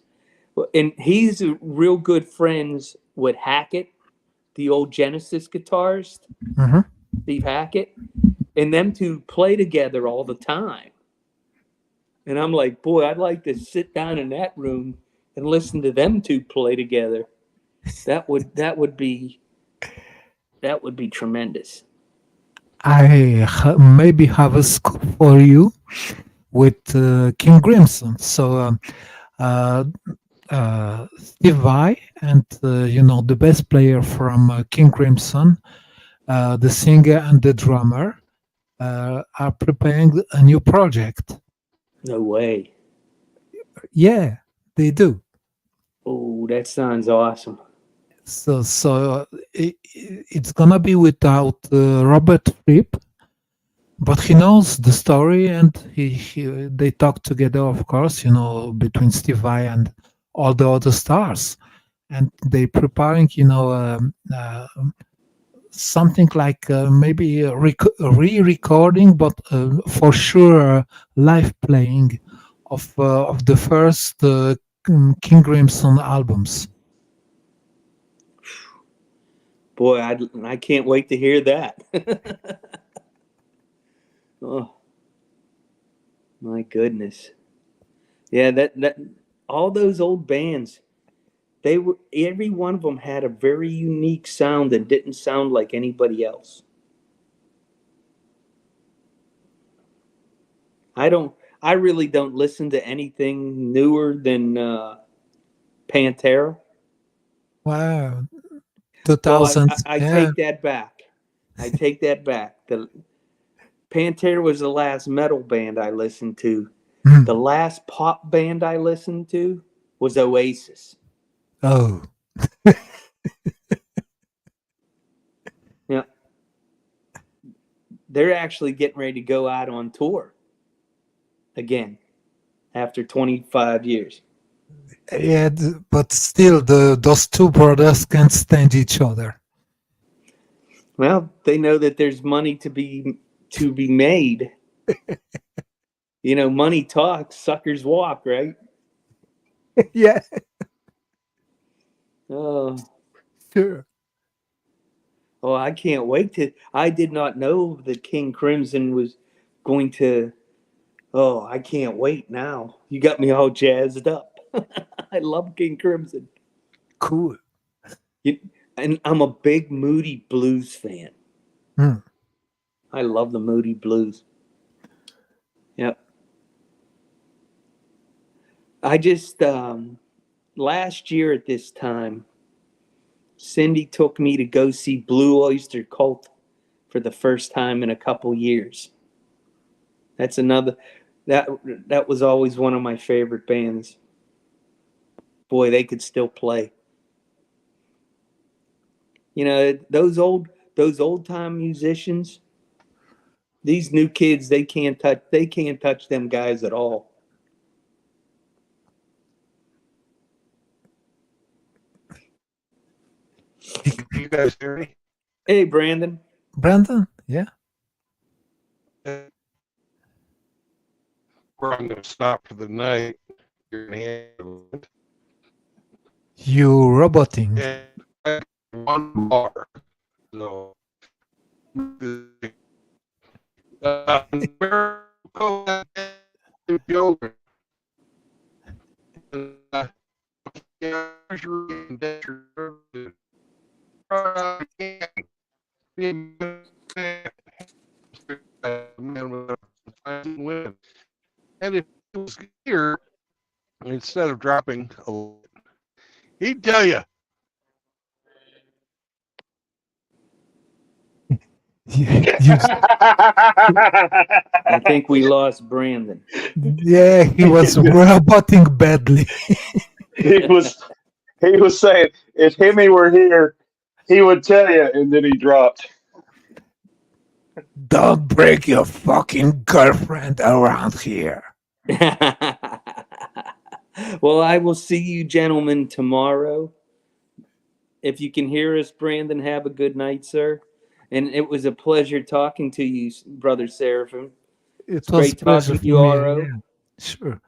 And he's real good friends with Hackett, the old Genesis guitarist, Mhm. Steve Hackett, and them two play together all the time. And I'm like, boy, I'd like to sit down in that room and listen to them two play together. That would be tremendous. I maybe have a scoop for you with King Crimson. So Steve Vai and the bass player from King Crimson, the singer and the drummer, are preparing a new project. No way. Yeah, they do. Oh, that sounds awesome. So it's gonna be without Robert Fripp, but he knows the story, and they talk together, of course, between Steve Vai and all the other stars, and they preparing, something like maybe a re-recording, but for sure live playing of the first King Crimson albums. Boy, I can't wait to hear that. Oh, my goodness. Yeah, that all those old bands, every one of them had a very unique sound that didn't sound like anybody else. I really don't listen to anything newer than Pantera. Wow. Well, 2000. I Yeah. take that back. The Pantera was the last metal band I listened to. Hmm. The last pop band I listened to was Oasis. Oh. Yeah. They're actually getting ready to go out on tour again after 25 years. Yeah, but still, those two brothers can't stand each other. Well, they know that there's money to be made. Money talks, suckers walk, right? Yeah. Oh, Sure. oh, I can't wait to. I did not know that King Crimson was going to. Oh, I can't wait now. You got me all jazzed up. I love King Crimson. Cool. And I'm a big Moody Blues fan. Hmm. I love the Moody Blues. Yep. I just, last year at this time, Cindy took me to go see Blue Oyster Cult for the first time in a couple years. That's another, that was always one of my favorite bands. Boy, they could still play. Those old time musicians, these new kids, they can't touch them guys at all. You guys hear me? Hey, Brandon. Brandon, yeah. Where I'm going to stop for the night. You're gonna handle it. You roboting. And one bar. So And if it was here, instead of dropping, he'd tell you. I think we lost Brandon. Yeah, he was roboting badly. He was saying if Hemi were here, he would tell you, and then he dropped. Don't break your fucking girlfriend around here. Well, I will see you gentlemen tomorrow. If you can hear us, Brandon, have a good night, sir. And it was a pleasure talking to you, Brother Seraphim. It It's was great a pleasure talking for to you, me. Aro. Yeah, sure.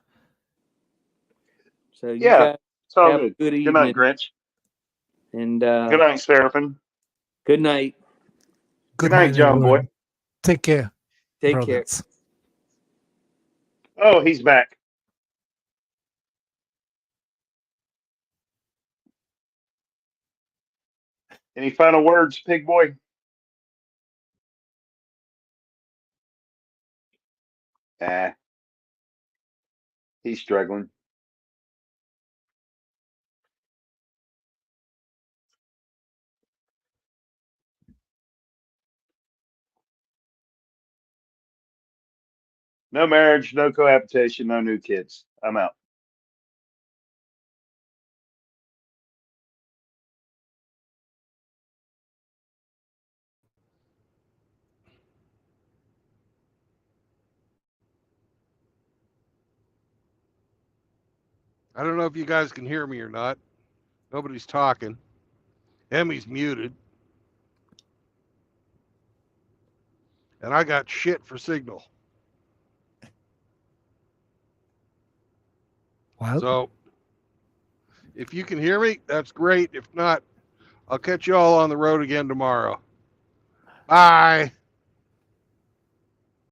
So you Yeah, guys it's all have a good. good Good night, evening. Grinch. And Good night, Seraphim. good night. Good night, John everyone. Boy. Take care. Take care. brothers. Oh, he's back. Any final words, Pig Boy? He's struggling. No marriage, no cohabitation, no new kids. I'm out. I don't know if you guys can hear me or not. Nobody's talking. Emmy's muted. And I got shit for signal. Well, So if you can hear me, that's great. If not, I'll catch you all on the road again tomorrow. Bye.